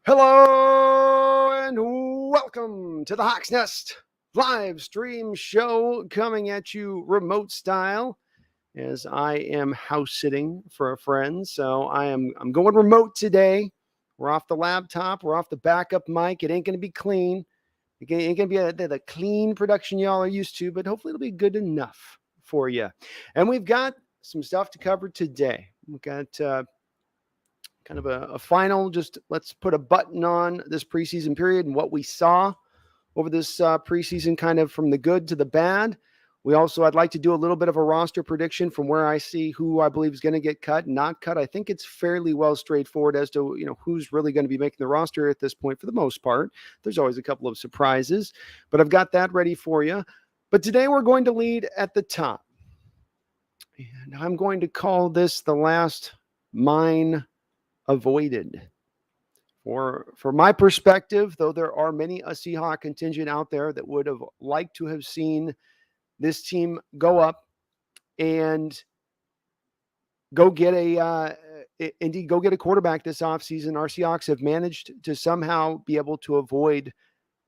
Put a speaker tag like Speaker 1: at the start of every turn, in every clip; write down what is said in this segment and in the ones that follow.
Speaker 1: Hello and welcome to the TheSeahawksNest live stream show coming at you remote style as I am house sitting for a friend. So I'm going remote today. We're off the laptop. We're off the backup mic. It ain't going to be clean. It ain't going to be the clean production y'all are used to, but hopefully it'll be good enough for you. And we've got some stuff to cover today. We've got kind of a final, just let's put a button on this preseason period and what we saw over this preseason, kind of from the good to the bad. I'd like to do a little bit of a roster prediction from where I see who I believe is going to get cut and not cut. I think it's fairly well straightforward as to, who's really going to be making the roster at this point for the most part. There's always a couple of surprises, but I've got that ready for you. But today we're going to lead at the top. And I'm going to call this the last mine avoided. For my perspective, though there are many a Seahawk contingent out there that would have liked to have seen this team go up and go get a quarterback this offseason, our Seahawks have managed to somehow be able to avoid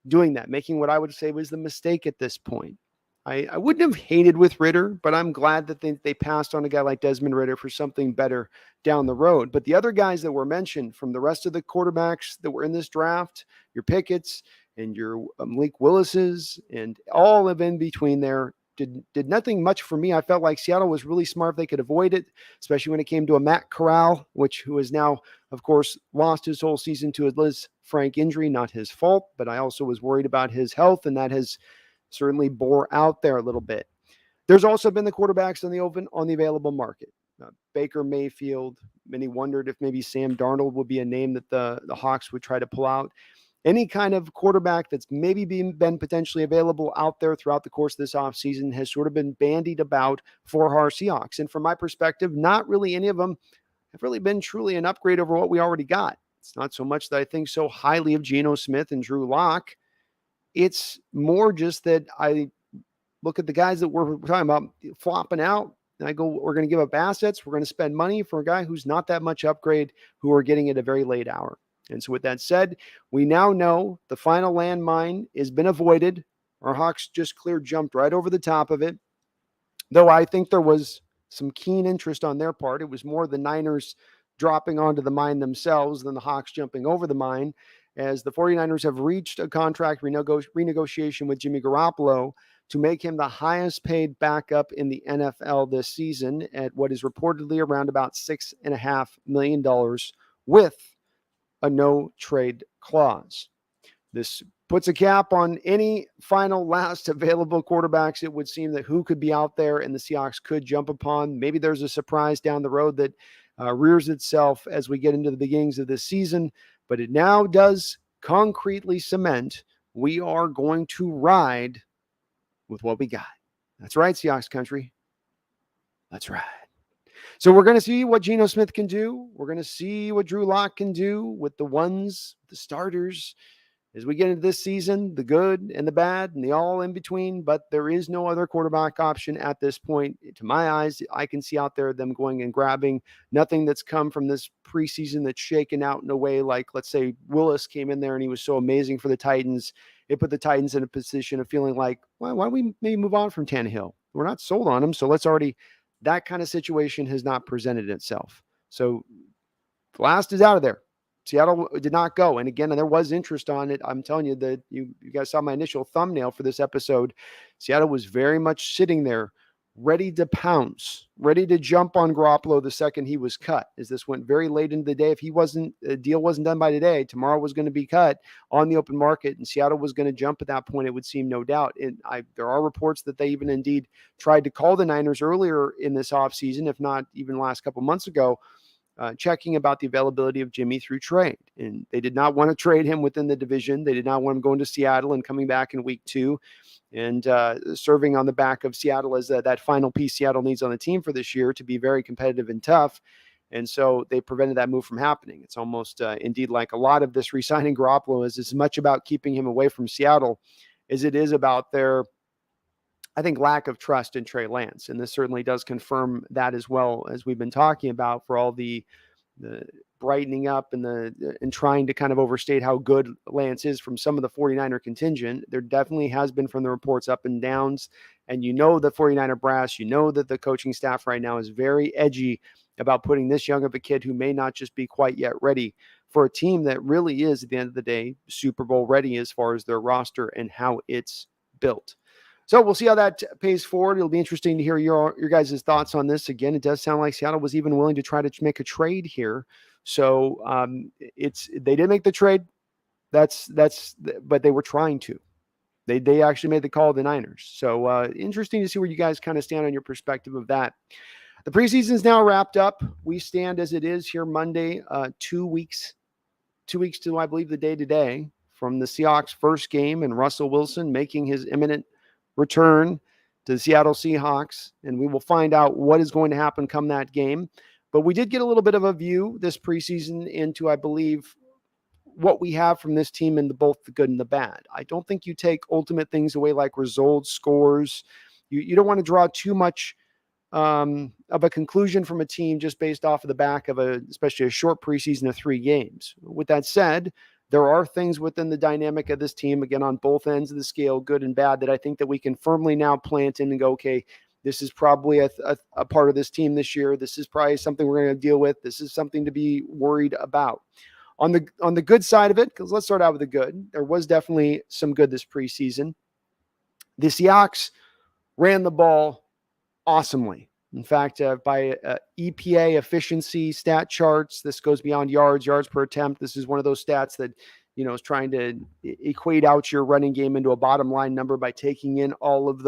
Speaker 1: doing that, making what I would say was the mistake at this point. I wouldn't have hated with Ridder, but I'm glad that they passed on a guy like Desmond Ridder for something better down the road. But the other guys that were mentioned from the rest of the quarterbacks that were in this draft, your Pickett's and your Malik Willis's and all of in between there, did nothing much for me. I felt like Seattle was really smart if they could avoid it, especially when it came to a Matt Corral, who has now, of course, lost his whole season to a Liz Frank injury, not his fault, but I also was worried about his health, and that has certainly bore out there a little bit. There's also been the quarterbacks on the available market. Baker Mayfield. Many wondered if maybe Sam Darnold would be a name that the Hawks would try to pull out. Any kind of quarterback that's maybe been potentially available out there throughout the course of this offseason has sort of been bandied about for our Seahawks. And from my perspective, not really any of them have really been truly an upgrade over what we already got. It's not so much that I think so highly of Geno Smith and Drew Lock. It's more just that I look at the guys that we're talking about flopping out, and I go, we're going to give up assets. We're going to spend money for a guy who's not that much upgrade, who are getting at a very late hour. And so with that said, we now know the final landmine has been avoided. Our Hawks just jumped right over the top of it. Though I think there was some keen interest on their part. It was more the Niners dropping onto the mine themselves than the Hawks jumping over the mine, as the 49ers have reached a contract renegotiation with Jimmy Garoppolo to make him the highest paid backup in the NFL this season at what is reportedly around about $6.5 million with a no trade clause. This puts a cap on any final last available quarterbacks. It would seem that who could be out there and the Seahawks could jump upon. Maybe there's a surprise down the road that rears itself as we get into the beginnings of this season. But it now does concretely cement we are going to ride with what we got. That's right, Seahawks country. That's right. So we're going to see what Geno Smith can do. We're going to see what Drew Lock can do with the starters, as we get into this season, the good and the bad and the all in between. But there is no other quarterback option at this point. To my eyes, I can see out there them going and grabbing nothing that's come from this preseason that's shaken out in a way like, let's say, Willis came in there and he was so amazing for the Titans. It put the Titans in a position of feeling like, well, why don't we maybe move on from Tannehill? We're not sold on him, so let's already. That kind of situation has not presented itself. So the last is out of there. Seattle did not go. And again, there was interest on it. I'm telling you that you guys saw my initial thumbnail for this episode. Seattle was very much sitting there, ready to pounce, ready to jump on Garoppolo the second he was cut. As this went very late into the day, if the deal wasn't done by today, tomorrow was going to be cut on the open market, and Seattle was going to jump at that point, it would seem, no doubt. And there are reports that they even indeed tried to call the Niners earlier in this offseason, if not even last couple months ago, checking about the availability of Jimmy through trade. And they did not want to trade him within the division. They did not want him going to Seattle and coming back in week 2 and serving on the back of Seattle as that final piece Seattle needs on the team for this year to be very competitive and tough. And so they prevented that move from happening. It's almost indeed like a lot of this re-signing Garoppolo is as much about keeping him away from Seattle as it is about their, I think, lack of trust in Trey Lance. And this certainly does confirm that, as well as we've been talking about for all the brightening up and trying to kind of overstate how good Lance is from some of the 49er contingent. There definitely has been from the reports up and downs. And the 49er brass, that the coaching staff right now is very edgy about putting this young of a kid who may not just be quite yet ready for a team that really is, at the end of the day, Super Bowl ready as far as their roster and how it's built. So we'll see how that pays forward. It'll be interesting to hear your guys' thoughts on this. Again, it does sound like Seattle was even willing to try to make a trade here. So they did make the trade. But they were trying to. They actually made the call of the Niners. So interesting to see where you guys kind of stand on your perspective of that. The preseason is now wrapped up. We stand as it is here Monday, 2 weeks to, I believe, the day today from the Seahawks' first game and Russell Wilson making his imminent return to the Seattle Seahawks. And we will find out what is going to happen come that game. But we did get a little bit of a view this preseason into, I believe, what we have from this team in both the good and the bad. I don't think you take ultimate things away like results, scores. You don't want to draw too much of a conclusion from a team just based off of the back of especially a short preseason of 3 games. With that said, there are things within the dynamic of this team, again, on both ends of the scale, good and bad, that I think that we can firmly now plant in and go, okay, this is probably a part of this team this year. This is probably something we're going to deal with. This is something to be worried about. On the good side of it, because let's start out with the good. There was definitely some good this preseason. The Seahawks ran the ball awesomely. In fact, by EPA efficiency stat charts, this goes beyond yards per attempt. This is one of those stats that, is trying to equate out your running game into a bottom line number by taking in all of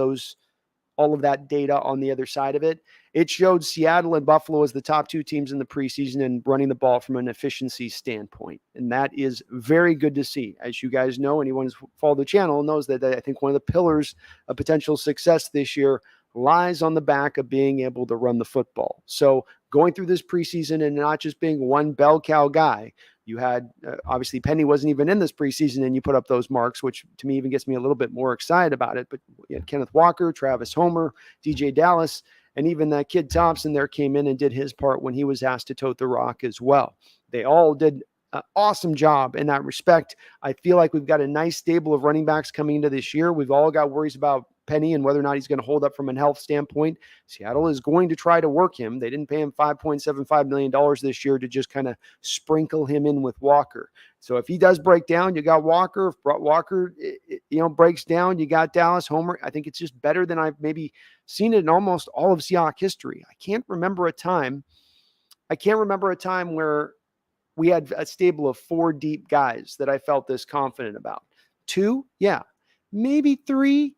Speaker 1: that data on the other side of it. It showed Seattle and Buffalo as the top 2 teams in the preseason and running the ball from an efficiency standpoint. And that is very good to see. As you guys know, anyone who's followed the channel knows that I think one of the pillars of potential success this year lies on the back of being able to run the football. So going through this preseason and not just being one bell cow guy, you had, obviously Penny wasn't even in this preseason and you put up those marks, which to me even gets me a little bit more excited about it. But you had Kenneth Walker, Travis Homer, DJ Dallas, and even that kid Thompson there came in and did his part when he was asked to tote the rock as well. They all did an awesome job in that respect. I feel like we've got a nice stable of running backs coming into this year. We've all got worries about Penny and whether or not he's going to hold up from a health standpoint. Seattle is going to try to work him. They didn't pay him $5.75 million this year to just kind of sprinkle him in with Walker. So if he does break down, you got Walker. If Walker, breaks down, you got Dallas, Homer. I think it's just better than I've maybe seen it in almost all of Seahawks history. I can't remember a time where we had a stable of 4 deep guys that I felt this confident about. 2, yeah, maybe 3,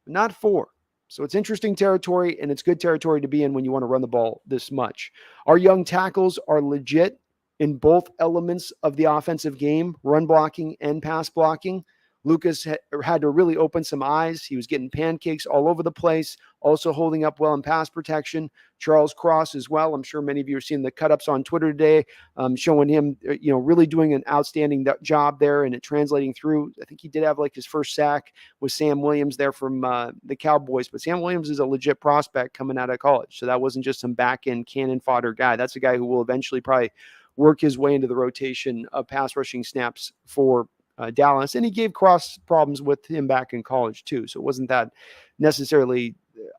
Speaker 1: not 4. So it's interesting territory, and it's good territory to be in when you want to run the ball this much. Our young tackles are legit in both elements of the offensive game, run blocking and pass blocking. Lucas had to really open some eyes. He was getting pancakes all over the place, also holding up well in pass protection. Charles Cross as well. I'm sure many of you are seeing the cut-ups on Twitter today, showing him, really doing an outstanding job there and it translating through. I think he did have like his first sack with Sam Williams there from the Cowboys, but Sam Williams is a legit prospect coming out of college. So that wasn't just some back-end cannon fodder guy. That's a guy who will eventually probably work his way into the rotation of pass rushing snaps for Dallas, and he gave Cross problems with him back in college too. So it wasn't that necessarily,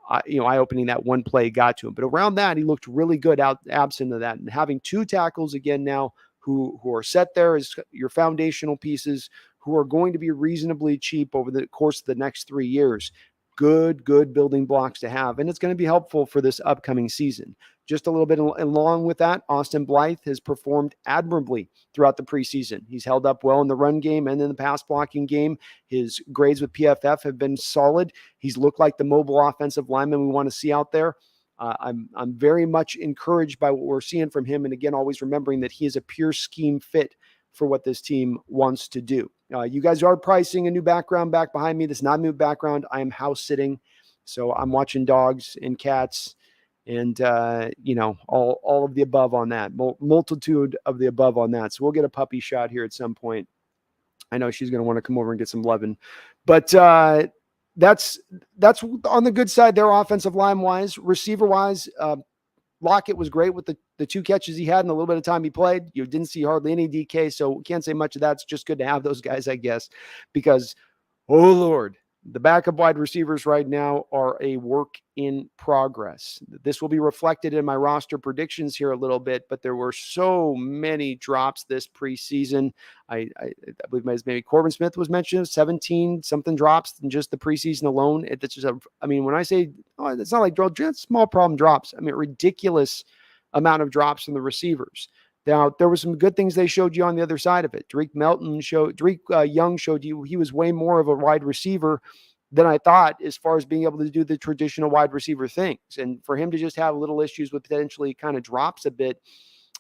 Speaker 1: eye-opening that one play got to him. But around that, he looked really good absent of that. And having 2 tackles again now who are set there as your foundational pieces, who are going to be reasonably cheap over the course of the next 3 years. Good building blocks to have. And it's going to be helpful for this upcoming season. Just a little bit along with that, Austin Blythe has performed admirably throughout the preseason. He's held up well in the run game and in the pass blocking game. His grades with PFF have been solid. He's looked like the mobile offensive lineman we want to see out there. I'm very much encouraged by what we're seeing from him. And again, always remembering that he is a pure scheme fit for what this team wants to do. You guys are probably seeing a new background back behind me. This is not a new background. I am house sitting. So I'm watching dogs and cats and, all of the above on that, multitude of the above on that. So we'll get a puppy shot here at some point. I know she's going to want to come over and get some loving, but that's on the good side there, offensive line wise. Receiver wise, Lockett was great with the 2 catches he had and a little bit of time he played. You didn't see hardly any DK, so can't say much of that. It's just good to have those guys, I guess, because, oh, Lord, the backup wide receivers right now are a work in progress. This will be reflected in my roster predictions here a little bit, but there were so many drops this preseason. I believe maybe Corbin Smith was mentioned, 17 something drops in just the preseason alone. It's just when I say, it's not like small problem drops. Ridiculous amount of drops from the receivers. Now, there were some good things they showed you on the other side of it. Drake Young showed you he was way more of a wide receiver than I thought as far as being able to do the traditional wide receiver things. And for him to just have little issues with potentially kind of drops a bit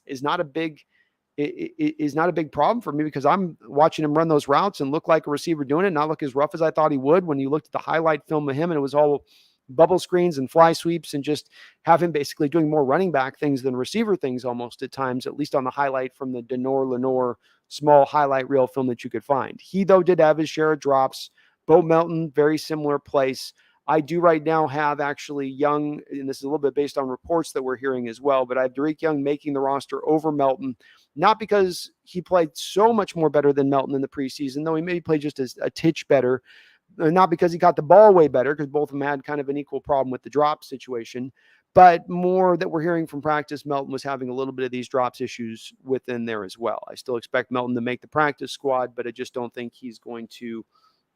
Speaker 1: is not a big problem for me, because I'm watching him run those routes and look like a receiver doing it, not look as rough as I thought he would when you looked at the highlight film of him and it was all bubble screens and fly sweeps, and just have him basically doing more running back things than receiver things almost at times, at least on the highlight from the Lenore small highlight reel film that you could find. He, though, did have his share of drops. Bo Melton, very similar place. I do right now have actually Young, and this is a little bit based on reports that we're hearing as well, but I have Derek Young making the roster over Melton, not because he played so much more better than Melton in the preseason, though he maybe played just a titch better, not because he got the ball way better, because both of them had kind of an equal problem with the drop situation, but more that we're hearing from practice, Melton was having a little bit of these drops issues within there as well. I still expect Melton to make the practice squad, but I just don't think he's going to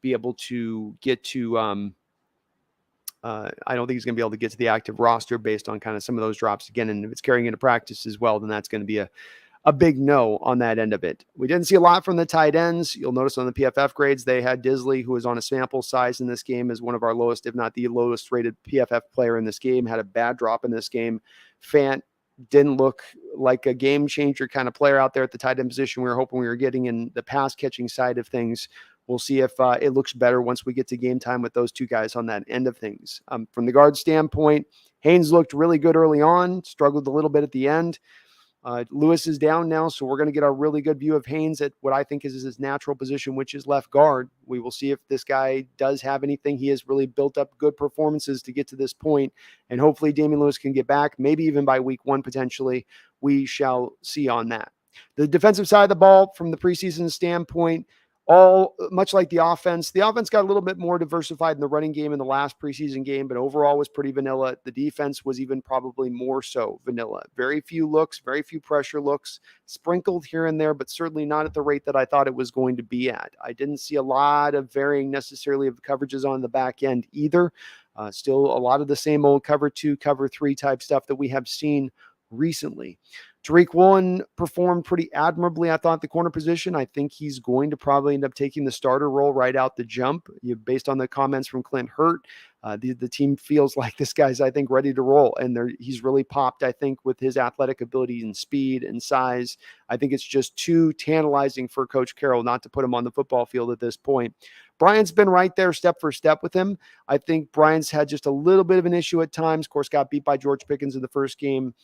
Speaker 1: be able to get to I don't think he's going to be able to get to the active roster based on kind of some of those drops again. And if it's carrying into practice as well, then that's going to be a big no on that end of it. We didn't see a lot from the tight ends. You'll notice on the PFF grades, they had Disley, who was on a sample size in this game, as one of our lowest, if not the lowest rated PFF player in this game, had a bad drop in this game. Fant didn't look like a game changer kind of player out there at the tight end position we were hoping we were getting in the pass catching side of things. We'll see if it looks better once we get to game time with those two guys on that end of things. From the guard standpoint, Haynes looked really good early on, struggled a little bit at the end. Lewis is down now, so we're going to get a really good view of Haynes at what I think is his natural position, which is left guard. We will see if this guy does have anything. He has really built up good performances to get to this point, and hopefully Damian Lewis can get back, maybe even by week 1 potentially. We shall see on that. The defensive side of the ball, from the preseason standpoint, all much like the offense got a little bit more diversified in the running game in the last preseason game, but overall was pretty vanilla. The defense was even probably more so vanilla. Very few looks, very few pressure looks, sprinkled here and there, but certainly not at the rate that I thought it was going to be at. I didn't see a lot of varying necessarily of coverages on the back end either. Still a lot of the same old cover 2, cover 3 type stuff that we have seen recently. Tariq Woolen performed pretty admirably, I thought, at the corner position. I think he's going to probably end up taking the starter role right out the jump. Based on the comments from Clint Hurt, the team feels like this guy's, I think, ready to roll. And he's really popped, I think, with his athletic ability and speed and size. I think it's just too tantalizing for Coach Carroll not to put him on the football field at this point. Brian's been right there step for step with him. I think Brian's had just a little bit of an issue at times. Of course, got beat by George Pickens in the first game,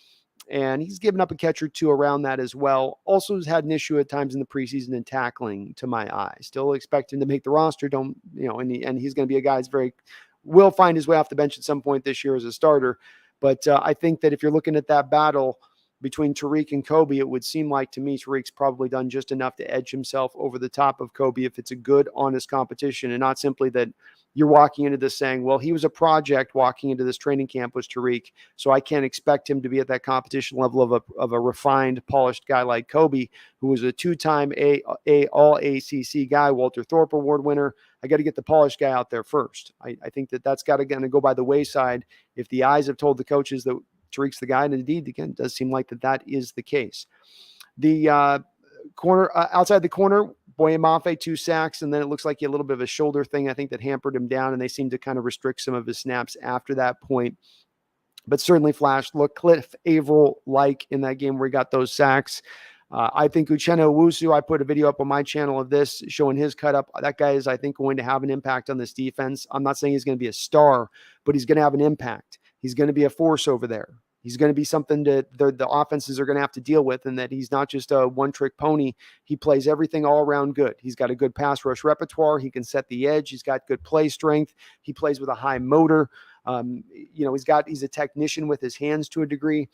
Speaker 1: and he's given up a catch or two around that as well. Also has had an issue at times in the preseason in tackling, to my eye. Still expect him to make the roster. And he's going to be a guy that's will find his way off the bench at some point this year as a starter. But I think that if you're looking at that battle between Tariq and Kobe, it would seem like to me Tariq's probably done just enough to edge himself over the top of Kobe if it's a good, honest competition, and not simply that you're walking into this saying, well, he was a project walking into this training camp was Tariq, so I can't expect him to be at that competition level of a refined, polished guy like Kobe, who was a 2-time All-ACC guy, Walter Thorpe Award winner. I got to get the polished guy out there first. I think that's got to go by the wayside if the eyes have told the coaches that Tariq's the guy, and indeed, again, it does seem like that is the case. The corner, outside the corner, Boye Mafe, 2 sacks, and then it looks like he had a little bit of a shoulder thing, I think, that hampered him down, and they seemed to kind of restrict some of his snaps after that point. But certainly flashed, look, Cliff Averill-like in that game where he got those sacks. I think Uchenna Owusu, I put a video up on my channel of this showing his cut up. That guy is, I think, going to have an impact on this defense. I'm not saying he's going to be a star, but he's going to have an impact. He's going to be a force over there. He's going to be something that the offenses are going to have to deal with, and that he's not just a one-trick pony. He plays everything all around good. He's got a good pass rush repertoire. He can set the edge. He's got good play strength. He plays with a high motor. He's a technician with his hands to a degree.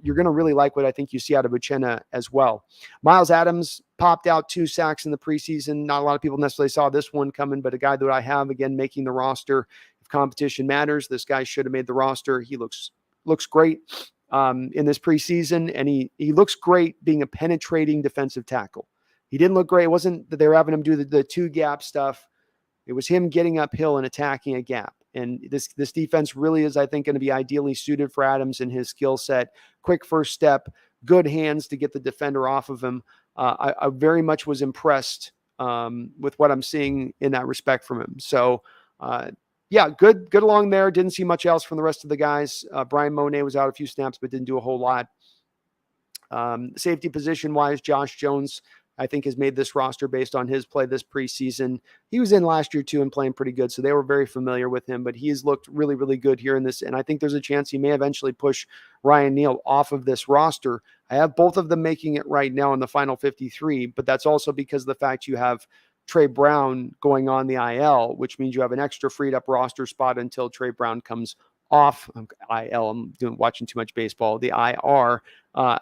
Speaker 1: You're gonna really like what I think you see out of Uchenna as well. Miles Adams popped out 2 sacks in the preseason. Not a lot of people necessarily saw this one coming, but a guy that I have, again, making the roster. If competition matters, this guy should have made the roster. He looks great in this preseason, and he looks great being a penetrating defensive tackle. He didn't look great. It wasn't that they were having him do the 2-gap stuff. It was him getting uphill and attacking a gap. And this defense really is, I think, going to be ideally suited for Adams and his skill set. Quick first step, good hands to get the defender off of him. I very much was impressed with what I'm seeing in that respect from him. So, good along there. Didn't see much else from the rest of the guys. Brian Monet was out a few snaps, but didn't do a whole lot. Safety position-wise, Josh Jones, I think, has made this roster based on his play this preseason. He was in last year too and playing pretty good, so they were very familiar with him, but he has looked really, really good here in this, and I think there's a chance he may eventually push Ryan Neal off of this roster. I have both of them making it right now in the final 53, but that's also because of the fact you have Trey Brown going on the IL, which means you have an extra freed up roster spot until Trey Brown comes off IL. I'm watching too much baseball. The IR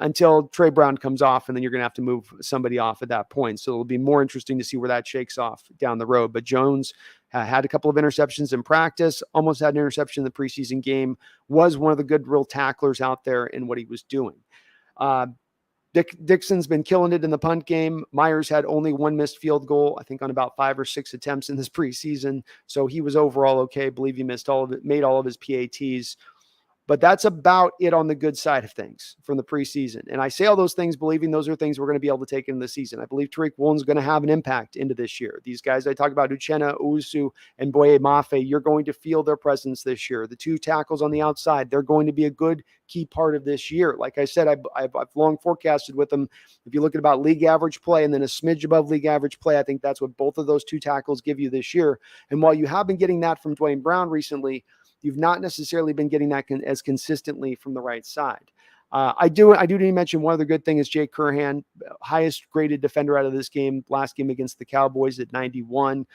Speaker 1: until Trey Brown comes off, and then you're going to have to move somebody off at that point. So it'll be more interesting to see where that shakes off down the road. But Jones had a couple of interceptions in practice, almost had an interception in the preseason game, was one of the good real tacklers out there in what he was doing. Dixon's been killing it in the punt game. Myers had only 1 missed field goal, I think, on about 5 or 6 attempts in this preseason. So he was overall okay. I believe he missed all of it, made all of his PATs. But that's about it on the good side of things from the preseason. And I say all those things believing those are things we're going to be able to take into the season. I believe Tariq Woolen's going to have an impact into this year. These guys I talk about, Uchenna, Owusu, and Boye Mafe, you're going to feel their presence this year. The 2 tackles on the outside, they're going to be a good key part of this year. Like I said, I've long forecasted with them. If you look at about league average play and then a smidge above league average play, I think that's what both of those 2 tackles give you this year. And while you have been getting that from Dwayne Brown recently, you've not necessarily been getting that as consistently from the right side. I do need to mention one other good thing is Jake Curhan, highest graded defender out of this game, last game against the Cowboys at 91.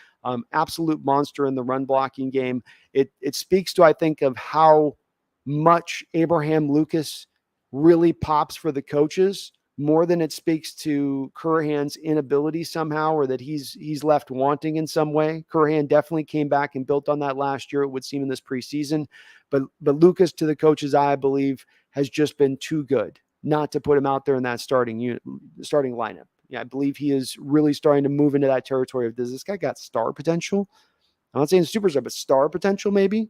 Speaker 1: Absolute monster in the run blocking game. It speaks to, I think, of how much Abraham Lucas really pops for the coaches, more than it speaks to Curhan's inability somehow, or that he's left wanting in some way. Curhan definitely came back and built on that last year, it would seem, in this preseason. But Lucas, to the coach's eye, I believe, has just been too good not to put him out there in that starting lineup. Yeah, I believe he is really starting to move into that territory of, does this guy got star potential? I'm not saying superstar, but star potential maybe.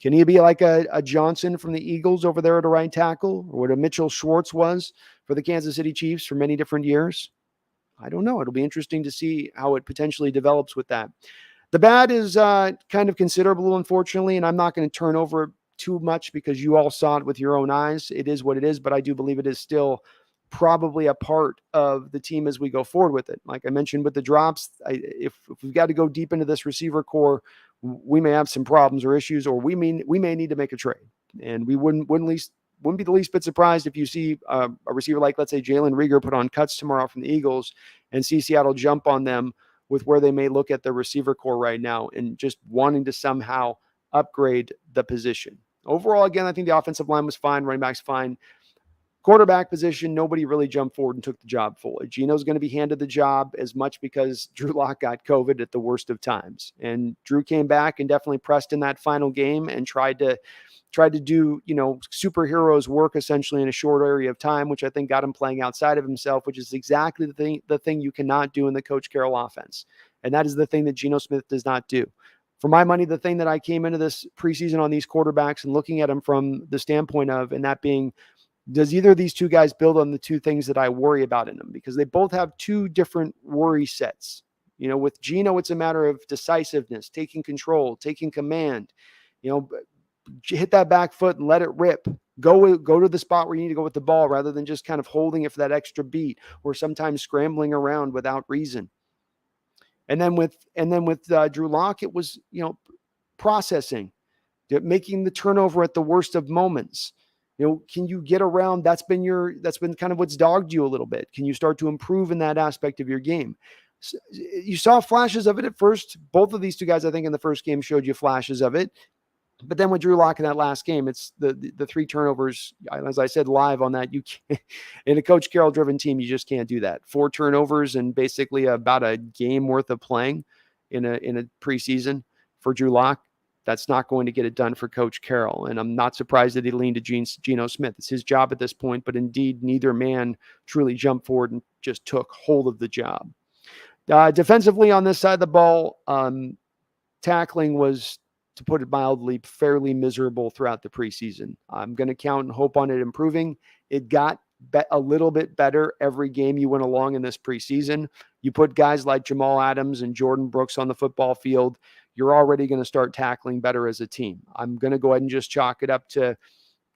Speaker 1: Can he be like a Johnson from the Eagles over there at a right tackle, or what a Mitchell Schwartz was for the Kansas City Chiefs for many different years? I don't know. It'll be interesting to see how it potentially develops with that. The bad is kind of considerable, unfortunately, and I'm not going to turn over too much because you all saw it with your own eyes. It is what it is, but I do believe it is still probably a part of the team as we go forward with it. Like I mentioned with the drops, if we've got to go deep into this receiver core, we may have some problems or issues, or we may need to make a trade. And we wouldn't be the least bit surprised if you see a receiver like, let's say, Jalen Reagor put on cuts tomorrow from the Eagles and see Seattle jump on them with where they may look at the receiver core right now and just wanting to somehow upgrade the position. Overall, again, I think the offensive line was fine. Running back's fine. Quarterback position, nobody really jumped forward and took the job fully. Gino's going to be handed the job as much because Drew Lock got COVID at the worst of times. And Drew came back and definitely pressed in that final game and tried to do, superheroes work essentially in a short area of time, which I think got him playing outside of himself, which is exactly the thing you cannot do in the Coach Carroll offense. And that is the thing that Geno Smith does not do. For my money, the thing that I came into this preseason on these quarterbacks and looking at them from the standpoint of, and that being, does either of these 2 guys build on the 2 things that I worry about in them? Because they both have 2 different worry sets. With Geno, it's a matter of decisiveness, taking control, taking command, hit that back foot and let it rip. Go to the spot where you need to go with the ball rather than just kind of holding it for that extra beat or sometimes scrambling around without reason. And then with Drew Lock, it was, processing, making the turnover at the worst of moments. Can you get around? That's been kind of what's dogged you a little bit. Can you start to improve in that aspect of your game? So you saw flashes of it at first. Both of these 2 guys, I think, in the first game showed you flashes of it. But then with Drew Lock in that last game, it's the 3 turnovers. As I said live on that, you can't, in a Coach Carroll driven team, you just can't do that. 4 turnovers and basically about a game worth of playing in a preseason for Drew Lock. That's not going to get it done for Coach Carroll. And I'm not surprised that he leaned to Geno Smith. It's his job at this point, but indeed, neither man truly jumped forward and just took hold of the job. Defensively on this side of the ball, tackling was, to put it mildly, fairly miserable throughout the preseason. I'm going to count and hope on it improving. It got a little bit better every game you went along in this preseason. You put guys like Jamal Adams and Jordan Brooks on the football field, you're already going to start tackling better as a team. I'm going to go ahead and just chalk it up to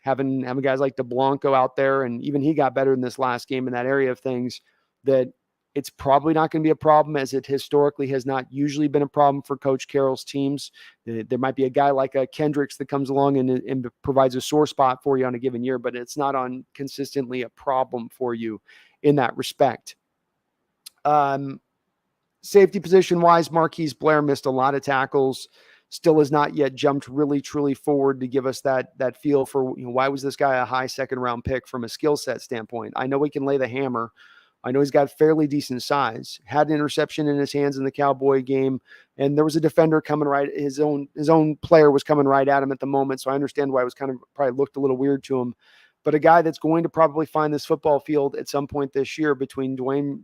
Speaker 1: having guys like DeBlanco out there, and even he got better in this last game in that area of things, that it's probably not going to be a problem, as it historically has not usually been a problem for Coach Carroll's teams. There might be a guy like a Kendricks that comes along and provides a sore spot for you on a given year, but it's not on consistently a problem for you in that respect. Safety position wise, Marquis Blair missed a lot of tackles. Still has not yet jumped really truly forward to give us that feel for, why was this guy a high second round pick from a skill set standpoint? I know he can lay the hammer. I know he's got fairly decent size. Had an interception in his hands in the Cowboy game, and there was a defender coming right. His own player was coming right at him at the moment, so I understand why it was kind of probably looked a little weird to him. But a guy that's going to probably find this football field at some point this year, between Dwayne,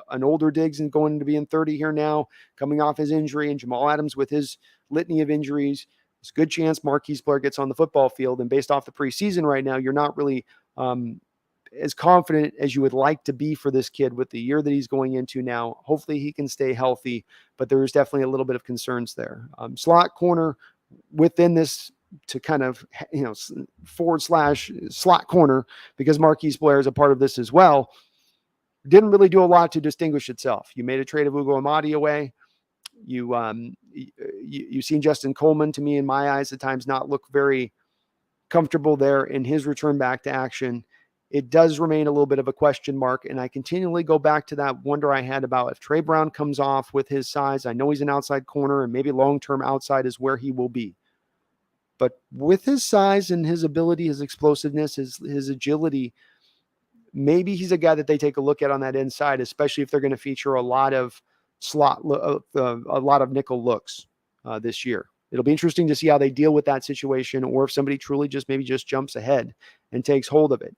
Speaker 1: an older Diggs and going to be in 30 here now, coming off his injury, and Jamal Adams with his litany of injuries, it's a good chance Marquis Blair gets on the football field. And based off the preseason right now, you're not really as confident as you would like to be for this kid with the year that he's going into now. Hopefully he can stay healthy, but there's definitely a little bit of concerns there. Slot corner within this, to kind of, /slot corner, because Marquis Blair is a part of this as well, didn't really do a lot to distinguish itself. You made a trade of Ugo Amadi away. You've seen Justin Coleman, to me, in my eyes, at times not look very comfortable there in his return back to action. It does remain a little bit of a question mark, and I continually go back to that wonder I had about if Trey Brown comes off with his size. I know he's an outside corner, and maybe long-term outside is where he will be. But with his size and his ability, his explosiveness, his agility, maybe he's a guy that they take a look at on that inside, especially if they're going to feature a lot of a lot of nickel looks this year. It'll be interesting to see how they deal with that situation, or if somebody truly just jumps ahead and takes hold of it.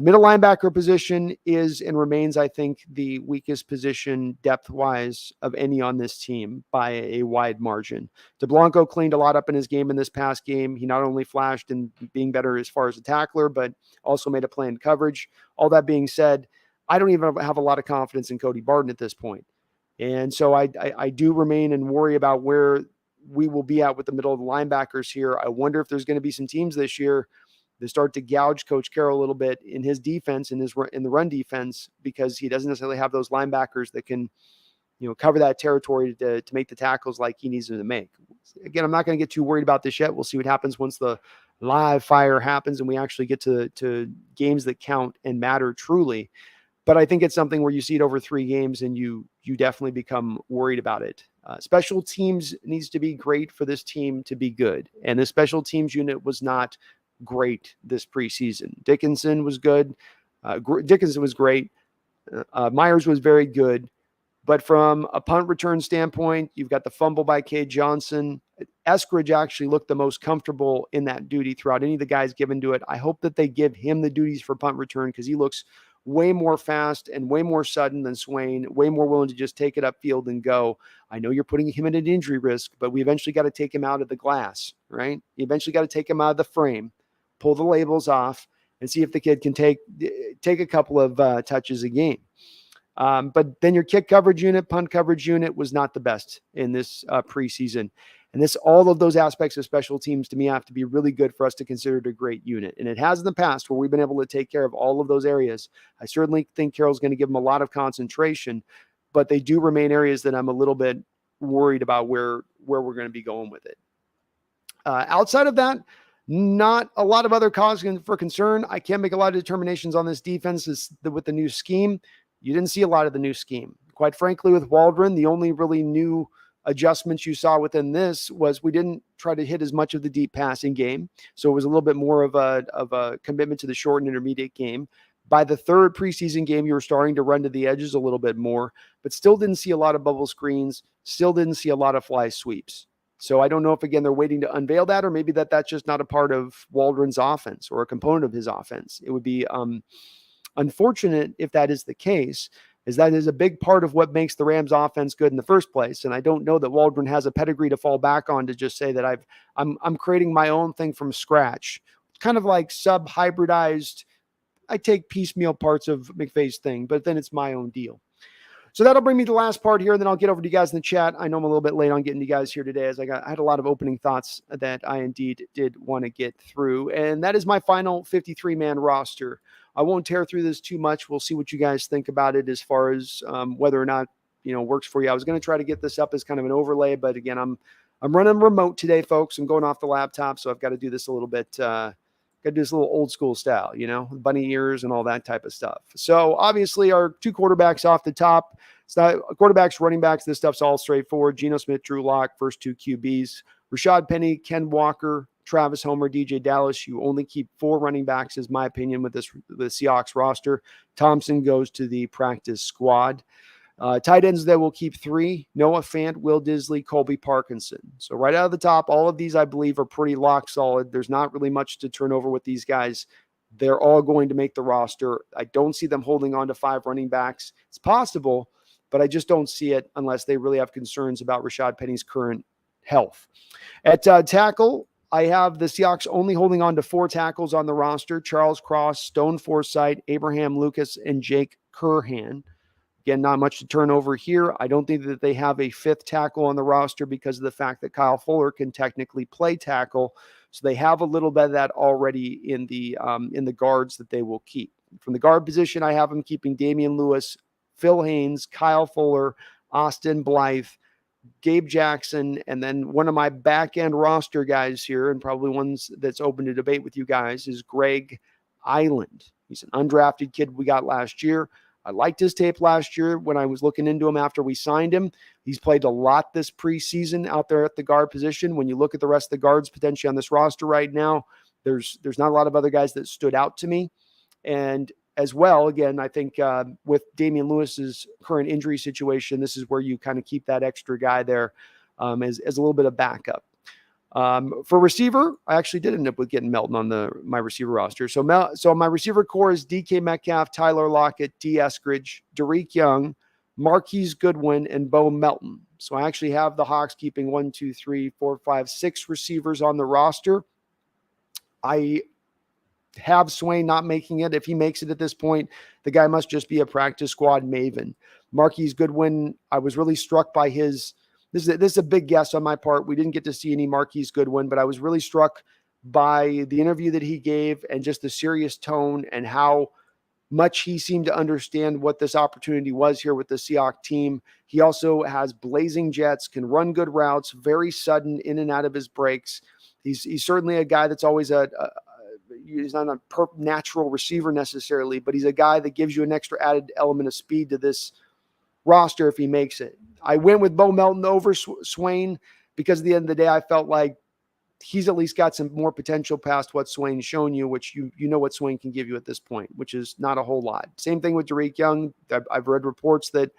Speaker 1: Middle linebacker position is and remains, I think, the weakest position depth-wise of any on this team by a wide margin. DeBlanco cleaned a lot up in his game in this past game. He not only flashed in being better as far as a tackler, but also made a play in coverage. All that being said, I don't even have a lot of confidence in Cody Barton at this point. And so I do remain and worry about where we will be at with the middle of the linebackers here. I wonder if there's going to be some teams this year that start to gouge Coach Carroll a little bit in his defense, in the run defense, because he doesn't necessarily have those linebackers that can, cover that territory to make the tackles like he needs them to make. Again, I'm not going to get too worried about this yet. We'll see what happens once the live fire happens and we actually get to games that count and matter truly. But I think it's something where you see it over 3 games and you definitely become worried about it. Special teams needs to be great for this team to be good. And the special teams unit was not great this preseason. Dickinson was good. Dickinson was great. Myers was very good. But from a punt return standpoint, you've got the fumble by Cade Johnson. Eskridge actually looked the most comfortable in that duty throughout any of the guys given to it. I hope that they give him the duties for punt return, because he looks way more fast and way more sudden than Swain, way more willing to just take it upfield and go. I know you're putting him at an injury risk, but we eventually got to take him out of the glass, right? You eventually got to take him out of the frame, pull the labels off, and see if the kid can take a couple of touches a game. But then your kick coverage unit, punt coverage unit was not the best in this preseason. And all of those aspects of special teams, to me, have to be really good for us to consider it a great unit. And it has in the past, where we've been able to take care of all of those areas. I certainly think Carroll's going to give them a lot of concentration, but they do remain areas that I'm a little bit worried about where we're going to be going with it. Outside of that, not a lot of other cause for concern. I can't make a lot of determinations on this defense with the new scheme. You didn't see a lot of the new scheme. Quite frankly, with Waldron, the only really new adjustments you saw within this was we didn't try to hit as much of the deep passing game. So it was a little bit more of a commitment to the short and intermediate game. By the third preseason game, you were starting to run to the edges a little bit more, but still didn't see a lot of bubble screens, still didn't see a lot of fly sweeps. So I don't know if, again, they're waiting to unveil that, or maybe that's just not a part of Waldron's offense or a component of his offense. It would be unfortunate if that is the case, is that is a big part of what makes the Rams offense good in the first place. And I don't know that Waldron has a pedigree to fall back on to just say that I'm creating my own thing from scratch, kind of like sub-hybridized. I take piecemeal parts of McVay's thing, but then it's my own deal. So that'll bring me to the last part here, and then I'll get over to you guys in the chat. I know I'm a little bit late on getting to you guys here today, as I had a lot of opening thoughts that I indeed did want to get through. And that is my final 53-man roster. I won't tear through this too much. We'll see what you guys think about it as far as whether or not works for you. I was going to try to get this up as kind of an overlay, but again, I'm running remote today, folks. I'm going off the laptop, so I've got to do this a little bit. Got to do this a little old school style, bunny ears and all that type of stuff. So obviously our two quarterbacks off the top. It's not quarterbacks, running backs. This stuff's all straightforward. Geno Smith, Drew Lock, first two QBs. Rashad Penny, Ken Walker, Travis Homer, DJ Dallas. You only keep 4 running backs, is my opinion, with the Seahawks roster. Thompson goes to the practice squad. Tight ends that will keep 3, Noah Fant, Will Disley, Colby Parkinson. So right out of the top, all of these I believe are pretty lock solid. There's not really much to turn over with these guys. They're all going to make the roster. I don't see them holding on to 5 running backs. It's possible, but I just don't see it unless they really have concerns about Rashad Penny's current health. At tackle, I have the Seahawks only holding on to 4 tackles on the roster: Charles Cross, Stone Forsythe, Abraham Lucas, and Jake Curhan. Again, not much to turn over here. I don't think that they have a 5th tackle on the roster because of the fact that Kyle Fuller can technically play tackle. So they have a little bit of that already in the guards that they will keep. From the guard position, I have them keeping Damian Lewis, Phil Haynes, Kyle Fuller, Austin Blythe, Gabe Jackson, and then one of my back-end roster guys here, and probably ones that's open to debate with you guys, is Greg Island. He's an undrafted kid we got last year. I liked his tape last year when I was looking into him after we signed him. He's played a lot this preseason out there at the guard position. When you look at the rest of the guards potentially on this roster right now, there's not a lot of other guys that stood out to me. And as well, again, I think with Damian Lewis's current injury situation, this is where you kind of keep that extra guy there as a little bit of backup. For receiver, I actually did end up with getting Melton on my receiver roster. So my receiver core is DK Metcalf, Tyler Lockett, D. Eskridge, Derek Young, Marquis Goodwin, and Bo Melton. So I actually have the Hawks keeping 1, 2, 3, 4, 5, 6 receivers on the roster. I have Swain not making it. If he makes it at this point, the guy must just be a practice squad maven. Marquis Goodwin, I was really struck by his. This is a big guess on my part. We didn't get to see any Marquis Goodwin, but I was really struck by the interview that he gave and just the serious tone and how much he seemed to understand what this opportunity was here with the Seahawks team. He also has blazing jets, can run good routes, very sudden in and out of his breaks. He's certainly a guy that's always he's not a natural receiver necessarily, but he's a guy that gives you an extra added element of speed to this roster if he makes it. I went with Bo Melton over Swain because at the end of the day, I felt like he's at least got some more potential past what Swain's shown you, which you know what Swain can give you at this point, which is not a whole lot. Same thing with Derek Young. I've read reports that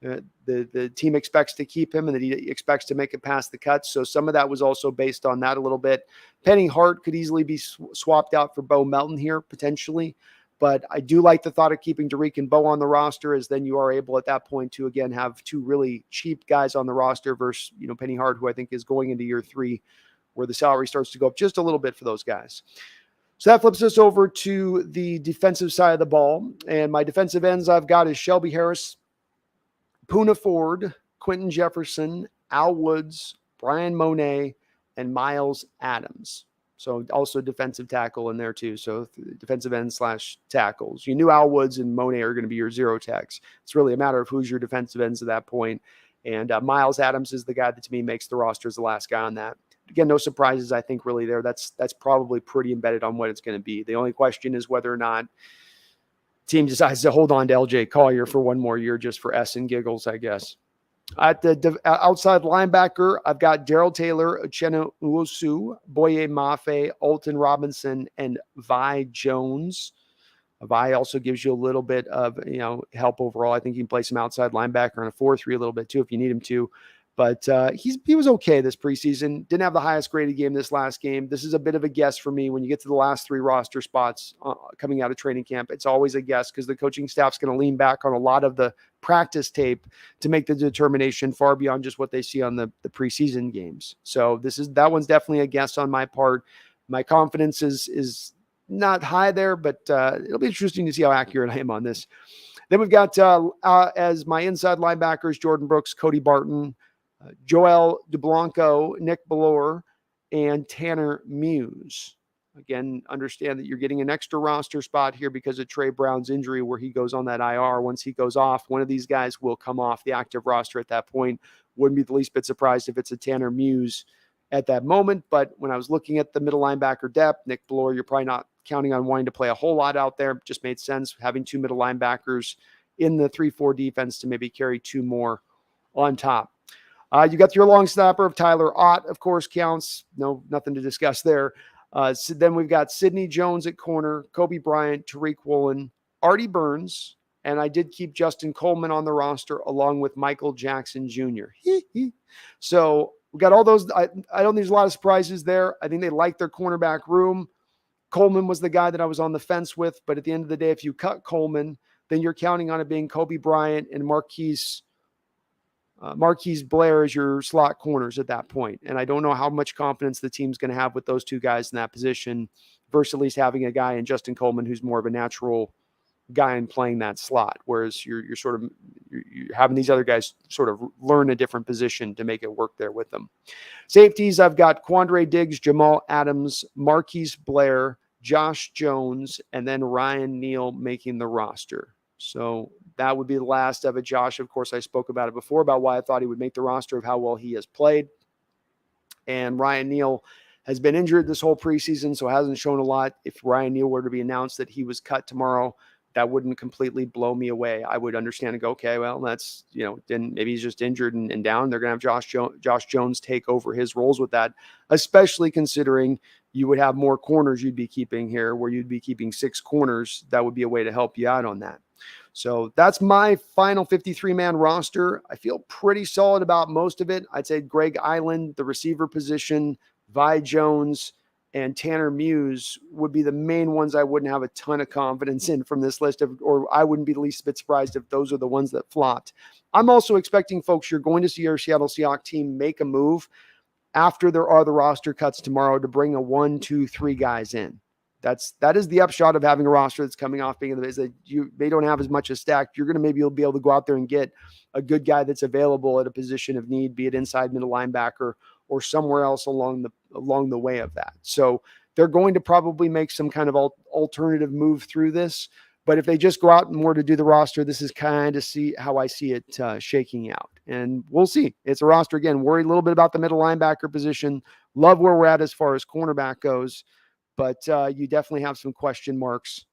Speaker 1: the team expects to keep him and that he expects to make it past the cuts. So some of that was also based on that a little bit. Penny Hart could easily be swapped out for Bo Melton here, potentially. But I do like the thought of keeping Derek and Bo on the roster, as then you are able at that point to, again, have 2 really cheap guys on the roster versus, Penny Hart, who I think is going into year 3, where the salary starts to go up just a little bit for those guys. So that flips us over to the defensive side of the ball. And my defensive ends I've got is Shelby Harris, Poona Ford, Quentin Jefferson, Al Woods, Brian Monet, and Miles Adams. So also defensive tackle in there too. So defensive end / tackles. You knew Al Woods and Monet are going to be your 0 techs. It's really a matter of who's your defensive ends at that point. And Miles Adams is the guy that to me makes the roster as the last guy on that. Again, no surprises, I think, really there. That's probably pretty embedded on what it's going to be. The only question is whether or not team decides to hold on to LJ Collier for one more year just for S and giggles, I guess. At the outside linebacker, I've got Darrell Taylor, Uchenna Nwosu, Boye Mafe, Alton Robinson, and Vi Jones. Vi also gives you a little bit of help overall. I think you can play some outside linebacker on a 4-3 a little bit too if you need him to. But he was okay this preseason. Didn't have the highest graded game this last game. This is a bit of a guess for me when you get to the last 3 roster spots coming out of training camp. It's always a guess because the coaching staff's going to lean back on a lot of the practice tape to make the determination far beyond just what they see on the preseason games. So that one's definitely a guess on my part. My confidence is not high there, but it'll be interesting to see how accurate I am on this. Then we've got as my inside linebackers, Jordan Brooks, Cody Barton, Joel DeBlanco, Nick Ballore, and Tanner Muse. Again, understand that you're getting an extra roster spot here because of Trey Brown's injury where he goes on that IR. Once he goes off, one of these guys will come off the active roster at that point. Wouldn't be the least bit surprised if it's a Tanner Muse at that moment. But when I was looking at the middle linebacker depth, Nick Ballore, you're probably not counting on wanting to play a whole lot out there. Just made sense having 2 middle linebackers in the 3-4 defense to maybe carry 2 more on top. You got your long snapper of Tyler Ott, of course, counts. No, nothing to discuss there. So then we've got Sidney Jones at corner, Kobe Bryant, Tariq Woolen, Artie Burns, and I did keep Justin Coleman on the roster along with Michael Jackson Jr. So we got all those. I don't think there's a lot of surprises there. I think they like their cornerback room. Coleman was the guy that I was on the fence with, but at the end of the day, if you cut Coleman, then you're counting on it being Kobe Bryant and Marquis Blair as your slot corners at that point. And I don't know how much confidence the team's going to have with those 2 guys in that position versus at least having a guy in Justin Coleman who's more of a natural guy in playing that slot. Whereas you're having these other guys sort of learn a different position to make it work there with them. Safeties, I've got Quandre Diggs, Jamal Adams, Marquis Blair, Josh Jones, and then Ryan Neal making the roster. So that would be the last of it. Josh, of course, I spoke about it before, about why I thought he would make the roster of how well he has played. And Ryan Neal has been injured this whole preseason, so hasn't shown a lot. If Ryan Neal were to be announced that he was cut tomorrow, that wouldn't completely blow me away. I would understand and go, okay, well, that's, then maybe he's just injured and down. They're going to have Josh Jones take over his roles with that, especially considering you would have more corners you'd be keeping here, where you'd be keeping 6 corners. That would be a way to help you out on that. So that's my final 53-man roster. I feel pretty solid about most of it. I'd say Greg Island, the receiver position, Vi Jones, and Tanner Muse would be the main ones I wouldn't have a ton of confidence in from this list, or I wouldn't be the least bit surprised if those are the ones that flopped. I'm also expecting, folks, you're going to see our Seattle Seahawks team make a move after there are the roster cuts tomorrow to bring a 1, 2, 3 guys in. That is the upshot of having a roster that's coming off being in the, is that they don't have as much as stacked. You're going to maybe be able to go out there and get a good guy that's available at a position of need, be it inside middle linebacker or somewhere else along the way of that. So they're going to probably make some kind of alternative move through this. But if they just go out and more to do the roster, this is kind of how I see it shaking out. And we'll see. It's a roster, again, worried a little bit about the middle linebacker position. Love where we're at as far as cornerback goes. But you definitely have some question marks.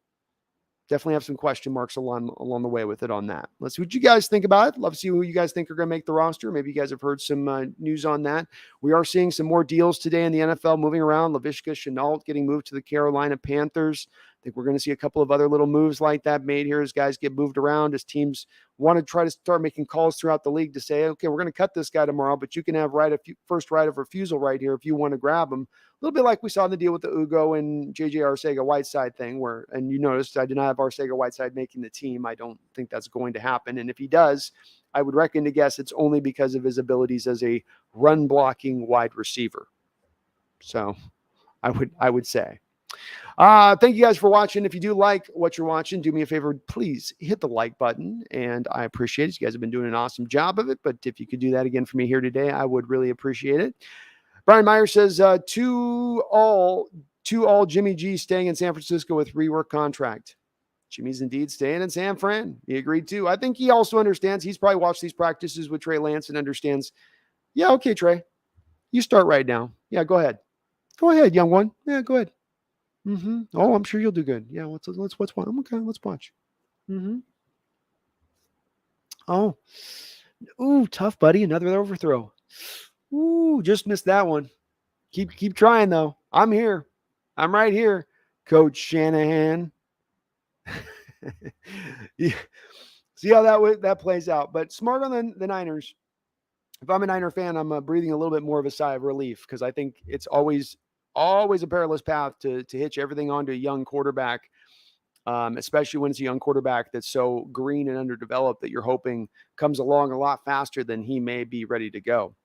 Speaker 1: Along the way with it on that. Let's see what you guys think about it. Love to see who you guys think are going to make the roster. Maybe you guys have heard some news on that. We are seeing some more deals today in the NFL moving around. Laviska Shenault getting moved to the Carolina Panthers. I think we're going to see a couple of other little moves like that made here as guys get moved around, as teams want to try to start making calls throughout the league to say, okay, we're going to cut this guy tomorrow, but you can have first right of refusal right here if you want to grab him. A little bit like we saw in the deal with the Ugo and JJ Arcega-Whiteside thing, and you noticed I did not have Arcega-Whiteside making the team. I don't think that's going to happen. And if he does, I would reckon to guess it's only because of his abilities as a run blocking wide receiver. So I would say. Thank you guys for watching. If you do like what you're watching, do me a favor, please hit the like button, and I appreciate it. You guys have been doing an awesome job of it, but if you could do that again for me here today, I would really appreciate it. Brian Meyer says, to all Jimmy G staying in San Francisco with rework contract. Jimmy's indeed staying in San Fran. He agreed too. I think he also understands. He's probably watched these practices with Trey Lance and understands, yeah, okay, Trey, you start right now. Yeah, go ahead. Go ahead, young one. Yeah, go ahead. Mm-hmm. Oh, I'm sure you'll do good. Yeah, let's watch. Okay, let's watch. Mm-hmm. Oh, Ooh, tough, buddy. Another overthrow. Ooh, just missed that one. Keep trying, though. I'm here. I'm right here, Coach Shanahan. Yeah. See how that plays out. But smart on the Niners. If I'm a Niner fan, I'm breathing a little bit more of a sigh of relief because I think it's always a perilous path to hitch everything onto a young quarterback, especially when it's a young quarterback that's so green and underdeveloped that you're hoping comes along a lot faster than he may be ready to go.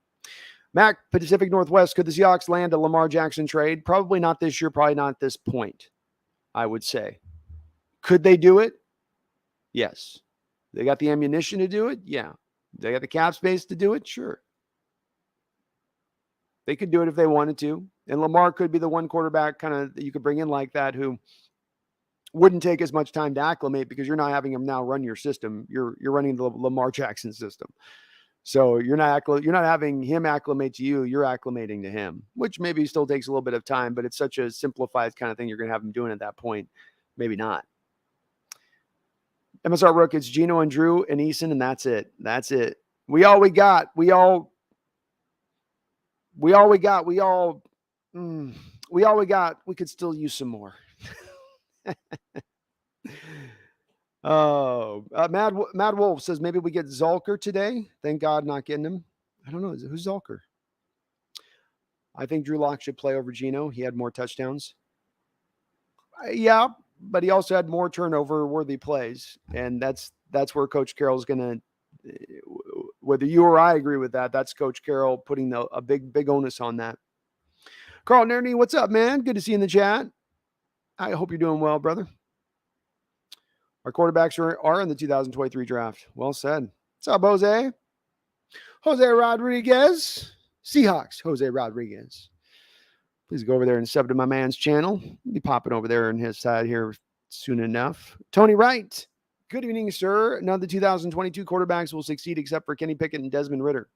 Speaker 1: Mac, Pacific Northwest, could the Seahawks land a Lamar Jackson trade? Probably not this year, probably not at this point, I would say. Could they do it? Yes. They got the ammunition to do it? Yeah. They got the cap space to do it? Sure. They could do it if they wanted to. And Lamar could be the one quarterback kind of that you could bring in like that who wouldn't take as much time to acclimate because you're not having him now run your system. You're running the Lamar Jackson system. So you're not having him acclimate to you. You're acclimating to him, which maybe still takes a little bit of time, but it's such a simplified kind of thing you're going to have him doing at that point. Maybe not. MSR Rook, it's Gino and Drew and Eason, and that's it. That's it. We all we got. We all we got. We could still use some more. Oh, Mad Wolf says maybe we get Zolker today. Thank God not getting him. I don't know. Who's Zolker? I think Drew Lock should play over Gino. He had more touchdowns. Yeah, but he also had more turnover-worthy plays, and that's where Coach Carroll's going to. Whether you or I agree with that, that's Coach Carroll putting a big onus on that. Carl Nerney, what's up, man? Good to see you in the chat. I hope you're doing well, brother. Our quarterbacks are in the 2023 draft. Well said. What's up, Jose? Jose Rodriguez. Seahawks, Jose Rodriguez. Please go over there and sub to my man's channel. I'll be popping over there on his side here soon enough. Tony Wright. Good evening, sir. None of the 2022 quarterbacks will succeed except for Kenny Pickett and Desmond Ridder.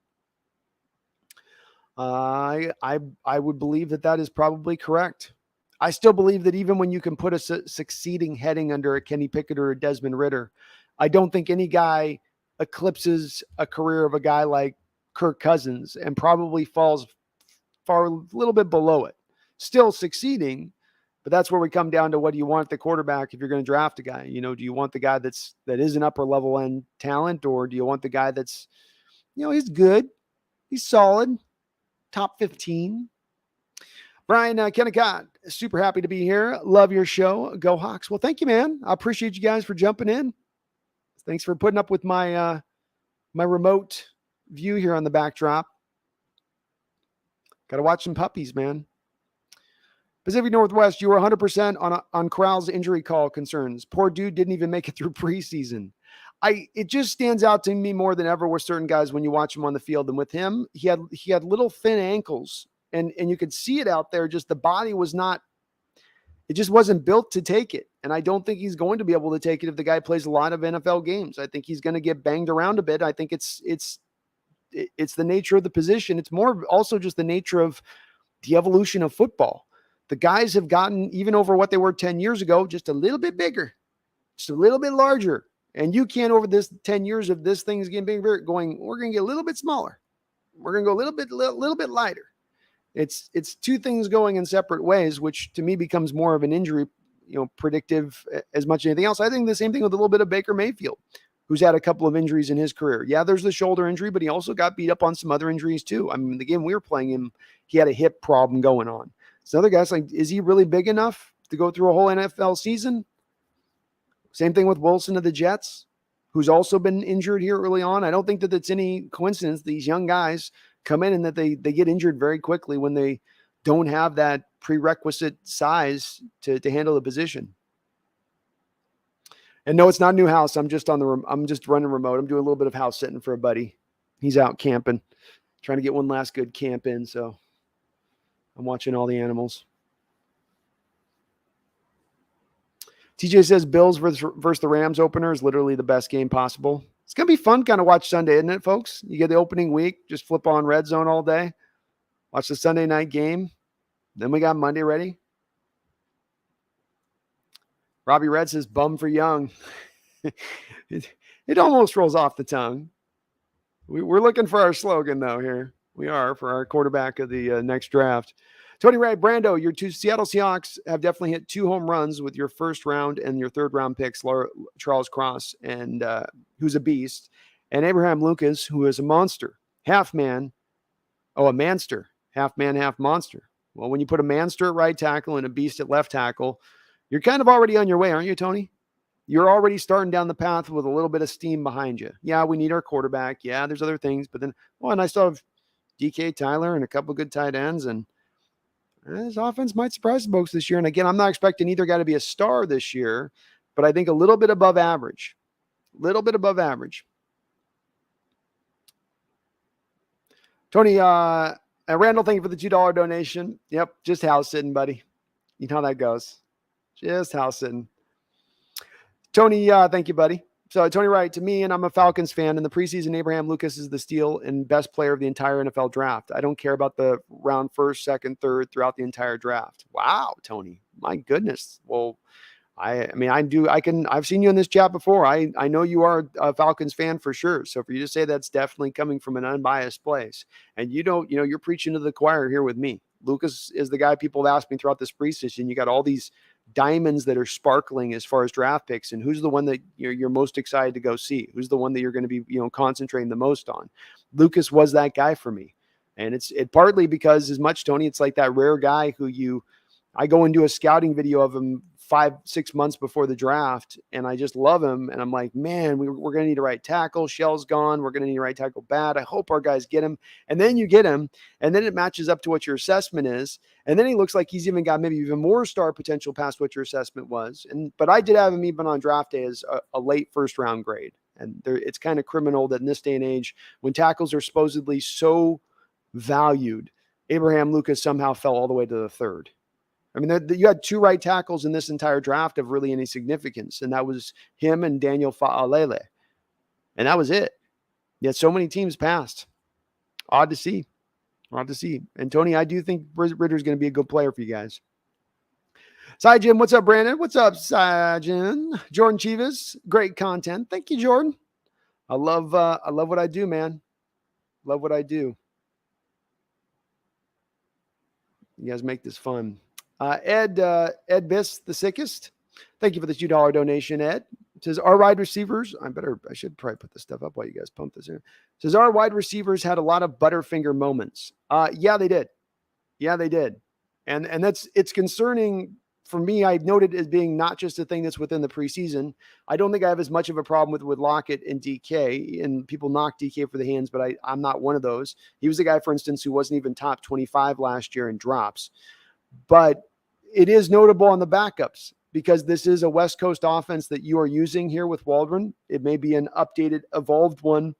Speaker 1: I would believe that is probably correct. I still believe that even when you can put a succeeding heading under a Kenny Pickett or a Desmond Ridder, I don't think any guy eclipses a career of a guy like Kirk Cousins and probably falls far a little bit below it. Still succeeding, but that's where we come down to what do you want the quarterback if you're going to draft a guy? You know, do you want the guy that is an upper level end talent, or do you want the guy that's, he's good, he's solid, top 15? Brian Kennicott, super happy to be here. Love your show. Go Hawks. Well, thank you, man. I appreciate you guys for jumping in. Thanks for putting up with my my remote view here on the backdrop. Got to watch some puppies, man. Pacific Northwest, you were 100% on Corral's injury call concerns. Poor dude didn't even make it through preseason. It just stands out to me more than ever with certain guys when you watch him on the field. And with him, he had little thin ankles. And you could see it out there. Just the body was not, it just wasn't built to take it. And I don't think he's going to be able to take it if the guy plays a lot of NFL games. I think he's going to get banged around a bit. I think it's the nature of the position. It's more also just the nature of the evolution of football. The guys have gotten, even over what they were 10 years ago, just a little bit bigger, just a little bit larger. And you can't, over this 10 years of this thing's getting bigger, we're going to get a little bit smaller. We're going to go a little bit lighter. It's two things going in separate ways, which to me becomes more of an injury, predictive as much as anything else. I think the same thing with a little bit of Baker Mayfield, who's had a couple of injuries in his career. Yeah, there's the shoulder injury, but he also got beat up on some other injuries too. I mean, the game we were playing him, he had a hip problem going on. So other guys, like, is he really big enough to go through a whole NFL season? Same thing with Wilson of the Jets, who's also been injured here early on. I don't think that it's any coincidence these young guys come in and that they get injured very quickly when they don't have that prerequisite size to handle the position. And no, it's not a new house. I'm just running remote. I'm doing a little bit of house sitting for a buddy. He's out camping, trying to get one last good camp in. So I'm watching all the animals. TJ says Bills versus the Rams opener is literally the best game possible. It's going to be fun kind of watch Sunday, isn't it, folks? You get the opening week, just flip on Red Zone all day, watch the Sunday night game. Then we got Monday ready. Robbie Red says bum for Young. It almost rolls off the tongue. We're looking for our slogan, though, here. We are for our quarterback of the next draft. Tony Wright, Brando, your two Seattle Seahawks have definitely hit 2 home runs with your first round and your third round picks, Charles Cross, and who's a beast, and Abraham Lucas, who is a monster, half man, a manster, half man, half monster. Well, when you put a manster at right tackle and a beast at left tackle, you're kind of already on your way, aren't you, Tony? You're already starting down the path with a little bit of steam behind you. Yeah, we need our quarterback. Yeah, there's other things, but then, and I still have DK Tyler and a couple good tight ends, and this offense might surprise the folks this year. And again, I'm not expecting either guy to be a star this year, but I think a little bit above average. Little bit above average. Tony, Randall, thank you for the $2 donation. Yep, just house sitting, buddy. You know how that goes. Just house sitting. Tony, thank you, buddy. So Tony Wright, to me, and I'm a Falcons fan, in the preseason, Abraham Lucas is the steal and best player of the entire NFL draft. I don't care about the round first, second, third throughout the entire draft. Wow, Tony, my goodness. Well, I've seen you in this chat before. I know you are a Falcons fan for sure. So for you to say that's definitely coming from an unbiased place, and you're preaching to the choir here with me. Lucas is the guy people have asked me throughout this preseason. You got all these diamonds that are sparkling as far as draft picks, and who's the one that you're most excited to go see? Who's the one that you're going to be concentrating the most on? Lucas was that guy for me, and it's partly because, as much, Tony, it's like that rare guy who I go and do a scouting video of him 5-6 months before the draft, and I just love him, and I'm like, man, we're going to need a right tackle. Shell's gone. We're going to need a right tackle bad. I hope our guys get him. And then you get him, and then it matches up to what your assessment is, and then he looks like he's even got maybe even more star potential past what your assessment was. But I did have him even on draft day as a late first round grade, and it's kind of criminal that in this day and age, when tackles are supposedly so valued, Abraham Lucas somehow fell all the way to the third. I mean, you had 2 right tackles in this entire draft of really any significance, and that was him and Daniel Fa'alele. And that was it. Yet so many teams passed. Odd to see. And Tony, I do think Ritter's going to be a good player for you guys. Jim, what's up, Brandon? What's up, Jim? Jordan Chivas, great content. Thank you, Jordan. I love what I do, man. Love what I do. You guys make this fun. Ed Biss, the sickest. Thank you for the $2 donation, Ed. It says, our wide receivers, I should probably put this stuff up while you guys pump this in. It says, our wide receivers had a lot of Butterfinger moments. Yeah, they did. And it's concerning for me. I noted as being not just a thing that's within the preseason. I don't think I have as much of a problem with Lockett and DK, and people knock DK for the hands, but I'm not one of those. He was the guy, for instance, who wasn't even top 25 last year in drops. But it is notable on the backups, because this is a West Coast offense that you are using here with Waldron. It may be an updated, evolved one,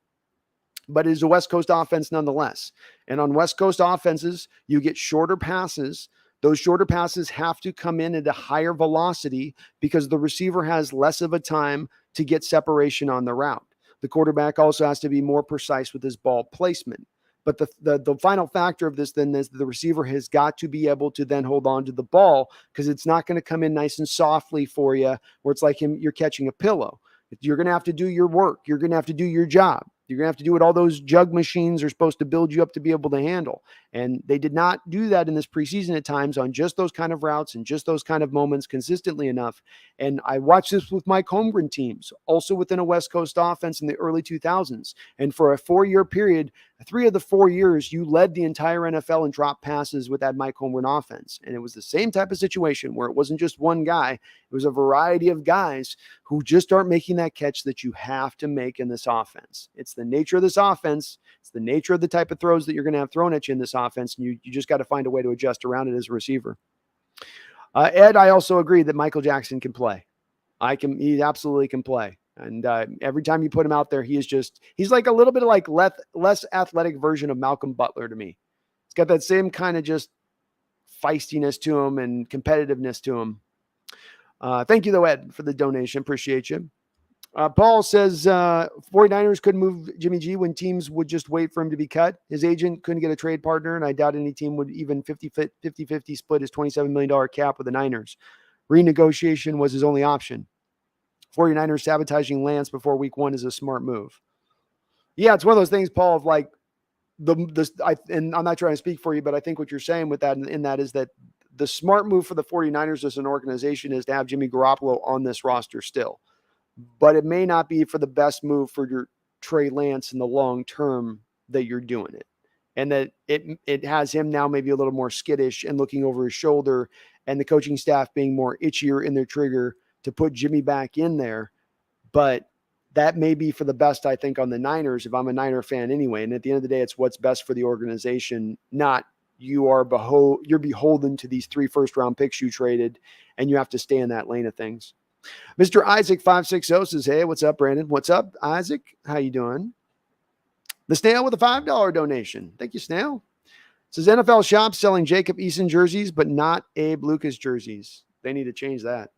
Speaker 1: but it is a West Coast offense nonetheless. And on West Coast offenses, you get shorter passes. Those shorter passes have to come in at a higher velocity because the receiver has less of a time to get separation on the route. The quarterback also has to be more precise with his ball placement. But the final factor of this then is the receiver has got to be able to then hold on to the ball, because it's not going to come in nice and softly for you where it's like you're catching a pillow. You're going to have to do your work. You're going to have to do your job. You're going to have to do what all those jug machines are supposed to build you up to be able to handle. And they did not do that in this preseason at times on just those kind of routes and just those kind of moments consistently enough. And I watched this with Mike Holmgren teams, also within a West Coast offense in the early 2000s. And for a 4-year period, 3 of the 4 years, you led the entire NFL in drop passes with that Mike Holmgren offense. And it was the same type of situation where it wasn't just one guy. It was a variety of guys who just aren't making that catch that you have to make in this offense. It's the nature of this offense. It's the nature of the type of throws that you're going to have thrown at you in this offense. And you just got to find a way to adjust around it as a receiver. Ed, I also agree that Michael Jackson can play. He absolutely can play. And every time you put him out there, he's like a little bit of like less athletic version of Malcolm Butler to me. He's got that same kind of just feistiness to him and competitiveness to him. Thank you, though, Ed, for the donation. Appreciate you. Paul says 49ers couldn't move Jimmy G when teams would just wait for him to be cut. His agent couldn't get a trade partner, and I doubt any team would even 50-50 split his $27 million cap with the Niners. Renegotiation was his only option. 49ers sabotaging Lance before week 1 is a smart move. Yeah, it's one of those things, Paul, of like and I'm not trying to speak for you, but I think what you're saying with that in that is that the smart move for the 49ers as an organization is to have Jimmy Garoppolo on this roster still. But it may not be for the best move for your Trey Lance in the long term that you're doing it. And that it has him now maybe a little more skittish and looking over his shoulder, and the coaching staff being more itchier in their trigger to put Jimmy back in there. But that may be for the best, I think, on the Niners, if I'm a Niner fan anyway. And at the end of the day, it's what's best for the organization, not you're beholden to these 3 first-round picks you traded, and you have to stay in that lane of things. Mr. Isaac 560 says, hey, what's up, Brandon? What's up, Isaac? How you doing? The Snail with a $5 donation. Thank you, Snail. It says NFL shop selling Jacob Eason jerseys, but not Abe Lucas jerseys. They need to change that.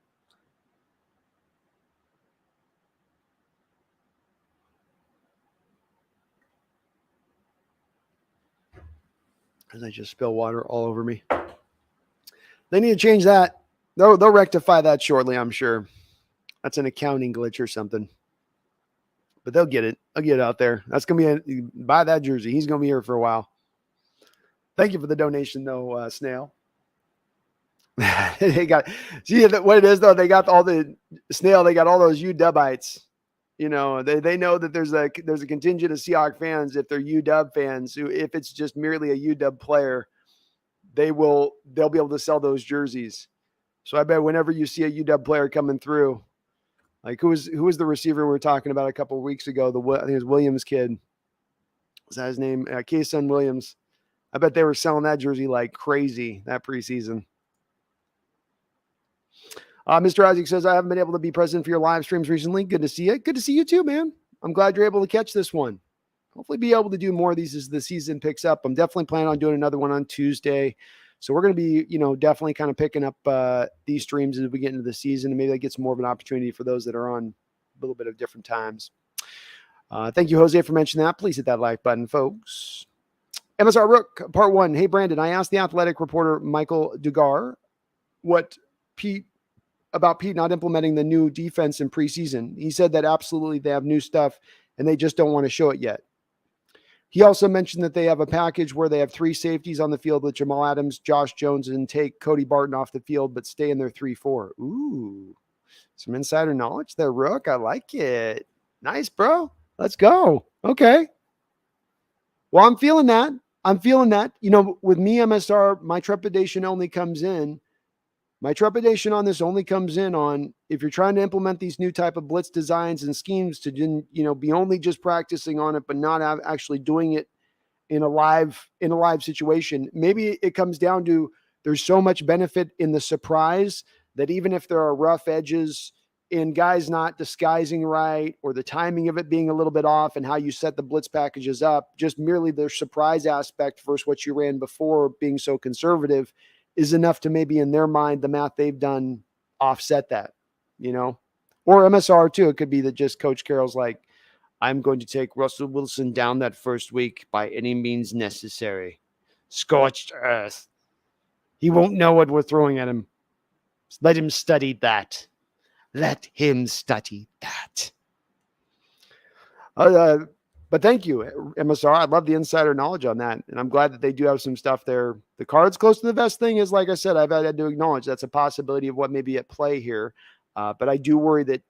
Speaker 1: As I just spill water all over me. They need to change that. They'll rectify that shortly, I'm sure. That's an accounting glitch or something. But they'll get it. I'll get it out there. That's going to be buy that jersey. He's going to be here for a while. Thank you for the donation, though, Snail. They got, see what it is, though? They got all the Snail. They got all those UWites. You know, they know that there's a contingent of Seahawks fans, if they're UW fans, who, if it's just merely a UW player, they'll be able to sell those jerseys. So I bet whenever you see a UW player coming through, like who was the receiver we were talking about a couple of weeks ago? I think it was Williams kid. Is that his name? Kayson Williams. I bet they were selling that jersey like crazy that preseason. Mr. Isaac says, I haven't been able to be present for your live streams recently. Good to see you. Good to see you too, man. I'm glad you're able to catch this one. Hopefully be able to do more of these as the season picks up. I'm definitely planning on doing another one on Tuesday. So we're going to be, definitely kind of picking up these streams as we get into the season, and maybe that gets more of an opportunity for those that are on a little bit of different times. Thank you, Jose, for mentioning that. Please hit that like button, folks. MSR Rook, part 1. Hey, Brandon, I asked the athletic reporter Michael Dugar about Pete not implementing the new defense in preseason. He said that absolutely they have new stuff and they just don't want to show it yet. He also mentioned that they have a package where they have 3 safeties on the field with Jamal Adams, Josh Jones, and take Cody Barton off the field, but stay in their 3-4. Ooh, some insider knowledge there, Rook. I like it. Nice, bro. Let's go. Okay. Well, I'm feeling that. With me, MSR, my trepidation on this only comes in on if you're trying to implement these new type of blitz designs and schemes to, be only just practicing on it, but not actually doing it in a live situation. Maybe it comes down to there's so much benefit in the surprise that even if there are rough edges in guys not disguising right, or the timing of it being a little bit off and how you set the blitz packages up, just merely the surprise aspect versus what you ran before being so conservative is enough to maybe in their mind, the math they've done offset that, or MSR too. It could be that just Coach Carroll's like, I'm going to take Russell Wilson down that first week by any means necessary. Scorched earth. He won't know what we're throwing at him. Let him study that. Let him study that. But thank you, MSR. I love the insider knowledge on that. And I'm glad that they do have some stuff there. The cards close to the vest thing is, like I said, I've had to acknowledge that's a possibility of what may be at play here. But I do worry that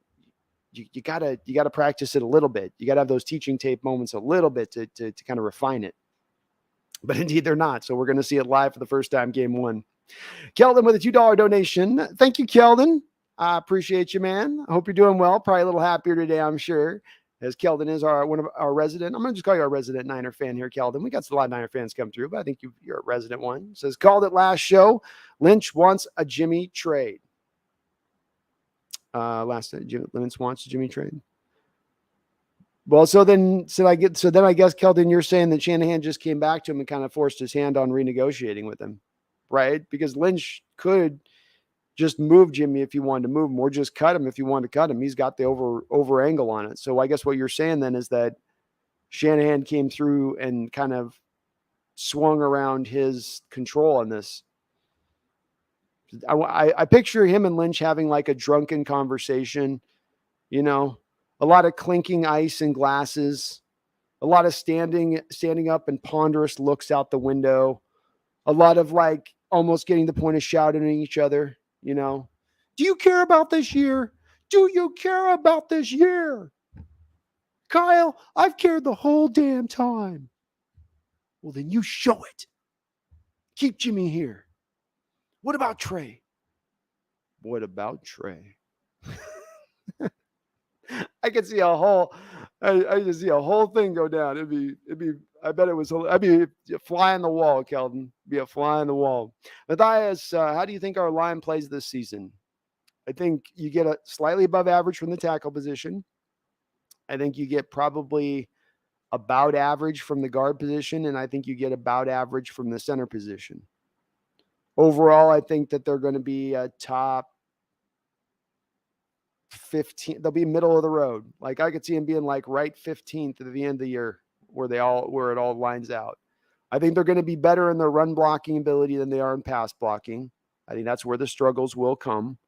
Speaker 1: you gotta practice it a little bit. You gotta have those teaching tape moments a little bit to kind of refine it. But indeed they're not. So we're going to see it live for the first time, game 1. Keldon with a $2 donation. Thank you, Keldon. I appreciate you, man. I hope you're doing well. Probably a little happier today, I'm sure, as Keldon is one of our resident. I'm going to just call you our resident Niner fan here, Keldon. We got a lot of Niner fans come through, but I think you're a resident one. It says, called it last show. Lynch wants a Jimmy trade. Lynch wants a Jimmy trade. Well, so then I guess, Keldon, you're saying that Shanahan just came back to him and kind of forced his hand on renegotiating with him, right? Because Lynch could just move Jimmy if you wanted to move him, or just cut him if you wanted to cut him. He's got the over angle on it. So I guess what you're saying then is that Shanahan came through and kind of swung around his control on this. I picture him and Lynch having like a drunken conversation, a lot of clinking ice and glasses, A lot of standing up and ponderous looks out the window. A lot of like almost getting the point of shouting at each other, you know. Do you care about this year? Do you care about this year? Kyle, I've cared the whole damn time. Well, then you show it. Keep Jimmy here. What about Trey? What about Trey? I could see I just see a whole thing go down. I bet it was, I'd be a fly on the wall, Keldon. Be a fly on the wall. Matthias, how do you think our line plays this season? I think you get a slightly above average from the tackle position. I think you get probably about average from the guard position, and I think you get about average from the center position. Overall, I think that they're going to be a top 15. They'll be middle of the road. Like I could see them being like right 15th at the end of the year where it all lines out. I think they're going to be better in their run blocking ability than they are in pass blocking. I think that's where the struggles will come.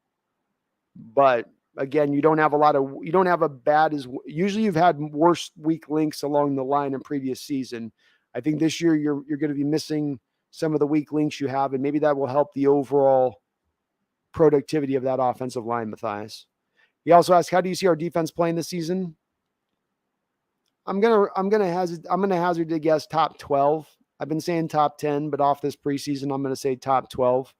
Speaker 1: But again, you don't have a bad as usually you've had worse weak links along the line in previous season. I think this year you're going to be missing some of the weak links you have, and maybe that will help the overall productivity of that offensive line, Matthias. He also asked, how do you see our defense playing this season? I'm gonna hazard to guess top 12. I've been saying top 10, but off this preseason, I'm gonna say top 12.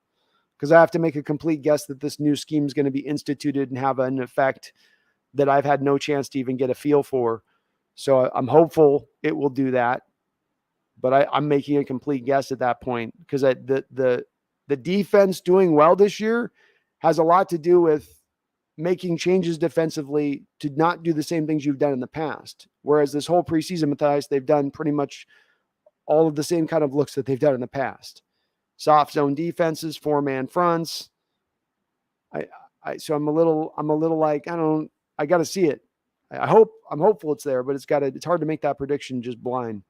Speaker 1: Because I have to make a complete guess that this new scheme is going to be instituted and have an effect that I've had no chance to even get a feel for. So I'm hopeful it will do that. But I'm making a complete guess at that point because the defense doing well this year has a lot to do with making changes defensively to not do the same things you've done in the past. Whereas this whole preseason, Matthias, they've done pretty much all of the same kind of looks that they've done in the past. Soft zone defenses, 4-man fronts. So I'm a little like, I got to see it. I'm hopeful it's there, but it's hard to make that prediction just blind.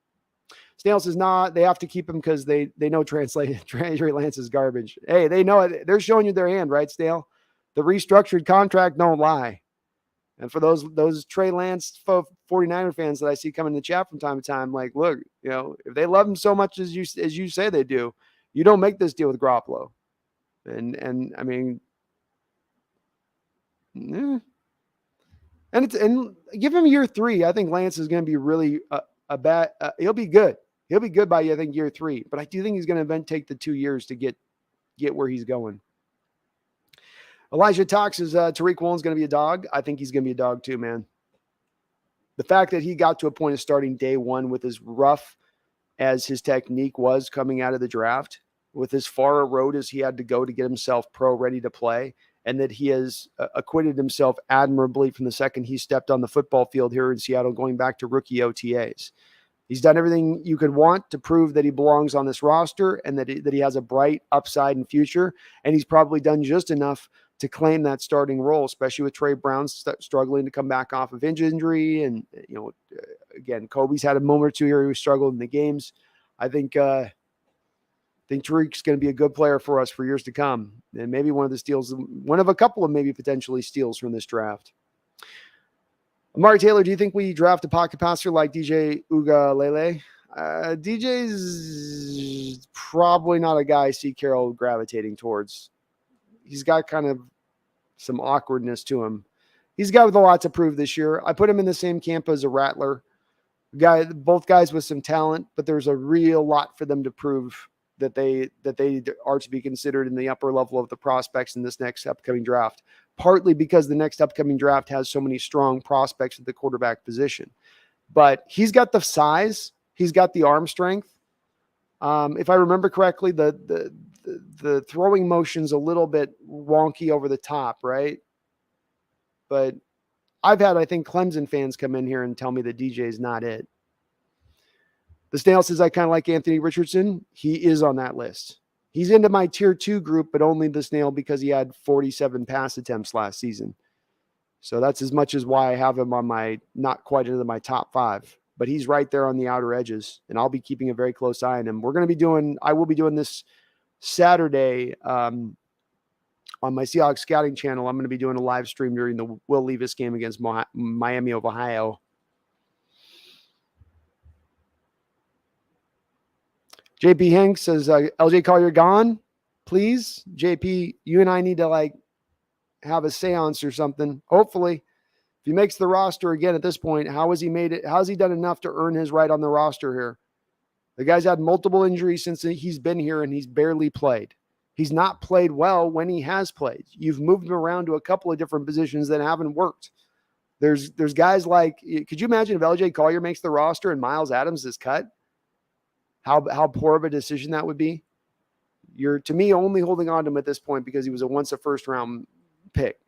Speaker 1: Snail says, nah, they have to keep him because they know Trey Lance is garbage. Hey, they know it. They're showing you their hand, right, Snail? The restructured contract don't lie. And for those Trey Lance 49er fans that I see coming in the chat from time to time, like, look, if they love him so much as you say they do, you don't make this deal with Garoppolo. And I mean, and give him year 3. I think Lance is going to be really he'll be good. He'll be good by, I think, year 3. But I do think he's going to take the 2 years to get where he's going. Elijah Talks says Tariq Woolen's going to be a dog. I think he's going to be a dog too, man. The fact that he got to a point of starting day one with as rough as his technique was coming out of the draft, with as far a road as he had to go to get himself pro ready to play, and that he has acquitted himself admirably from the second he stepped on the football field here in Seattle, going back to rookie OTAs. He's done everything you could want to prove that he belongs on this roster and that he has a bright upside and future. And he's probably done just enough to claim that starting role, especially with Trey Brown struggling to come back off of injury. And, again, Kobe's had a moment or two here who struggled in the games. I think Tariq's going to be a good player for us for years to come. And maybe one of a couple of maybe potentially steals from this draft. Amari Taylor, do you think we draft a pocket passer like DJ Ugalele? DJ's probably not a guy I see Carroll gravitating towards. He's got kind of some awkwardness to him. He's got a lot to prove this year. I put him in the same camp as a Rattler. Both guys with some talent, but there's a real lot for them to prove that they are to be considered in the upper level of the prospects in this next upcoming draft, partly because the next upcoming draft has so many strong prospects at the quarterback position. But he's got the size, he's got the arm strength. If I remember correctly, the throwing motion's a little bit wonky over the top, right? But I've had, I think, Clemson fans come in here and tell me that DJ's not it. The Snail says, I kind of like Anthony Richardson. He is on that list. He's into my tier 2 group, but only the Snail because he had 47 pass attempts last season. So that's as much as why I have him on my, not quite into my top 5, but he's right there on the outer edges, and I'll be keeping a very close eye on him. I will be doing this Saturday on my Seahawks scouting channel. I'm going to be doing a live stream during the Will Levis game against Miami of Ohio. JP Hanks says, LJ Collier gone, please. JP, you and I need to have a seance or something. Hopefully, if he makes the roster again at this point, how has he made it? How has he done enough to earn his right on the roster here? The guy's had multiple injuries since he's been here, and he's barely played. He's not played well when he has played. You've moved him around to a couple of different positions that haven't worked. There's guys could you imagine if LJ Collier makes the roster and Miles Adams is cut? How poor of a decision that would be? You're, to me, only holding on to him at this point because he was once a first-round pick.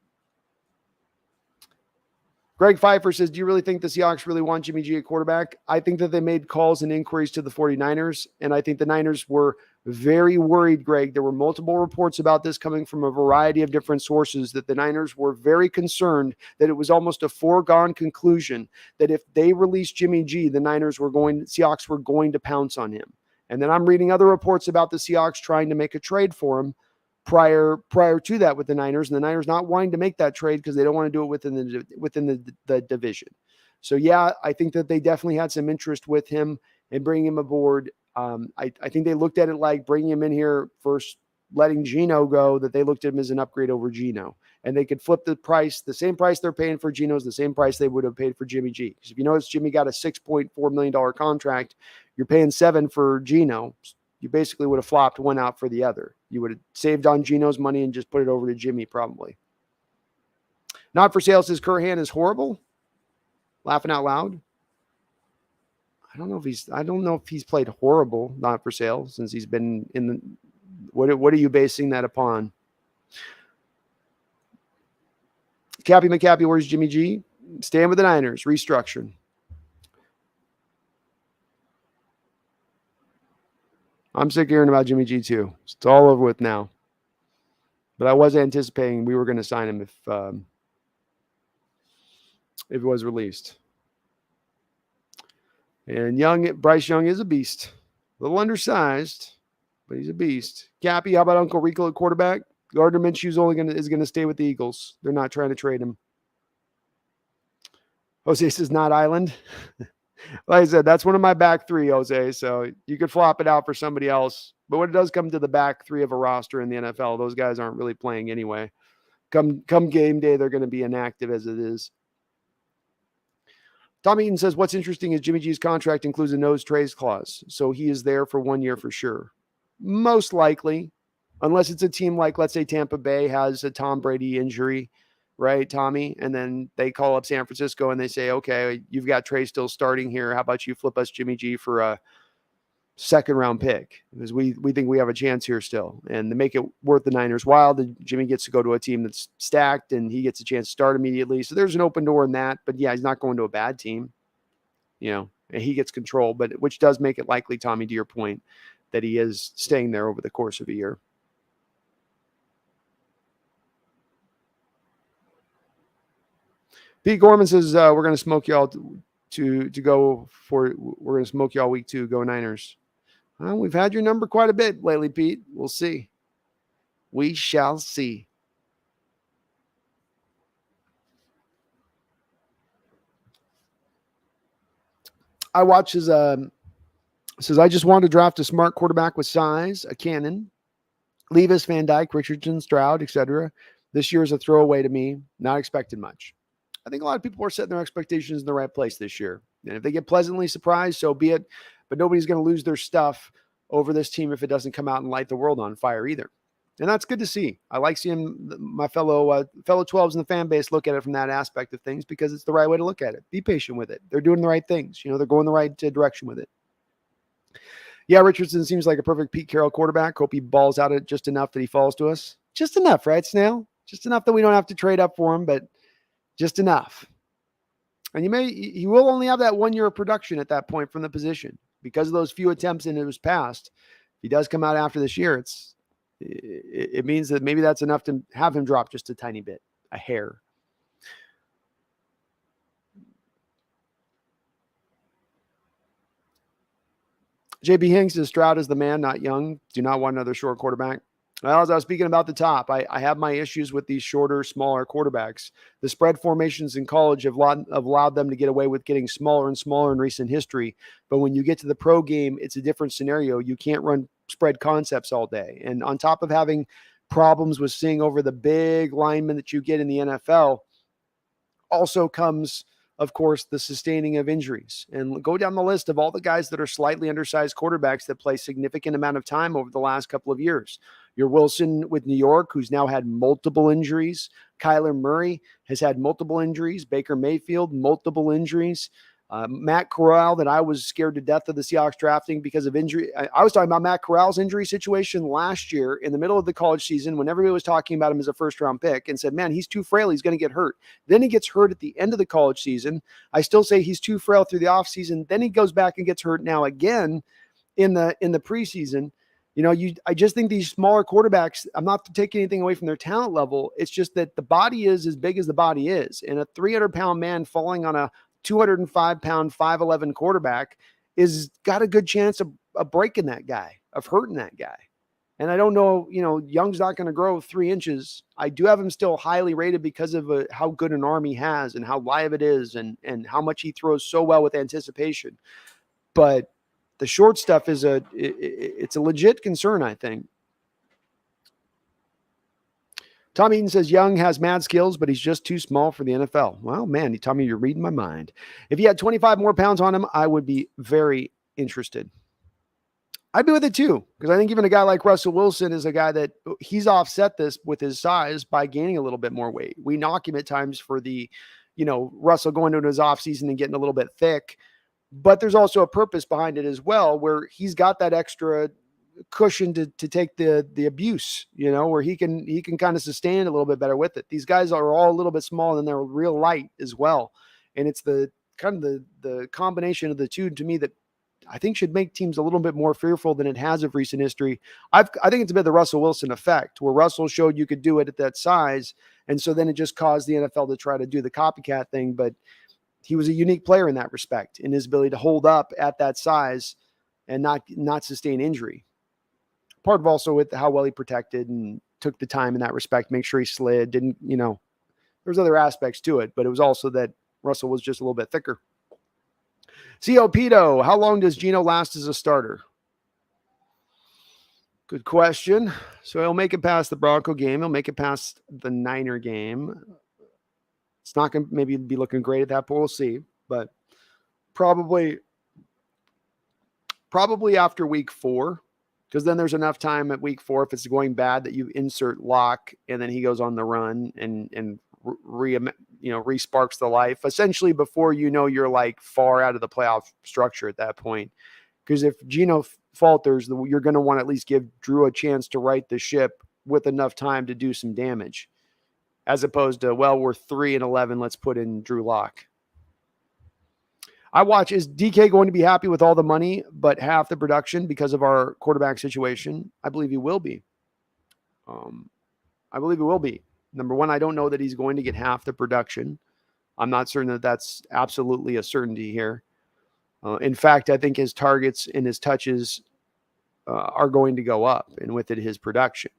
Speaker 1: Greg Pfeiffer says, do you really think the Seahawks really want Jimmy G at quarterback? I think that they made calls and inquiries to the 49ers, and I think the Niners were very worried, Greg. There were multiple reports about this coming from a variety of different sources that the Niners were very concerned that it was almost a foregone conclusion that if they released Jimmy G, the Seahawks were going to pounce on him. And then I'm reading other reports about the Seahawks trying to make a trade for him prior to that with the Niners, and the Niners not wanting to make that trade because they don't want to do it within the division. So yeah, I think that they definitely had some interest with him and bringing him aboard. I think they looked at it like bringing him in here first, letting Geno go, that they looked at him as an upgrade over Geno, and they could flip the price. The same price they're paying for Geno is the same price they would have paid for Jimmy G. Because if you notice, Jimmy got a $6.4 million contract. You're paying $7 million for Geno. You basically would have flopped one out for the other. You would have saved on Geno's money and just put it over to Jimmy probably. Not for sale says Curhan is horrible. Laughing out loud. I don't know if he's played horrible, not for sale, since he's been in the. What are you basing that upon? Cappy McCappy, where's Jimmy G? Staying with the Niners, restructuring. I'm sick of hearing about Jimmy G too. It's all over with now. But I was anticipating we were going to sign him if it was released. And Bryce Young is a beast. A little undersized, but he's a beast. Cappy, how about Uncle Rico at quarterback? Gardner Minshew is going to stay with the Eagles. They're not trying to trade him. Jose says not Island. Like I said, that's one of my back three, Jose. So you could flop it out for somebody else. But when it does come to the back three of a roster in the NFL, those guys aren't really playing anyway. Come game day, they're going to be inactive as it is. Tom Eaton says, what's interesting is Jimmy G's contract includes a no trades clause. So he is there for 1 year for sure. Most likely, unless it's a team like, let's say, Tampa Bay has a Tom Brady injury, right, Tommy? And then they call up San Francisco and they say, okay, you've got Trey still starting here. How about you flip us Jimmy G for a second-round pick? Because we think we have a chance here still. And to make it worth the Niners' while, Jimmy gets to go to a team that's stacked and he gets a chance to start immediately. So there's an open door in that. But, yeah, he's not going to a bad team. And he gets control, but which does make it likely, Tommy, to your point, that he is staying there over the course of a year. Pete Gorman says, we're going to smoke y'all we're going to smoke y'all week 2, go Niners. Well, we've had your number quite a bit lately, Pete. We'll see. We shall see. I watch his, says, I just wanted to draft a smart quarterback with size, a cannon, Levis, Van Dyke, Richardson, Stroud, etc. This year is a throwaway to me. Not expecting much. I think a lot of people are setting their expectations in the right place this year. And if they get pleasantly surprised, so be it. But nobody's going to lose their stuff over this team if it doesn't come out and light the world on fire either. And that's good to see. I like seeing my fellow 12s in the fan base look at it from that aspect of things because it's the right way to look at it. Be patient with it. They're doing the right things. They're going the right direction with it. Yeah, Richardson seems like a perfect Pete Carroll quarterback. Hope he balls out it just enough that he falls to us. Just enough, right, Snail? Just enough that we don't have to trade up for him, but just enough. And he will only have that 1 year of production at that point from the position because of those few attempts in his past. If he does come out after this year, it means that maybe that's enough to have him drop just a tiny bit, a hair. JB Hinks says Stroud is the man, not Young. Do not want another short quarterback. Well, as I was speaking about the top, I have my issues with these shorter, smaller quarterbacks. The spread formations in college have allowed them to get away with getting smaller and smaller in recent history. But when you get to the pro game, it's a different scenario. You can't run spread concepts all day. And on top of having problems with seeing over the big linemen that you get in the NFL, also comes, of course, the sustaining of injuries. And go down the list of all the guys that are slightly undersized quarterbacks that play significant amount of time over the last couple of years. Your Wilson with New York, who's now had multiple injuries. Kyler Murray has had multiple injuries. Baker Mayfield, multiple injuries. Matt Corral, that I was scared to death of the Seahawks drafting because of injury. I was talking about Matt Corral's injury situation last year in the middle of the college season when everybody was talking about him as a first-round pick and said, man, he's too frail. He's going to get hurt. Then he gets hurt at the end of the college season. I still say he's too frail through the offseason. Then he goes back and gets hurt now again in the preseason. I just think these smaller quarterbacks, I'm not taking anything away from their talent level. It's just that the body is as big as the body is. And a 300-pound man falling on a 205-pound, 5'11" quarterback is got a good chance of breaking that guy, of hurting that guy. And I don't know, Young's not going to grow 3 inches. I do have him still highly rated because of how good an arm he has and how live it is and how much he throws so well with anticipation. But the short stuff is it's a legit concern, I think. Tom Eaton says Young has mad skills, but he's just too small for the NFL. Well, man, Tommy, you're reading my mind. If he had 25 more pounds on him, I would be very interested. I'd be with it too, because I think even a guy like Russell Wilson is a guy that he's offset this with his size by gaining a little bit more weight. We knock him at times for the, Russell going into his offseason and getting a little bit thick, but there's also a purpose behind it as well, where he's got that extra cushion to take the abuse, where he can kind of sustain a little bit better with it. These guys are all a little bit small and they're real light as well. And it's the kind of the combination of the two to me that I think should make teams a little bit more fearful than it has of recent history. I think it's a bit the Russell Wilson effect, where Russell showed you could do it at that size. And so then it just caused the NFL to try to do the copycat thing. But he was a unique player in that respect, in his ability to hold up at that size and not sustain injury. Part of also with how well he protected and took the time in that respect, make sure he slid, didn't, there's other aspects to it, but it was also that Russell was just a little bit thicker. C.O. Pito, how long does Geno last as a starter? Good question. So he'll make it past the Bronco game. He'll make it past the Niner game. It's not going to maybe be looking great at that point. We'll see, but probably after week 4. Because then there's enough time at week 4, if it's going bad, that you insert Locke and then he goes on the run and re-sparks the life. Essentially, before you're like far out of the playoff structure at that point. Because if Geno falters, you're going to want to at least give Drew a chance to right the ship with enough time to do some damage, as opposed to, well, we're 3-11, let's put in Drew Locke. Is DK going to be happy with all the money, but half the production because of our quarterback situation? I believe he will be. Number one, I don't know that he's going to get half the production. I'm not certain that that's absolutely a certainty here. In fact, I think his targets and his touches are going to go up, and with it, his production.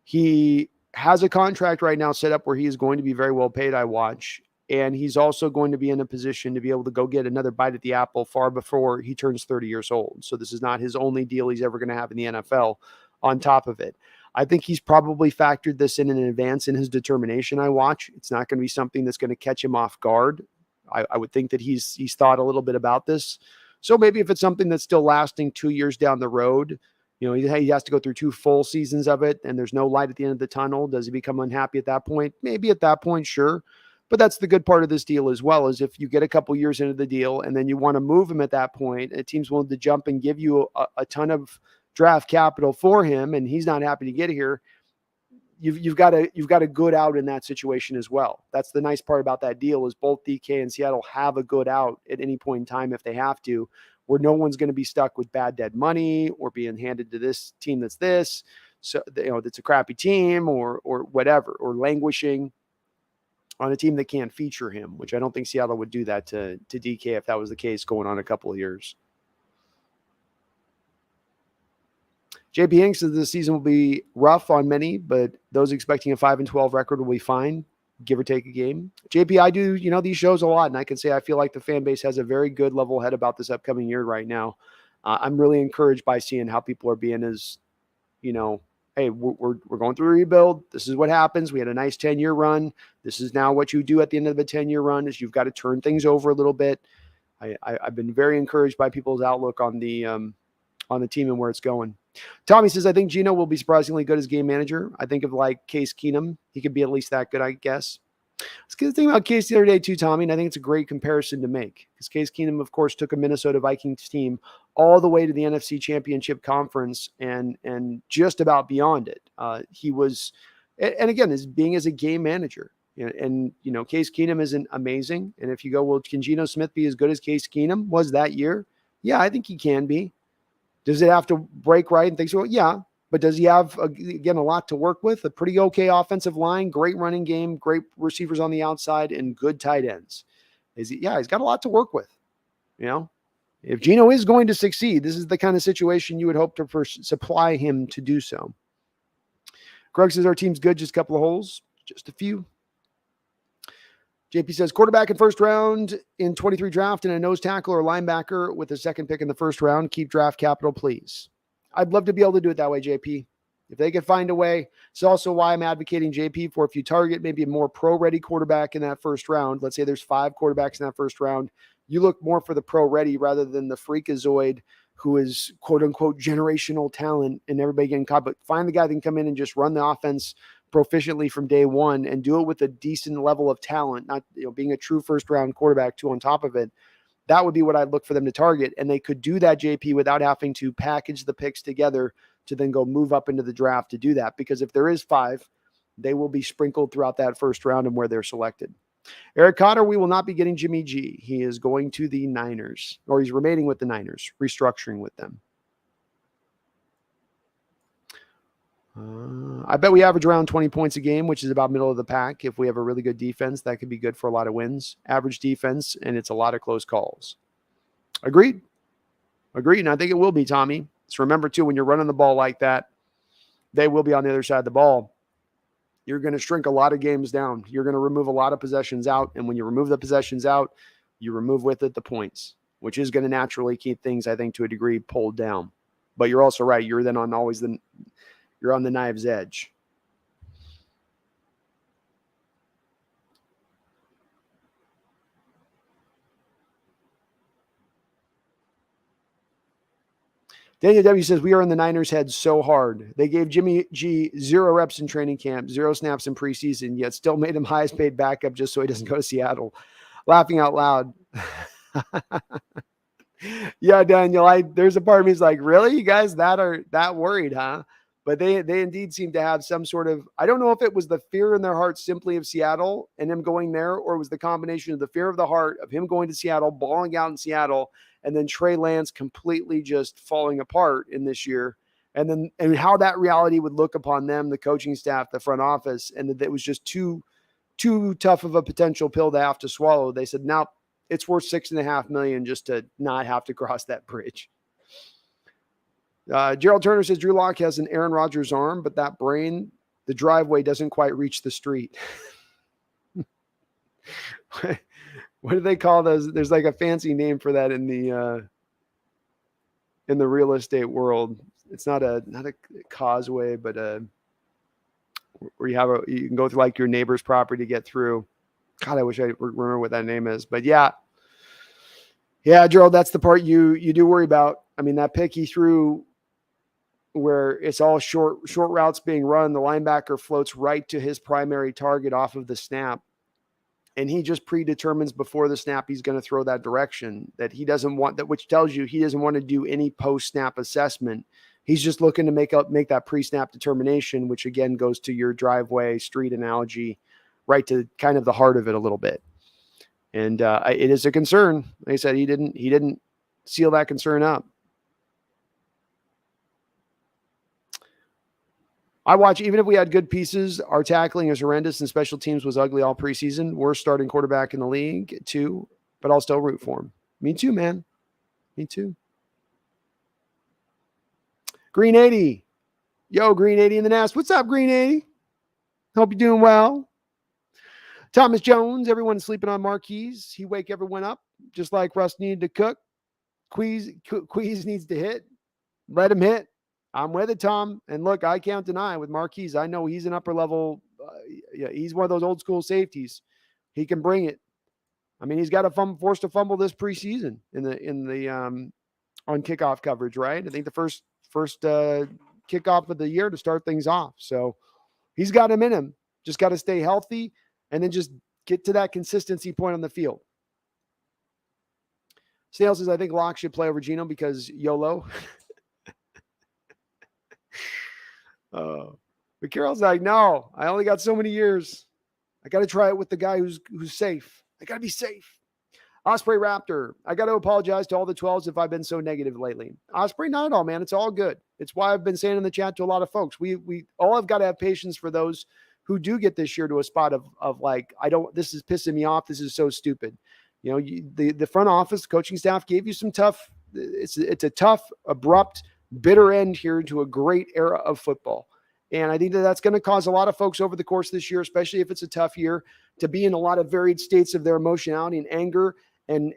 Speaker 1: He has a contract right now set up where he is going to be very well paid, I watch. And he's also going to be in a position to be able to go get another bite at the apple far before he turns 30 years old. So this is not his only deal he's ever going to have in the NFL on top of it. I think he's probably factored this in advance in his determination, I watch. It's not going to be something that's going to catch him off guard. I would think that he's thought a little bit about this. So maybe if it's something that's still lasting 2 years down the road, he has to go through 2 full seasons of it and there's no light at the end of the tunnel. Does he become unhappy at that point? Maybe at that point, sure. But that's the good part of this deal as well, is if you get a couple years into the deal and then you want to move him at that point, a team's willing to jump and give you a ton of draft capital for him, and he's not happy to get here, you've got a good out in that situation as well. That's the nice part about that deal, is both DK and Seattle have a good out at any point in time if they have to, where no one's going to be stuck with bad dead money or being handed to this team that's this, so that's a crappy team or whatever, or languishing on a team that can't feature him, which I don't think Seattle would do that to DK if that was the case going on a couple of years. JP Hinks says this season will be rough on many, but those expecting a 5-12 record will be fine, give or take a game. JP, I do, these shows a lot, and I can say I feel like the fan base has a very good level head about this upcoming year right now. I'm really encouraged by seeing how people are being as, hey, we're going through a rebuild. This is what happens. We had a nice 10-year run. This is now what you do at the end of a 10-year run is you've got to turn things over a little bit. I've been very encouraged by people's outlook on the team and where it's going. Tommy says, I think Gino will be surprisingly good as game manager. I think of like Case Keenum. He could be at least that good, I guess. Let's get the thing about Case the other day too, Tommy, and I think it's a great comparison to make because Case Keenum, of course, took a Minnesota Vikings team all the way to the NFC Championship Conference and just about beyond it. He was, and again, being as a game manager. And Case Keenum isn't amazing. And if you go, well, can Geno Smith be as good as Case Keenum was that year? Yeah, I think he can be. Does it have to break right and things? Well, yeah. But does he have, again, a lot to work with? A pretty okay offensive line, great running game, great receivers on the outside, and good tight ends. He's got a lot to work with. If Geno is going to succeed, this is the kind of situation you would hope to supply him to do so. Greg says our team's good, just a couple of holes, just a few. JP says quarterback in first round in 23 draft and a nose tackle or linebacker with a second pick in the first round. Keep draft capital, please. I'd love to be able to do it that way, JP. If they could find a way. It's also why I'm advocating JP for if you target maybe a more pro-ready quarterback in that first round. Let's say there's 5 quarterbacks in that first round. You look more for the pro-ready rather than the freakazoid who is quote-unquote generational talent and everybody getting caught. But find the guy that can come in and just run the offense proficiently from day one and do it with a decent level of talent, not being a true first-round quarterback too on top of it. That would be what I'd look for them to target. And they could do that, JP, without having to package the picks together to then go move up into the draft to do that. Because if there is 5, they will be sprinkled throughout that first round and where they're selected. Eric Cotter, we will not be getting Jimmy G. He is going to the Niners, or he's remaining with the Niners, restructuring with them. I bet we average around 20 points a game, which is about middle of the pack. If we have a really good defense, that could be good for a lot of wins. Average defense, and it's a lot of close calls. Agreed. And I think it will be, Tommy. So remember, too, when you're running the ball like that, they will be on the other side of the ball. You're going to shrink a lot of games down. You're going to remove a lot of possessions out. And when you remove the possessions out, you remove with it the points, which is going to naturally keep things, I think, to a degree pulled down. But you're also right. You're then on always you're on the knife's edge. Daniel W. says, we are in the Niners' head so hard. They gave Jimmy G 0 reps in training camp, 0 snaps in preseason, yet still made him highest paid backup just so he doesn't go to Seattle. Laughing out loud. Yeah, Daniel, there's a part of me is like, really? You guys are that worried, huh? But they indeed seem to have some sort of, I don't know if it was the fear in their heart simply of Seattle and him going there, or it was the combination of the fear of the heart of him going to Seattle, balling out in Seattle, and then Trey Lance completely just falling apart in this year. And how that reality would look upon them, the coaching staff, the front office, and that it was just too tough of a potential pill to have to swallow. They said, no, it's worth $6.5 million just to not have to cross that bridge. Gerald Turner says Drew Lock has an Aaron Rodgers arm, but that brain, the driveway doesn't quite reach the street. What do they call those? There's like a fancy name for that in the real estate world. It's not a causeway, but where you can go through like your neighbor's property to get through. God, I wish I remember what that name is. But yeah, Gerald, that's the part you do worry about. I mean, that pick he threw where it's all short routes being run, the linebacker floats right to his primary target off of the snap. And he just predetermines before the snap he's going to throw that direction, that he doesn't want that, which tells you he doesn't want to do any post-snap assessment. He's just looking to make that pre-snap determination, which again goes to your driveway street analogy, right to kind of the heart of it a little bit. And it is a concern. Like I said, he didn't seal that concern up. I watch, even if we had good pieces, our tackling is horrendous and special teams was ugly all preseason. Worst starting quarterback in the league, too, but I'll still root for him. Me too, man. Me too. Green 80. Yo, Green 80 in the nest. What's up, Green 80? Hope you're doing well. Thomas Jones, everyone's sleeping on Marquis. He wake everyone up, just like Russ needed to cook. Queez needs to hit. Let him hit. I'm with it, Tom. And look, I can't deny with Marquis, I know he's an upper level. He's one of those old school safeties. He can bring it. I mean, he's got a forced to fumble this preseason in the on kickoff coverage, right? I think the first kickoff of the year to start things off. So he's got him in him. Just got to stay healthy and then just get to that consistency point on the field. Snail says, I think Locke should play over Geno because YOLO. But Carol's like, no, I only got so many years. I got to try it with the guy who's safe. I got to be safe. Osprey Raptor, I got to apologize to all the 12s if I've been so negative lately. Osprey, not at all, man. It's all good. It's why I've been saying in the chat to a lot of folks, we all have got to have patience for those who do get this year to a spot of like, this is pissing me off. This is so stupid. You know, the front office coaching staff gave you some tough, it's a tough, abrupt, bitter end here to a great era of football. And I think that's going to cause a lot of folks over the course of this year, especially if it's a tough year, to be in a lot of varied states of their emotionality and anger and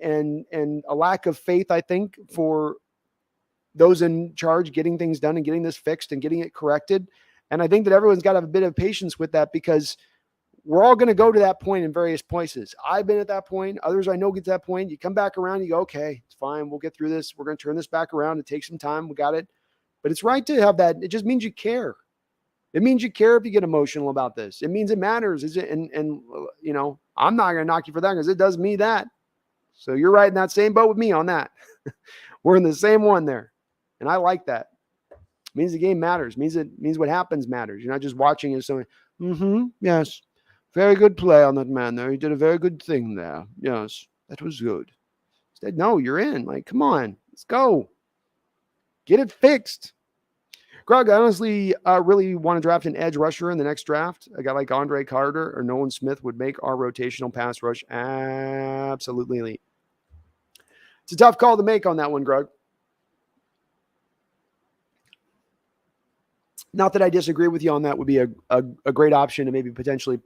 Speaker 1: a lack of faith, I think, for those in charge getting things done and getting this fixed and getting it corrected. And I think that everyone's got to have a bit of patience with that because we're all going to go to that point in various places. I've been at that point. Others I know get to that point. You come back around, you go, okay, it's fine. We'll get through this. We're going to turn this back around. It takes some time. We got it. But it's right to have that. It just means you care. It means you care if you get emotional about this. It means it matters. Is it? And you know, I'm not going to knock you for that because it does me that. So you're right in that same boat with me on that. We're in the same one there. And I like that. It means the game matters. It means what happens matters. You're not just watching it. So, yes. Very good play on that man there. He did a very good thing there. Yes, that was good. Instead, no, you're in. Like, come on. Let's go. Get it fixed. Greg, I honestly really want to draft an edge rusher in the next draft. A guy like Andre Carter or Nolan Smith would make our rotational pass rush absolutely elite. It's a tough call to make on that one, Greg. Not that I disagree with you on that would be a great option to maybe potentially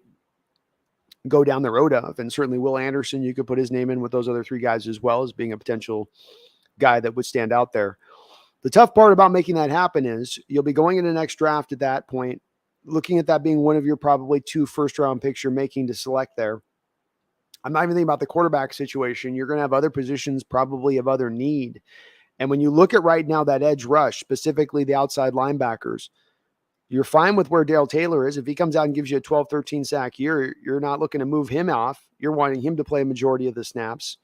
Speaker 1: go down the road of. And certainly Will Anderson, you could put his name in with those other three guys as well as being a potential guy that would stand out there. The tough part about making that happen is you'll be going in the next draft at that point, looking at that being one of your probably 2 first-round picks you're making to select there. I'm not even thinking about the quarterback situation. You're going to have other positions probably of other need. And when you look at right now that edge rush, specifically the outside linebackers, you're fine with where Dale Taylor is. If he comes out and gives you a 12, 13 sack year, you're not looking to move him off. You're wanting him to play a majority of the snaps.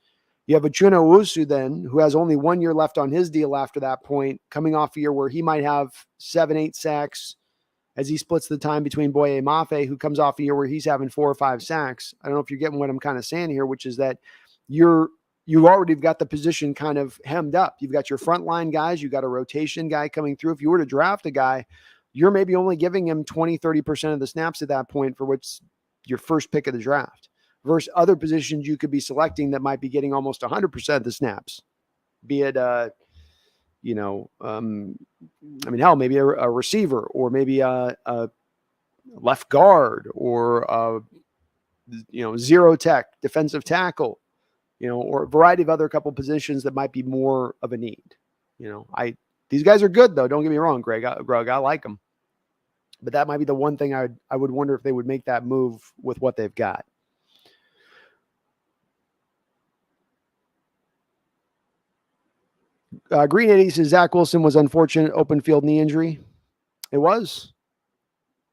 Speaker 1: You have Uchenna Owusu then, who has only 1 year left on his deal after that point, coming off a year where he might have 7, 8 sacks as he splits the time between Boye Mafe, who comes off a year where he's having 4 or 5 sacks. I don't know if you're getting what I'm kind of saying here, which is that you already got the position kind of hemmed up. You've got your frontline guys. You've got a rotation guy coming through. If you were to draft a guy, you're maybe only giving him 20, 30% of the snaps at that point for what's your first pick of the draft versus other positions you could be selecting that might be getting almost 100% of the snaps, be it, hell, maybe a receiver or maybe a left guard or, zero tech, defensive tackle, or a variety of other couple positions that might be more of a need. These guys are good, though. Don't get me wrong, Greg. I like them. But that might be the one thing I would wonder if they would make that move with what they've got. Green 80 says Zach Wilson was unfortunate open field knee injury. It was.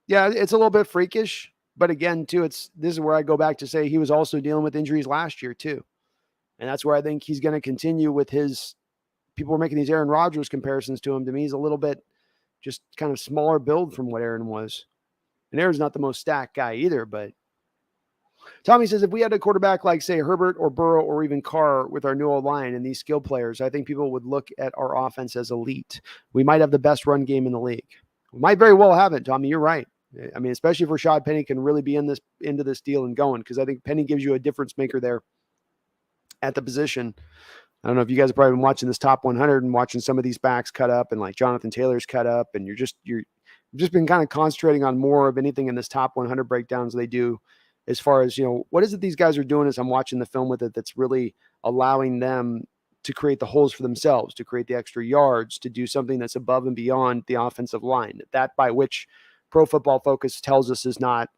Speaker 1: Yeah, it's a little bit freakish. But again, too, this is where I go back to say he was also dealing with injuries last year, too. And that's where I think he's going to continue with his – people are making these Aaron Rodgers comparisons to him. To me, he's a little bit just kind of smaller build from what Aaron was. And Aaron's not the most stacked guy either, but Tommy says, if we had a quarterback like, say, Herbert or Burrow or even Carr with our new line and these skill players, I think people would look at our offense as elite. We might have the best run game in the league. We might very well have it, Tommy. You're right. I mean, especially if Rashad Penny can really be into this deal and going, because I think Penny gives you a difference maker there at the position I don't know if you guys have probably been watching this top 100 and watching some of these backs cut up and like Jonathan Taylor's cut up, and you're just been kind of concentrating on more of anything in this top 100 breakdowns they do, as far as, what is it these guys are doing as I'm watching the film with it that's really allowing them to create the holes for themselves, to create the extra yards, to do something that's above and beyond the offensive line. That by which Pro Football Focus tells us is not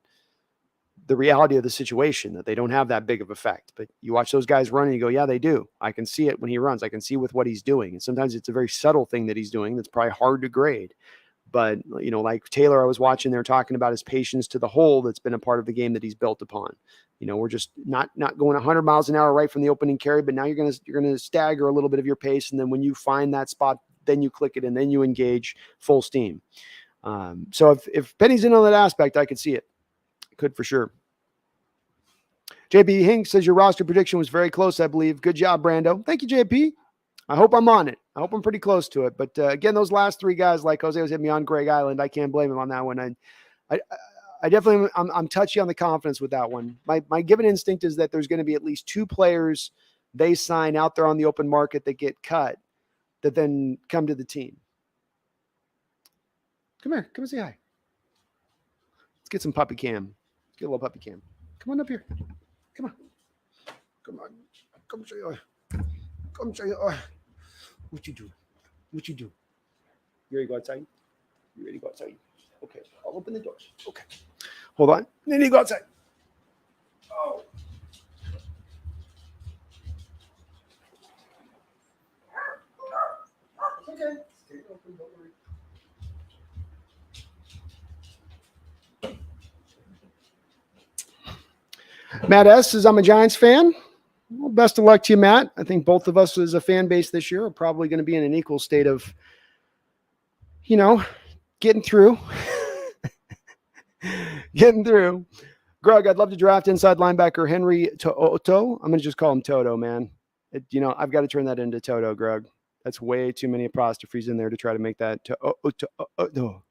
Speaker 1: the reality of the situation, that they don't have that big of effect. But you watch those guys run and you go, yeah, they do. I can see it when he runs. I can see with what he's doing. And sometimes it's a very subtle thing that he's doing that's probably hard to grade. But, like Taylor, I was watching, they're talking about his patience to the hole that's been a part of the game that he's built upon. We're just not going 100 miles an hour right from the opening carry, but now you're going to stagger a little bit of your pace. And then when you find that spot, then you click it and then you engage full steam. So if Penny's in on that aspect, I could see it. Could for sure. JP Hink says your roster prediction was very close, I believe. Good job, Brando. Thank you, JP. I hope I'm on it. I hope I'm pretty close to it. But again, those last three guys, like Jose was hitting me on Greg Island, I can't blame him on that one. I definitely, I'm touchy on the confidence with that one. My given instinct is that there's going to be at least two players they sign out there on the open market that get cut that then come to the team. Come here. Come and say hi. Let's get some puppy cam. Let's get a little puppy cam. Come on up here. Come on. Come on. Come say hi. Come say hi. What you do? What you do? You ready to go outside? You ready to go outside? Okay. I'll open the doors. Okay. Hold on. Then you go outside. Oh. Okay. Stay open. Don't worry. Matt S. says, I'm a Giants fan. Well, best of luck to you, Matt. I think both of us as a fan base this year are probably going to be in an equal state of, getting through. Getting through. Greg, I'd love to draft inside linebacker Henry Toto. I'm going to just call him Toto, man. I've got to turn that into Toto, Greg. That's way too many apostrophes in there to try to make that Toto.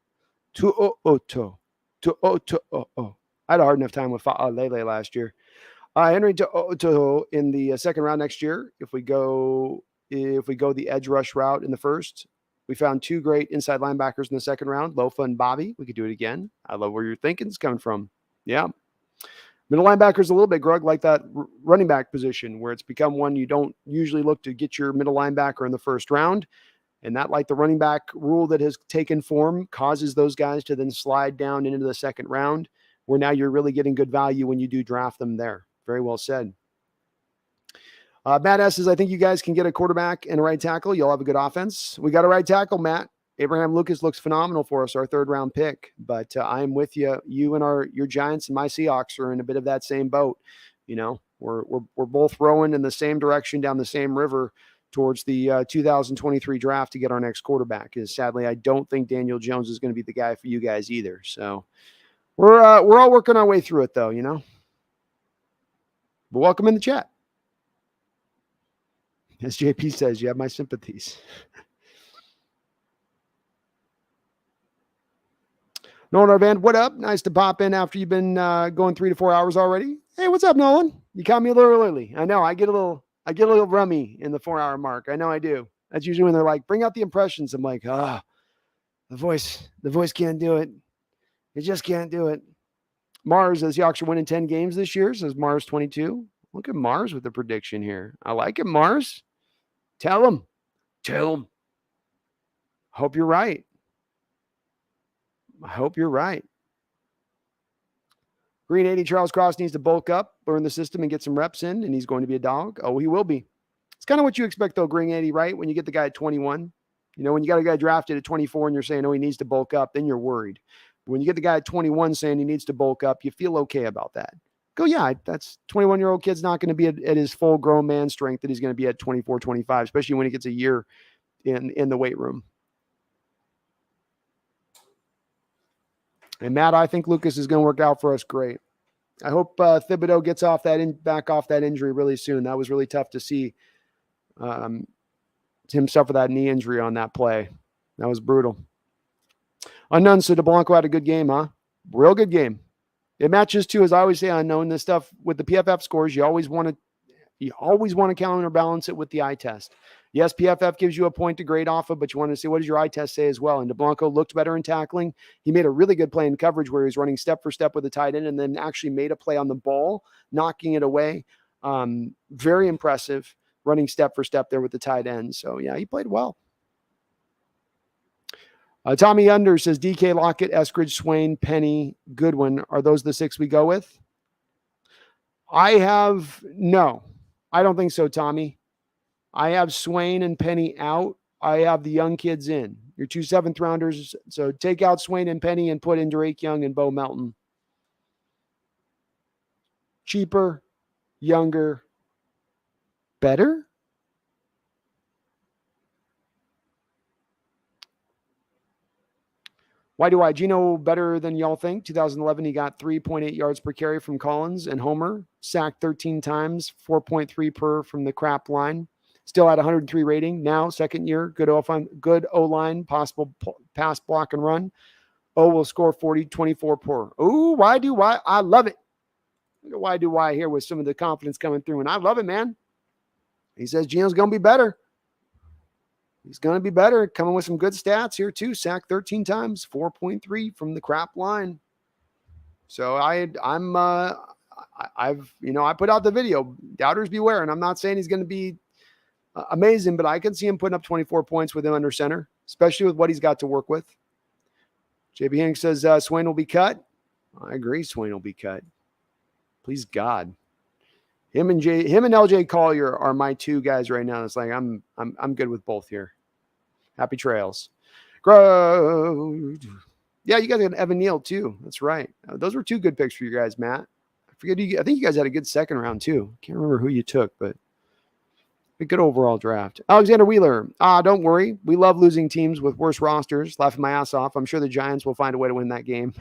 Speaker 1: I had a hard enough time with Lele last year. Henry Toto in the second round next year. If we go the edge rush route in the first, we found two great inside linebackers in the second round, Lofa and Bobby. We could do it again. I love where your thinking's coming from. Yeah. Middle linebackers a little bit, Greg, like that running back position where it's become one you don't usually look to get your middle linebacker in the first round. And that, like the running back rule that has taken form, causes those guys to then slide down into the second round, where now you're really getting good value when you do draft them there. Very well said. Matt S. says, I think you guys can get a quarterback and a right tackle. You'll have a good offense. We got a right tackle, Matt. Abraham Lucas looks phenomenal for us, our third round pick. But I'm with you. You and your Giants and my Seahawks are in a bit of that same boat. We're both rowing in the same direction down the same river towards the 2023 draft to get our next quarterback. Because sadly, I don't think Daniel Jones is going to be the guy for you guys either. So we're all working our way through it, though. But welcome in the chat. As JP says, you have my sympathies. Nolan Arvand, what up? Nice to pop in after you've been going 3 to 4 hours already. Hey, what's up, Nolan? You caught me a little early. I know. I get a little rummy in the 4 hour mark. I know I do. That's usually when they're like, bring out the impressions. I'm like, the voice can't do it. It just can't do it. Mars, as Seahawks are winning 10 games this year, says Mars 22. Look at Mars with the prediction here. I like it, Mars. Tell him. Hope you're right. I hope you're right. Green 80, Charles Cross needs to bulk up, learn the system, and get some reps in, and he's going to be a dog. Oh, he will be. It's kind of what you expect, though, Green 80, right? When you get the guy at 21. When you got a guy drafted at 24 and you're saying, oh, he needs to bulk up, then you're worried. But when you get the guy at 21 saying he needs to bulk up, you feel okay about that. Go, yeah, that's 21-year-old kid's not going to be at his full grown man strength that he's going to be at 24, 25, especially when he gets a year in the weight room. And Matt, I think Lucas is going to work out for us great. I hope Thibodeau gets back off that injury really soon. That was really tough to see him suffer that knee injury on that play. That was brutal. Unknown, so DeBlanco had a good game, huh? Real good game. It matches too, as I always say, Unknown, this stuff with the PFF scores, you always want to You always want to counterbalance it with the eye test. Yes, PFF gives you a point to grade off of, but you want to see what does your eye test say as well. And DeBlanco looked better in tackling. He made a really good play in coverage where he was running step for step with the tight end and then actually made a play on the ball, knocking it away. Very impressive running step for step there with the tight end. So, yeah, he played well. Tommy Under says DK, Lockett, Eskridge, Swain, Penny, Goodwin. Are those the 6 we go with? No, I don't think so, Tommy. I have Swain and Penny out. I have the young kids in. Your 2 7th rounders. So take out Swain and Penny and put in Drake Young and Bo Melton. Cheaper, younger, better? Why do I? Gino better than y'all think? 2011, he got 3.8 yards per carry from Collins and Homer. Sacked 13 times, 4.3 per from the crap line. Still at 103 rating. Now, second year, good O-line, possible pass, block, and run. O will score 40, 24 per. Ooh, why do I? I love it. Why do I here with some of the confidence coming through? And I love it, man. He says Gino's going to be better. He's going to be better, coming with some good stats here too. Sacked 13 times, 4.3 from the crap line. So I put out the video. Doubters beware, and I'm not saying he's going to be amazing, but I can see him putting up 24 points with him under center, especially with what he's got to work with. JB Hanks says Swain will be cut. I agree, Swain will be cut. Please God. Him and LJ Collier are my 2 guys right now. It's like I'm good with both here. Happy trails. Grow. Yeah, you guys got Evan Neal too. That's right. Those were 2 good picks for you guys, Matt. I think you guys had a good second round too. Can't remember who you took, but a good overall draft. Alexander Wheeler. Don't worry. We love losing teams with worse rosters. Laughing my ass off. I'm sure the Giants will find a way to win that game.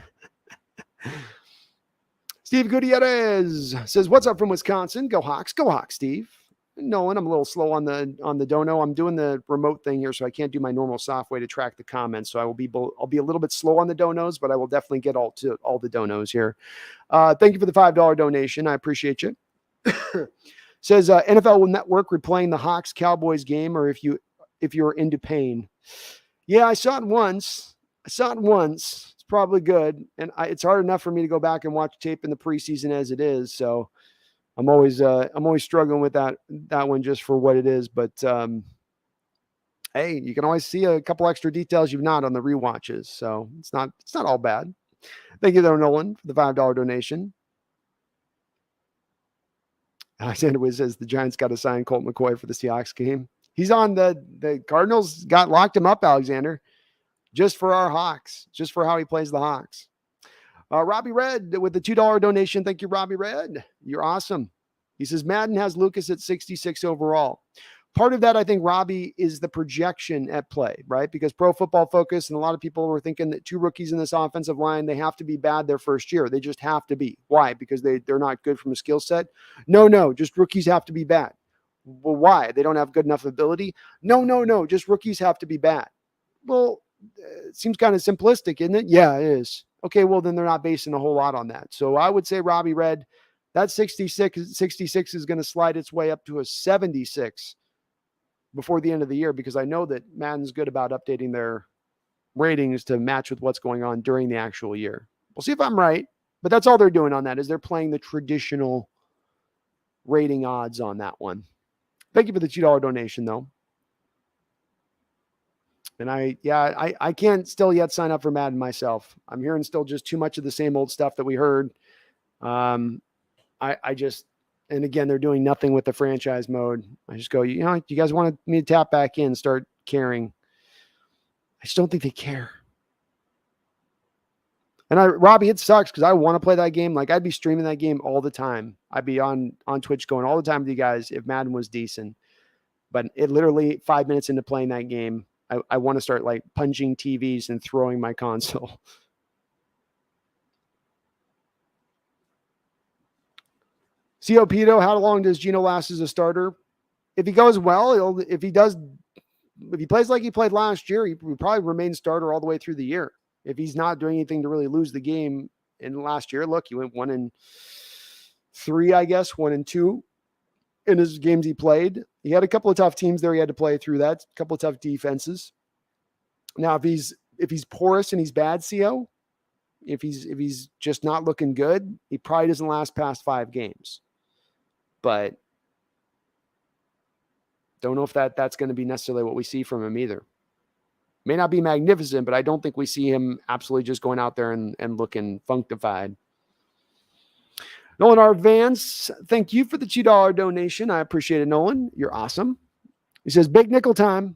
Speaker 1: Steve Gutierrez says, what's up from Wisconsin? Go Hawks. Go Hawks, Steve. Nolan, I'm a little slow on the dono. I'm doing the remote thing here, so I can't do my normal software to track the comments. So I'll be a little bit slow on the donos, but I will definitely get all the donos here. Thank you for the $5 donation. I appreciate you. Says NFL Network replaying the Hawks Cowboys game, or if you're into pain. Yeah, I saw it once. It's probably good, and it's hard enough for me to go back and watch tape in the preseason as it is. So I'm always struggling with that one just for what it is. But hey, you can always see a couple extra details you've not on the rewatches, so it's not all bad. Thank you, though, Nolan, for the $5 donation. Alexander Wiz says the Giants got to sign Colt McCoy for the Seahawks game. He's on the Cardinals locked him up, Alexander, just for our Hawks, just for how he plays the Hawks. Robbie Red with the $2 donation. Thank you, Robbie Red. You're awesome. He says Madden has Lucas at 66 overall. Part of that, I think, Robbie, is the projection at play, right? Because Pro Football Focus and a lot of people were thinking that 2 rookies in this offensive line, they have to be bad their first year. They just have to be. Why? Because they're not good from a skill set? No, just rookies have to be bad. Well, why? They don't have good enough ability? No, just rookies have to be bad. Well, it seems kind of simplistic, isn't it? Yeah, it is. Okay, well, then they're not basing a whole lot on that. So I would say Robbie Red, that 66 is going to slide its way up to a 76 before the end of the year, because I know that Madden's good about updating their ratings to match with what's going on during the actual year. We'll see if I'm right, but that's all they're doing on that, is they're playing the traditional rating odds on that one. Thank you for the $2 donation, though. And I can't still yet sign up for Madden myself. I'm hearing still just too much of the same old stuff that we heard. And again, they're doing nothing with the franchise mode. I just go, you guys want me to tap back in, start caring. I just don't think they care. And Robbie, it sucks because I want to play that game. Like, I'd be streaming that game all the time. I'd be on Twitch going all the time with you guys if Madden was decent. But it literally 5 minutes into playing that game, I want to start like punching TVs and throwing my console. Pito, how long does Gino last as a starter? If he goes well, if he plays like he played last year, he will probably remain starter all the way through the year. If he's not doing anything to really lose the game in last year, look, he went 1-3, I guess, 1-2. in his games he played. He had a couple of tough teams there he had to play through that, a couple of tough defenses. Now, if he's porous and he's bad, CO, if he's just not looking good, he probably doesn't last past 5 games. But don't know if that's going to be necessarily what we see from him either. May not be magnificent, but I don't think we see him absolutely just going out there and looking functified. Nolan R. Vance, thank you for the $2 donation. I appreciate it, Nolan. You're awesome. He says, big nickel time.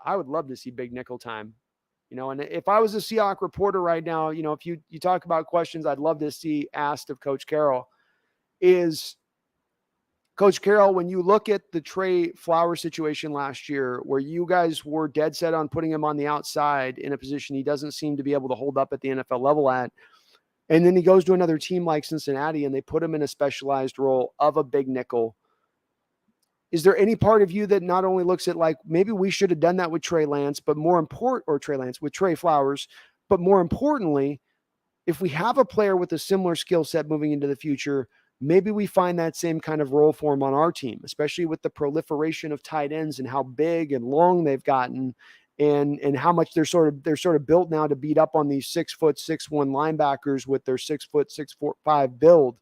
Speaker 1: I would love to see big nickel time. And if I was a Seahawks reporter right now, if you talk about questions I'd love to see asked of Coach Carroll is, Coach Carroll, when you look at the Trey Flowers situation last year, where you guys were dead set on putting him on the outside in a position he doesn't seem to be able to hold up at the NFL level at, and then he goes to another team like Cincinnati and they put him in a specialized role of a big nickel. Is there any part of you that not only looks at like, maybe we should have done that with Trey Lance, with Trey Flowers, but more importantly, if we have a player with a similar skill set moving into the future, maybe we find that same kind of role for him on our team, especially with the proliferation of tight ends and how big and long they've gotten, and how much they're sort of built now to beat up on these 6'6" 6'1" linebackers with their 6', 6'5" build.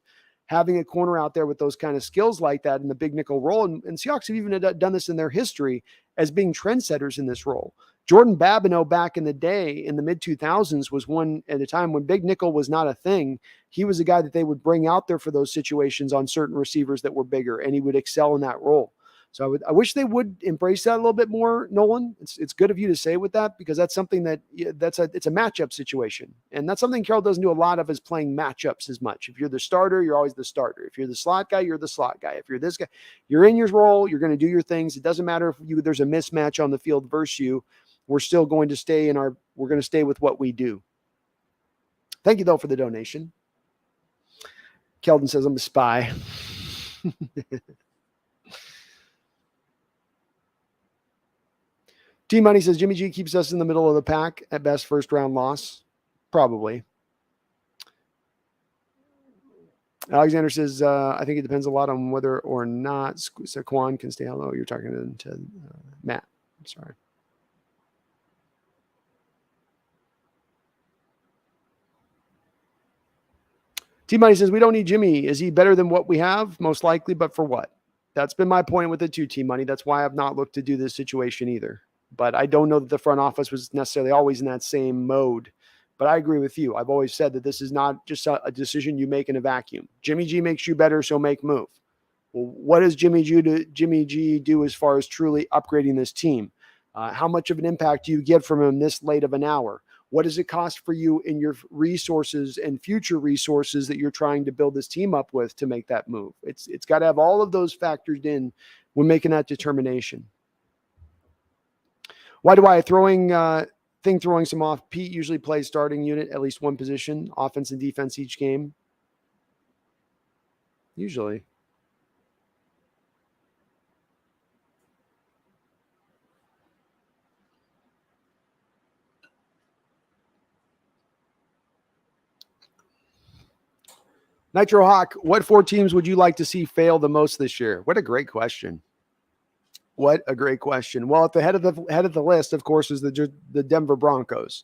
Speaker 1: Having a corner out there with those kind of skills like that in the big nickel role, and Seahawks have even done this in their history as being trendsetters in this role. Jordan Babineau back in the day in the mid-2000s was one at a time when big nickel was not a thing. He was a guy that they would bring out there for those situations on certain receivers that were bigger, and he would excel in that role. So I wish they would embrace that a little bit more, Nolan. It's good of you to say with that, because that's something it's a matchup situation. And that's something Carroll doesn't do a lot of, is playing matchups as much. If you're the starter, you're always the starter. If you're the slot guy, you're the slot guy. If you're this guy, you're in your role, you're going to do your things. It doesn't matter if there's a mismatch on the field versus you. We're still going to stay we're going to stay with what we do. Thank you though for the donation. Keldon says I'm a spy. T-Money says Jimmy G keeps us in the middle of the pack, at best first round loss. Probably. Alexander says, I think it depends a lot on whether or not Saquon can stay. Hello, you're talking to Matt. I'm sorry. T-Money says, we don't need Jimmy. Is he better than what we have? Most likely, but for what? That's been my point with it too, T-Money. That's why I've not looked to do this situation either. But I don't know that the front office was necessarily always in that same mode. But I agree with you. I've always said that this is not just a decision you make in a vacuum. Jimmy G makes you better, so make move. Well, what does Jimmy G do as far as truly upgrading this team? How much of an impact do you get from him this late of an hour? What does it cost for you in your resources and future resources that you're trying to build this team up with to make that move? It's got to have all of those factored in when making that determination. Why do I throwing some off? Pete usually plays starting unit, at least one position, offense and defense each game. Usually. Nitro Hawk, what 4 teams would you like to see fail the most this year? What a great question. What a great question. Well, at the head of the list, of course, is the Denver Broncos,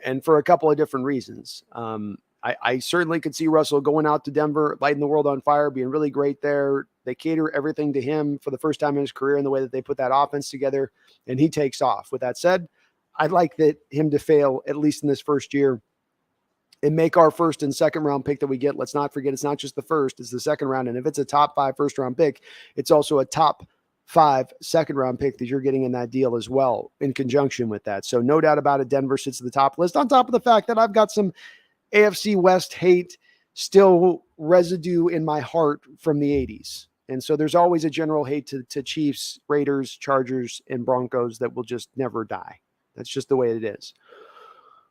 Speaker 1: and for a couple of different reasons. I certainly could see Russell going out to Denver, lighting the world on fire, being really great there. They cater everything to him for the first time in his career in the way that they put that offense together, and he takes off. With that said, I'd like him to fail, at least in this first year, and make our first and second round pick that we get. Let's not forget, it's not just the first, it's the second round. And if it's a top 5 first round pick, it's also a top 5 second round pick that you're getting in that deal as well, in conjunction with that. So no doubt about it, Denver sits at the top list, on top of the fact that I've got some AFC West hate still residue in my heart from the 80s. And so there's always a general hate to Chiefs, Raiders, Chargers, and Broncos that will just never die. That's just the way it is.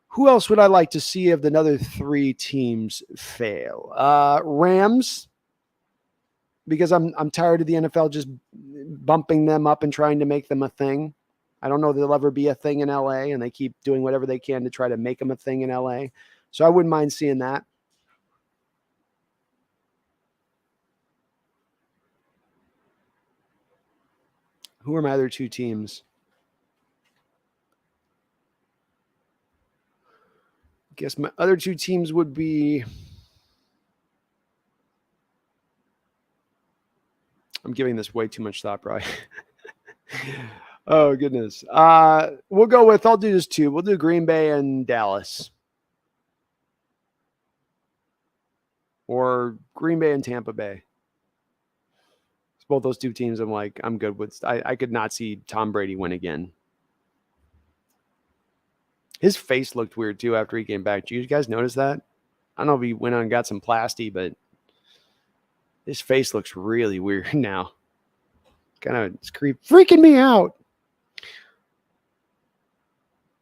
Speaker 1: Who else would I like to see of the other 3 teams fail? Rams, because I'm tired of the NFL just bumping them up and trying to make them a thing. I don't know that they'll ever be a thing in LA, and they keep doing whatever they can to try to make them a thing in LA. So I wouldn't mind seeing that. Who are my other two teams? I guess my other two teams would be... I'm giving this way too much thought, probably. Oh, goodness. We'll go with, I'll do just two. We'll do Green Bay and Dallas. Or Green Bay and Tampa Bay. It's both those two teams I'm good with. I could not see Tom Brady win again. His face looked weird, too, after he came back. Do you guys notice that? I don't know if he went on and got some plasty, but his face looks really weird now. Kind of freaking me out.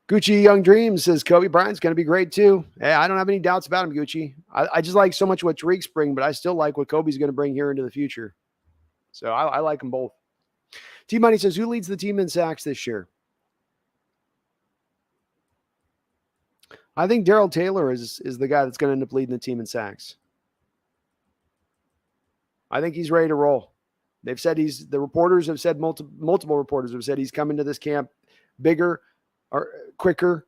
Speaker 1: Gucci Young Dreams says Kobe Bryant's going to be great too. Hey, I don't have any doubts about him, Gucci. I just like so much what Tariq's bring, but I still like what Kobe's going to bring here into the future. So I like them both. T-Money says, who leads the team in sacks this year? I think Darrell Taylor is the guy that's going to end up leading the team in sacks. I think he's ready to roll. They've said the reporters have said, multiple reporters have said he's coming to this camp bigger or quicker.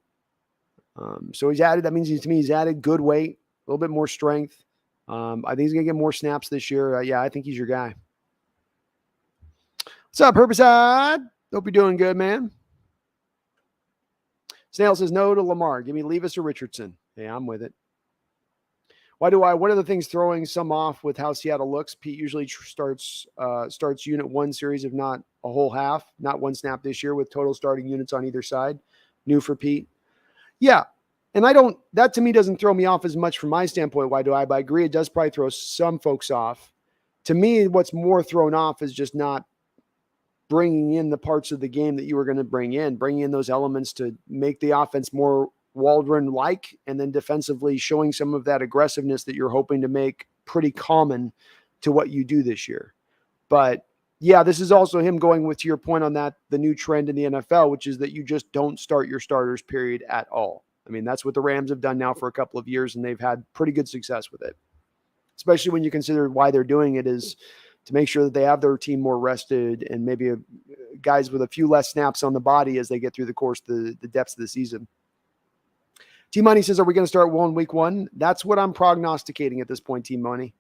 Speaker 1: So he's added, that means he's added good weight, a little bit more strength. I think he's going to get more snaps this year. Yeah, I think he's your guy. What's up, Herbicide? Hope you're doing good, man. Snail says no to Lamar. Give me Levis or Richardson. Yeah, I'm with it. What are the things throwing some off with how Seattle looks? Pete usually starts unit one series, if not a whole half, not one snap this year, with total starting units on either side. New for Pete. Yeah. And that to me doesn't throw me off as much from my standpoint. Why do I? But I agree, it does probably throw some folks off. To me, what's more thrown off is just not bringing in the parts of the game that you were going to bring in those elements to make the offense more Waldron-like, and then defensively showing some of that aggressiveness that you're hoping to make pretty common to what you do this year. But yeah, this is also him going with, to your point on that, the new trend in the NFL, which is that you just don't start your starters, period, at all. I mean, that's what the Rams have done now for a couple of years, and they've had pretty good success with it, especially when you consider why they're doing it is to make sure that they have their team more rested and maybe guys with a few less snaps on the body as they get through the course, the depths of the season. T-Money says, are we going to start week one? That's what I'm prognosticating at this point, T-Money.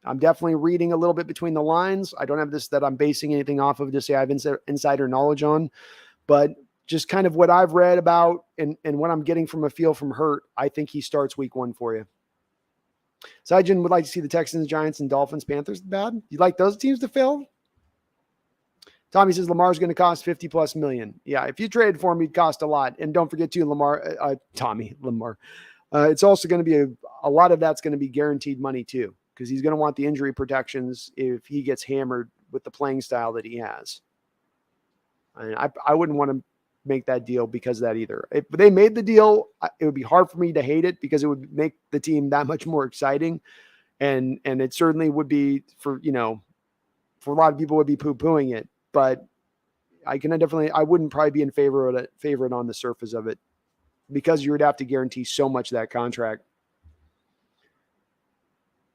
Speaker 1: I'm definitely reading a little bit between the lines. I don't have this that I'm basing anything off of to say I have insider knowledge on, but just kind of what I've read about and what I'm getting from a feel from Hurt, I think he starts week one for you. Saijan would like to see the Texans, Giants, and Dolphins, Panthers bad. You'd like those teams to fail? Tommy says Lamar's going to cost $50+ million. Yeah, if you traded for him, he'd cost a lot. And don't forget too, Lamar. It's also going to be a lot of that's going to be guaranteed money too, because he's going to want the injury protections if he gets hammered with the playing style that he has. And I wouldn't want to make that deal because of that either. If they made the deal, it would be hard for me to hate it because it would make the team that much more exciting. And it certainly would be for a lot of people would be poo-pooing it. But I wouldn't probably be in favor of it on the surface of it, because you would have to guarantee so much of that contract.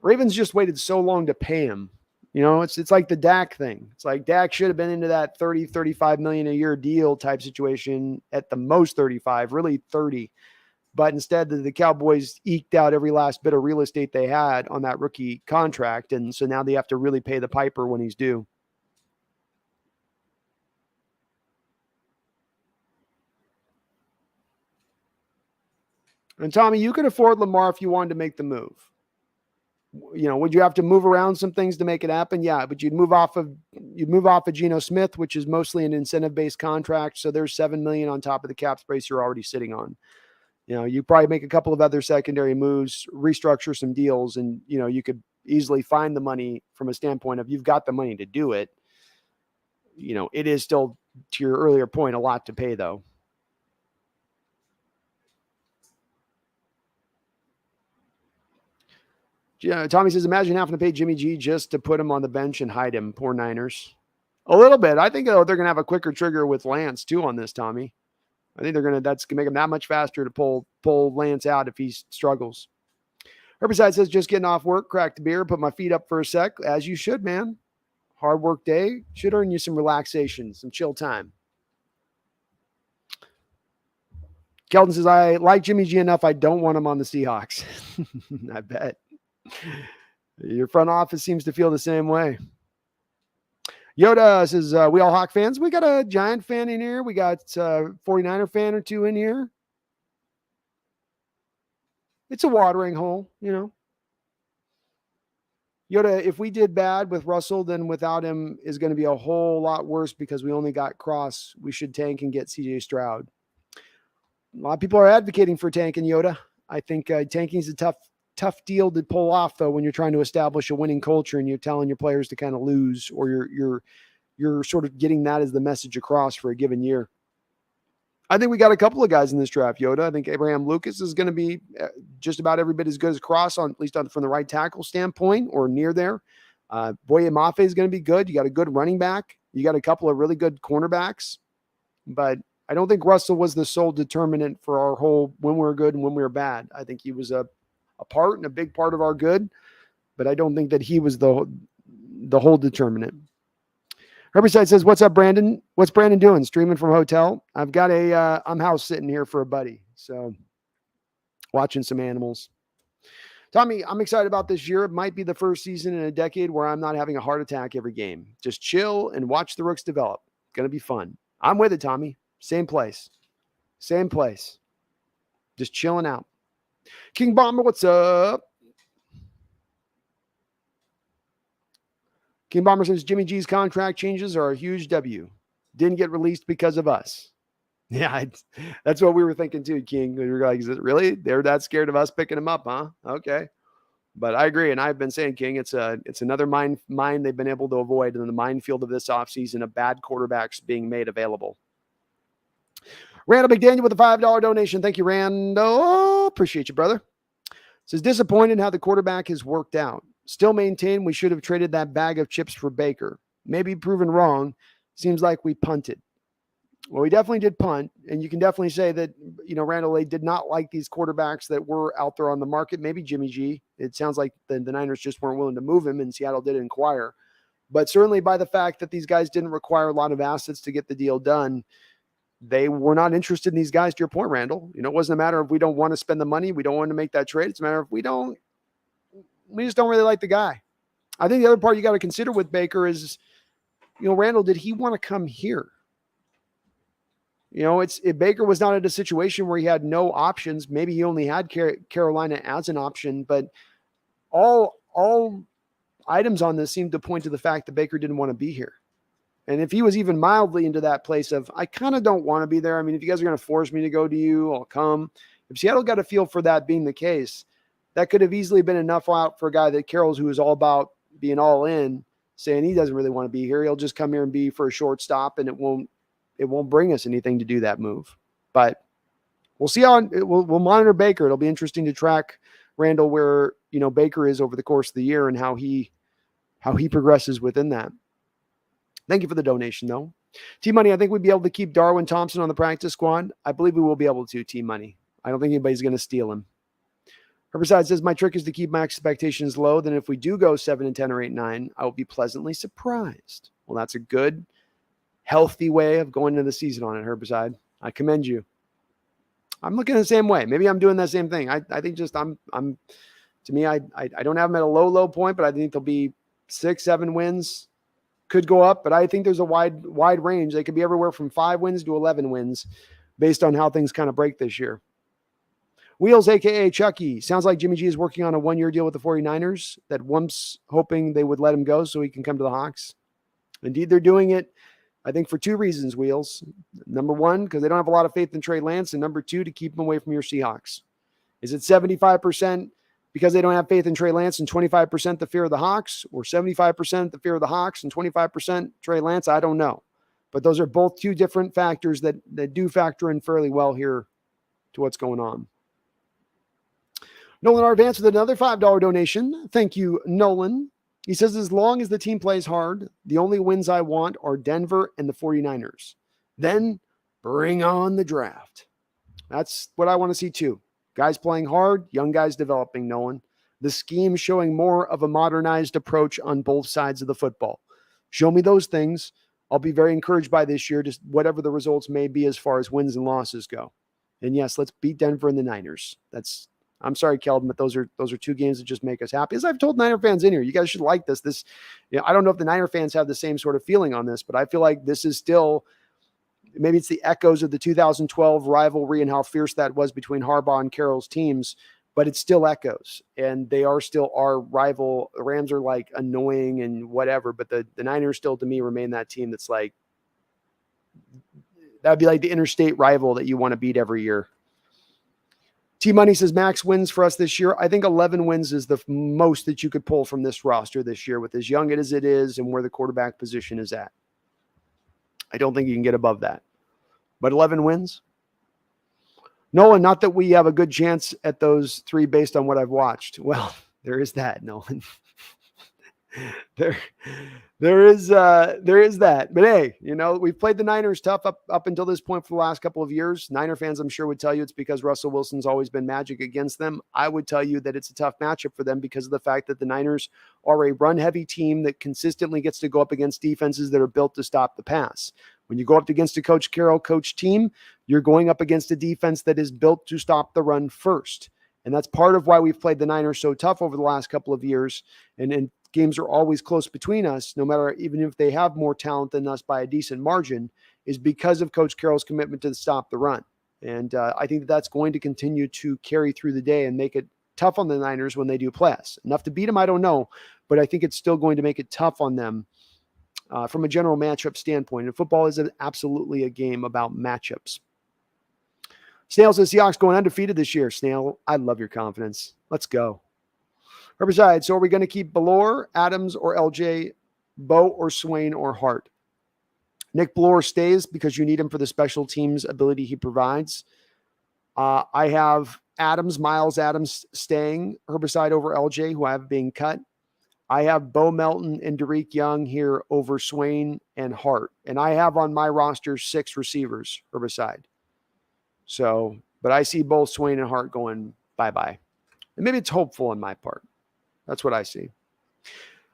Speaker 1: Ravens just waited so long to pay him. It's like the Dak thing. It's like Dak should have been into that 30, 35 million a year deal type situation, at the most 35, really 30. But instead, the Cowboys eked out every last bit of real estate they had on that rookie contract. And so now they have to really pay the piper when he's due. And Tommy, you could afford Lamar if you wanted to make the move. Would you have to move around some things to make it happen? Yeah, but you'd move off of Geno Smith, which is mostly an incentive-based contract. So there's $7 million on top of the cap space you're already sitting on. You probably make a couple of other secondary moves, restructure some deals, and you could easily find the money from a standpoint of you've got the money to do it. It is still, to your earlier point, a lot to pay though. Yeah, Tommy says, imagine having to pay Jimmy G just to put him on the bench and hide him. Poor Niners. A little bit. I think they're going to have a quicker trigger with Lance too on this, Tommy. I think that's going to make him that much faster to pull Lance out if he struggles. Herbicide says, just getting off work, cracked the beer, put my feet up for a sec. As you should, man. hard work day should earn you some relaxation, some chill time. Kelton says, I like Jimmy G enough. I don't want him on the Seahawks. I bet. Your front office seems to feel the same way. Yoda says, we all Hawk fans. We got a Giant fan in here. We got a 49er fan or two in here. It's a watering hole, you know. Yoda, if we did bad with Russell, then without him is going to be a whole lot worse because we only got Cross. We should tank and get CJ Stroud. A lot of people are advocating for tanking, Yoda. I think tanking is a tough deal to pull off, though, when you're trying to establish a winning culture and you're telling your players to kind of lose, or you're sort of getting that as the message across for a given year. I think we got a couple of guys in this draft, Yoda. I think Abraham Lucas is going to be just about every bit as good as Cross, at least from the right tackle standpoint or near there. Boye Mafe is going to be good. You got a good running back. You got a couple of really good cornerbacks. But I don't think Russell was the sole determinant for our whole when we were good and when we were bad. I think he was a part and a big part of our good, but I don't think that he was the whole determinant. Herbicide says, what's up, Brandon? What's Brandon doing? Streaming from a hotel? I've got I'm house sitting here for a buddy. So watching some animals. Tommy, I'm excited about this year. It might be the first season in a decade where I'm not having a heart attack every game. Just chill and watch the rooks develop. It's going to be fun. I'm with it, Tommy. Same place. Just chilling out. King Bomber, what's up? King Bomber says Jimmy G's contract changes are a huge W. Didn't get released because of us. Yeah, that's what we were thinking too, King. We were like, is it really? They're that scared of us picking him up, huh? Okay. But I agree, and I've been saying, King, it's another mine they've been able to avoid in the minefield of this offseason of bad quarterbacks being made available. Randall McDaniel with a $5 donation. Thank you, Randall. Appreciate you, brother. Says, disappointed how the quarterback has worked out. Still maintain we should have traded that bag of chips for Baker. Maybe proven wrong. Seems like we punted. Well, we definitely did punt, and you can definitely say that, Randall, they did not like these quarterbacks that were out there on the market. Maybe Jimmy G. It sounds like the Niners just weren't willing to move him, and Seattle did inquire. But certainly by the fact that these guys didn't require a lot of assets to get the deal done, they were not interested in these guys, to your point, Randall. It wasn't a matter of we don't want to spend the money, we don't want to make that trade. It's a matter of we just don't really like the guy. I think the other part you got to consider with Baker is, Randall, did he want to come here? If Baker was not in a situation where he had no options, maybe he only had Carolina as an option, but all items on this seem to point to the fact that Baker didn't want to be here. And if he was even mildly into that place of, I kind of don't want to be there. I mean, if you guys are going to force me to go to you, I'll come. If Seattle got a feel for that being the case, that could have easily been enough out for a guy that Carroll's, who is all about being all in, saying he doesn't really want to be here. He'll just come here and be for a short stop, and it won't bring us anything to do that move. But we'll see how we'll monitor Baker. It'll be interesting to track, Randall, where Baker is over the course of the year and how he progresses within that. Thank you for the donation, though. T-Money, I think we'd be able to keep Darwin Thompson on the practice squad. I believe we will be able to, T-Money. I don't think anybody's going to steal him. Herbicide says, my trick is to keep my expectations low. Then if we do go 7-10 or 8-9, I will be pleasantly surprised. Well, that's a good, healthy way of going into the season on it, Herbicide. I commend you. I'm looking the same way. Maybe I'm doing that same thing. I think just to me, I don't have them at a low point, but I think there'll be 6-7 wins. Could go up, but I think there's a wide range. They could be everywhere from 5 wins to 11 wins based on how things kind of break this year. Wheels, a.k.a. Chucky. Sounds like Jimmy G is working on a 1-year deal with the 49ers, that Wump's hoping they would let him go so he can come to the Hawks. Indeed, they're doing it, I think, for 2 reasons, Wheels. Number 1, because they don't have a lot of faith in Trey Lance, and number 2, to keep him away from your Seahawks. Is it 75% because they don't have faith in Trey Lance and 25% the fear of the Hawks, or 75% the fear of the Hawks and 25% Trey Lance? I don't know. But those are both 2 different factors that do factor in fairly well here to what's going on. Nolan R. Vance with another $5 donation. Thank you, Nolan. He says, as long as the team plays hard, the only wins I want are Denver and the 49ers. Then bring on the draft. That's what I want to see too. Guys playing hard, young guys developing, Nolan. The scheme showing more of a modernized approach on both sides of the football. Show me those things. I'll be very encouraged by this year, just whatever the results may be as far as wins and losses go. And yes, let's beat Denver and the Niners. I'm sorry, Keldon, but those are two games that just make us happy. As I've told Niner fans in here, you guys should like this. I don't know if the Niner fans have the same sort of feeling on this, but I feel like this is still, maybe it's the echoes of the 2012 rivalry and how fierce that was between Harbaugh and Carroll's teams, but it still echoes, and they are still our rival. The Rams are like annoying and whatever, but the Niners still, to me, remain that team that's like, that'd be like the interstate rival that you want to beat every year. T-Money says max wins for us this year. I think 11 wins is the most that you could pull from this roster this year with as young as it is and where the quarterback position is at. I don't think you can get above that. But 11 wins? Nolan, not that we have a good chance at those 3 based on what I've watched. Well, there is that, Nolan. There is that. But hey, we've played the Niners tough up until this point for the last couple of years. Niner fans, I'm sure, would tell you it's because Russell Wilson's always been magic against them. I would tell you that it's a tough matchup for them because of the fact that the Niners are a run-heavy team that consistently gets to go up against defenses that are built to stop the pass. When you go up against a Coach Carroll coach team, you're going up against a defense that is built to stop the run first. And that's part of why we've played the Niners so tough over the last couple of years. And games are always close between us, no matter, even if they have more talent than us by a decent margin, is because of Coach Carroll's commitment to stop the run. And I think that's going to continue to carry through the day and make it tough on the Niners when they do play us. Enough to beat them, I don't know, but I think it's still going to make it tough on them from a general matchup standpoint. And football is absolutely a game about matchups. Snail says Seahawks going undefeated this year. Snail, I love your confidence. Let's go. Herbicide, so are we going to keep Ballore, Adams, or LJ, Bo, or Swain, or Hart? Nick Ballore stays because you need him for the special teams ability he provides. I have Miles Adams staying, Herbicide over LJ, who I have being cut. I have Bo Melton and Derek Young here over Swain and Hart. And I have on my roster 6 receivers, Herbicide. So, but I see both Swain and Hart going bye-bye. And maybe it's hopeful on my part. That's what I see.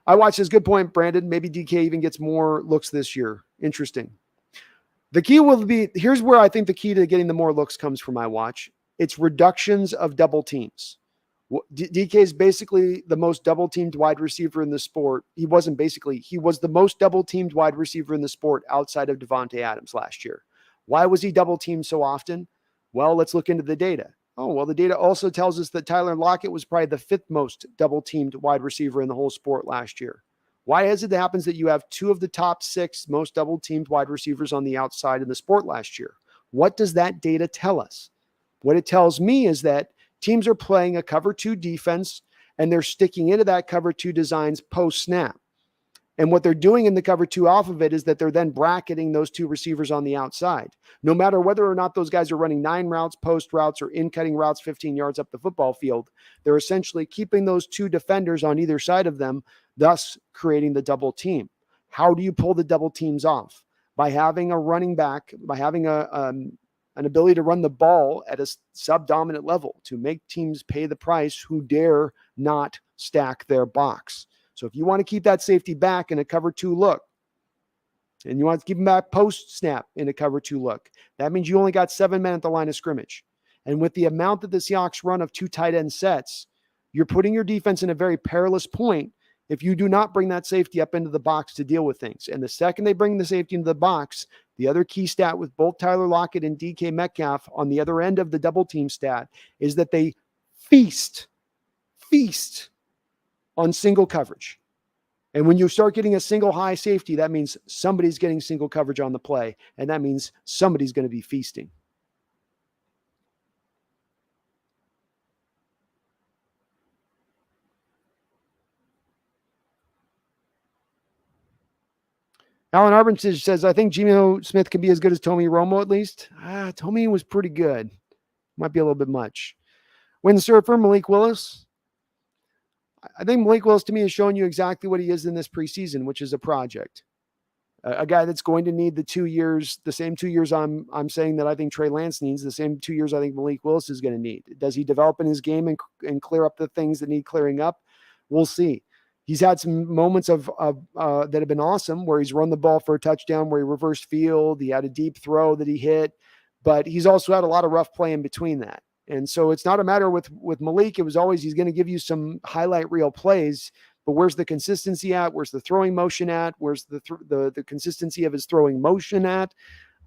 Speaker 1: I watch this. Good point, Brandon. Maybe DK even gets more looks this year. Interesting. The key will be, here's where I think the key to getting the more looks comes from my watch. It's reductions of double teams. DK is basically the most double-teamed wide receiver in the sport. He was the most double-teamed wide receiver in the sport outside of Devontae Adams last year. Why was he double-teamed so often? Well, let's look into the data. The data also tells us that Tyler Lockett was probably the 5th most double-teamed wide receiver in the whole sport last year. Why is it that happens that you have 2 of the top 6 most double-teamed wide receivers on the outside in the sport last year? What does that data tell us? What it tells me is that teams are playing a cover 2 defense, and they're sticking into that cover 2 designs post-snap. And what they're doing in the cover 2 off of it is that they're then bracketing those 2 receivers on the outside. No matter whether or not those guys are running 9 routes, post routes, or in-cutting routes 15 yards up the football field, they're essentially keeping those 2 defenders on either side of them, thus creating the double team. How do you pull the double teams off? By having a running back, by having an ability to run the ball at a sub-dominant level to make teams pay the price who dare not stack their box. So if you want to keep that safety back in a cover 2 look, and you want to keep him back post-snap in a cover 2 look, that means you only got 7 men at the line of scrimmage. And with the amount that the Seahawks run of 2 tight end sets, you're putting your defense in a very perilous point if you do not bring that safety up into the box to deal with things. And the second they bring the safety into the box, the other key stat with both Tyler Lockett and DK Metcalf on the other end of the double team stat is that they feast on single coverage. And when you start getting a single high safety, that means somebody's getting single coverage on the play, and that means somebody's going to be feasting. Alan Armitage says, I think Geno Smith can be as good as Tommy Romo at least. Tommy was pretty good. Might be a little bit much. Windsurfer, Malik Willis. I think Malik Willis to me has shown you exactly what he is in this preseason, which is a project. A guy that's going to need the 2 years, the same 2 years I'm saying that I think Trey Lance needs, the same 2 years I think Malik Willis is going to need. Does he develop in his game and clear up the things that need clearing up? We'll see. He's had some moments that have been awesome where he's run the ball for a touchdown, where he reversed field. He had a deep throw that he hit, but he's also had a lot of rough play in between that. And so it's not a matter with Malik. It was always, he's going to give you some highlight reel plays, but where's the consistency at? Where's the throwing motion at? Where's the consistency of his throwing motion at?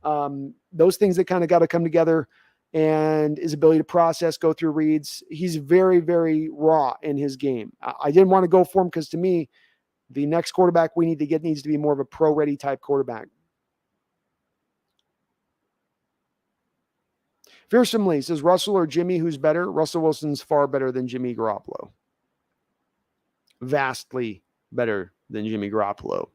Speaker 1: Those things that kind of got to come together, and his ability to process, go through reads. He's very, very raw in his game. I didn't want to go for him because, to me, the next quarterback we need to get needs to be more of a pro-ready type quarterback. Fearsomely says, Russell or Jimmy, who's better? Russell Wilson's far better than Jimmy Garoppolo. Vastly better than Jimmy Garoppolo.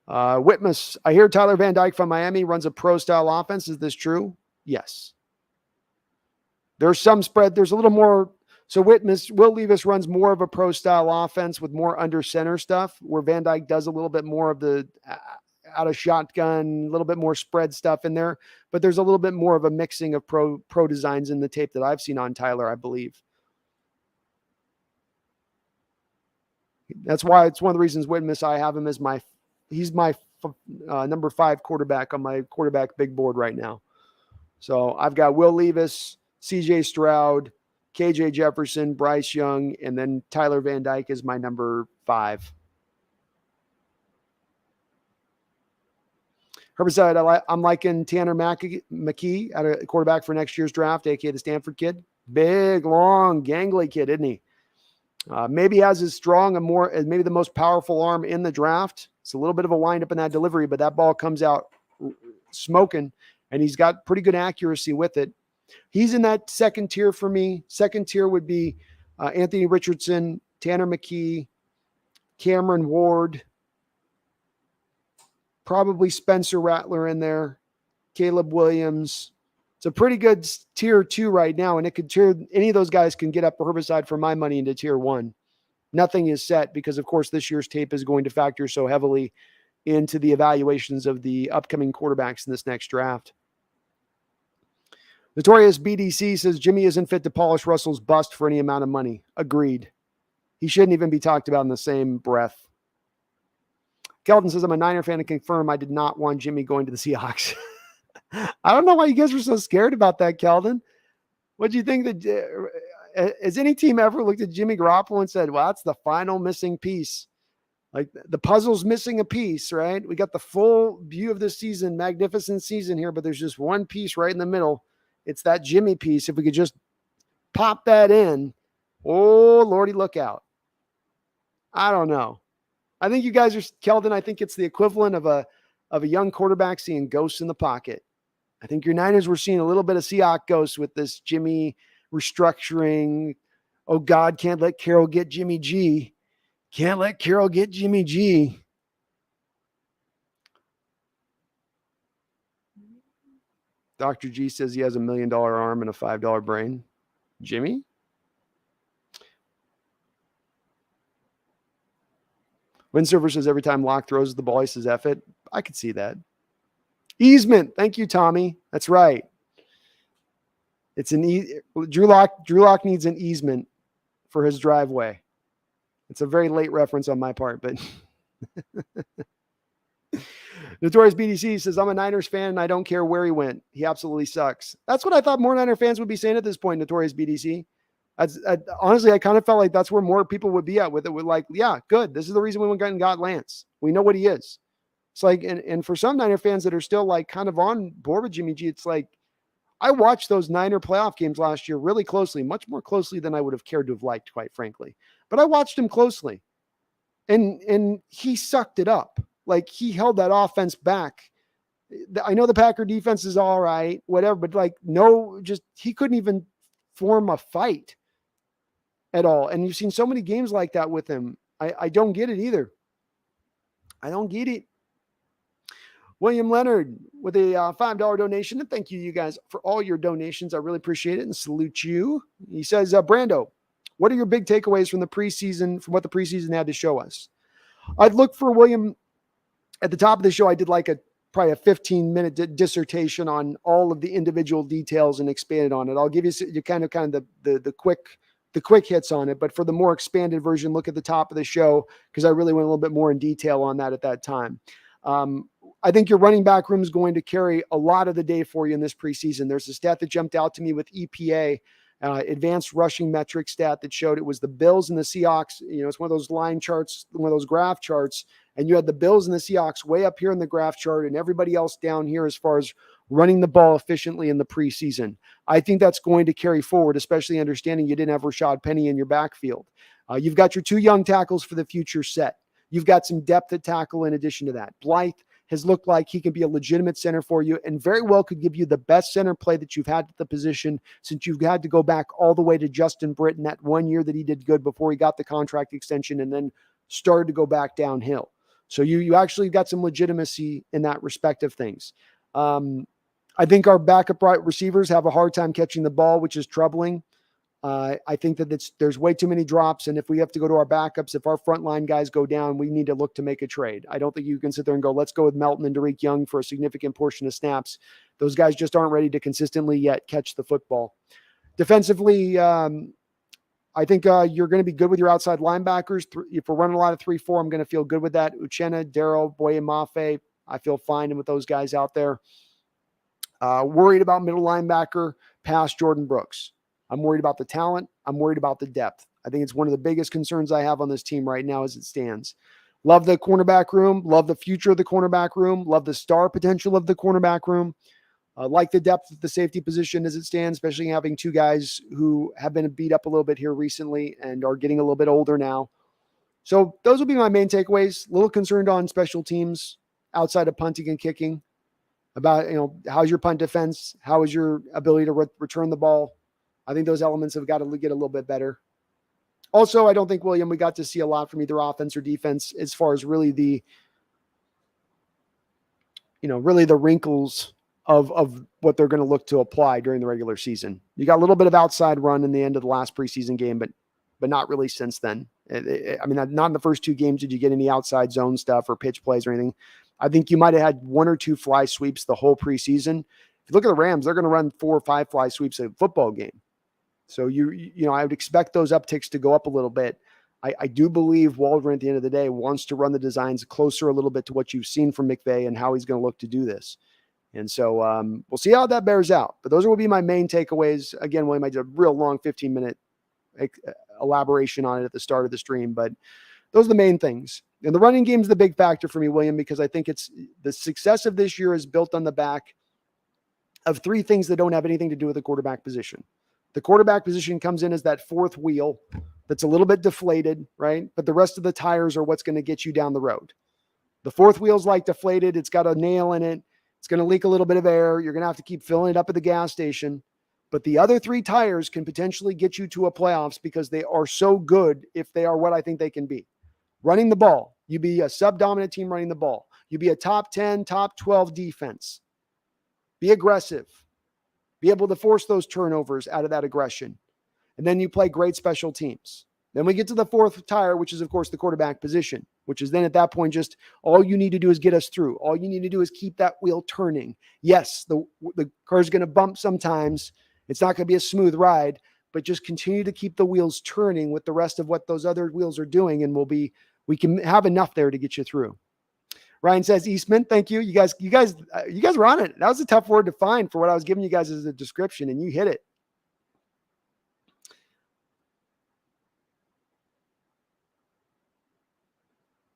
Speaker 1: Whitmus, I hear Tyler Van Dyke from Miami runs a pro-style offense. Is this true? Yes. There's some spread. There's a little more. So Will Levis runs more of a pro-style offense with more under center stuff, where Van Dyke does a little bit more of the out of shotgun, a little bit more spread stuff in there. But there's a little bit more of a mixing of pro designs in the tape that I've seen on Tyler, I believe. That's why it's one of the reasons Whitmus, I have him as he's my number 5 quarterback on my quarterback big board right now. So I've got Will Levis, CJ Stroud, KJ Jefferson, Bryce Young, and then Tyler Van Dyke is my number 5. Herbicide, I'm liking Tanner McKee at a quarterback for next year's draft, aka the Stanford kid. Big, long, gangly kid, isn't he? Maybe has as strong maybe the most powerful arm in the draft. It's a little bit of a windup in that delivery, but that ball comes out smoking, and he's got pretty good accuracy with it. He's in that second tier for me. Second tier would be Anthony Richardson, Tanner McKee, Cameron Ward, probably Spencer Rattler in there, Caleb Williams. It's a pretty good tier 2 right now, and any of those guys can get up a Herbicide for my money into tier 1. Nothing is set because, of course, this year's tape is going to factor so heavily into the evaluations of the upcoming quarterbacks in this next draft. Notorious BDC says Jimmy isn't fit to polish Russell's bust for any amount of money. Agreed. He shouldn't even be talked about in the same breath. Kelton says, I'm a Niner fan and confirm I did not want Jimmy going to the Seahawks. I don't know why you guys were so scared about that, Keldon. What do you think has any team ever looked at Jimmy Garoppolo and said, well, that's the final missing piece? Like, the puzzle's missing a piece, right? We got the full view of this season, magnificent season here, but there's just one piece right in the middle. It's that Jimmy piece. If we could just pop that in, oh, Lordy, look out. I don't know. I think you guys are, Keldon, I think it's the equivalent of a young quarterback seeing ghosts in the pocket. I think your Niners were seeing a little bit of Seahawks ghosts with this Jimmy restructuring. Oh, God, can't let Carroll get Jimmy G. Can't let Carroll get Jimmy G. Dr. G says he has $1 million arm and a $5 brain. Jimmy? Windsurfer says every time Locke throws the ball, he says F it. I could see that. Easement. Thank you, Tommy. That's right. It's Drew Lock needs an easement for his driveway. It's a very late reference on my part, but Notorious BDC says, I'm a Niners fan and I don't care where he went. He absolutely sucks. That's what I thought more Niner fans would be saying at this point, Notorious BDC. Honestly, I kind of felt like that's where more people would be at with it. With like, yeah, good. This is the reason we went and got Lance. We know what he is. It's like, and for some Niner fans that are still like kind of on board with Jimmy G, it's like, I watched those Niner playoff games last year really closely, much more closely than I would have cared to have liked, quite frankly. But I watched him closely, and he sucked it up. Like, he held that offense back. I know the Packer defense is all right, whatever, but like, he couldn't even form a fight at all. And you've seen so many games like that with him. I don't get it either. I don't get it. William Leonard with a $5 donation. And thank you guys for all your donations. I really appreciate it and salute you. He says, Brando, what are your big takeaways from from what the preseason had to show us? I'd look for William at the top of the show. I did like probably a 15-minute dissertation on all of the individual details and expanded on it. I'll give you kind of the quick the quick hits on it, but for the more expanded version, look at the top of the show, because I really went a little bit more in detail on that at that time. I think your running back room is going to carry a lot of the day for you in this preseason. There's a stat that jumped out to me with EPA, advanced rushing metric stat, that showed it was the Bills and the Seahawks. It's one of those line charts, one of those graph charts, and you had the Bills and the Seahawks way up here in the graph chart and everybody else down here as far as running the ball efficiently in the preseason. I think that's going to carry forward, especially understanding you didn't have Rashad Penny in your backfield. You've got your 2 young tackles for the future set. You've got some depth at tackle in addition to that. Blythe has looked like he can be a legitimate center for you and very well could give you the best center play that you've had at the position since you've had to go back all the way to Justin Britt in that 1 year that he did good before he got the contract extension and then started to go back downhill. So you actually got some legitimacy in that respect of things. I think our backup right receivers have a hard time catching the ball, which is troubling. I think that there's way too many drops. And if we have to go to our backups, if our frontline guys go down, we need to look to make a trade. I don't think you can sit there and go, let's go with Melton and Derek Young for a significant portion of snaps. Those guys just aren't ready to consistently yet catch the football. Defensively, I think you're going to be good with your outside linebackers. If we're running a lot of 3-4, I'm going to feel good with that. Uchenna, Darrell, Boye, Mafe, I feel fine with those guys out there. Worried about middle linebacker past Jordan Brooks. I'm worried about the talent. I'm worried about the depth. I think it's one of the biggest concerns I have on this team right now as it stands. Love the cornerback room. Love the future of the cornerback room. Love the star potential of the cornerback room. Like the depth of the safety position as it stands, especially having 2 guys who have been beat up a little bit here recently and are getting a little bit older now. So those will be my main takeaways. A little concerned on special teams outside of punting and kicking. About, how's your punt defense? How is your ability to return the ball? I think those elements have got to get a little bit better. Also, I don't think, William, we got to see a lot from either offense or defense as far as really the wrinkles of what they're going to look to apply during the regular season. You got a little bit of outside run in the end of the last preseason game, but not really since then. Not in the first 2 games did you get any outside zone stuff or pitch plays or anything. I think you might have had 1 or 2 fly sweeps the whole preseason. If you look at the Rams, they're going to run 4 or 5 fly sweeps a football game. So I would expect those upticks to go up a little bit. I do believe Waldron at the end of the day wants to run the designs closer a little bit to what you've seen from McVay and how he's going to look to do this. And so we'll see how that bears out. But those will be my main takeaways. Again, William, I did a real long 15-minute elaboration on it at the start of the stream, but those are the main things. And the running game is the big factor for me, William, because I think it's the success of this year is built on the back of 3 things that don't have anything to do with the quarterback position. The quarterback position comes in as that 4th wheel that's a little bit deflated, right? But the rest of the tires are what's going to get you down the road. The 4th wheel's like deflated. It's got a nail in it. It's going to leak a little bit of air. You're going to have to keep filling it up at the gas station. But the other 3 tires can potentially get you to a playoffs because they are so good if they are what I think they can be. Running the ball. You be a sub-dominant team running the ball. You be a top 10, top 12 defense. Be aggressive. Be able to force those turnovers out of that aggression. And then you play great special teams. Then we get to the 4th tire, which is, of course, the quarterback position, which is then at that point just all you need to do is get us through. All you need to do is keep that wheel turning. Yes, the car's going to bump sometimes. It's not going to be a smooth ride, but just continue to keep the wheels turning with the rest of what those other wheels are doing, and we can have enough there to get you through. Ryan says, Eastman, thank you. You guys were on it. That was a tough word to find for what I was giving you guys as a description, and you hit it.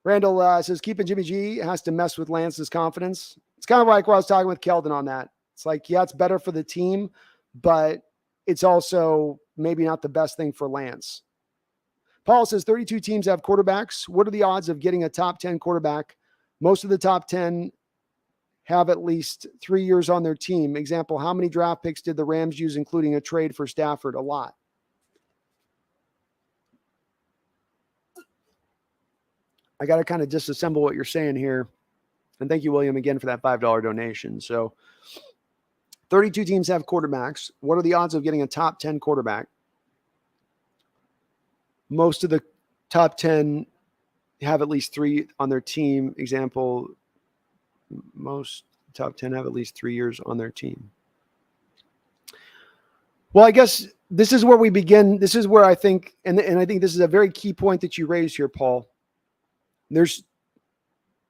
Speaker 1: Randall says, keeping Jimmy G has to mess with Lance's confidence. It's kind of like what I was talking with Keldon on that. It's like, yeah, it's better for the team, but it's also maybe not the best thing for Lance. Paul says, 32 teams have quarterbacks. What are the odds of getting a top 10 quarterback? Most of the top 10 have at least 3 years on their team. Example, how many draft picks did the Rams use, including a trade for Stafford? A lot. I got to kind of disassemble what you're saying here. And thank you, William, again for that $5 donation. So 32 teams have quarterbacks. What are the odds of getting a top 10 quarterback? Most of the top 10 have at least 3 on their team. Example, most top 10 have at least 3 years on their team. Well, I guess this is where we begin. This is where I think, and I think this is a very key point that you raised here, Paul. There's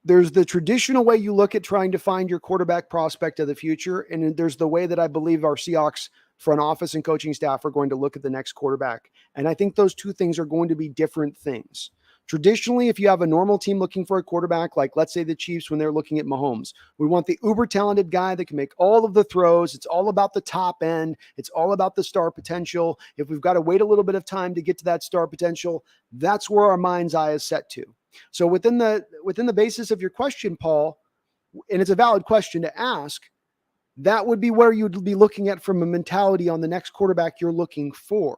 Speaker 1: the traditional way you look at trying to find your quarterback prospect of the future. And there's the way that I believe our Seahawks front office and coaching staff are going to look at the next quarterback. And I think those two things are going to be different things. Traditionally, if you have a normal team looking for a quarterback, like let's say the Chiefs, when they're looking at Mahomes, we want the uber talented guy that can make all of the throws. It's all about the top end. It's all about the star potential. If we've got to wait a little bit of time to get to that star potential, that's where our mind's eye is set to. So within the basis of your question, Paul, and it's a valid question to ask, that would be where you'd be looking at from a mentality on the next quarterback you're looking for.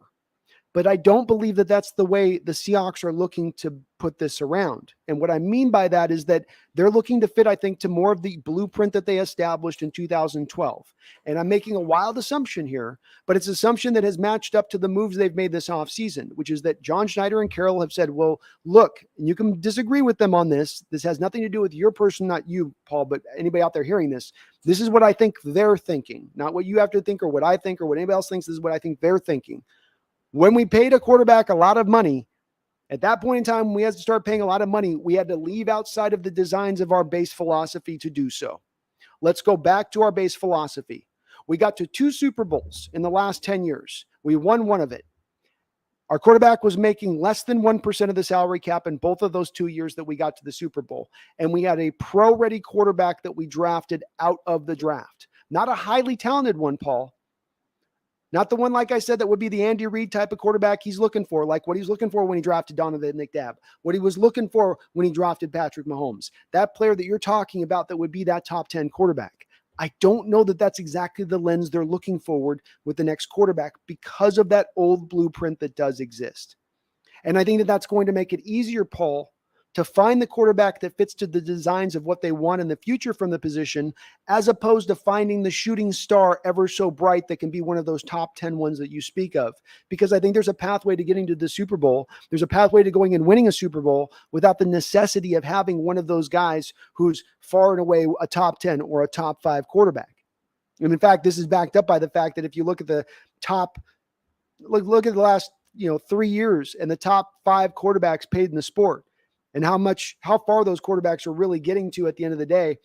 Speaker 1: But I don't believe that that's the way the Seahawks are looking to put this around. And what I mean by that is that they're looking to fit, I think, to more of the blueprint that they established in 2012. And I'm making a wild assumption here, but it's an assumption that has matched up to the moves they've made this offseason, which is that John Schneider and Carroll have said, well, look, you can disagree with them on this. This has nothing to do with your person, not you, Paul, but anybody out there hearing this. This is what I think they're thinking, not what you have to think or what I think or what anybody else thinks. This is what I think they're thinking. When we paid a quarterback a lot of money, at that point in time, we had to start paying a lot of money. We had to leave outside of the designs of our base philosophy to do so. Let's go back to our base philosophy. We got to 2 Super Bowls in the last 10 years. We won one of it. Our quarterback was making less than 1% of the salary cap in both of those 2 years that we got to the Super Bowl. And we had a pro-ready quarterback that we drafted out of the draft. Not a highly talented one, Paul. Not the one, like I said, that would be the Andy Reid type of quarterback he's looking for, like what he's looking for when he drafted Donovan McNabb, what he was looking for when he drafted Patrick Mahomes. That player that you're talking about that would be that top 10 quarterback. I don't know that that's exactly the lens they're looking forward with the next quarterback because of that old blueprint that does exist. And I think that that's going to make it easier, Paul, to find the quarterback that fits to the designs of what they want in the future from the position, as opposed to finding the shooting star ever so bright that can be one of those top 10 ones that you speak of. Because I think there's a pathway to getting to the Super Bowl. There's a pathway to going and winning a Super Bowl without the necessity of having one of those guys who's far and away a top 10 or a top 5 quarterback. And in fact, this is backed up by the fact that if you look at the top, look at the last 3 years and the top 5 quarterbacks paid in the sport, and how far those quarterbacks are really getting to at the end of the day,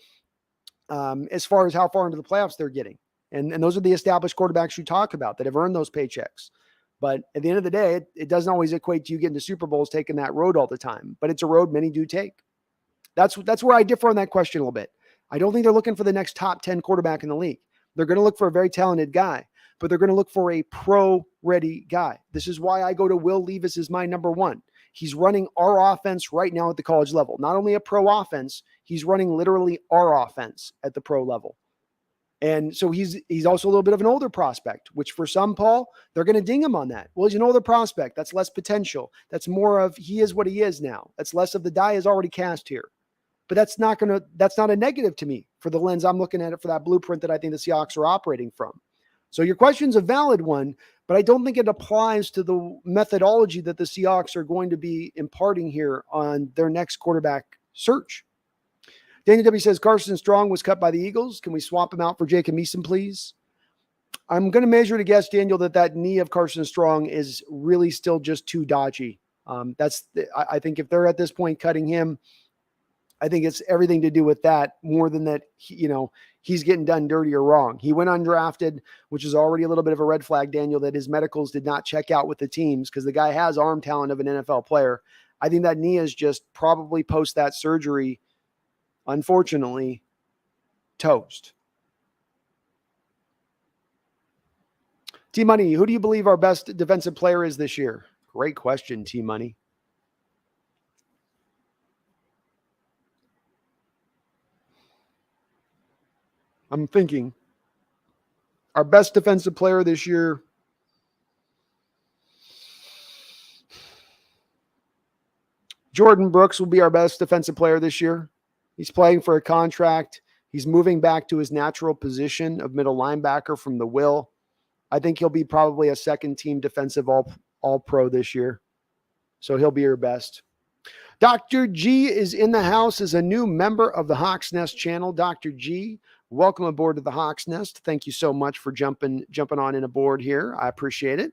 Speaker 1: as far as how far into the playoffs they're getting. And those are the established quarterbacks you talk about that have earned those paychecks. But at the end of the day, it doesn't always equate to you getting to Super Bowls taking that road all the time. But it's a road many do take. That's where I differ on that question a little bit. I don't think they're looking for the next top 10 quarterback in the league. They're going to look for a very talented guy, but they're going to look for a pro-ready guy. This is why I go to Will Levis as my number one. He's running our offense right now at the college level. Not only a pro offense, he's running literally our offense at the pro level. And so he's also a little bit of an older prospect, which for some, Paul, they're going to ding him on that. Well, he's an older prospect. That's less potential. That's more of he is what he is now. That's less of the die is already cast here. But that's not a negative to me for the lens I'm looking at it for that blueprint that I think the Seahawks are operating from. So your question's a valid one, but I don't think it applies to the methodology that the Seahawks are going to be imparting here on their next quarterback search. Daniel W. says, Carson Strong was cut by the Eagles. Can we swap him out for Jacob Eason, please? I'm going to measure to guess, Daniel, that knee of Carson Strong is really still just too dodgy. I think if they're at this point cutting him, I think it's everything to do with that more than that, he's getting done dirty or wrong. He went undrafted, which is already a little bit of a red flag, Daniel, that his medicals did not check out with the teams because the guy has arm talent of an NFL player. I think that knee is just probably post that surgery, unfortunately, toast. T-Money, who do you believe our best defensive player is this year? Great question, T-Money. I'm thinking our best defensive player this year. Jordan Brooks will be our best defensive player this year. He's playing for a contract. He's moving back to his natural position of middle linebacker from the will. I think he'll be probably a second team defensive all pro this year. So he'll be your best. Dr. G is in the house as a new member of the Hawks Nest channel. Dr. G, welcome aboard to the Hawks Nest. Thank you so much for jumping on in aboard here. I appreciate it.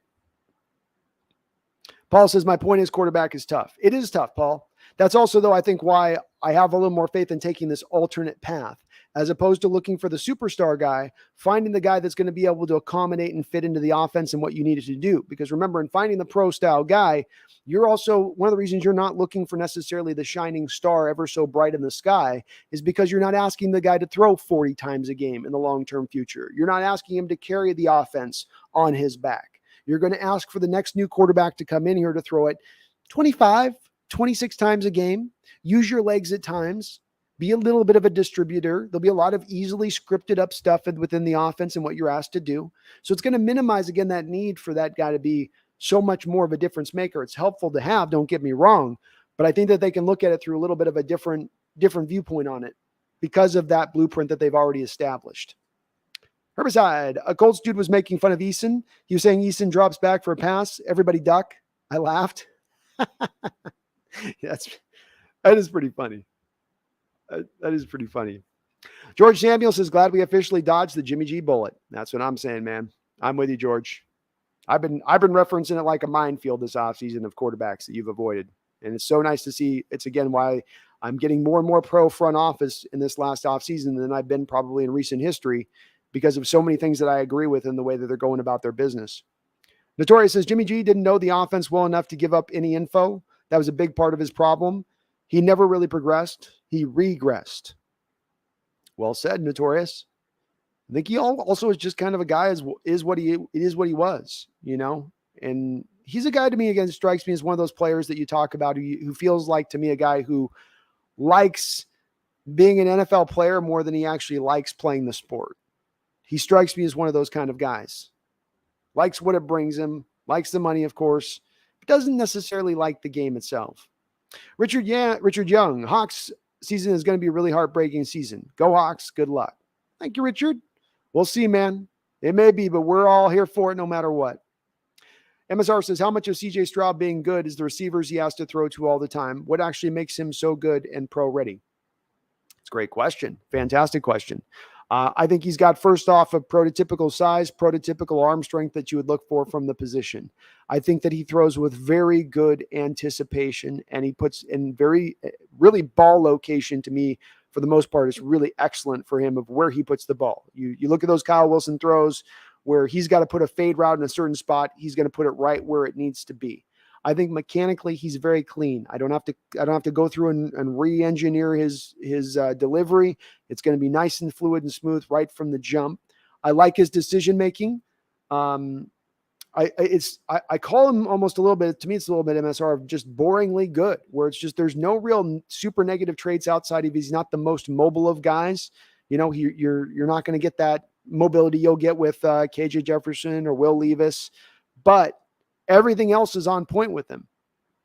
Speaker 1: Paul says, my point is quarterback is tough. It is tough, Paul. That's also, though, I think why I have a little more faith in taking this alternate path, as opposed to looking for the superstar guy, finding the guy that's going to be able to accommodate and fit into the offense and what you needed to do. Because remember, in finding the pro style guy, you're also, one of the reasons you're not looking for necessarily the shining star ever so bright in the sky is because you're not asking the guy to throw 40 times a game in the long-term future. You're not asking him to carry the offense on his back. You're going to ask for the next new quarterback to come in here to throw it 25, 26 times a game, use your legs at times, be a little bit of a distributor. There'll be a lot of easily scripted up stuff within the offense and what you're asked to do. So it's going to minimize, again, that need for that guy to be so much more of a difference maker. It's helpful to have, don't get me wrong, but I think that they can look at it through a little bit of a different viewpoint on it because of that blueprint that they've already established. Herbicide, a Colts dude was making fun of Eason. He was saying Eason drops back for a pass. Everybody duck. I laughed. That is pretty funny. That is pretty funny. George Samuel says, glad we officially dodged the Jimmy G bullet. That's what I'm saying, man. I'm with you, George. I've been referencing it like a minefield this offseason of quarterbacks that you've avoided. And it's so nice to see. It's, again, why I'm getting more and more pro front office in this last offseason than I've been probably in recent history because of so many things that I agree with in the way that they're going about their business. Notorious says, Jimmy G didn't know the offense well enough to give up any info. That was a big part of his problem. He never really progressed. He regressed. Well said, Notorious. I think he also is just kind of a guy is what he was, you know? And he's a guy to me, again, strikes me as one of those players that you talk about who feels like to me a guy who likes being an NFL player more than he actually likes playing the sport. He strikes me as one of those kind of guys. Likes what it brings him, likes the money, of course, but doesn't necessarily like the game itself. Richard Young, Hawks season is going to be a really heartbreaking season. Go Hawks, good luck. Thank you, Richard. We'll see, man. It may be, but we're all here for it no matter what. MSR says, how much of CJ Stroud being good is the receivers he has to throw to all the time? What actually makes him so good and pro ready? It's a great question. Fantastic question. I think he's got, first off, a prototypical size, prototypical arm strength that you would look for from the position. I think that he throws with very good anticipation, and he puts in really ball location to me, for the most part, is really excellent for him of where he puts the ball. You look at those Kyle Wilson throws where he's got to put a fade route in a certain spot. He's going to put it right where it needs to be. I think mechanically he's very clean. I don't have to go through and re-engineer his delivery. It's going to be nice and fluid and smooth right from the jump. I like his decision making. I call him almost a little bit, to me it's a little bit MSR of just boringly good, where it's just there's no real super negative traits outside of he's not the most mobile of guys. You know, you're not going to get that mobility you'll get with KJ Jefferson or Will Levis, but everything else is on point with him.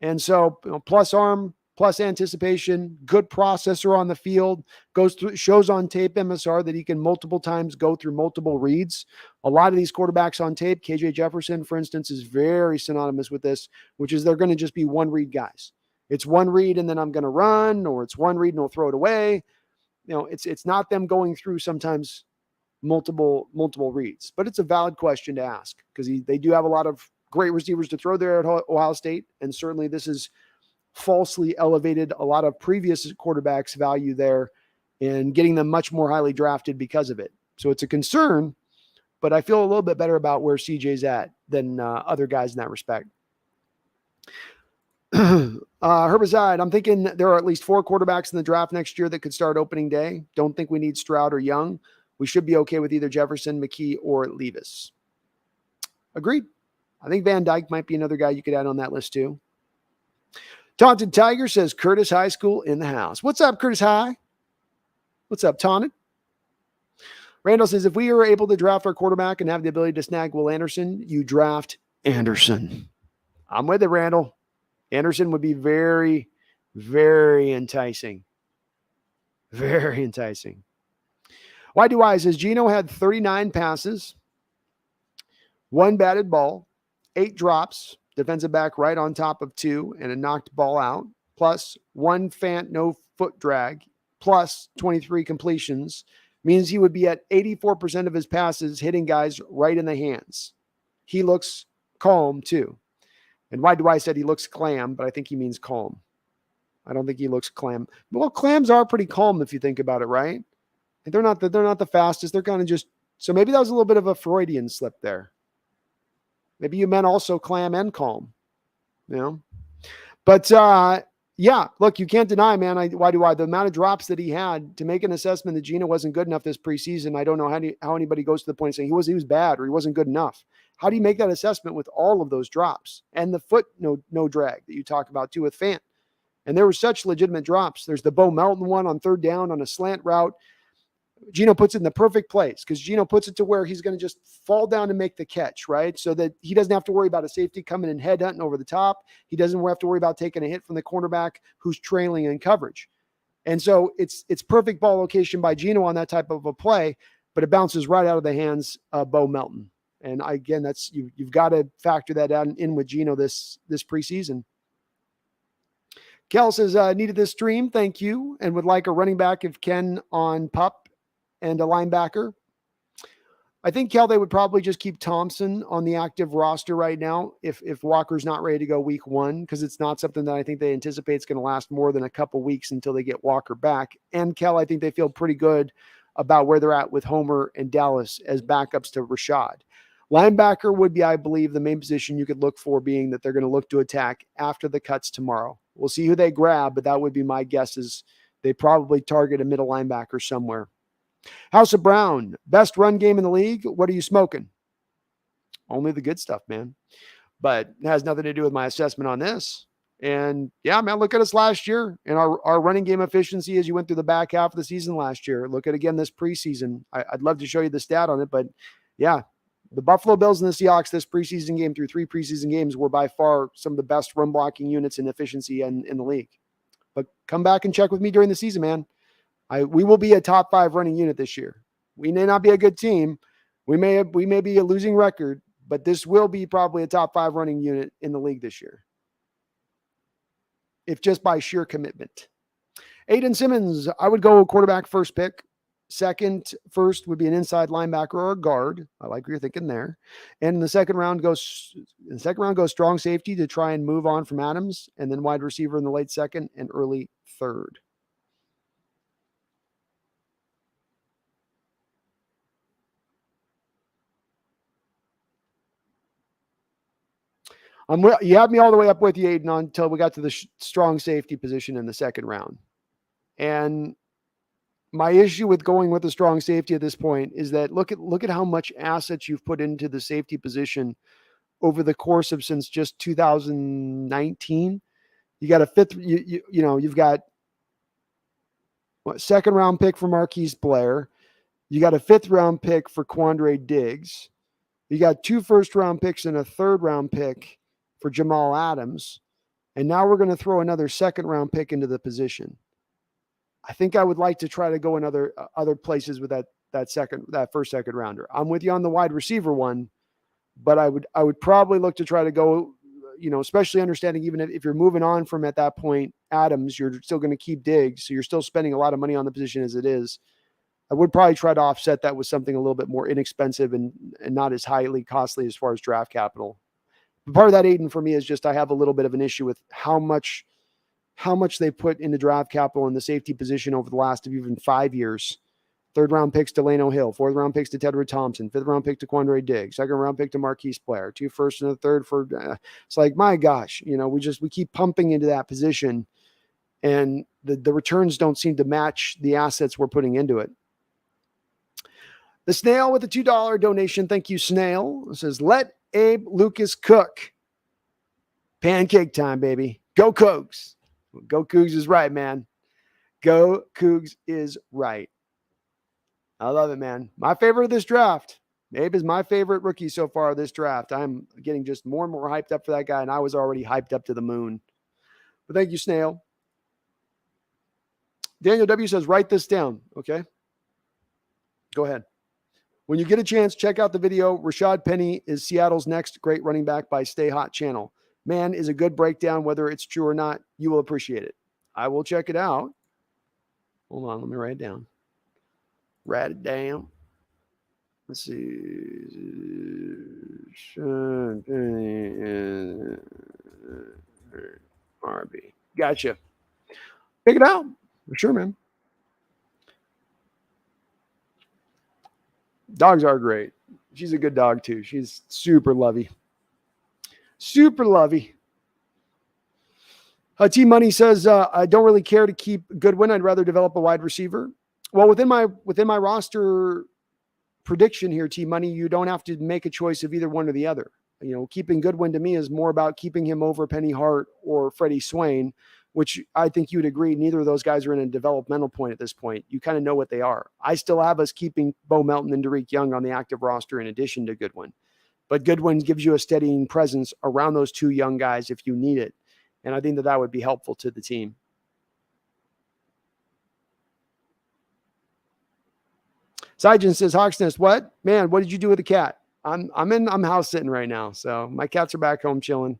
Speaker 1: And so, plus arm, plus anticipation, good processor on the field, shows on tape MSR that he can multiple times go through multiple reads. A lot of these quarterbacks on tape, KJ Jefferson, for instance, is very synonymous with this, which is they're going to just be one read guys. It's one read and then I'm going to run, or it's one read and we'll throw it away. You know, it's not them going through sometimes multiple reads, but it's a valid question to ask because they do have a lot of great receivers to throw there at Ohio State. And certainly this is falsely elevated a lot of previous quarterbacks' value there and getting them much more highly drafted because of it. So it's a concern, but I feel a little bit better about where CJ's at than other guys in that respect. Herbicide, I'm thinking there are at least 4 quarterbacks in the draft next year that could start opening day. Don't think we need Stroud or Young. We should be okay with either Jefferson, McKee, or Levis. Agreed. I think Van Dyke might be another guy you could add on that list too. Taunted Tiger says Curtis High School in the house. What's up, Curtis High? What's up, Taunted? Randall says, if we are able to draft our quarterback and have the ability to snag Will Anderson, you draft Anderson. I'm with it, Randall. Anderson would be very, very enticing. Very enticing. Why do I? Says Gino had 39 passes, 1 batted ball, 8 drops, defensive back right on top of 2, and a knocked ball out, plus 1 Fant no foot drag, plus 23 completions, means he would be at 84% of his passes hitting guys right in the hands. He looks calm too. And why do I said he looks clam, but I think he means calm. I don't think he looks clam. Well, clams are pretty calm if you think about it, right? They're not the fastest. They're kind of just, so maybe that was a little bit of a Freudian slip there. Maybe you meant also clam and calm, you know? But yeah, look, you can't deny, man. The amount of drops that he had to make an assessment that Geno wasn't good enough this preseason. I don't know how anybody goes to the point of saying he was bad or he wasn't good enough. How do you make that assessment with all of those drops and the foot no drag that you talk about too with Fant? And there were such legitimate drops. There's the Bo Melton one on third down on a slant route. Geno puts it in the perfect place because Geno puts it to where he's going to just fall down and make the catch, right? So that he doesn't have to worry about a safety coming and headhunting over the top. He doesn't have to worry about taking a hit from the cornerback who's trailing in coverage. And so it's perfect ball location by Geno on that type of a play, but it bounces right out of the hands of Bo Melton. And again, that's you've got to factor that in with Geno this preseason. Kel says, needed this stream, thank you, and would like a running back if Ken on pup and a linebacker. I think, Kel, they would probably just keep Thompson on the active roster right now if Walker's not ready to go week 1, because it's not something that I think they anticipate is going to last more than a couple weeks until they get Walker back. And, Kel, I think they feel pretty good about where they're at with Homer and Dallas as backups to Rashad. Linebacker would be, I believe, the main position you could look for, being that they're going to look to attack after the cuts tomorrow. We'll see who they grab, but that would be my guess is they probably target a middle linebacker somewhere. House of Brown, best run game in the league. What are you smoking? Only the good stuff, man. But it has nothing to do with my assessment on this. And yeah, man, look at us last year and our running game efficiency as you went through the back half of the season last year. Look at again this preseason. I'd love to show you the stat on it, but yeah, the Buffalo Bills and the Seahawks this preseason game through 3 preseason games were by far some of the best run blocking units in efficiency in the league. But come back and check with me during the season, man. We will be a top 5 running unit this year. We may not be a good team. We may be a losing record, but this will be probably a top 5 running unit in the league this year. If just by sheer commitment. Aiden Simmons, I would go quarterback first pick. First would be an inside linebacker or a guard. I like what you're thinking there. And in the second round goes strong safety to try and move on from Adams, and then wide receiver in the late second and early third. You had me all the way up with you, Aiden, until we got to the strong safety position in the second round. And my issue with going with the strong safety at this point is that look at how much assets you've put into the safety position over the course of since just 2019. You got a fifth, you've got second round pick for Marquis Blair. You got a 5th round pick for Quandre Diggs. You got 2 first round picks and a 3rd round pick for Jamal Adams. And now we're going to throw another 2nd round pick into the position. I think I would like to try to go in other places with that first second rounder. I'm with you on the wide receiver one, but I would probably look to try to go, especially understanding even if you're moving on from at that point Adams, you're still going to keep Diggs, so you're still spending a lot of money on the position as it is. I would probably try to offset that with something a little bit more inexpensive and not as highly costly as far as draft capital. But part of that, Aiden, for me is just I have a little bit of an issue with how much they put into draft capital in the safety position over the last of even 5 years. 3rd round picks to Delano Hill, 4th round picks to Tedward Thompson, 5th round pick to Quandre Diggs, 2nd round pick to Marquis Blair, 2 first and a 3rd for. It's like, my gosh, we keep pumping into that position, and the returns don't seem to match the assets we're putting into it. The Snail with a $2 donation. Thank you, Snail. It says, let Abe Lucas cook. Pancake time, baby. Go Cougs. Go Cougs is right, man. Go Cougs is right. I love it, man. My favorite of this draft. Abe is my favorite rookie so far of this draft. I'm getting just more and more hyped up for that guy, and I was already hyped up to the moon. But thank you, Snail. Daniel W. says, write this down, okay? Go ahead. When you get a chance, check out the video. Rashad Penny is Seattle's next great running back by Stay Hot channel. Man, is a good breakdown. Whether it's true or not, you will appreciate it. I will check it out. Hold on, let me write it down. Write it down. Let's see. Gotcha. Pick it out. For sure, man. Dogs are great. She's a good dog, too. She's super lovey. Super lovey. T Money says, I don't really care to keep Goodwin. I'd rather develop a wide receiver. Well, within my roster prediction here, T Money, you don't have to make a choice of either one or the other. You know, keeping Goodwin to me is more about keeping him over Penny Hart or Freddie Swain, which I think you'd agree neither of those guys are in a developmental point at this point. You kind of know what they are. I still have us keeping Bo Melton and Derek Young on the active roster in addition to Goodwin. But Goodwin gives you a steadying presence around those two young guys if you need it. And I think that would be helpful to the team. Syjan says, Hawksnest, what? Man, what did you do with the cat? I'm house sitting right now. So my cats are back home chilling.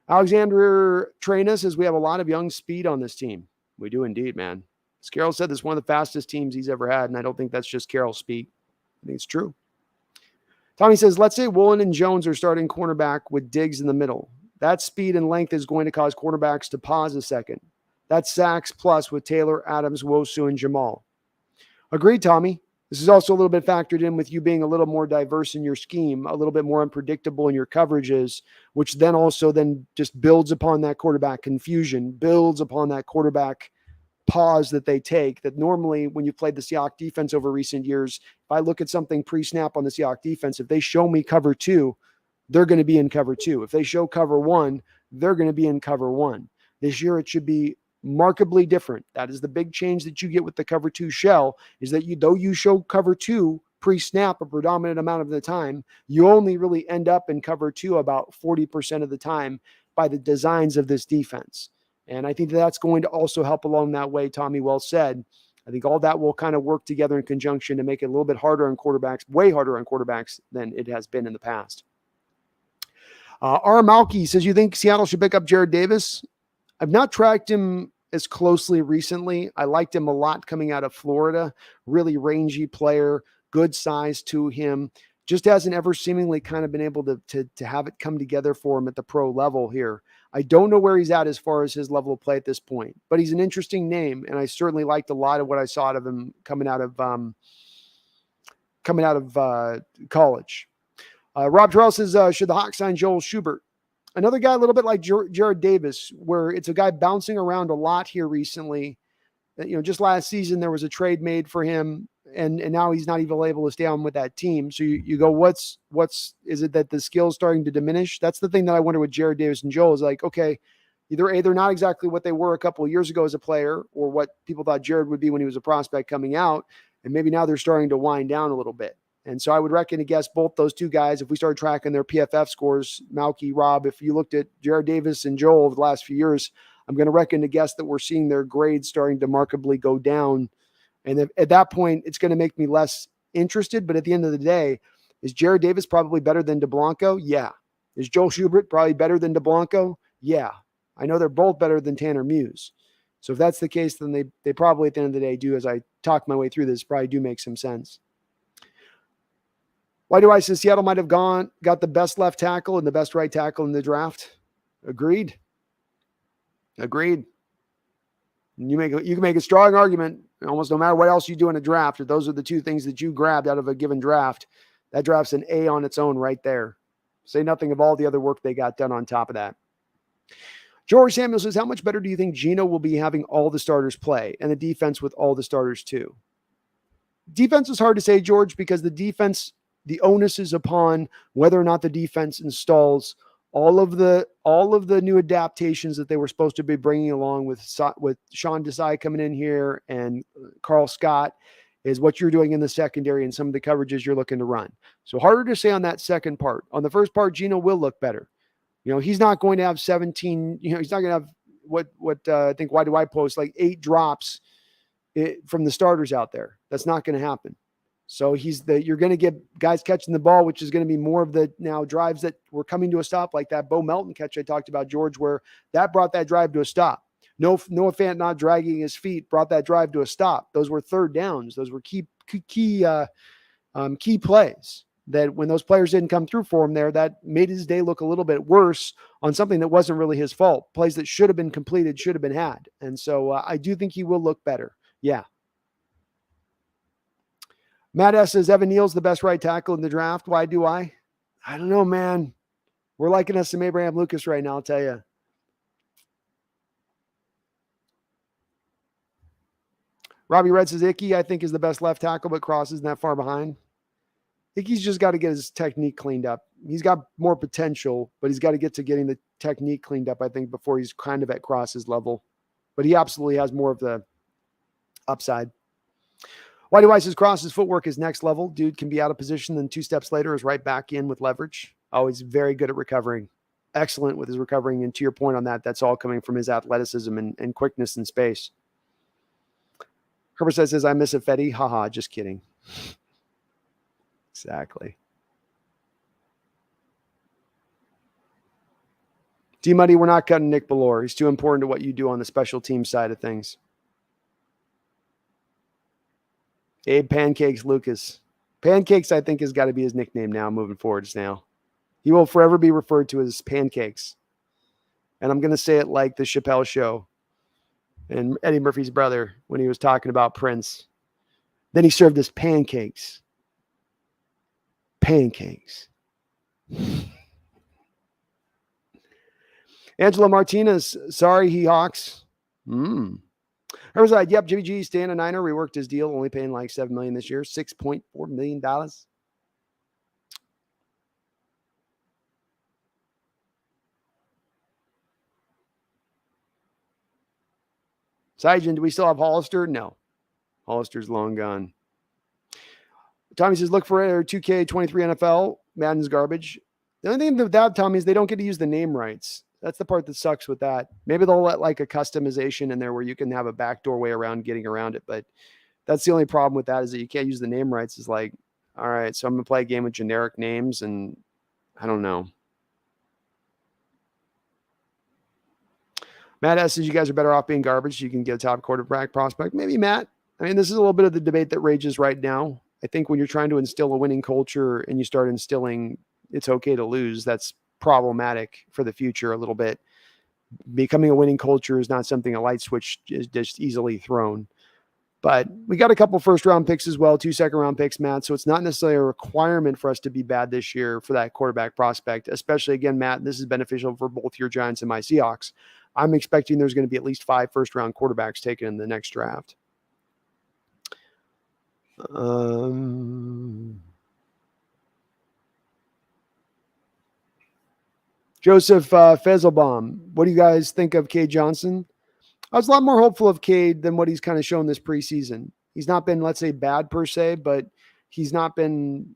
Speaker 1: Alexander Traina says, we have a lot of young speed on this team. We do indeed, man. As Carroll said, this is one of the fastest teams he's ever had. And I don't think that's just Carroll's speed. I think it's true. Tommy says, let's say Woolen and Jones are starting cornerback with Diggs in the middle. That speed and length is going to cause quarterbacks to pause a second. That's sacks plus with Taylor, Adams, Wosu, and Jamal. Agreed, Tommy. This is also a little bit factored in with you being a little more diverse in your scheme, a little bit more unpredictable in your coverages, which then also just builds upon that quarterback confusion, builds upon that quarterback pause that they take that normally when you played the Seahawks defense over recent years, if I look at something pre-snap on the Seahawks defense, if they show me cover 2, they're going to be in cover 2. If they show cover 1, they're going to be in cover 1. This year, it should be markedly different. That is the big change that you get with the cover 2 shell is that though you show cover 2 pre-snap a predominant amount of the time, you only really end up in cover 2 about 40% of the time by the designs of this defense. And I think that's going to also help along that way. Tommy, well said. I think all that will kind of work together in conjunction to make it a little bit harder on quarterbacks, way harder on quarterbacks than it has been in the past. R. Malky says, you think Seattle should pick up Jared Davis? I've not tracked him as closely recently. I liked him a lot coming out of Florida. Really rangy player, good size to him. Just hasn't ever seemingly kind of been able to have it come together for him at the pro level here. I don't know where he's at as far as his level of play at this point, but he's an interesting name, and I certainly liked a lot of what I saw out of him coming out of college. Rob Terrell says, should the Hawks sign Joel Schubert? Another guy a little bit like Jared Davis, where it's a guy bouncing around a lot here recently. Just last season, there was a trade made for him, and now he's not even able to stay on with that team. So you go, is it that the skill's starting to diminish? That's the thing that I wonder with Jared Davis and Joel is like, okay, either they're not exactly what they were a couple of years ago as a player or what people thought Jared would be when he was a prospect coming out. And maybe now they're starting to wind down a little bit. And so I would reckon to guess both those two guys, if we started tracking their PFF scores, Malky, Rob, if you looked at Jared Davis and Joel over the last few years, I'm going to reckon to guess that we're seeing their grades starting to markedly go down. And at that point, it's going to make me less interested. But at the end of the day, is Jared Davis probably better than DeBlanco? Yeah. Is Joel Schubert probably better than DeBlanco? Yeah. I know they're both better than Tanner Muse. So if that's the case, then they probably at the end of the day do, as I talk my way through this, probably do make some sense. Why do I say Seattle might have got the best left tackle and the best right tackle in the draft? Agreed. You can make a strong argument almost no matter what else you do in a draft. If those are the two things that you grabbed out of a given draft, that draft's an A on its own right there. Say nothing of all the other work they got done on top of that. George Samuel says, how much better do you think Geno will be having all the starters play and the defense with all the starters too? Defense is hard to say, George, because the onus is upon whether or not the defense installs all of the new adaptations that they were supposed to be bringing along with Sean Desai coming in here and Carl Scott is what you're doing in the secondary and some of the coverages you're looking to run. So harder to say on that second part. On the first part, Geno will look better. He's not going to have 17, he's not going to have what I think, why do I post like 8 drops from the starters out there. That's not going to happen. So you're going to get guys catching the ball, which is going to be more of the now drives that were coming to a stop, like that Bo Melton catch I talked about, George, where that brought that drive to a stop. Noah Fant not dragging his feet brought that drive to a stop. Those were third downs. Those were key plays. that when those players didn't come through for him there, that made his day look a little bit worse on something that wasn't really his fault. Plays that should have been completed, should have been had. And so I do think he will look better. Yeah. Matt S. says, Evan Neal's the best right tackle in the draft. Why do I? I don't know, man. We're liking us some Abraham Lucas right now, I'll tell you. Robbie Red says, Icky, I think, is the best left tackle, but Cross isn't that far behind. Icky's just got to get his technique cleaned up. He's got more potential, but he's got to get to getting the technique cleaned up, I think, before he's kind of at Cross's level. But he absolutely has more of the upside. Whitey White says, Cross's footwork is next level. Dude can be out of position, then 2 steps later is right back in with leverage. Oh, he's very good at recovering. Excellent with his recovering. And to your point on that, that's all coming from his athleticism and quickness in space. Herbert says, I miss a Fetty. Haha, just kidding. Exactly. D-Muddy, we're not cutting Nick Bellore. He's too important to what you do on the special team side of things. Abe Pancakes Lucas. Pancakes, I think, has got to be his nickname now moving forward. Now, he will forever be referred to as Pancakes. And I'm going to say it like the Chappelle Show and Eddie Murphy's brother when he was talking about Prince. Then he served us pancakes. Pancakes. Angela Martinez, sorry, he Hawks. Herbicide, yep, Jimmy G, staying a Niner, reworked his deal, only paying like $7 million this year, $6.4 million. Sygen, do we still have Hollister? No. Hollister's long gone. Tommy says, look for a 2K23 NFL. Madden's garbage. The only thing with that, Tommy, is they don't get to use the name rights. That's the part that sucks with that. Maybe they'll let like a customization in there where you can have a backdoor way around getting around it. But that's the only problem with that, is that you can't use the name rights. It's like, all right, so I'm going to play a game with generic names, and I don't know. Matt S says, you guys are better off being garbage. You can get a top quarterback prospect. Maybe, Matt. I mean, this is a little bit of the debate that rages right now. I think when you're trying to instill a winning culture and you start instilling it's okay to lose, that's problematic for the future a little bit. Becoming a winning culture is not something a light switch is just easily thrown. But we got a couple first-round picks as well, 2 second-round picks, Matt. So it's not necessarily a requirement for us to be bad this year for that quarterback prospect, especially, again, Matt, this is beneficial for both your Giants and my Seahawks. I'm expecting there's going to be at least 5 first-round quarterbacks taken in the next draft. Joseph Fezelbaum, what do you guys think of Cade Johnson? I was a lot more hopeful of Cade than what he's kind of shown this preseason. He's not been, let's say, bad per se, but he's not been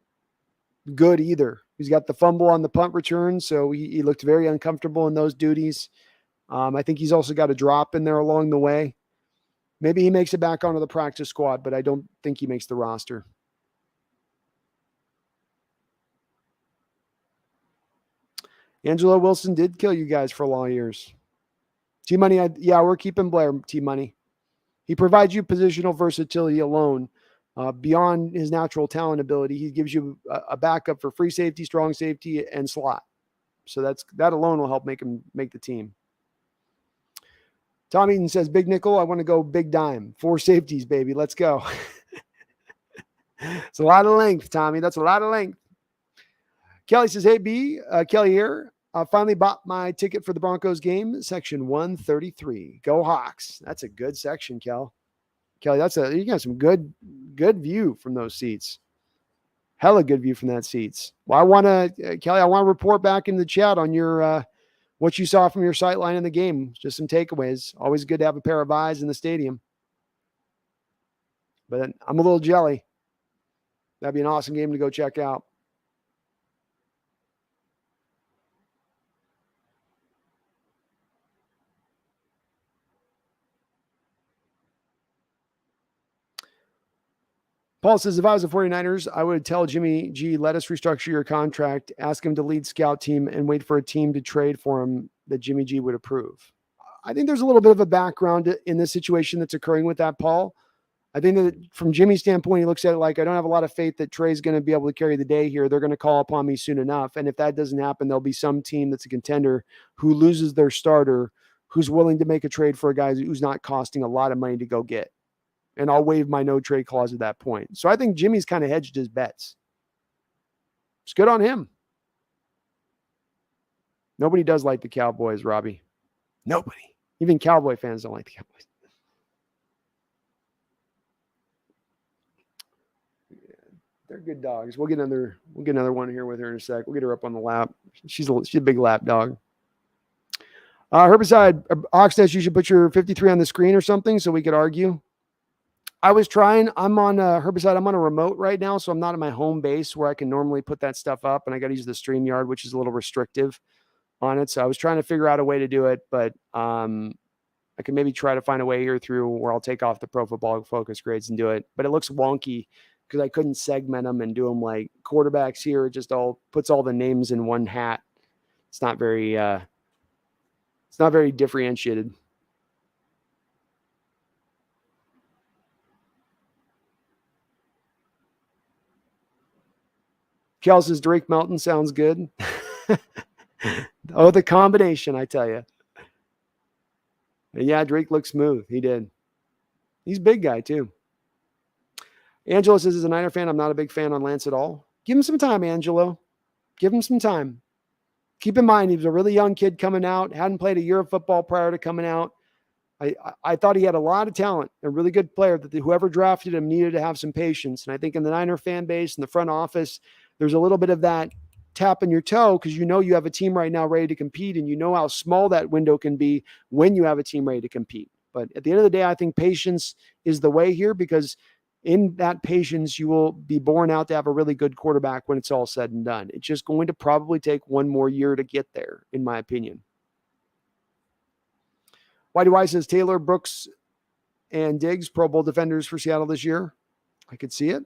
Speaker 1: good either. He's got the fumble on the punt return, so he looked very uncomfortable in those duties. I think he's also got a drop in there along the way. Maybe he makes it back onto the practice squad, but I don't think he makes the roster. Angelo Wilson did kill you guys for a long years. T-Money, yeah, we're keeping Blair, T-Money. He provides you positional versatility alone. Beyond his natural talent ability, he gives you a backup for free safety, strong safety, and slot. So that alone will help make him make the team. Tom Eaton says, big nickel, I want to go big dime. 4 safeties, baby. Let's go. It's a lot of length, Tommy. That's a lot of length. Kelly says, hey, B, Kelly here. Finally bought my ticket for the Broncos game, section 133. Go Hawks. That's a good section, Kelly, you got some good view from those seats. Hella good view from that seats. Well, I want to report back in the chat on your what you saw from your sight line in the game. Just some takeaways. Always good to have a pair of eyes in the stadium. But I'm a little jelly. That'd be an awesome game to go check out. Paul says, if I was the 49ers, I would tell Jimmy G, let us restructure your contract, ask him to lead scout team, and wait for a team to trade for him that Jimmy G would approve. I think there's a little bit of a background in this situation that's occurring with that, Paul. I think that from Jimmy's standpoint, he looks at it like, I don't have a lot of faith that Trey's going to be able to carry the day here. They're going to call upon me soon enough. And if that doesn't happen, there'll be some team that's a contender who loses their starter, who's willing to make a trade for a guy who's not costing a lot of money to go get. And I'll waive my no trade clause at that point. So I think Jimmy's kind of hedged his bets. It's good on him. Nobody does like the Cowboys, Robbie. Nobody. Even Cowboy fans don't like the Cowboys. They're good dogs. We'll get another one here with her in a sec. We'll get her up on the lap. She's a big lap dog. Herbicide, Oxnest, you should put your 53 on the screen or something so we could argue. I was trying. I'm on Herbicide. I'm on a remote right now, so I'm not at my home base where I can normally put that stuff up, and I got to use the StreamYard, which is a little restrictive on it. So I was trying to figure out a way to do it, but I can maybe try to find a way here through where I'll take off the Pro Football Focus grades and do it. But it looks wonky because I couldn't segment them and do them like quarterbacks here. It just all puts all the names in one hat. It's not very differentiated. Kel says Drake Melton sounds good. Oh, the combination, I tell you. Yeah, Drake looks smooth. He did. He's a big guy, too. Angelo says, as a Niner fan, I'm not a big fan on Lance at all. Give him some time, Angelo. Give him some time. Keep in mind, he was a really young kid coming out, hadn't played a year of football prior to coming out. I thought he had a lot of talent, a really good player, that whoever drafted him needed to have some patience. And I think in the Niner fan base and the front office, there's a little bit of that tapping your toe because you know you have a team right now ready to compete, and you know how small that window can be when you have a team ready to compete. But at the end of the day, I think patience is the way here, because in that patience, you will be born out to have a really good quarterback when it's all said and done. It's just going to probably take one more year to get there, in my opinion. Whitey White says Taylor, Brooks, and Diggs, Pro Bowl defenders for Seattle this year. I could see it.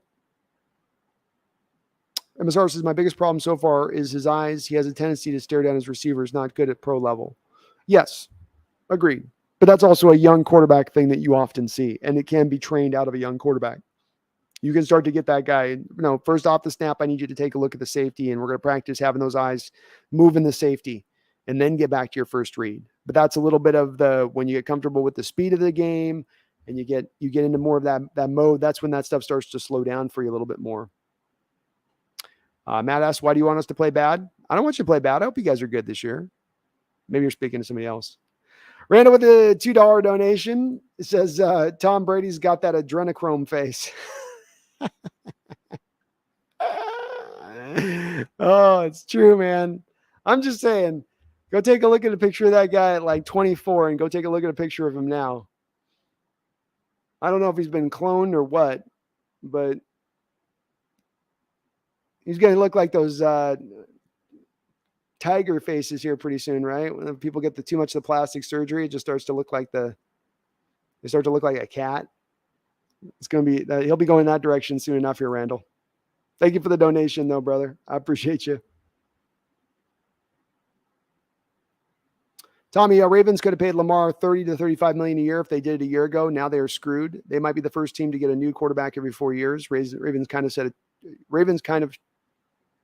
Speaker 1: MSR says, my biggest problem so far is his eyes. He has a tendency to stare down his receivers, not good at pro level. Yes, agreed. But that's also a young quarterback thing that you often see, and it can be trained out of a young quarterback. You can start to get that guy, first off the snap, I need you to take a look at the safety, and we're going to practice having those eyes move in the safety, and then get back to your first read. But that's a little bit of when you get comfortable with the speed of the game and you get into more of that mode, that's when that stuff starts to slow down for you a little bit more. Matt asks, why do you want us to play bad? I don't want you to play bad. I hope you guys are good this year. Maybe you're speaking to somebody else. Randall with a $2 donation. It says, Tom Brady's got that adrenochrome face. Oh, it's true, man. I'm just saying, go take a look at a picture of that guy at like 24 and go take a look at a picture of him now. I don't know if he's been cloned or what, but he's going to look like those tiger faces here pretty soon, right? When people get too much of the plastic surgery, it just starts to look like they start to look like a cat. It's going to be, he'll be going that direction soon enough here, Randall. Thank you for the donation, though, brother. I appreciate you. Tommy, Ravens could have paid Lamar $30 to $35 million a year if they did it a year ago. Now they are screwed. They might be the first team to get a new quarterback every 4 years. Ravens kind of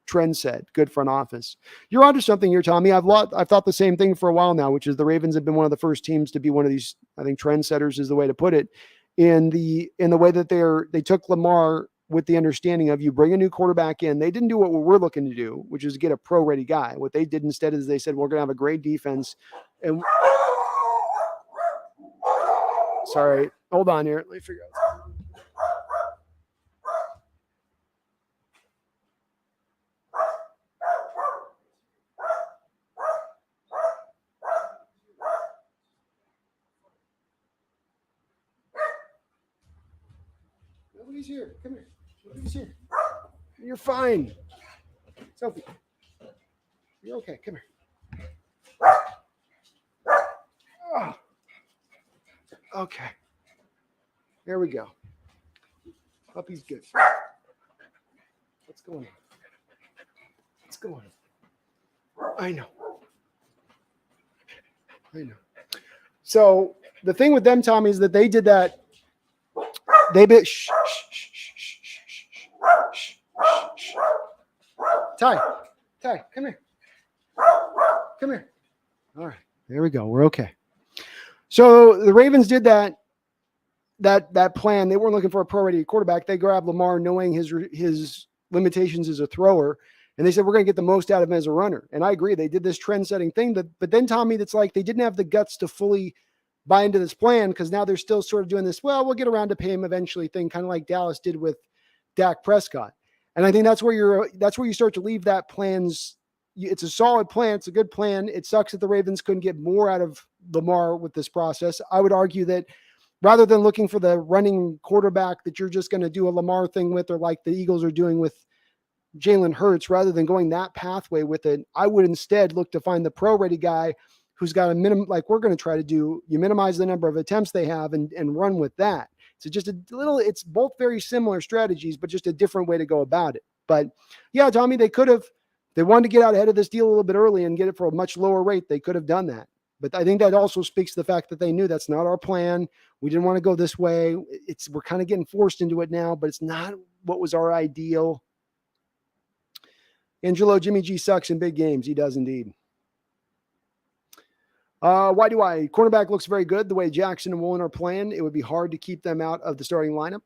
Speaker 1: trend set. Good front office. You're onto something here, Tommy. I've thought the same thing for a while now, which is the Ravens have been one of the first teams to be one of these. I think trendsetters is the way to put it. In the way that they took Lamar with the understanding of, you bring a new quarterback in. They didn't do what we're looking to do, which is get a pro-ready guy. What they did instead is they said, we're going to have a great defense. And sorry, hold on here. Let me figure out. Nobody's here. Come here. Nobody's here. You're fine. Sophie, you're okay. Come here. Oh. Okay. There we go. Puppy's good. What's going on? What's going on? I know. So the thing with them, Tommy, is that they did that They've been shh. Ty, come here. Come here. All right, there we go. We're okay. So the Ravens did that plan. They weren't looking for a pro-ready quarterback. They grabbed Lamar knowing his limitations as a thrower, and they said, we're going to get the most out of him as a runner. And I agree. They did this trend-setting thing. But then, Tommy, that's like they didn't have the guts to fully buy into this plan because now they're still sort of doing this, well, we'll get around to pay him eventually thing, kind of like Dallas did with Dak Prescott. And I think that's where you start to leave that plan's. It's a solid plan. It's a good plan. It sucks that the Ravens couldn't get more out of Lamar with this process. I would argue that rather than looking for the running quarterback that you're just going to do a Lamar thing with, or like the Eagles are doing with Jalen Hurts, rather than going that pathway with it, I would instead look to find the pro-ready guy who's got a minimum, like we're going to try to do. You minimize the number of attempts they have and run with that. So just a little, it's both very similar strategies, but just a different way to go about it. But yeah, Tommy, they wanted to get out ahead of this deal a little bit early and get it for a much lower rate. They could have done that. But I think that also speaks to the fact that they knew that's not our plan. We didn't want to go this way. We're kind of getting forced into it now, but it's not what was our ideal. Angelo, Jimmy G sucks in big games. He does indeed. Why do I? Cornerback looks very good. The way Jackson and Woolen are playing, it would be hard to keep them out of the starting lineup.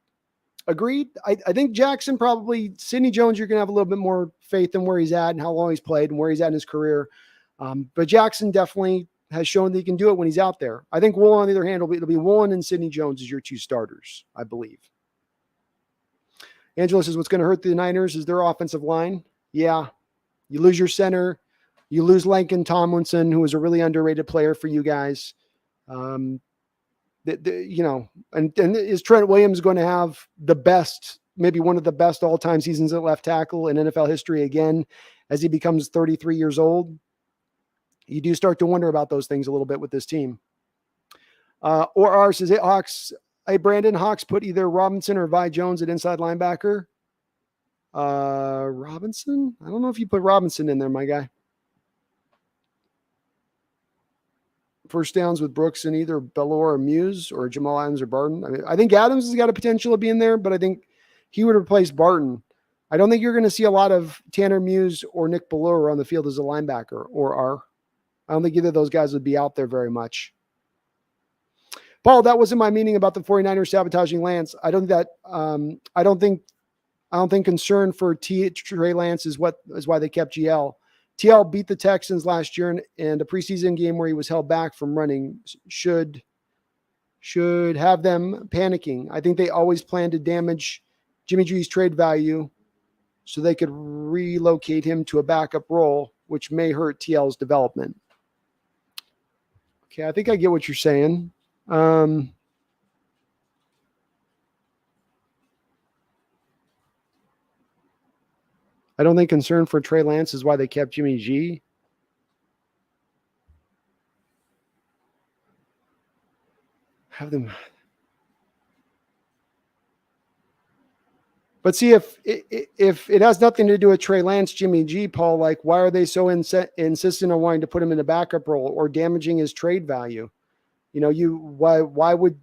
Speaker 1: Agreed. I think Jackson probably, Sidney Jones, you're going to have a little bit more faith in where he's at and how long he's played and where he's at in his career. But Jackson definitely has shown that he can do it when he's out there. I think Woolen, on the other hand, it'll be Woolen and Sidney Jones as your two starters, I believe. Angela says, what's going to hurt the Niners is their offensive line. Yeah. You lose your center. You lose Lincoln Tomlinson, who is a really underrated player for you guys. And is Trent Williams going to have the best, maybe one of the best all-time seasons at left tackle in NFL history again as he becomes 33 years old? You do start to wonder about those things a little bit with this team. Or ours says, Hawks, hey, Brandon, Hawks put either Robinson or Vi Jones at inside linebacker. Robinson? I don't know if you put Robinson in there, my guy. First downs with Brooks and either Bellore or Muse or Jamal Adams or Barton. I mean, I think Adams has got a potential of being there, but I think he would replace Barton. I don't think you're going to see a lot of Tanner Muse or Nick Bellore on the field as a linebacker I don't think either of those guys would be out there very much. Paul, that wasn't my meaning about the 49ers sabotaging Lance. I don't think concern for Trey Lance is why they kept GL. TL beat the Texans last year, and a preseason game where he was held back from running should have them panicking. I think they always plan to damage Jimmy G's trade value so they could relocate him to a backup role, which may hurt TL's development. Okay, I think I get what you're saying. I don't think concern for Trey Lance is why they kept Jimmy G. Have them. But see, if it has nothing to do with Trey Lance, Jimmy G, Paul, like, why are they so insistent on wanting to put him in a backup role or damaging his trade value? Why would,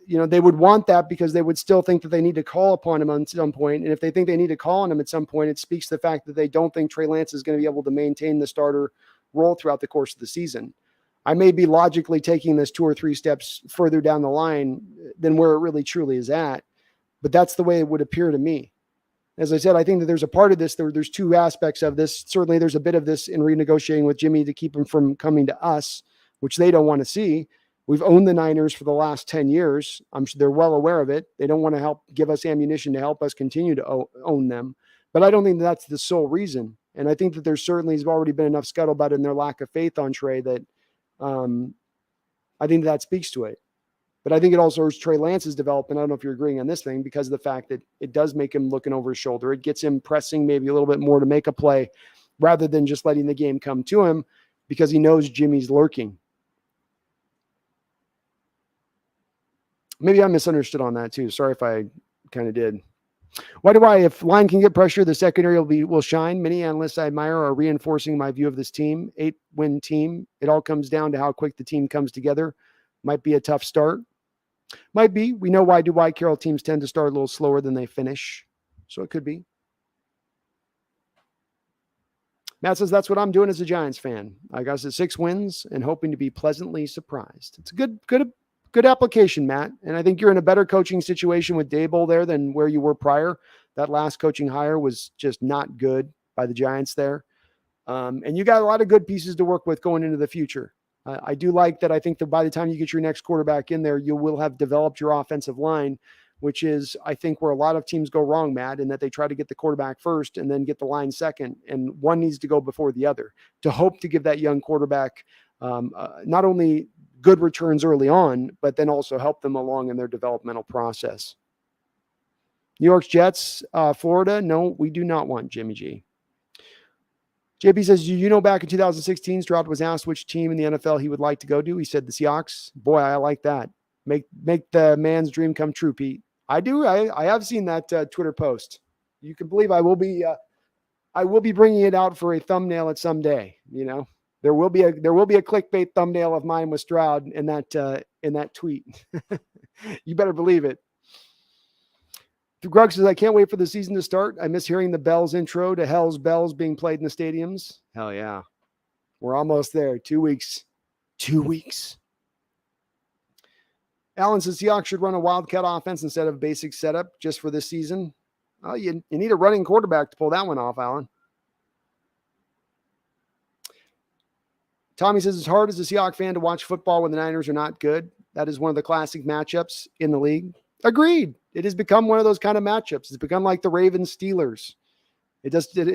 Speaker 1: they would want that because they would still think that they need to call upon him at some point. And if they think they need to call on him at some point, it speaks to the fact that they don't think Trey Lance is going to be able to maintain the starter role throughout the course of the season. I may be logically taking this 2 or 3 steps further down the line than where it really truly is at, but that's the way it would appear to me. As I said, I think that there's a part of this. There's 2 aspects of this. Certainly there's a bit of this in renegotiating with Jimmy to keep him from coming to us, which they don't want to see. We've owned the Niners for the last 10 years. I'm sure they're well aware of it. They don't want to give us ammunition to help us continue to own them. But I don't think that's the sole reason. And I think that there certainly has already been enough scuttlebutt in their lack of faith on Trey that I think that speaks to it. But I think it also hurts Trey Lance's development. I don't know if you're agreeing on this thing because of the fact that it does make him looking over his shoulder. It gets him pressing maybe a little bit more to make a play rather than just letting the game come to him because he knows Jimmy's lurking. Maybe I misunderstood on that too. Sorry if I kind of did. If line can get pressure, the secondary will shine. Many analysts I admire are reinforcing my view of this team. 8-win team. It all comes down to how quick the team comes together. Might be a tough start. Might be. We know why Dwight Carroll teams tend to start a little slower than they finish. So it could be. Matt says, that's what I'm doing as a Giants fan. I got us at 6 wins and hoping to be pleasantly surprised. It's a good application, Matt. And I think you're in a better coaching situation with Daboll there than where you were prior. That last coaching hire was just not good by the Giants there. And you got a lot of good pieces to work with going into the future. I do like that. I think that by the time you get your next quarterback in there, you will have developed your offensive line, which is, I think, where a lot of teams go wrong, Matt, in that they try to get the quarterback first and then get the line second. And one needs to go before the other to hope to give that young quarterback not only good returns early on, but then also help them along in their developmental process. New York Jets, Florida. No, we do not want Jimmy G. JP says, back in 2016, Stroud was asked which team in the NFL he would like to go to. He said the Seahawks. Boy, I like that. Make the man's dream come true, Pete. I do. I have seen that Twitter post. You can believe I will be bringing it out for a thumbnail at some day. There will be a clickbait thumbnail of mine with Stroud in that tweet. You better believe it. Grug says, I can't wait for the season to start. I miss hearing the Bells intro to Hell's Bells being played in the stadiums. Hell yeah. We're almost there. 2 weeks. 2 weeks. Alan says, Seahawks should run a wildcat offense instead of basic setup just for this season. Oh, you need a running quarterback to pull that one off, Alan. Tommy says, it's hard as a Seahawks fan to watch football when the Niners are not good. That is one of the classic matchups in the league. Agreed. It has become one of those kind of matchups. It's become like the Ravens Steelers. It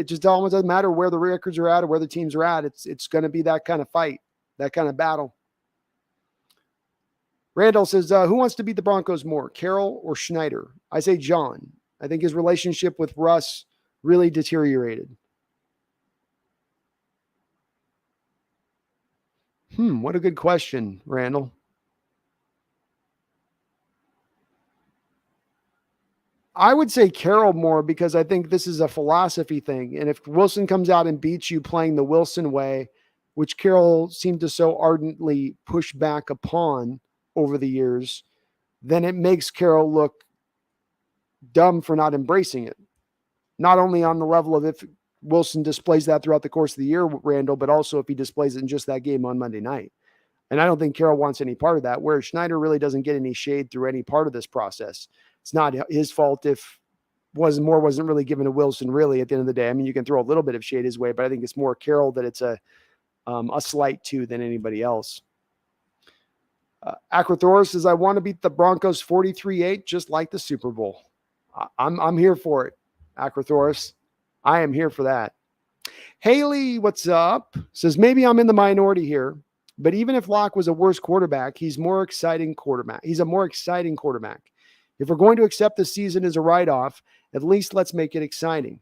Speaker 1: just almost doesn't matter where the records are at or where the teams are at. It's going to be that kind of fight, that kind of battle. Randall says, who wants to beat the Broncos more, Carroll or Schneider? I say John. I think his relationship with Russ really deteriorated. What a good question, Randall. I would say Carroll more because I think this is a philosophy thing. And if Wilson comes out and beats you playing the Wilson way, which Carroll seemed to so ardently push back upon over the years, then it makes Carroll look dumb for not embracing it. Not only on the level of if Wilson displays that throughout the course of the year, Randall, but also if he displays it in just that game on Monday night. And I don't think Carroll wants any part of that, whereas Schneider really doesn't get any shade through any part of this process. It's not his fault if wasn't really given to Wilson, really, at the end of the day. I mean, you can throw a little bit of shade his way, but I think it's more Carroll that it's a slight to than anybody else. Acrothorus says, I want to beat the Broncos 43-8, just like the Super Bowl. I'm here for it, Acrothorus. I am here for that. Haley, what's up? Says, maybe I'm in the minority here, but even if Locke was a worse quarterback, he's a more exciting quarterback. If we're going to accept the season as a write-off, at least let's make it exciting.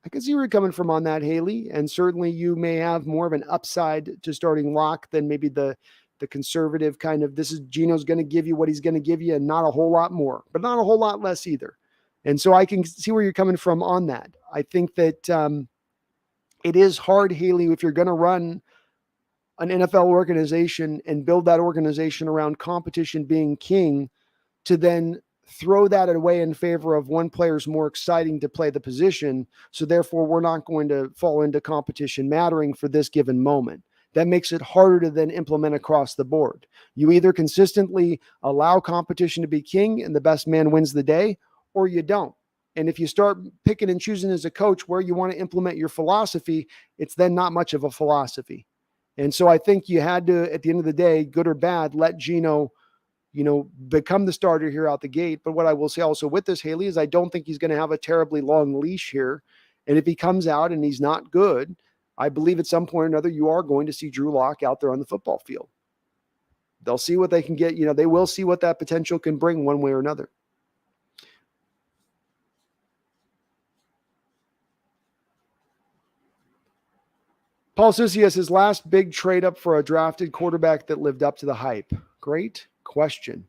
Speaker 1: I can see where you're coming from on that, Haley, and certainly you may have more of an upside to starting Locke than maybe the conservative kind of, this is Gino's going to give you what he's going to give you and not a whole lot more, but not a whole lot less either. And so I can see where you're coming from on that. I think that it is hard, Haley, if you're going to run an NFL organization and build that organization around competition being king, to then throw that away in favor of one player's more exciting to play the position. So therefore, we're not going to fall into competition mattering for this given moment. That makes it harder to then implement across the board. You either consistently allow competition to be king and the best man wins the day, or you don't. And if you start picking and choosing as a coach where you want to implement your philosophy, it's then not much of a philosophy. And so I think you had to, at the end of the day, good or bad, let Gino, become the starter here out the gate. But what I will say also with this, Haley, is I don't think he's going to have a terribly long leash here. And if he comes out and he's not good, I believe at some point or another, you are going to see Drew Lock out there on the football field. They'll see what they can get. They will see what that potential can bring one way or another. Paul Susius, his last big trade up for a drafted quarterback that lived up to the hype. Great question.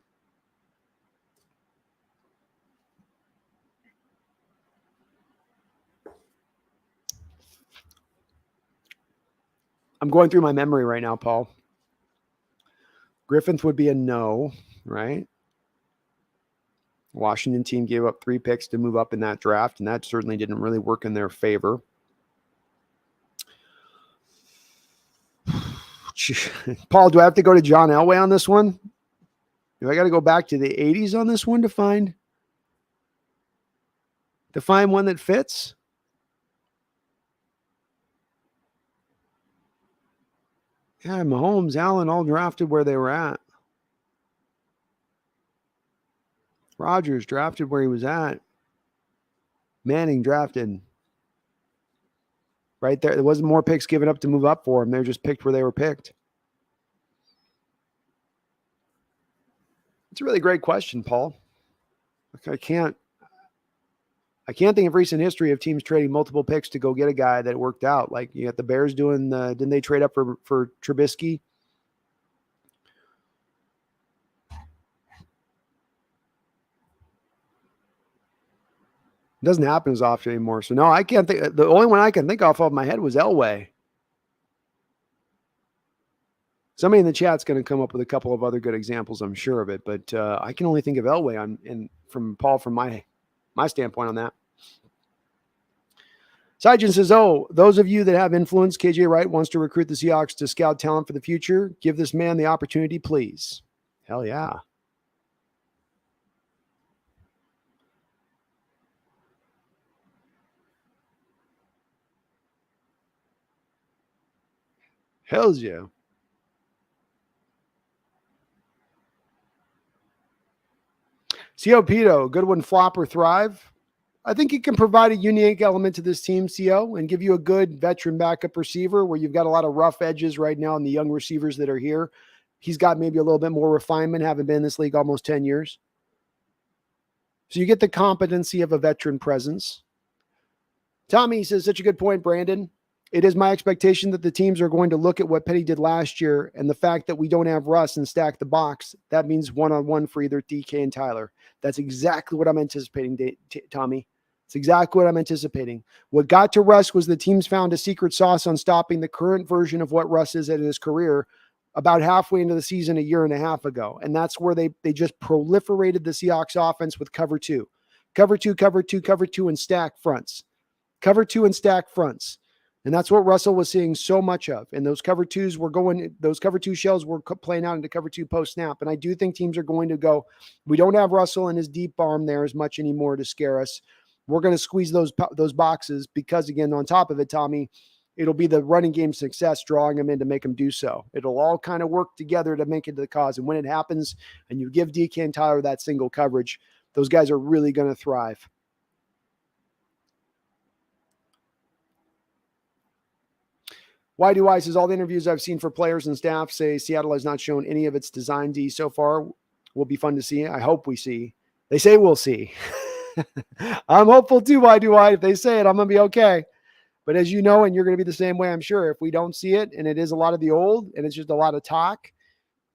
Speaker 1: I'm going through my memory right now, Paul. Griffith would be a no, right? Washington team gave up 3 picks to move up in that draft, and that certainly didn't really work in their favor. Paul, do I have to go to John Elway on this one? Do I got to go back to the 80s on this one to find one that fits? Yeah, Mahomes, Allen all drafted where they were at. Rodgers drafted where he was at. Manning drafted right there. There wasn't more picks given up to move up for him. They were just picked where they were picked. It's a really great question, Paul. I can't think of recent history of teams trading multiple picks to go get a guy that worked out. Like you got the Bears doing didn't they trade up for Trubisky? It doesn't happen as often anymore. So no, I can't think. The only one I can think off of my head was Elway. Somebody in the chat's going to come up with a couple of other good examples, I'm sure of it. But I can only think of Elway from Paul from my standpoint on that. Sajin says, those of you that have influence, KJ Wright wants to recruit the Seahawks to scout talent for the future. Give this man the opportunity, please. Hell yeah. Hells yeah. CO Pito, Goodwin flop or thrive? I think he can provide a unique element to this team, CO, and give you a good veteran backup receiver where you've got a lot of rough edges right now in the young receivers that are here. He's got maybe a little bit more refinement, having been in this league almost 10 years. So you get the competency of a veteran presence. Tommy says, such a good point, Brandon. It is my expectation that the teams are going to look at what Petty did last year and the fact that we don't have Russ and stack the box. That means one-on-one for either DK and Tyler. That's exactly what I'm anticipating, Tommy. It's exactly what I'm anticipating. What got to Russ was the teams found a secret sauce on stopping the current version of what Russ is in his career about halfway into the season a year and a half ago. And that's where they just proliferated the Seahawks offense with cover two, and stack fronts. Cover two and stack fronts. And that's what Russell was seeing so much of. And those cover two shells were playing out into cover two post snap. And I do think teams are going to go, we don't have Russell and his deep arm there as much anymore to scare us. We're going to squeeze those boxes because, again, on top of it, Tommy, it'll be the running game success drawing them in to make them do so. It'll all kind of work together to make it to the cause. And when it happens and you give DK and Tyler that single coverage, those guys are really going to thrive. Why do I says all the interviews I've seen for players and staff say Seattle has not shown any of its design D so far. Will be fun to see. I hope we see. They say we'll see. I'm hopeful too. Why do I? If they say it, I'm going to be okay. But as you know, and you're going to be the same way, I'm sure, if we don't see it and it is a lot of the old and it's just a lot of talk,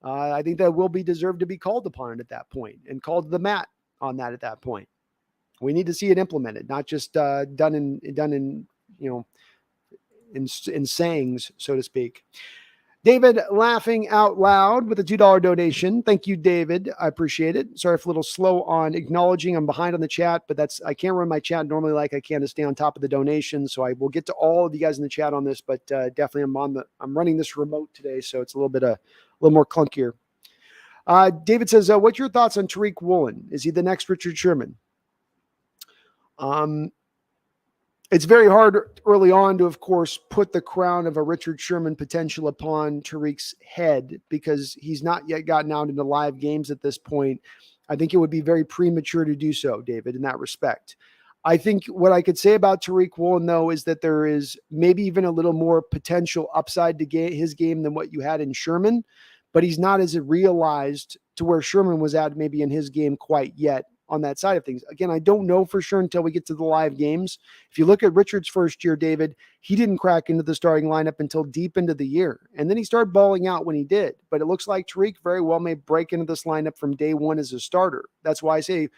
Speaker 1: I think that will be deserved to be called upon at that point and called to the mat on that at that point. We need to see it implemented, not just done in sayings, so to speak. David laughing out loud with a $2 donation. Thank you, David. I appreciate it. Sorry if a little slow on acknowledging. I'm behind on the chat, but I can't run my chat normally like I can to stay on top of the donations. So I will get to all of you guys in the chat on this, but definitely I'm running this remote today, so it's a little more clunkier. David says, what's your thoughts on Tariq Woolen? Is he the next Richard Sherman? It's very hard early on to, of course, put the crown of a Richard Sherman potential upon Tariq's head because he's not yet gotten out into live games at this point. I think it would be very premature to do so, David, in that respect. I think what I could say about Tariq Woolen, though, is that there is maybe even a little more potential upside to his game than what you had in Sherman, but he's not as realized to where Sherman was at maybe in his game quite yet on that side of things. Again, I don't know for sure until we get to the live games. If you look at Richard's first year, David, he didn't crack into the starting lineup until deep into the year. And then he started balling out when he did. But it looks like Tariq very well may break into this lineup from day one as a starter. That's why I say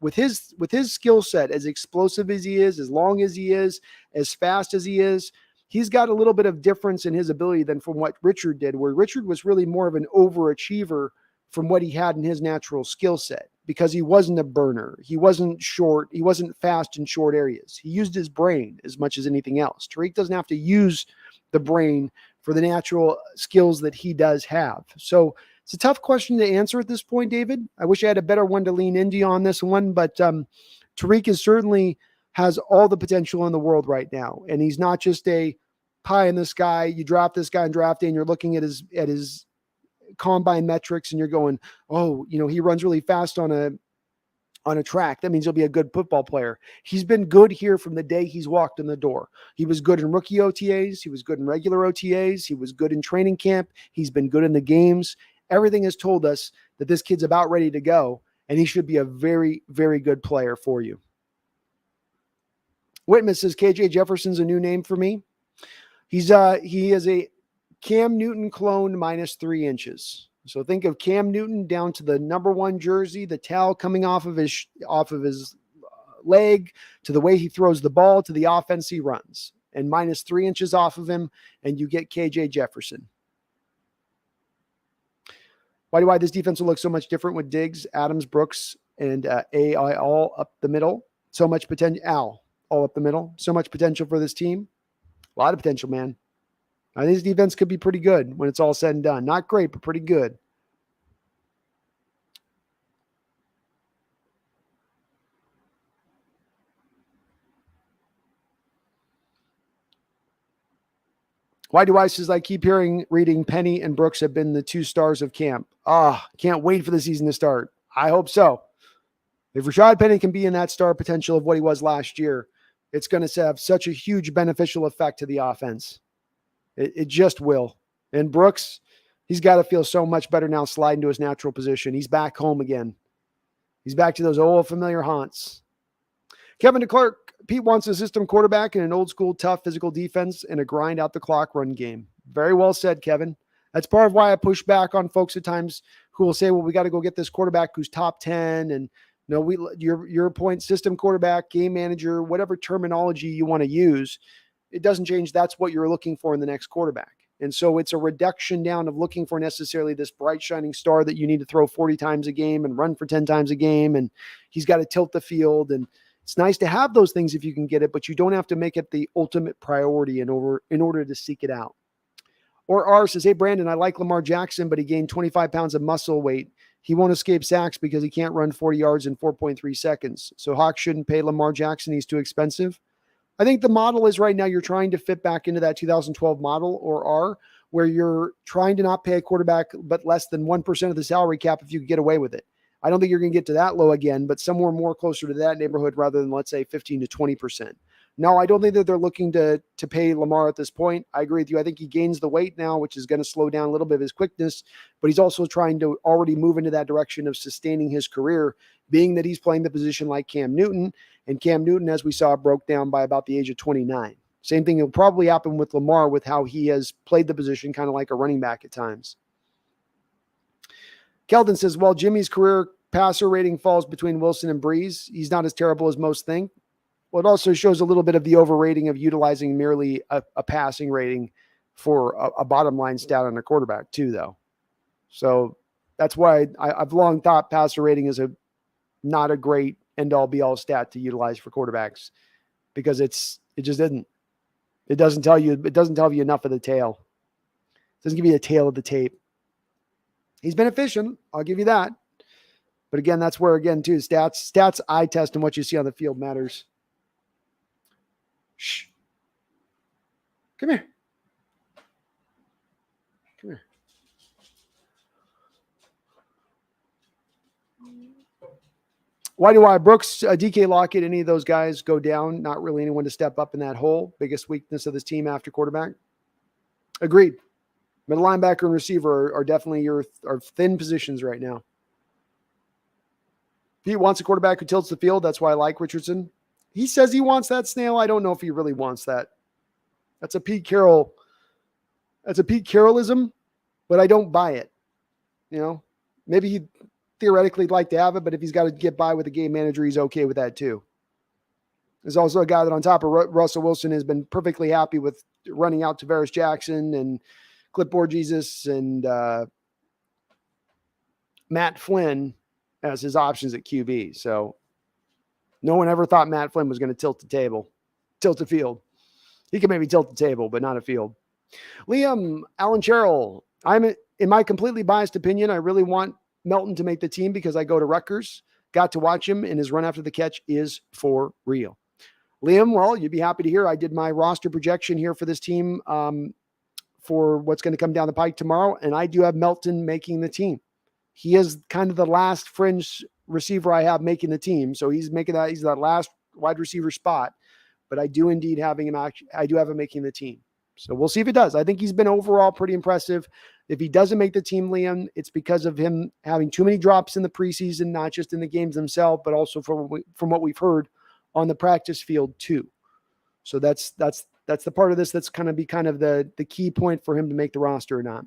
Speaker 1: with his skill set, as explosive as he is, as long as he is, as fast as he is, he's got a little bit of difference in his ability than from what Richard did, where Richard was really more of an overachiever from what he had in his natural skill set. because he wasn't a burner. He wasn't short. He wasn't fast in short areas. He used his brain as much as anything else. Tariq doesn't have to use the brain for the natural skills that he does have. So it's a tough question to answer at this point, David. I wish I had a better one to lean into on this one, but Tariq is certainly has all the potential in the world right now. And he's not just a pie in the sky. You draft this guy in draft day and you're looking at his combine metrics and you're going, oh, he runs really fast on a track. That means he'll be a good football player. He's been good here from the day he's walked in the door. He was good in rookie OTAs. He was good in regular OTAs. He was good in training camp. He's been good in the games. Everything has told us that this kid's about ready to go, and he should be a very, very good player for you. Whitman says KJ Jefferson's a new name for me. He is a Cam Newton clone -3 inches. So think of Cam Newton down to the number 1 jersey, the towel coming off of his leg, to the way he throws the ball, to the offense he runs, and -3 inches off of him, and you get KJ Jefferson. Why this defense will look so much different with Diggs, Adams, Brooks, and AI all up the middle. So much potential. All up the middle. So much potential for this team. A lot of potential, man. I think this defense could be pretty good when it's all said and done. Not great, but pretty good. Why do I says I keep reading Penny and Brooks have been the 2 stars of camp? Can't wait for the season to start. I hope so. If Rashad Penny can be in that star potential of what he was last year, it's going to have such a huge beneficial effect to the offense. It just will. And Brooks, he's got to feel so much better now sliding to his natural position. He's back home again. He's back to those old familiar haunts. Kevin DeClerc, Pete wants a system quarterback and an old school tough physical defense and a grind out the clock run game. Very well said, Kevin. That's part of why I push back on folks at times who will say, well, we got to go get this quarterback who's top 10. And your point, system quarterback, game manager, whatever terminology you want to use, it doesn't change. That's what you're looking for in the next quarterback. And so it's a reduction down of looking for necessarily this bright shining star that you need to throw 40 times a game and run for 10 times a game. And he's got to tilt the field. And it's nice to have those things if you can get it, but you don't have to make it the ultimate priority in order to seek it out. Or R says, hey, Brandon, I like Lamar Jackson, but he gained 25 pounds of muscle weight. He won't escape sacks because he can't run 40 yards in 4.3 seconds. So Hawks shouldn't pay Lamar Jackson. He's too expensive. I think the model is right now you're trying to fit back into that 2012 model or R, where you're trying to not pay a quarterback but less than 1% of the salary cap if you could get away with it. I don't think you're going to get to that low again, but somewhere more closer to that neighborhood rather than, let's say, 15 to 20%. No, I don't think that they're looking to pay Lamar at this point. I agree with you. I think he gains the weight now, which is going to slow down a little bit of his quickness, but he's also trying to already move into that direction of sustaining his career, being that he's playing the position like Cam Newton. And Cam Newton, as we saw, broke down by about the age of 29. Same thing will probably happen with Lamar with how he has played the position kind of like a running back at times. Keldon says, well, Jimmy's career passer rating falls between Wilson and Breeze. He's not as terrible as most think. Well, it also shows a little bit of the overrating of utilizing merely a passing rating for a bottom line stat on a quarterback too, though. So that's why I've long thought passer rating is not a great end-all be-all stat to utilize for quarterbacks because it just isn't. It doesn't tell you enough of the tail. It doesn't give you a tail of the tape. He's been efficient, I'll give you that. But again, that's where, again, too, stats, eye test, and what you see on the field matters. Shh. Come here. Come here. Why do I? Brooks, DK Lockett, any of those guys go down? Not really anyone to step up in that hole. Biggest weakness of this team after quarterback. Agreed. Middle linebacker and receiver are definitely are thin positions right now. Pete wants a quarterback who tilts the field. That's why I like Richardson. He says he wants that, Snail. I don't know if he really wants that. That's a Pete Carroll. That's a Pete Carrollism, but I don't buy it. You know, maybe he'd theoretically like to have it, but if he's got to get by with a game manager, he's okay with that too. There's also a guy that on top of Russell Wilson has been perfectly happy with running out Tavares Jackson and Clipboard Jesus and Matt Flynn as his options at QB. So no one ever thought Matt Flynn was going to tilt the field. He can maybe tilt the table, but not a field. Liam Allen Sherrill. In my completely biased opinion, I really want Melton to make the team because I go to Rutgers, got to watch him, and his run after the catch is for real. Liam, well, you'd be happy to hear I did my roster projection here for this team for what's going to come down the pike tomorrow, and I do have Melton making the team. He is kind of the last fringe receiver I have making the team, so he's that last wide receiver spot. But I do indeed have him making the team. So we'll see if it does. I think he's been overall pretty impressive. If he doesn't make the team, Liam, it's because of him having too many drops in the preseason, not just in the games themselves, but also from what we've heard on the practice field too. So that's the part of this that's kind of the key point for him to make the roster or not.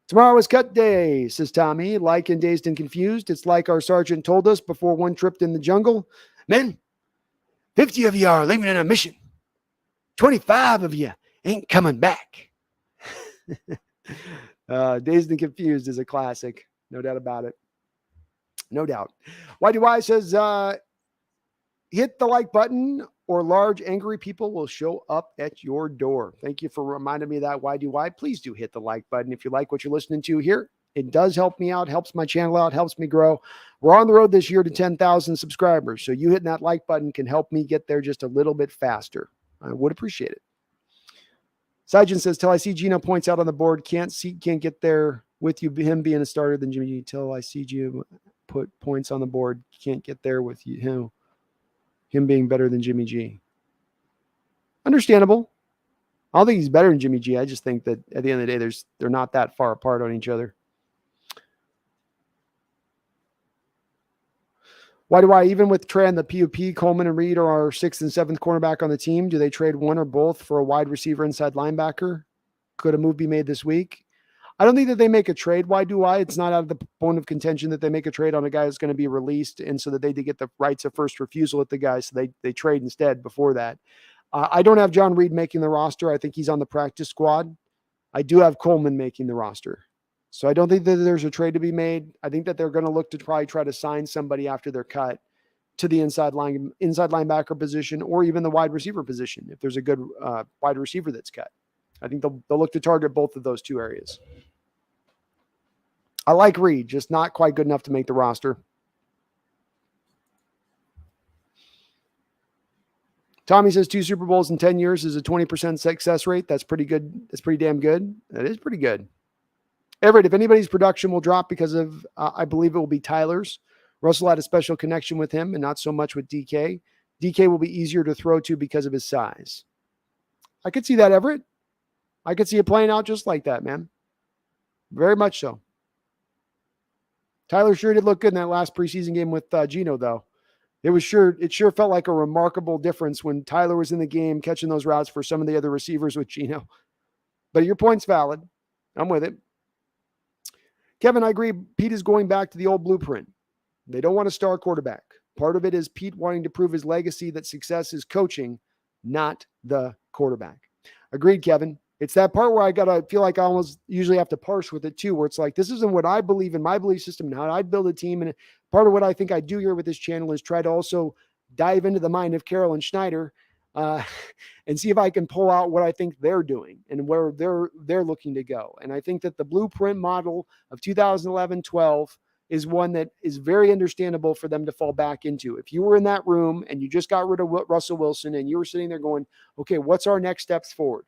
Speaker 1: Tomorrow is cut day, says Tommy, like in Dazed and Confused. It's like our sergeant told us before one trip in the jungle. Men, 50 of you are leaving on a mission. 25 of you ain't coming back. Dazed and Confused is a classic. No doubt about it. No doubt. YDY says, hit the like button or large angry people will show up at your door. Thank you for reminding me of that, YDY. Please do hit the like button if you like what you're listening to here. It does help me out, helps my channel out, helps me grow. We're on the road this year to 10,000 subscribers. So you hitting that like button can help me get there just a little bit faster. I would appreciate it. Sajin says, till I see Gino points out on the board, can't get there with you, him being a starter than Jimmy G. Till I see Gino put points on the board, can't get there with you, him being better than Jimmy G. Understandable. I don't think he's better than Jimmy G. I just think that at the end of the day, they're not that far apart on each other. Why do I, even with Trey and the PUP, Coleman and Reed are our 6th and 7th cornerback on the team? Do they trade one or both for a wide receiver inside linebacker? Could a move be made this week? I don't think that they make a trade. Why do I? It's not out of the bone of contention that they make a trade on a guy that's going to be released, and so that they get the rights of first refusal at the guy, so they trade instead before that. I don't have John Reed making the roster. I think he's on the practice squad. I do have Coleman making the roster. So I don't think that there's a trade to be made. I think that they're going to look to probably try to sign somebody after they're cut to the inside linebacker position, or even the wide receiver position if there's a good wide receiver that's cut. I think they'll look to target both of those two areas. I like Reed, just not quite good enough to make the roster. Tommy says 2 Super Bowls in 10 years is a 20% success rate. That's pretty good. That's pretty damn good. That is pretty good. Everett, if anybody's production will drop because of, I believe it will be Tyler's. Russell had a special connection with him and not so much with DK. DK will be easier to throw to because of his size. I could see that, Everett. I could see it playing out just like that, man. Very much so. Tyler sure did look good in that last preseason game with Gino, though. It sure felt like a remarkable difference when Tyler was in the game catching those routes for some of the other receivers with Gino. But your point's valid. I'm with it. Kevin, I agree. Pete is going back to the old blueprint. They don't want a star quarterback. Part of it is Pete wanting to prove his legacy that success is coaching, not the quarterback. Agreed, Kevin. It's that part where I feel like I almost usually have to parse with it too, where it's like, this isn't what I believe in my belief system and how I build a team. And part of what I think I do here with this channel is try to also dive into the mind of Carroll and Schneider and see if I can pull out what I think they're doing and where they're looking to go. And I think that the blueprint model of 2011-12 is one that is very understandable for them to fall back into. If you were in that room and you just got rid of Russell Wilson and you were sitting there going, okay, what's our next steps forward?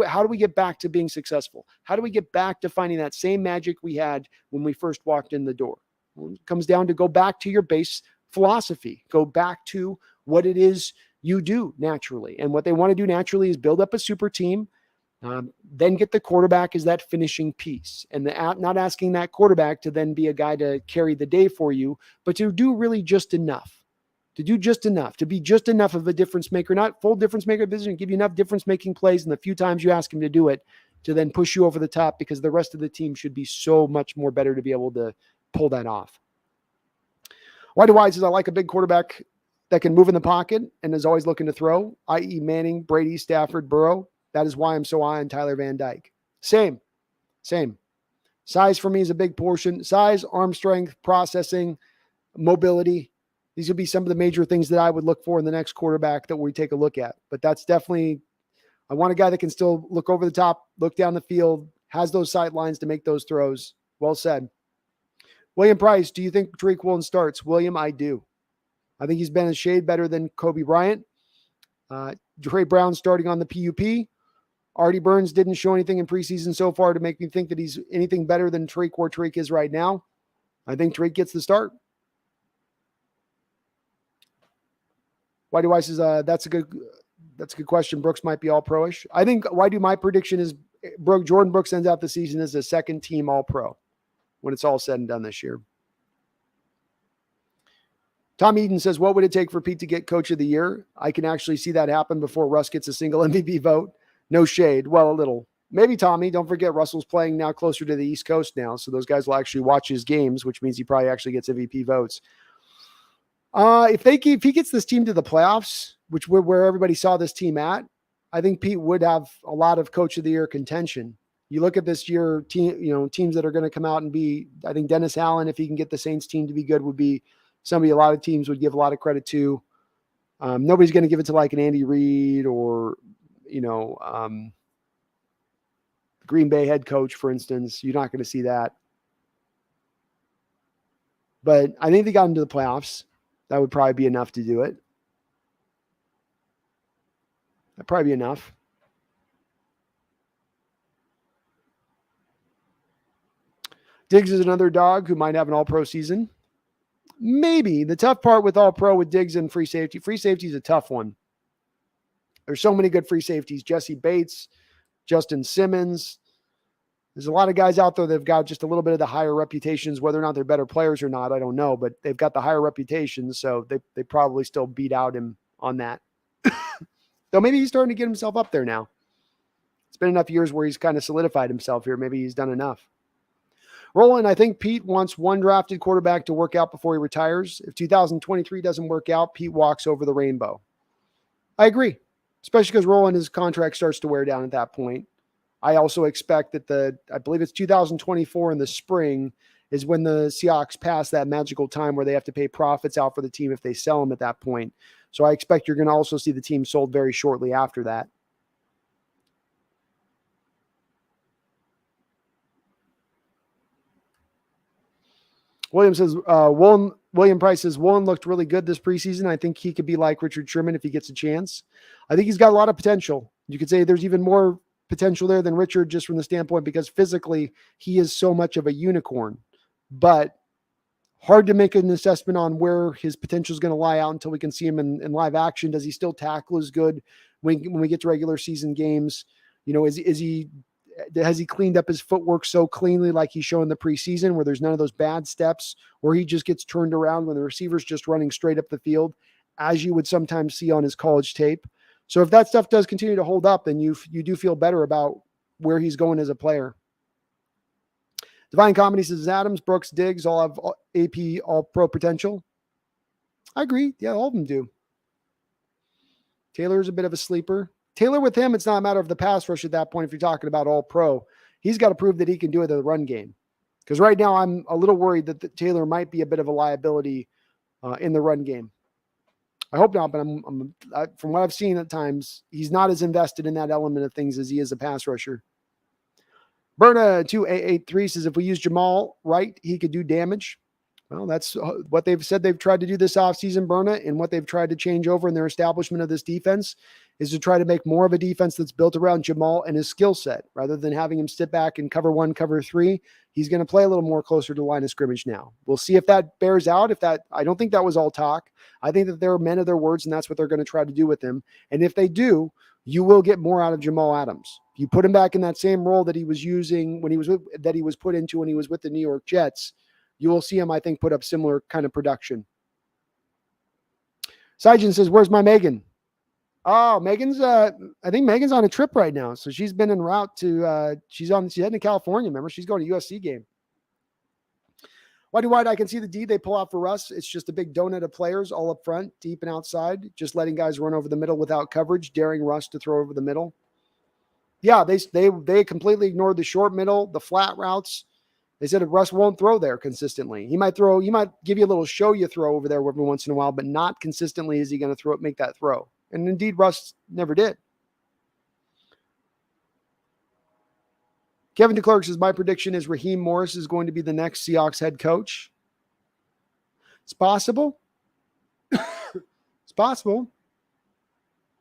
Speaker 1: How do we get back to being successful? How do we get back to finding that same magic we had when we first walked in the door? Well, it comes down to go back to your base philosophy. Go back to what it is you do naturally. And what they want to do naturally is build up a super team, then get the quarterback as that finishing piece. And not asking that quarterback to then be a guy to carry the day for you, but to do really just enough. To do just enough, to be just enough of a difference maker, not full difference maker position, give you enough difference making plays in the few times you ask him to do it to then push you over the top, because the rest of the team should be so much more better to be able to pull that off. Whitey White says, I like a big quarterback that can move in the pocket and is always looking to throw, i.e. Manning, Brady, Stafford, Burrow. That is why I'm so high on Tyler Van Dyke. Same. Size for me is a big portion. Size, arm strength, processing, mobility. These would be some of the major things that I would look for in the next quarterback that we take a look at. But that's definitely, I want a guy that can still look over the top, look down the field, has those sight lines to make those throws. Well said. William Price, do you think Tariq Woolen starts? William, I do. I think he's been a shade better than Kobe Bryant. Trey Brown starting on the PUP. Artie Burns didn't show anything in preseason so far to make me think that he's anything better than Tariq where Tariq is right now. I think Tariq gets the start. Whitey Weiss says, that's a good question. Brooks might be all pro-ish. I think my prediction is Jordan Brooks ends out the season as a second team all pro when it's all said and done this year. Tom Eden says, what would it take for Pete to get coach of the year? I can actually see that happen before Russ gets a single MVP vote. No shade. Well, a little. Maybe Tommy. Don't forget Russell's playing now closer to the East Coast now. So those guys will actually watch his games, which means he probably actually gets MVP votes. If he gets this team to the playoffs, which where everybody saw this team at, I think Pete would have a lot of coach of the year contention. You look at this year teams that are going to come out and be, I think Dennis Allen, if he can get the Saints team to be good, would be somebody a lot of teams would give a lot of credit to. Nobody's going to give it to like an Andy Reid or, Green Bay head coach, for instance. You're not going to see that. But I think they got into the playoffs. That would probably be enough to do it. That'd probably be enough. Diggs is another dog who might have an all-pro season. Maybe. The tough part with all-pro with Diggs and free safety is a tough one. There's so many good free safeties. Jesse Bates, Justin Simmons. There's a lot of guys out there that have got just a little bit of the higher reputations. Whether or not they're better players or not, I don't know. But they've got the higher reputations, so they probably still beat out him on that. Though maybe he's starting to get himself up there now. It's been enough years where he's kind of solidified himself here. Maybe he's done enough. Roland, I think Pete wants one drafted quarterback to work out before he retires. If 2023 doesn't work out, Pete walks over the rainbow. I agree, especially because Roland, his contract starts to wear down at that point. I also expect that I believe it's 2024 in the spring is when the Seahawks pass that magical time where they have to pay profits out for the team if they sell them at that point. So I expect you're going to also see the team sold very shortly after that. William Price says, Woolen looked really good this preseason. I think he could be like Richard Sherman if he gets a chance. I think he's got a lot of potential. You could say there's even more potential there than Richard just from the standpoint because physically he is so much of a unicorn. But hard to make an assessment on where his potential is going to lie out until we can see him in live action. Does he still tackle as good when we get to regular season games? Has he cleaned up his footwork so cleanly like he's shown in the preseason where there's none of those bad steps where he just gets turned around when the receiver's just running straight up the field, as you would sometimes see on his college tape? So if that stuff does continue to hold up, then you do feel better about where he's going as a player. Divine Comedy says Adams, Brooks, Diggs all have AP all-pro potential. I agree. Yeah, all of them do. Taylor's a bit of a sleeper. Taylor with him, it's not a matter of the pass rush at that point if you're talking about all-pro. He's got to prove that he can do it in the run game. Because right now I'm a little worried that Taylor might be a bit of a liability in the run game. I hope not, but from what I've seen at times, he's not as invested in that element of things as he is a pass rusher. Berna 2883 says, if we use Jamal right, he could do damage. Well, that's what they've said they've tried to do this offseason, Berna, and what they've tried to change over in their establishment of this defense is to try to make more of a defense that's built around Jamal and his skill set. Rather than having him sit back and cover 1, cover 3, he's going to play a little more closer to the line of scrimmage now. We'll see if that bears out. I don't think that was all talk. I think that they're men of their words, and that's what they're going to try to do with him. And if they do, you will get more out of Jamal Adams. You put him back in that same role that he was using when he was put into when he was with the New York Jets. You will see him, I think, put up similar kind of production. Sijin says, where's my Megan? Oh, I think Megan's on a trip right now. So she's been en route to, she's heading to California. Remember, she's going to USC game. Whitey, I can see the D they pull out for Russ. It's just a big donut of players all up front, deep and outside, just letting guys run over the middle without coverage, daring Russ to throw over the middle. Yeah, they completely ignored the short middle, the flat routes. They said Russ won't throw there consistently. He might give you a little show you throw over there every once in a while, but not consistently is he going to make that throw. And indeed, Russ never did. Kevin DeClerc says, my prediction is Raheem Morris is going to be the next Seahawks head coach. It's possible. It's possible.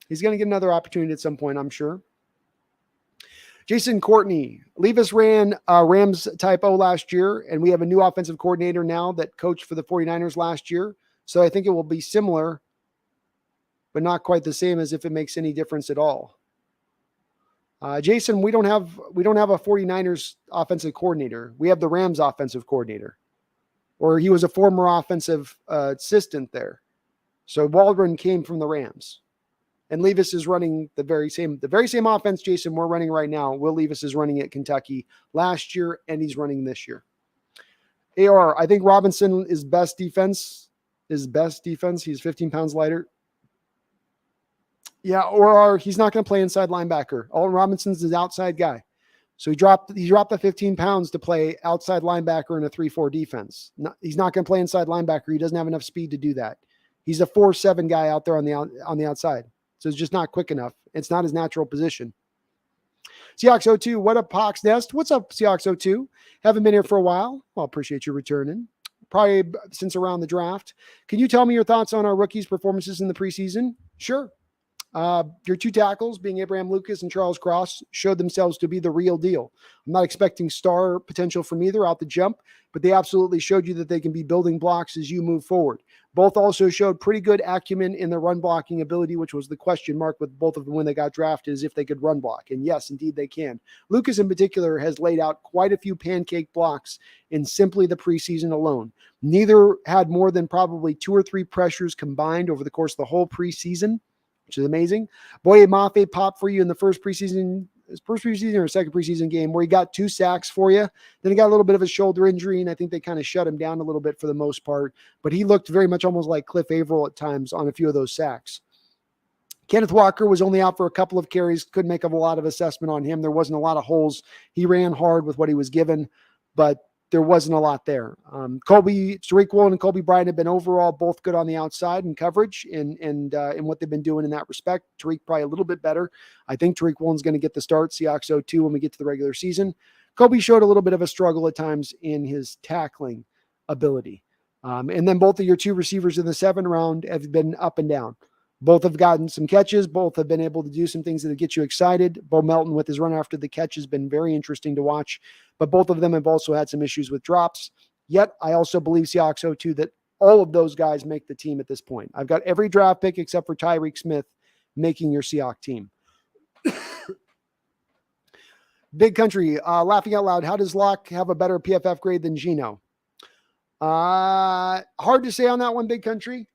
Speaker 1: He's going to get another opportunity at some point, I'm sure. Jason Courtney, Levis ran Rams type O last year, and we have a new offensive coordinator now that coached for the 49ers last year. So I think it will be similar, but not quite the same as if it makes any difference at all. Jason, we don't have a 49ers offensive coordinator. We have the Rams offensive coordinator, or he was a former offensive assistant there. So Waldron came from the Rams. And Levis is running the very same offense, Jason, we're running right now. Will Levis is running at Kentucky last year, and he's running this year. AR, I think Robinson is best defense. He's 15 pounds lighter. Yeah, or he's not going to play inside linebacker. Alton Robinson's his outside guy. So he dropped the 15 pounds to play outside linebacker in a 3-4 defense. He's not going to play inside linebacker. He doesn't have enough speed to do that. He's a 4-7 guy out there on the outside. So it's just not quick enough. It's not his natural position. Seahawks 02, what up, Hawks Nest? What's up, Seahawks 02? Haven't been here for a while. Well, appreciate you returning. Probably since around the draft. Can you tell me your thoughts on our rookies' performances in the preseason? Sure. Your two tackles, being Abraham Lucas and Charles Cross, showed themselves to be the real deal. I'm not expecting star potential from either out the jump, but they absolutely showed you that they can be building blocks as you move forward. Both also showed pretty good acumen in their run blocking ability, which was the question mark with both of them when they got drafted, is if they could run block. And yes, indeed they can. Lucas in particular has laid out quite a few pancake blocks in simply the preseason alone. Neither had more than probably 2 or 3 pressures combined over the course of the whole preseason, which is amazing. Boye Mafe popped for you in the first preseason or second preseason game where he got 2 sacks for you. Then he got a little bit of a shoulder injury, and I think they kind of shut him down a little bit for the most part. But he looked very much almost like Cliff Averill at times on a few of those sacks. Kenneth Walker was only out for a couple of carries. Couldn't make a lot of assessment on him. There wasn't a lot of holes. He ran hard with what he was given, but there wasn't a lot there. Tariq Woolen and Colby Bryant have been overall both good on the outside in coverage and what they've been doing in that respect. Tariq probably a little bit better. I think Tariq Woolen's going to get the start, Seahawks 02, when we get to the regular season. Colby showed a little bit of a struggle at times in his tackling ability. And then both of your 2 receivers in the 7th round have been up and down. Both have gotten some catches. Both have been able to do some things that get you excited. Bo Melton with his run after the catch has been very interesting to watch. But both of them have also had some issues with drops. Yet, I also believe Seahawks 02 that all of those guys make the team at this point. I've got every draft pick except for Tyreek Smith making your Seahawks team. Big Country, laughing out loud, how does Locke have a better PFF grade than Geno? Hard to say on that one, Big Country.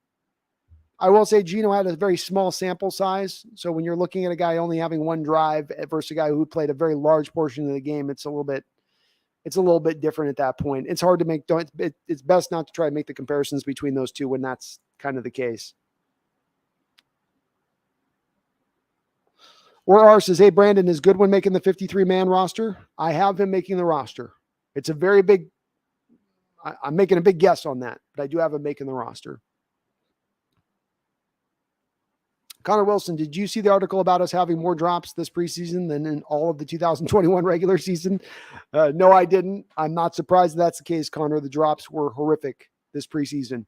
Speaker 1: I will say Geno had a very small sample size. So when you're looking at a guy only having 1 drive versus a guy who played a very large portion of the game, it's a little bit different at that point. It's hard to make, it's best not to try to make the comparisons between those two when that's kind of the case. Or R says, hey, Brandon, is Goodwin making the 53-man roster? I have him making the roster. It's a very big, I'm making a big guess on that, but I do have him making the roster. Connor Wilson, did you see the article about us having more drops this preseason than in all of the 2021 regular season? No, I didn't. I'm not surprised that's the case, Connor. The drops were horrific this preseason.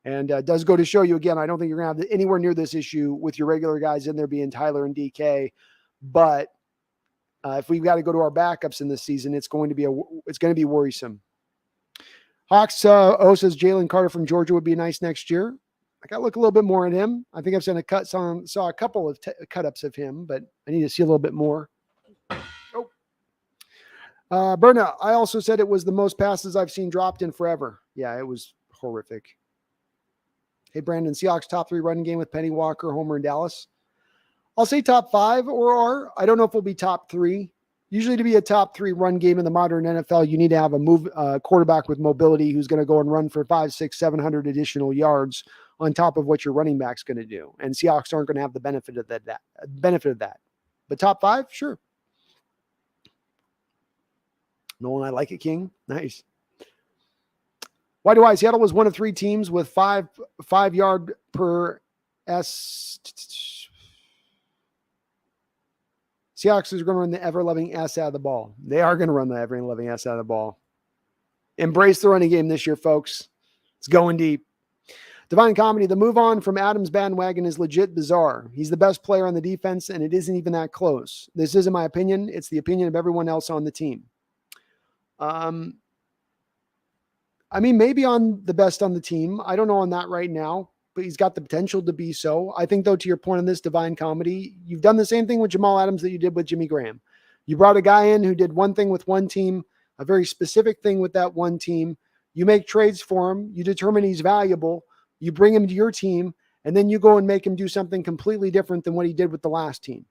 Speaker 1: And it does go to show you, again, I don't think you're going to have anywhere near this issue with your regular guys in there being Tyler and DK. But if we've got to go to our backups in this season, it's going to be worrisome. Hawks says Jalen Carter from Georgia would be nice next year. I got to look a little bit more at him. I think I've seen saw a couple of cut-ups of him, but I need to see a little bit more. Berna, I also said it was the most passes I've seen dropped in forever. Yeah, it was horrific. Hey, Brandon, Seahawks top 3 running game with Penny, Walker, Homer, and Dallas. I'll say top 5 or R. I don't know if we'll be top 3. Usually to be a top 3 run game in the modern NFL, you need to have a quarterback with mobility who's going to go and run for 500, 600, 700 additional yards on top of what your running back's going to do. And Seahawks aren't going to have the benefit of that. But top 5, sure. Nolan, I like it, King. Nice. Why do I? Seattle was one of 3 teams with 5 yard per S. Seahawks are going to run the ever-loving S out of the ball. They are going to run the ever-loving S out of the ball. Embrace the running game this year, folks. It's going deep. Divine Comedy, the move on from Adams' bandwagon is legit bizarre. He's the best player on the defense, and it isn't even that close. This isn't my opinion. It's the opinion of everyone else on the team. I mean, maybe on the best on the team. I don't know on that right now, but he's got the potential to be so. I think, though, to your point on this Divine Comedy, you've done the same thing with Jamal Adams that you did with Jimmy Graham. You brought a guy in who did one thing with one team, a very specific thing with that one team. You make trades for him. You determine he's valuable. You bring him to your team, and then you go and make him do something completely different than what he did with the last team.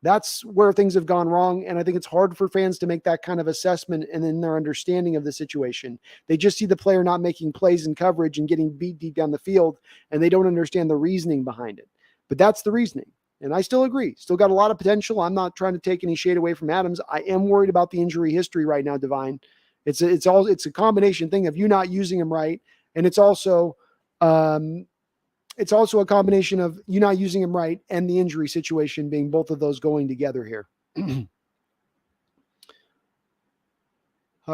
Speaker 1: That's where things have gone wrong, and I think it's hard for fans to make that kind of assessment and in their understanding of the situation. They just see the player not making plays in coverage and getting beat deep down the field, and they don't understand the reasoning behind it. But that's the reasoning, and I still agree. Still got a lot of potential. I'm not trying to take any shade away from Adams. I am worried about the injury history right now, Divine. It's a combination thing of you not using him right, and it's also a combination of you not using him right and the injury situation being both of those going together here.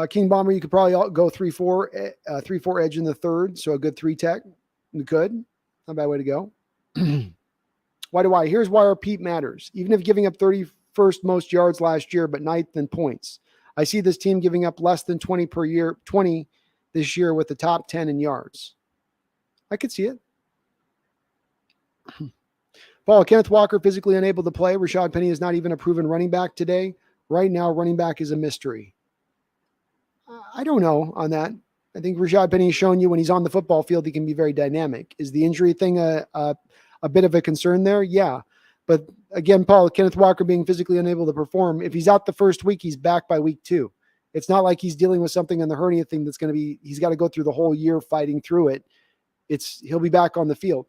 Speaker 1: King Bomber, you could probably go 3-4 edge in the third. So a good 3 tech. You could. Not a bad way to go. Why do I? Here's why our Pete matters. Even if giving up 31st most yards last year, but 9th in points. I see this team giving up less than 20 this year with the top 10 in yards. I could see it. Paul, Kenneth Walker physically unable to play. Rashad Penny is not even a proven running back today. Right now, running back is a mystery. I don't know on that. I think Rashad Penny has shown you when he's on the football field, he can be very dynamic. Is the injury thing a bit of a concern there? Yeah. But again, Paul, Kenneth Walker being physically unable to perform, if he's out the first week, he's back by week 2. It's not like he's dealing with something in the hernia thing that's going to be, he's got to go through the whole year fighting through it. He'll be back on the field.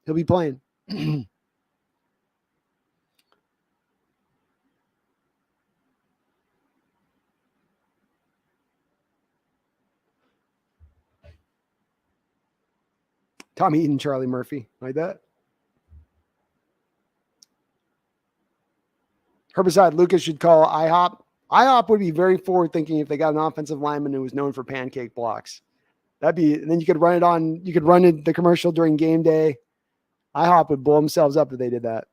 Speaker 1: He'll be playing. Tommy Eaton, Charlie Murphy, like that. Herbicide, Lucas should call IHOP. IHOP would be very forward thinking if they got an offensive lineman who was known for pancake blocks. And then you could run the commercial during game day. IHOP would blow themselves up if they did that.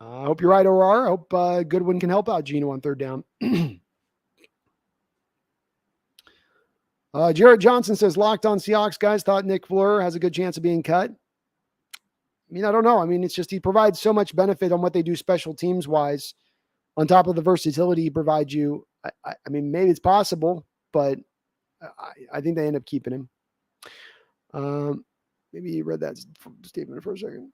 Speaker 1: I hope you're right, OR. I hope Goodwin can help out Geno on 3rd down. Jared Johnson says, Locked On Seahawks guys thought Nick Fleur has a good chance of being cut. I mean, I don't know. I mean, it's just he provides so much benefit on what they do special teams wise on top of the versatility he provides you. I mean, maybe it's possible, but I think they end up keeping him. Maybe you read that statement for a second.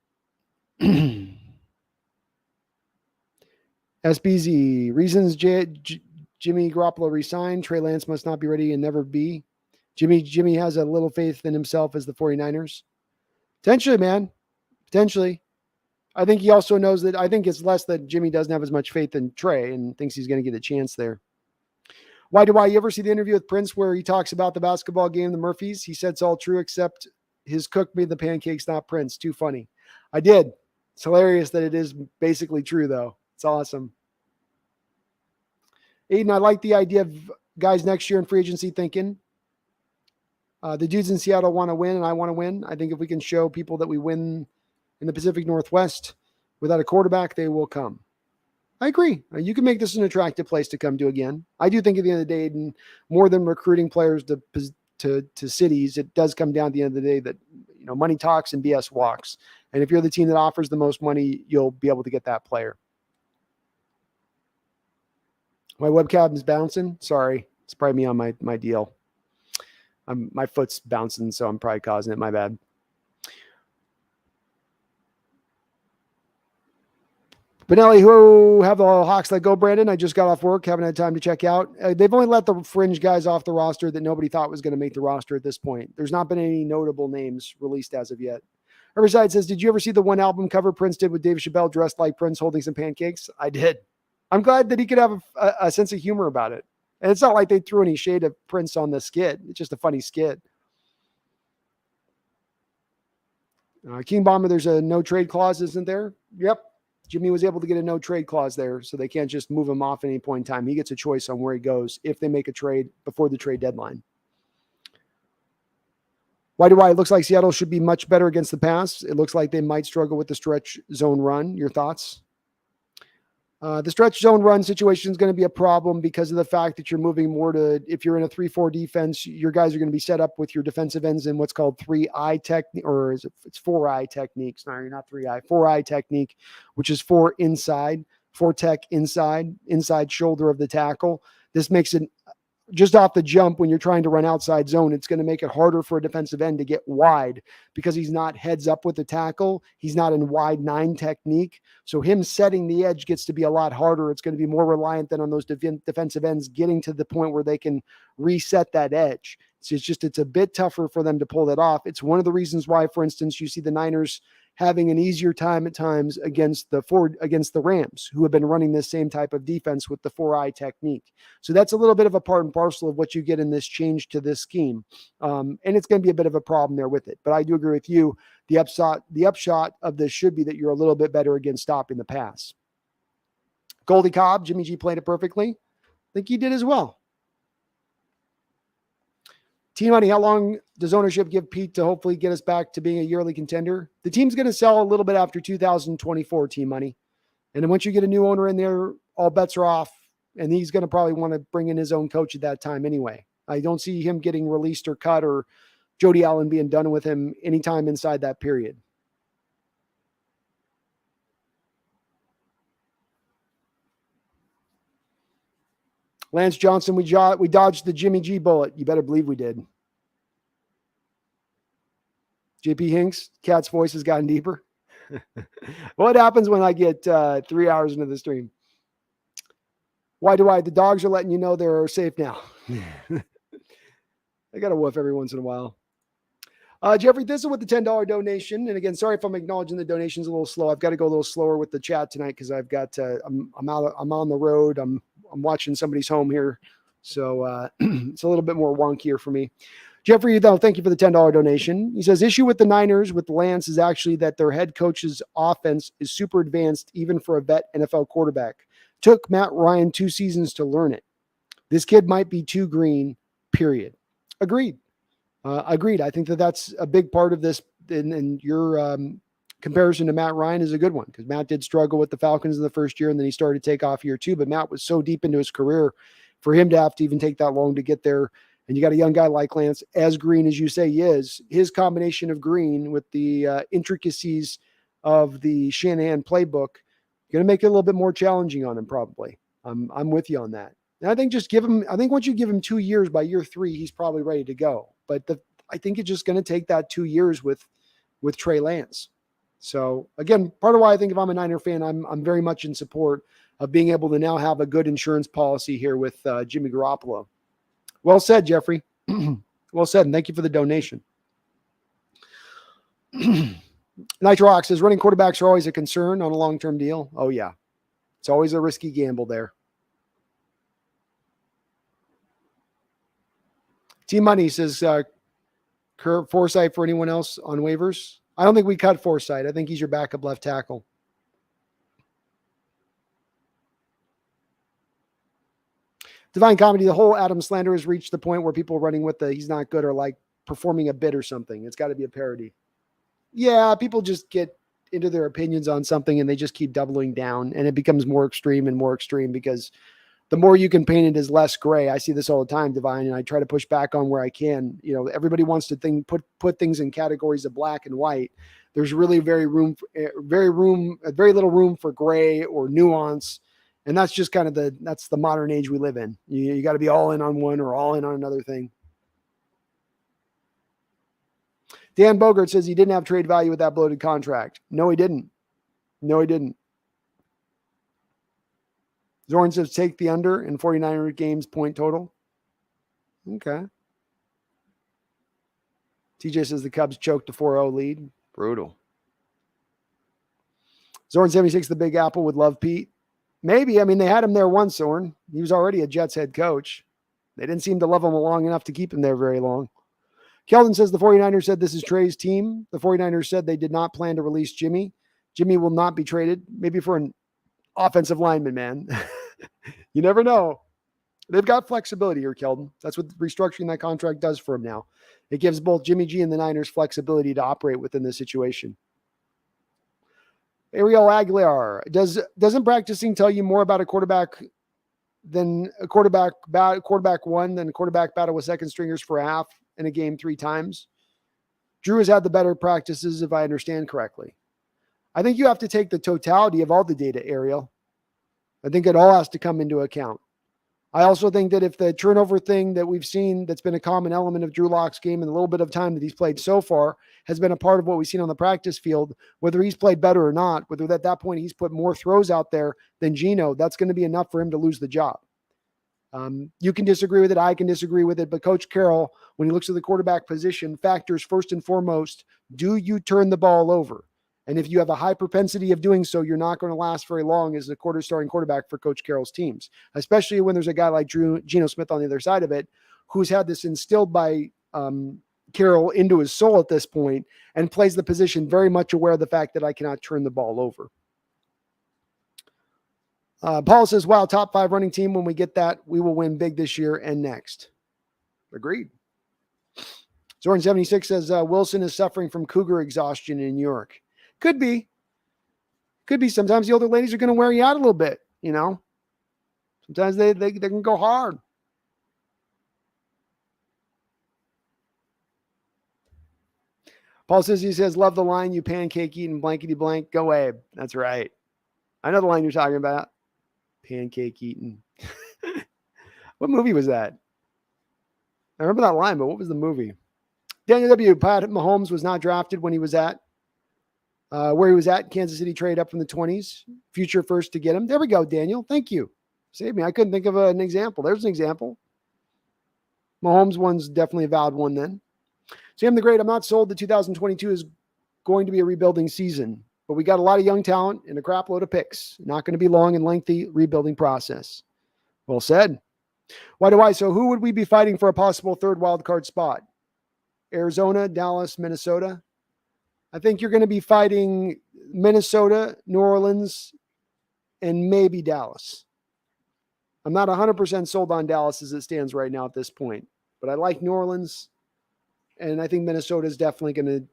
Speaker 1: SBZ, reasons Jimmy Garoppolo resigned. Trey Lance must not be ready and never be. Jimmy has a little faith in himself as the 49ers. Potentially, man. Potentially. I think he also knows that I think it's less that Jimmy doesn't have as much faith in Trey and thinks he's going to get a chance there. Why do I ever see the interview with Prince where he talks about the basketball game, the Murphys? He said it's all true except his cook made the pancakes, not Prince. Too funny. I did. It's hilarious that it is basically true, though. It's awesome. Aiden, I like the idea of guys next year in free agency thinking. The dudes in Seattle want to win, and I want to win. I think if we can show people that we win in the Pacific Northwest without a quarterback, they will come. I agree. You can make this an attractive place to come to again. I do think at the end of the day, and more than recruiting players to cities, it does come down at the end of the day that money talks and BS walks. And if you're the team that offers the most money, you'll be able to get that player. My webcam is bouncing. Sorry. It's probably me on my deal. My foot's bouncing, so I'm probably causing it. My bad. Benelli, who have the Hawks let go, Brandon? I just got off work. Haven't had time to check out. They've only let the fringe guys off the roster that nobody thought was going to make the roster at this point. There's not been any notable names released as of yet. Riverside says, did you ever see the one album cover Prince did with Dave Chappelle dressed like Prince holding some pancakes? I did. I'm glad that he could have a sense of humor about it. And it's not like they threw any shade of Prince on the skit. It's just a funny skit. King Bomber, there's a no trade clause, isn't there? Yep. Jimmy was able to get a no trade clause there, so they can't just move him off at any point in time. He gets a choice on where he goes if they make a trade before the trade deadline. Why do I? It looks like Seattle should be much better against the pass. It looks like they might struggle with the stretch zone run. Your thoughts? The stretch zone run situation is going to be a problem because of the fact that you're moving more to, if you're in a 3-4 defense, your guys are going to be set up with your defensive ends in what's called 3-eye technique, or it's 4-eye techniques. No, you're not 3-eye, 4-eye technique, which is 4 inside, 4 tech inside shoulder of the tackle. This makes it just off the jump when you're trying to run outside zone. It's going to make it harder for a defensive end to get wide because he's not heads up with the tackle. He's not in wide 9 technique. So him setting the edge gets to be a lot harder. It's going to be more reliant than on those defensive ends getting to the point where they can reset that edge. So it's a bit tougher for them to pull that off. It's one of the reasons why, for instance, you see the Niners having an easier time at times against the Rams, who have been running this same type of defense with the 4-eye technique. So that's a little bit of a part and parcel of what you get in this change to this scheme. And it's going to be a bit of a problem there with it. But I do agree with you. The upshot of this should be that you're a little bit better against stopping the pass. Goldie Cobb, Jimmy G played it perfectly. I think he did as well. T-Money, how long does ownership give Pete to hopefully get us back to being a yearly contender? The team's going to sell a little bit after 2024, T-Money. And then once you get a new owner in there, all bets are off. And he's going to probably want to bring in his own coach at that time anyway. I don't see him getting released or cut or Jody Allen being done with him anytime inside that period. Lance Johnson, we dodged the Jimmy G bullet. You better believe we did. JP Hinks, Cat's voice has gotten deeper. What happens when I get 3 hours into the stream? Why do I? The dogs are letting you know they're safe now. I got to woof every once in a while. Jeffrey Thistle with the $10 donation. And again, sorry if I'm acknowledging the donations a little slow. I've got to go a little slower with the chat tonight because I've got I'm on the road. I'm watching somebody's home here, so it's a little bit more wonkier for me. Jeffrey, though, thank you for the $10 donation. He says, issue with the Niners with Lance is actually that their head coach's offense is super advanced, even for a vet NFL quarterback. Took Matt Ryan 2 seasons to learn it. This kid might be too green, period. Agreed. Agreed. I think that's a big part of this. And your comparison to Matt Ryan is a good one because Matt did struggle with the Falcons in the first year and then he started to take off year 2. But Matt was so deep into his career for him to have to even take that long to get there. And you got a young guy like Lance, as green as you say he is. His combination of green with the intricacies of the Shanahan playbook going to make it a little bit more challenging on him probably. I'm with you on that. And I think once you give him 2 years, by year 3, he's probably ready to go. But I think it's just going to take that 2 years with Trey Lance. So again, part of why I think if I'm a Niner fan, I'm very much in support of being able to now have a good insurance policy here with Jimmy Garoppolo. Well said, Jeffrey. Well said, and thank you for the donation. Nitrox says running quarterbacks are always a concern on a long-term deal. Oh yeah, it's always a risky gamble there. Team Money says, Kurt Forsythe for anyone else on waivers? I don't think we cut Forsythe. I think he's your backup left tackle. Divine Comedy, the whole Adam slander has reached the point where people are running with the he's not good or like performing a bit or something. It's got to be a parody. Yeah, people just get into their opinions on something and they just keep doubling down and it becomes more extreme and more extreme because the more you can paint it as less gray. I see this all the time, Divine, and I try to push back on where I can. You know, everybody wants to put things in categories of black and white. There's really very little room for gray or nuance. And that's just kind of that's the modern age we live in. You got to be all in on one or all in on another thing. Dan Bogart says he didn't have trade value with that bloated contract. No, he didn't. Zorn says take the under in 49 games point total. Okay. TJ says the Cubs choked a 4-0 lead. Brutal. Zorn 76, the Big Apple would love Pete. Maybe. I mean, they had him there once, Orn. He was already a Jets head coach. They didn't seem to love him long enough to keep him there very long. Keldon says the 49ers said this is Trey's team. The 49ers said they did not plan to release Jimmy. Jimmy will not be traded, maybe for an offensive lineman, man. You never know. They've got flexibility here, Keldon. That's what restructuring that contract does for him now. It gives both Jimmy G and the Niners flexibility to operate within this situation. Ariel Aguilar, doesn't practicing tell you more about a quarterback than a quarterback one than a quarterback battle with second stringers for a half in a game 3 times? Drew has had the better practices, if I understand correctly. I think you have to take the totality of all the data, Ariel. I think it all has to come into account. I also think that if the turnover thing that we've seen that's been a common element of Drew Lock's game in the little bit of time that he's played so far has been a part of what we've seen on the practice field, whether he's played better or not, whether at that point he's put more throws out there than Geno, that's going to be enough for him to lose the job. You can disagree with it. I can disagree with it. But Coach Carroll, when he looks at the quarterback position, factors first and foremost, do you turn the ball over? And if you have a high propensity of doing so, you're not going to last very long as a starting quarterback for Coach Carroll's teams, especially when there's a guy like Geno Smith on the other side of it, who's had this instilled by Carroll into his soul at this point and plays the position very much aware of the fact that I cannot turn the ball over. Paul says, wow, top 5 running team. When we get that, we will win big this year and next. Agreed. Zoran76 says, Wilson is suffering from cougar exhaustion in New York. Could be. Sometimes the older ladies are going to wear you out a little bit, you know. Sometimes they can go hard. Paul says, he says, love the line, you pancake eating blankety blank. Go Abe. That's right. I know the line you're talking about. Pancake eating. What movie was that? I remember that line, but what was the movie? Daniel W. Pat Mahomes was not drafted when he was at where he was at. Kansas City trade up from the 20s. Future first to get him. There we go, Daniel. Thank you. Save me. I couldn't think of an example. There's an example. Mahomes one's definitely a valid one then. Sam the Great, I'm not sold that 2022 is going to be a rebuilding season, but we got a lot of young talent and a crap load of picks. Not going to be long and lengthy rebuilding process. Well said. Why do I? So who would we be fighting for a possible third wild card spot? Arizona, Dallas, Minnesota. I think you're going to be fighting Minnesota, New Orleans, and maybe Dallas. I'm not 100% sold on Dallas as it stands right now at this point, but I like New Orleans, and I think Minnesota is definitely going to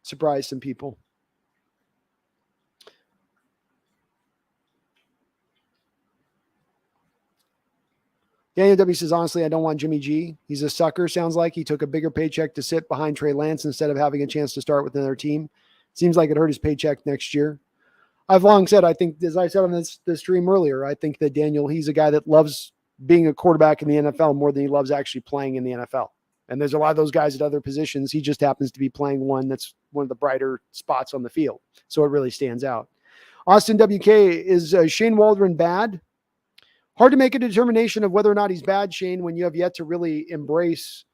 Speaker 1: surprise some people. Daniel W. says, honestly, I don't want Jimmy G. He's a sucker, sounds like. He took a bigger paycheck to sit behind Trey Lance instead of having a chance to start with another team. Seems like it hurt his paycheck next year. I've long said, I think, as I said on this stream earlier, I think that Daniel, he's a guy that loves being a quarterback in the NFL more than he loves actually playing in the NFL. And there's a lot of those guys at other positions. He just happens to be playing one that's one of the brighter spots on the field. So it really stands out. Austin WK, is Shane Waldron bad? Hard to make a determination of whether or not he's bad, Shane, when you have yet to really embrace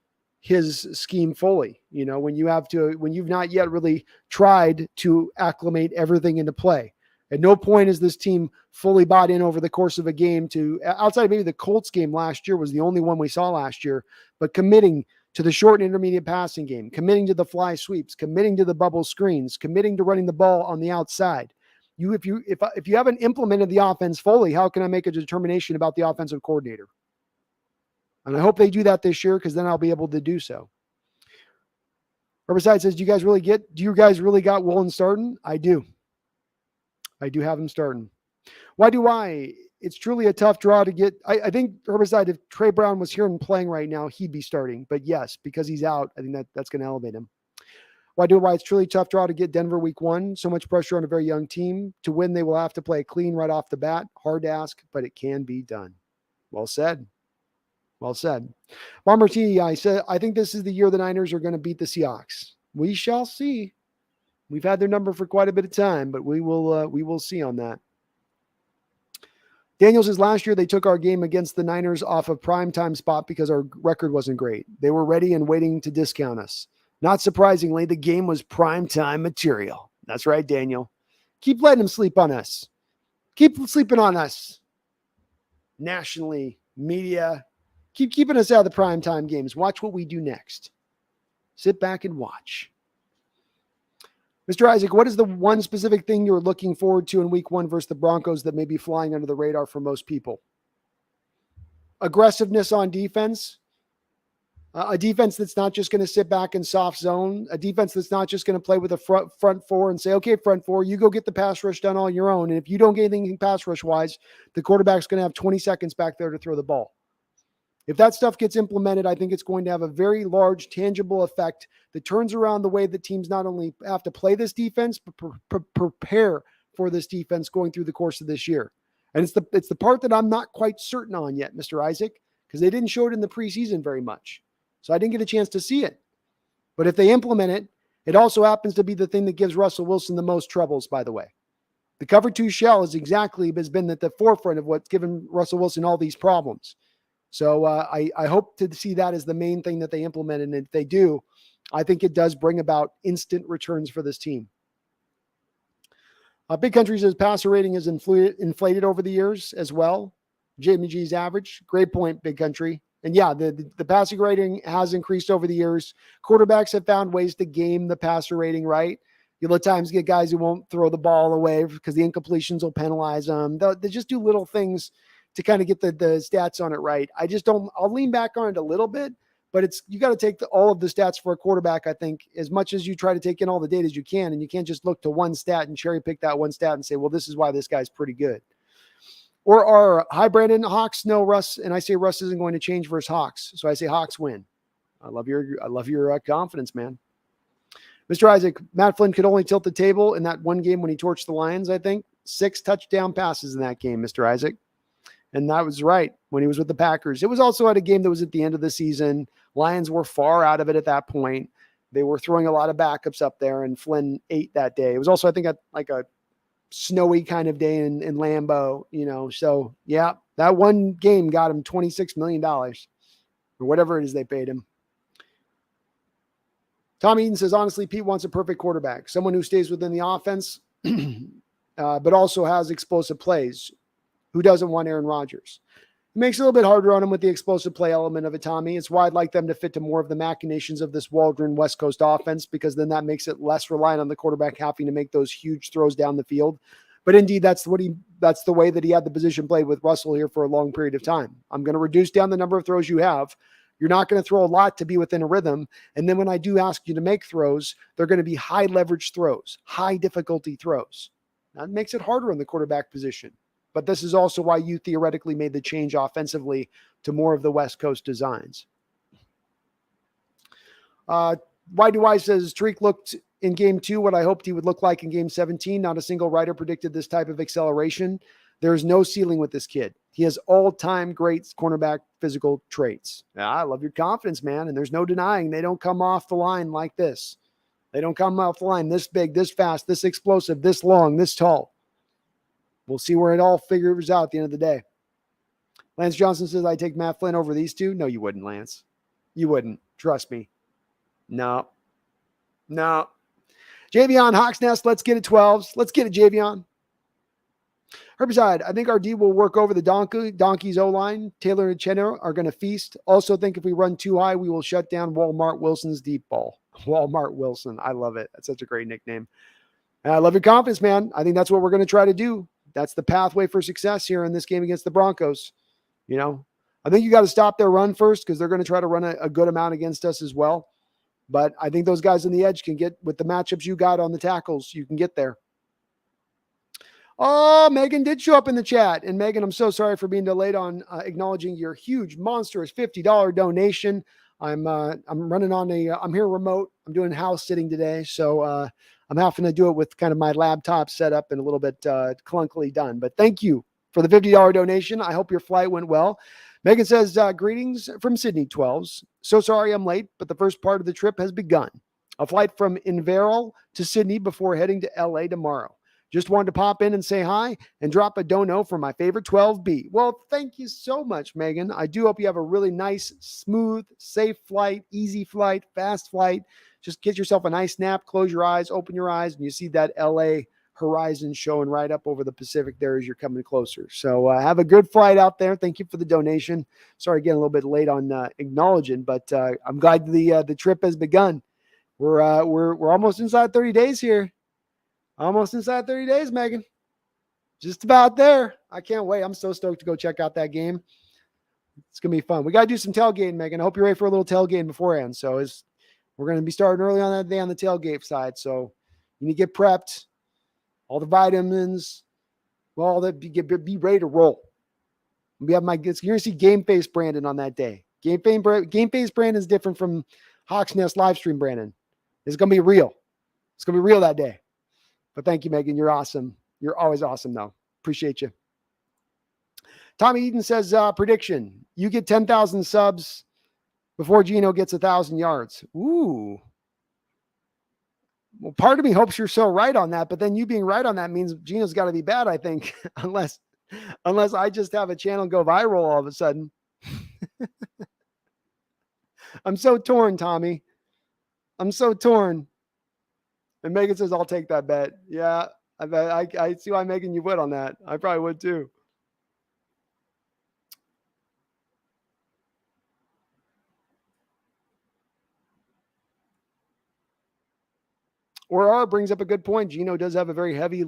Speaker 1: his scheme fully. You know, when you've not yet really tried to acclimate everything into play. At no point is this team fully bought in over the course of a game to, outside of maybe the Colts game last year was the only one we saw last year, but committing to the short and intermediate passing game, committing to the fly sweeps, committing to the bubble screens, committing to running the ball on the outside. If you haven't implemented the offense fully, how can I make a determination about the offensive coordinator? And I hope they do that this year, because then I'll be able to do so. Herbicide says, do you guys really got Woolen starting? I do have him starting. Why do I? It's truly a tough draw to get. I think Herbicide, if Trey Brown was here and playing right now, he'd be starting. But yes, because he's out, I think that's going to elevate him. Why? It's truly a tough draw to get Denver week 1. So much pressure on a very young team. To win, they will have to play clean right off the bat. Hard to ask, but it can be done. Well said. Well said. Bomber T, I think this is the year the Niners are going to beat the Seahawks. We shall see. We've had their number for quite a bit of time, but we will see on that. Daniel says, last year they took our game against the Niners off a primetime spot because our record wasn't great. They were ready and waiting to discount us. Not surprisingly, the game was primetime material. That's right, Daniel. Keep letting them sleep on us. Keep sleeping on us. Nationally, media. Keep keeping us out of the primetime games. Watch what we do next. Sit back and watch. Mr. Isaac, what is the one specific thing you're looking forward to in week 1 versus the Broncos that may be flying under the radar for most people? Aggressiveness on defense. A defense that's not just going to sit back in soft zone. A defense that's not just going to play with a front four and say, okay, front four, you go get the pass rush done on your own. And if you don't get anything pass rush wise, the quarterback's going to have 20 seconds back there to throw the ball. If that stuff gets implemented, I think it's going to have a very large, tangible effect that turns around the way that teams not only have to play this defense, but prepare for this defense going through the course of this year. And it's the part that I'm not quite certain on yet, Mr. Isaac, because they didn't show it in the preseason very much. So I didn't get a chance to see it. But if they implement it, it also happens to be the thing that gives Russell Wilson the most troubles, by the way. The cover 2 shell has been at the forefront of what's given Russell Wilson all these problems. So I hope to see that as the main thing that they implement. And if they do, I think it does bring about instant returns for this team. Big Country says passer rating is inflated over the years as well. Jamie G's average. Great point, Big Country. And yeah, the passing rating has increased over the years. Quarterbacks have found ways to game the passer rating, right? You'll at times get guys who won't throw the ball away because the incompletions will penalize them. They just do little things to kind of get the stats on it right. I'll lean back on it a little bit, but you got to take all of the stats for a quarterback, I think, as much as you try to take in all the data as you can. And you can't just look to one stat and cherry pick that one stat and say, well, this is why this guy's pretty good. Or hi, Brandon, Hawks, no, Russ. And I say Russ isn't going to change versus Hawks. So I say Hawks win. I love your confidence, man. Mr. Isaac, Matt Flynn could only tilt the table in that one game when he torched the Lions, I think. 6 touchdown passes in that game, Mr. Isaac. And that was right when he was with the Packers. It was also at a game that was at the end of the season. Lions were far out of it at that point. They were throwing a lot of backups up there, and Flynn ate that day. It was also, I think, like a snowy kind of day in Lambeau, So, yeah, that one game got him $26 million or whatever it is they paid him. Tom Eden says, honestly, Pete wants a perfect quarterback, someone who stays within the offense, but also has explosive plays. Who doesn't want Aaron Rodgers? It makes it a little bit harder on him with the explosive play element of it, Tommy. It's why I'd like them to fit to more of the machinations of this Waldron West Coast offense, because then that makes it less reliant on the quarterback having to make those huge throws down the field. But indeed, that's the way that he had the position played with Russell here for a long period of time. I'm going to reduce down the number of throws you have. You're not going to throw a lot to be within a rhythm. And then when I do ask you to make throws, they're going to be high leverage throws, high difficulty throws. That makes it harder in the quarterback position. But this is also why you theoretically made the change offensively to more of the West Coast designs. Y2Y says, Tariq looked in game 2 what I hoped he would look like in game 17. Not a single writer predicted this type of acceleration. There's no ceiling with this kid. He has all-time great cornerback physical traits. I love your confidence, man. And there's no denying they don't come off the line like this. They don't come off the line this big, this fast, this explosive, this long, this tall. We'll see where it all figures out at the end of the day. Lance Johnson says, I take Matt Flynn over these two. No, you wouldn't, Lance. You wouldn't. Trust me. No. Javion, Hawks Nest, let's get it 12s. Let's get it, Javion. Herbicide, I think our D will work over the Donkeys O-line. Taylor and Chenner are going to feast. Also think if we run too high, we will shut down Walmart Wilson's deep ball. Walmart Wilson. I love it. That's such a great nickname. And I love your confidence, man. I think that's what we're going to try to do. That's the pathway for success here in this game against the Broncos. I think you got to stop their run first because they're going to try to run a good amount against us as well. But I think those guys on the edge can get, with the matchups you got on the tackles, you can get there. Oh, Megan did show up in the chat. And Megan, I'm so sorry for being delayed on acknowledging your huge, monstrous $50 donation. I'm running on I'm here remote. I'm doing house sitting today. So I'm having to do it with kind of my laptop set up and a little bit clunkily done. But thank you for the $50 donation. I hope your flight went well. Megan says, greetings from Sydney 12s. So sorry I'm late, but the first part of the trip has begun. A flight from Inverell to Sydney before heading to LA tomorrow. Just wanted to pop in and say hi and drop a dono for my favorite 12B. Well, thank you so much, Megan. I do hope you have a really nice, smooth, safe flight, easy flight, fast flight. Just get yourself a nice nap, close your eyes, open your eyes, and you see that LA horizon showing right up over the Pacific there as you're coming closer. So have a good flight out there. Thank you for the donation. Sorry, getting a little bit late on acknowledging, but I'm glad the trip has begun. We're almost inside 30 days here. Almost inside 30 days, Megan. Just about there. I can't wait. I'm so stoked to go check out that game. It's going to be fun. We got to do some tailgating, Megan. I hope you're ready for a little tailgating beforehand. So we're going to be starting early on that day on the tailgate side. So you need to get prepped, all the vitamins, all that, be ready to roll. We have you're going to see Game Face Brandon on that day. Game Face Brandon is different from Hawks Nest live stream Brandon. It's going to be real. It's going to be real that day. But thank you, Megan. You're awesome. You're always awesome, though. Appreciate you. Tommy Eden says, prediction. You get 10,000 subs before Geno gets 1,000 yards. Ooh. Well, part of me hopes you're so right on that, but then you being right on that means Geno's got to be bad, I think, unless I just have a channel go viral all of a sudden. I'm so torn, Tommy. I'm so torn. And Megan says, I'll take that bet. Yeah, I see why Megan, you would on that. I probably would too. Or R brings up a good point. Geno does have a very heavy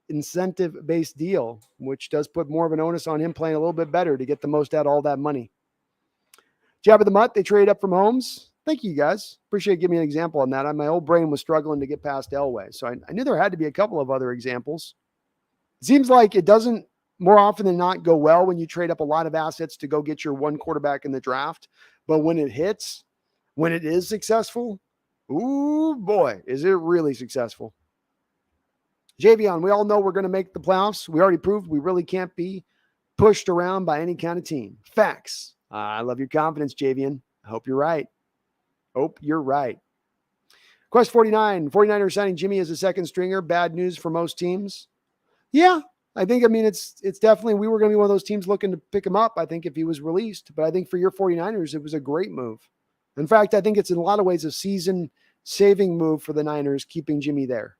Speaker 1: incentive-based deal, which does put more of an onus on him playing a little bit better to get the most out of all that money. Jabba the Mutt, they trade up from Holmes. Thank you, guys. Appreciate giving me an example on that. My old brain was struggling to get past Elway, so I knew there had to be a couple of other examples. It seems like it doesn't more often than not go well when you trade up a lot of assets to go get your one quarterback in the draft. But when it hits, when it is successful, ooh, boy, is it really successful. Javion, we all know we're going to make the playoffs. We already proved we really can't be pushed around by any kind of team. Facts. I love your confidence, Javion. I hope you're right. Hope you're right. Quest 49. 49ers signing Jimmy as a second stringer. Bad news for most teams. Yeah, I mean, it's definitely, we were going to be one of those teams looking to pick him up, I think, if he was released. But I think for your 49ers, it was a great move. In fact, I think it's in a lot of ways a season-saving move for the Niners, keeping Jimmy there.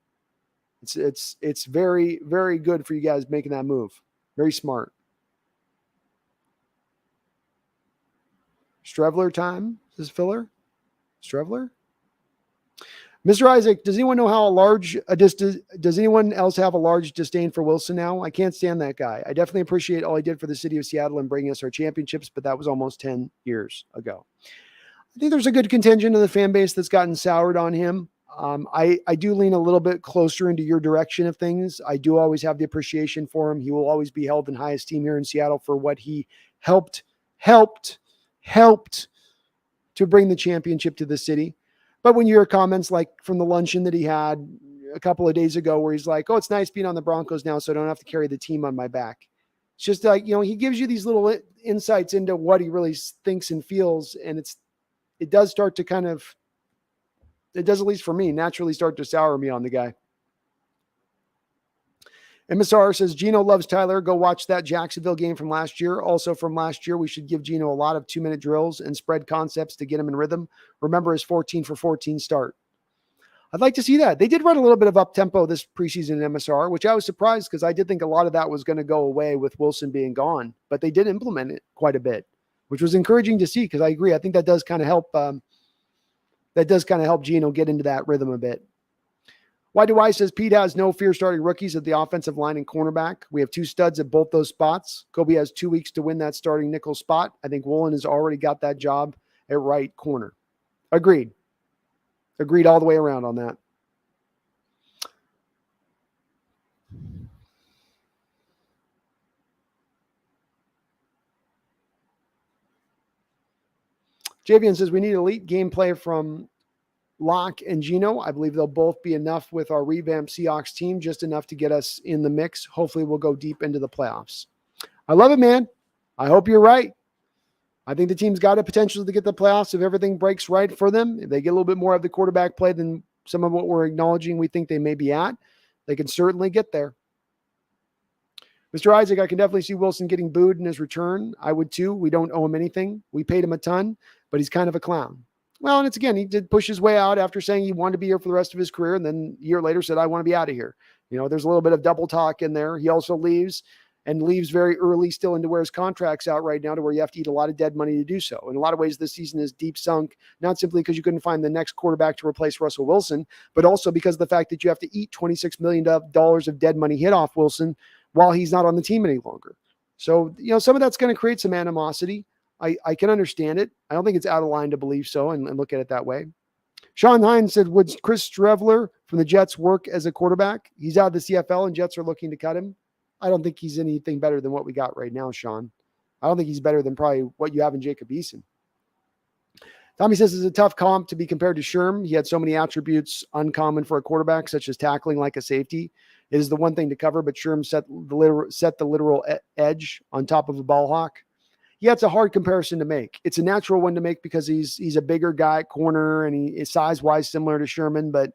Speaker 1: It's very, very good for you guys making that move. Very smart. Strevler time? Is this filler? Strevler? Mr. Isaac, does anyone know how does anyone else have a large disdain for Wilson now? I can't stand that guy. I definitely appreciate all he did for the city of Seattle and bringing us our championships, but that was almost 10 years ago. I think there's a good contingent of the fan base that's gotten soured on him. I do lean a little bit closer into your direction of things. I do always have the appreciation for him. He will always be held in high esteem here in Seattle for what he helped to bring the championship to the city. But when you hear comments like from the luncheon that he had a couple of days ago, where he's like, oh, it's nice being on the Broncos now, so I don't have to carry the team on my back. It's just like, he gives you these little insights into what he really thinks and feels. And it does start to at least for me, naturally start to sour me on the guy. MSR says, Geno loves Tyler. Go watch that Jacksonville game from last year. Also from last year, we should give Geno a lot of 2-minute drills and spread concepts to get him in rhythm. Remember his 14 for 14 start. I'd like to see that. They did run a little bit of up-tempo this preseason in MSR, which I was surprised because I did think a lot of that was going to go away with Wilson being gone. But they did implement it quite a bit, which was encouraging to see because I agree. I think that does kind of help. That does kind of help Geno get into that rhythm a bit. Why do I says Pete has no fear starting rookies at the offensive line and cornerback. We have 2 studs at both those spots. Kobe has 2 weeks to win that starting nickel spot. I think Woolen has already got that job at right corner. Agreed. Agreed all the way around on that. Javian says we need elite gameplay from Locke and Geno. I believe they'll both be enough with our revamped Seahawks team, just enough to get us in the mix. Hopefully we'll go deep into the playoffs. I love it, man. I hope you're right. I think the team's got a potential to get the playoffs if everything breaks right for them. If they get a little bit more of the quarterback play than some of what we're acknowledging we think they may be at, they can certainly get there. Mr. Isaac, I can definitely see Wilson getting booed in his return. I would too. We don't owe him anything. We paid him a ton, but he's kind of a clown. Well, and it's again, he did push his way out after saying he wanted to be here for the rest of his career. And then a year later said, I want to be out of here. There's a little bit of double talk in there. He also leaves very early still into where his contract's out right now, to where you have to eat a lot of dead money to do so. In a lot of ways, this season is deep sunk, not simply because you couldn't find the next quarterback to replace Russell Wilson, but also because of the fact that you have to eat $26 million of dead money hit off Wilson while he's not on the team any longer. So, some of that's going to create some animosity. I can understand it. I don't think it's out of line to believe so and look at it that way. Sean Hines said, would Chris Streveler from the Jets work as a quarterback? He's out of the CFL and Jets are looking to cut him. I don't think he's anything better than what we got right now, Sean. I don't think he's better than probably what you have in Jacob Eason. Tommy says it's a tough comp to be compared to Sherm. He had so many attributes uncommon for a quarterback, such as tackling like a safety. It is the one thing to cover, but Sherm set the literal edge on top of a ball hawk. Yeah, it's a hard comparison to make. It's a natural one to make because he's a bigger guy at corner and he is size-wise similar to Sherman, but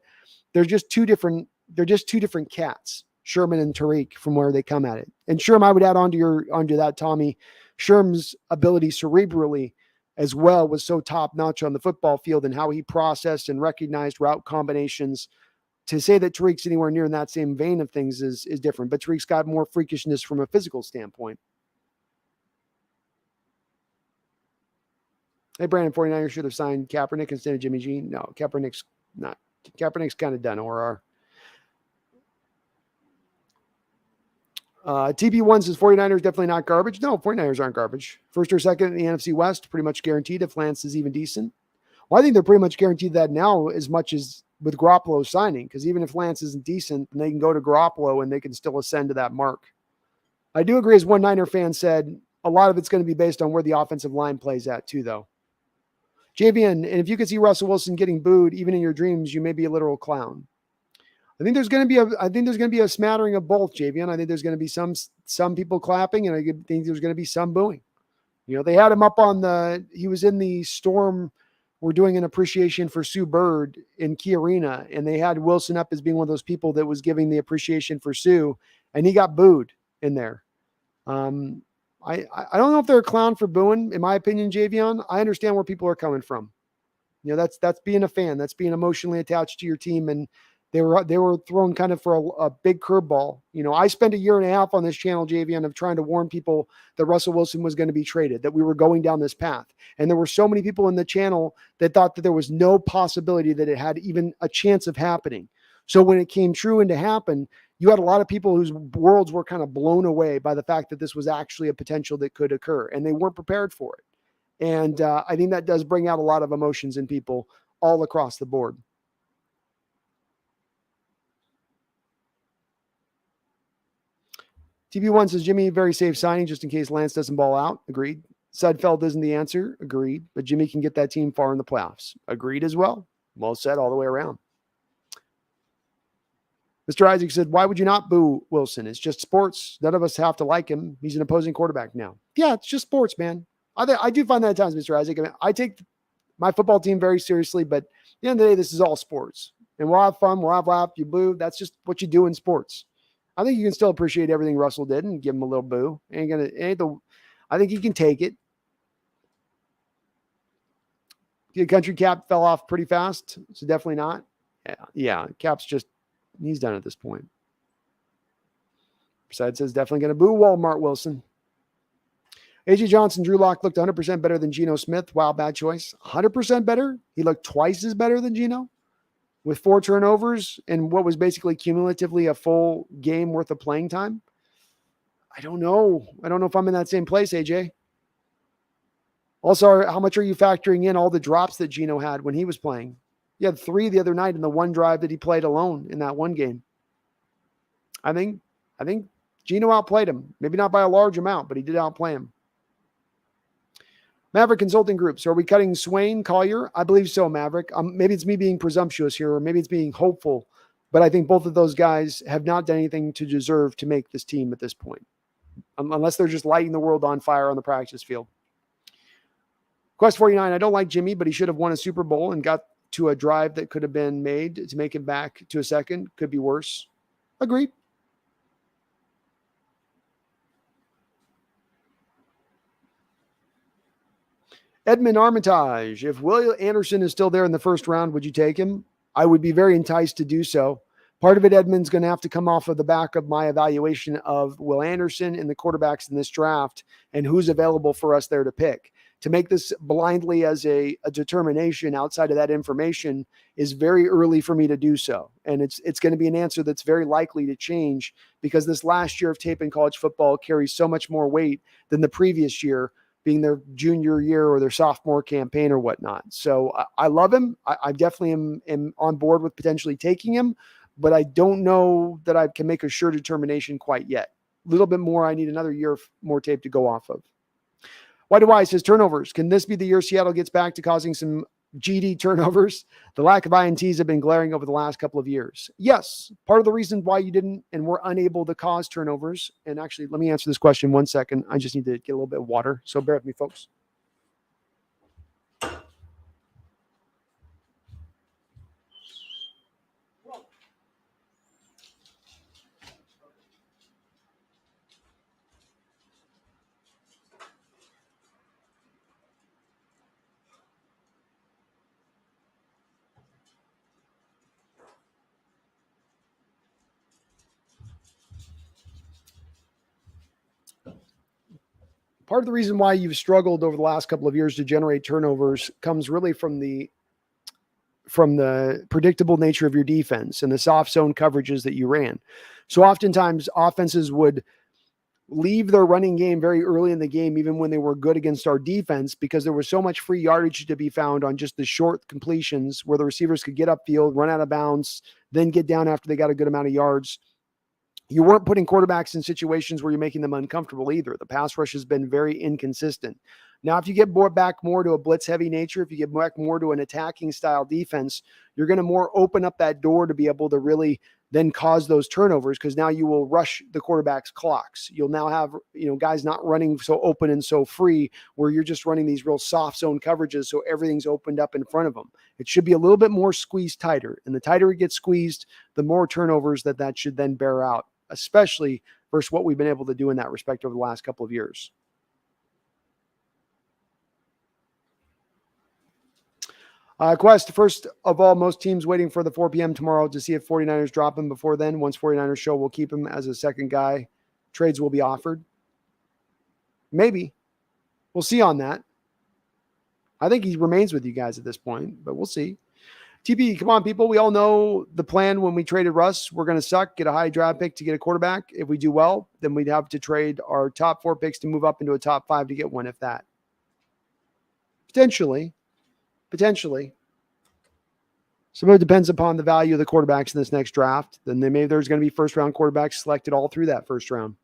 Speaker 1: they're just two different cats. Sherman and Tariq, from where they come at it. And Sherm, I would add onto that, Tommy, Sherm's ability cerebrally as well was so top-notch on the football field and how he processed and recognized route combinations. To say that Tariq's anywhere near in that same vein of things is different, but Tariq's got more freakishness from a physical standpoint. Hey, Brandon, 49ers should have signed Kaepernick instead of Jimmy G. No, Kaepernick's not. Kaepernick's kind of done, or TB1 says 49ers definitely not garbage. No, 49ers aren't garbage. First or second in the NFC West, pretty much guaranteed if Lance is even decent. Well, I think they're pretty much guaranteed that now as much as with Garoppolo signing, because even if Lance isn't decent, then they can go to Garoppolo and they can still ascend to that mark. I do agree, as one Niner fan said, a lot of it's going to be based on where the offensive line plays at too, though. JVN, and if you could see Russell Wilson getting booed even in your dreams, you may be a literal clown. I think there's going to be a smattering of both, JVN. I think there's going to be some people clapping, and I think there's going to be some booing. They had him up he was in the Storm. We're doing an appreciation for Sue Bird in Key Arena, and they had Wilson up as being one of those people that was giving the appreciation for Sue, and he got booed in there. I don't know if they're a clown for booing, in my opinion, Javion. I understand where people are coming from. That's being a fan. That's being emotionally attached to your team. And they were thrown kind of for a big curveball. I spent a year and a half on this channel, Javion, of trying to warn people that Russell Wilson was going to be traded, that we were going down this path. And there were so many people in the channel that thought that there was no possibility that it had even a chance of happening. So when it came true and to happen, you had a lot of people whose worlds were kind of blown away by the fact that this was actually a potential that could occur, and they weren't prepared for it. And I think that does bring out a lot of emotions in people all across the board. TB1 says, Jimmy, very safe signing just in case Lance doesn't ball out. Agreed. Sudfeld isn't the answer. Agreed. But Jimmy can get that team far in the playoffs. Agreed as well. Well said all the way around. Mr. Isaac said, why would you not boo Wilson? It's just sports. None of us have to like him. He's an opposing quarterback now. Yeah, it's just sports, man. I do find that at times, Mr. Isaac. I mean, I take my football team very seriously, but at the end of the day, this is all sports. And we'll have fun. We'll have laugh. You boo. That's just what you do in sports. I think you can still appreciate everything Russell did and give him a little boo. I think he can take it. The country Cap fell off pretty fast, so definitely not. Yeah, Cap's he's done at this point. Besides, says definitely going to boo Walmart Wilson. AJ Johnson, Drew Lock looked 100% better than Geno Smith. Wow, bad choice. 100% better? He looked twice as better than Geno with 4 turnovers and what was basically cumulatively a full game worth of playing time. I don't know. I don't know if I'm in that same place, AJ. Also, how much are you factoring in all the drops that Geno had when he was playing? He had 3 the other night in the one drive that he played alone in that one game. I think Geno outplayed him. Maybe not by a large amount, but he did outplay him. Maverick Consulting Group. So are we cutting Swain, Collier? I believe so, Maverick. Maybe it's me being presumptuous here, or maybe it's being hopeful, but I think both of those guys have not done anything to deserve to make this team at this point, unless they're just lighting the world on fire on the practice field. Quest 49, I don't like Jimmy, but he should have won a Super Bowl and got to a drive that could have been made to make it back to a second. Could be worse. Agreed. Edmund Armitage, if Will Anderson is still there in the first round, would you take him? I would be very enticed to do so, Part of it, Edmund's going to have to come off of the back of my evaluation of Will Anderson and the quarterbacks in this draft and who's available for us there to pick. To make this blindly as a determination outside of that information is very early for me to do so. And it's going to be an answer that's very likely to change because this last year of tape in college football carries so much more weight than the previous year, being their junior year or their sophomore campaign or whatnot. So I love him. I definitely am on board with potentially taking him, but I don't know that I can make a sure determination quite yet. A little bit more. I need another year of more tape to go off of. Whitey Wise says turnovers. Can this be the year Seattle gets back to causing some GD turnovers? The lack of INTs have been glaring over the last couple of years. Yes, part of the reason why you didn't and were unable to cause turnovers. And actually, let me answer this question 1 second. I just need to get a little bit of water. So bear with me, folks. Part of the reason why you've struggled over the last couple of years to generate turnovers comes really from the predictable nature of your defense and the soft zone coverages that you ran. So oftentimes offenses would leave their running game very early in the game, even when they were good against our defense, because there was so much free yardage to be found on just the short completions where the receivers could get upfield, run out of bounds, then get down after they got a good amount of yards. You weren't putting quarterbacks in situations where you're making them uncomfortable either. The pass rush has been very inconsistent. Now, if you get back more to a blitz-heavy nature, if you get back more to an attacking style defense, you're going to more open up that door to be able to really then cause those turnovers because now you will rush the quarterback's clocks. You'll now have guys not running so open and so free where you're just running these real soft zone coverages so everything's opened up in front of them. It should be a little bit more squeezed tighter. And the tighter it gets squeezed, the more turnovers that should then bear out, especially versus what we've been able to do in that respect over the last couple of years. Quest, first of all, most teams waiting for the 4 p.m. tomorrow to see if 49ers drop him before then. Once 49ers show, we'll keep him as a second guy. Trades will be offered. Maybe. We'll see on that. I think he remains with you guys at this point, but we'll see. TP, come on, people. We all know the plan when we traded Russ. We're going to suck, get a high draft pick to get a quarterback. If we do well, then we'd have to trade our top 4 picks to move up into a top 5 to get one, if that. Potentially. Some of it depends upon the value of the quarterbacks in this next draft. Then maybe there's going to be first-round quarterbacks selected all through that first round.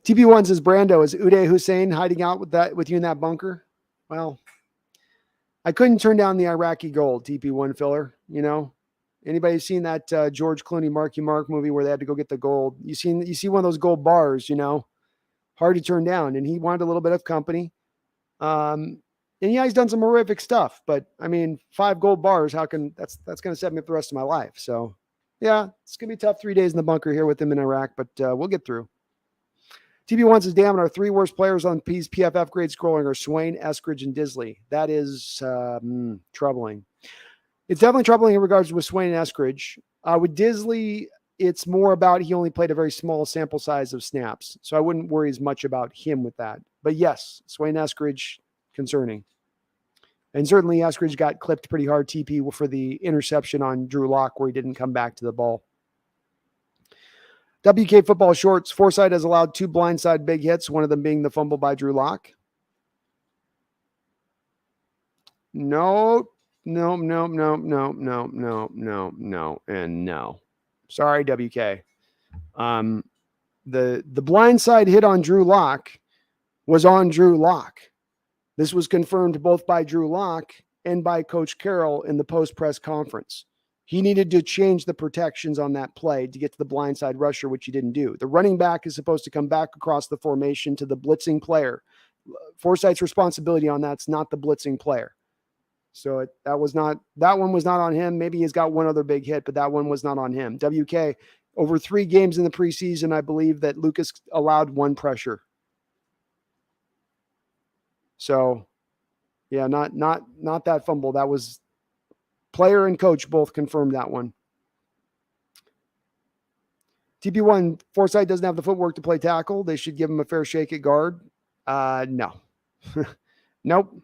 Speaker 1: TP1 says, Brando, is Uday Hussein hiding out with you in that bunker? Well, I couldn't turn down the Iraqi gold, TP1 filler. Anybody seen that George Clooney Marky Mark movie where they had to go get the gold? You see one of those gold bars, hard to turn down. And he wanted a little bit of company. And yeah, he's done some horrific stuff, but 5 gold bars, that's going to set me up the rest of my life. So yeah, it's going to be tough 3 days in the bunker here with him in Iraq, but we'll get through. TB1 says, damn, our 3 worst players on PFF grade scrolling are Swain, Eskridge, and Disley. That is troubling. It's definitely troubling in regards with Swain and Eskridge. With Disley, it's more about he only played a very small sample size of snaps, so I wouldn't worry as much about him with that. But yes, Swain Eskridge, concerning. And certainly Eskridge got clipped pretty hard, TP, for the interception on Drew Lock where he didn't come back to the ball. WK Football Shorts, Forsythe has allowed 2 blindside big hits, one of them being the fumble by Drew Lock. No, and no. Sorry, WK. The blindside hit on Drew Lock was on Drew Lock. This was confirmed both by Drew Lock and by Coach Carroll in the post-press conference. He needed to change the protections on that play to get to the blindside rusher, which he didn't do. The running back is supposed to come back across the formation to the blitzing player. Forsythe's responsibility on that's not the blitzing player. So that one was not on him. Maybe he's got one other big hit, but that one was not on him. WK, Over 3 games in the preseason, I believe that Lucas allowed 1 pressure. So, yeah, not that fumble. That was player and coach both confirmed that one. TP1, Forsythe doesn't have the footwork to play tackle. They should give him a fair shake at guard. No. Nope.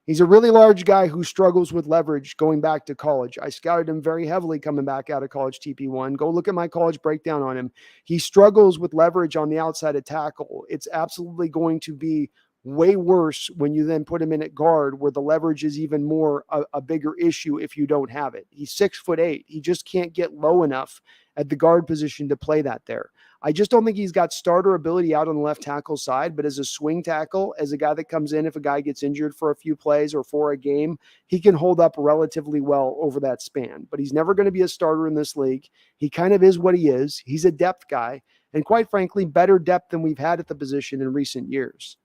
Speaker 1: He's a really large guy who struggles with leverage going back to college. I scouted him very heavily coming back out of college, TP1. Go look at my college breakdown on him. He struggles with leverage on the outside of tackle. It's absolutely going to be way worse when you then put him in at guard, where the leverage is even more a bigger issue if you don't have it. He's 6'8". He just can't get low enough at the guard position to play that there. I just don't think he's got starter ability out on the left tackle side, but as a swing tackle, as a guy that comes in if a guy gets injured for a few plays or for a game, he can hold up relatively well over that span. But he's never going to be a starter in this league. He kind of is what he is. He's a depth guy, and quite frankly, better depth than we've had at the position in recent years,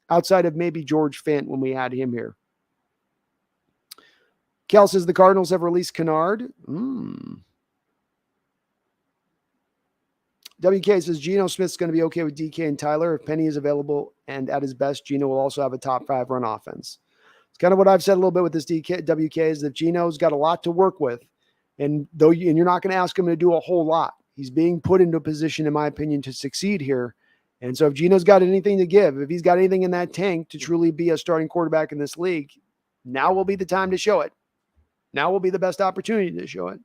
Speaker 1: outside of maybe George Fant when we had him here. Cal says the Cardinals have released Kennard. WK says Geno Smith's going to be okay with DK and Tyler. If Penny is available and at his best, Geno will also have a top 5 run offense. It's kind of what I've said a little bit with this WK is that Geno's got a lot to work with. And you're not going to ask him to do a whole lot. He's being put into a position, in my opinion, to succeed here. And so if Geno's got anything to give, if he's got anything in that tank to truly be a starting quarterback in this league, now will be the time to show it. Now will be the best opportunity to show it.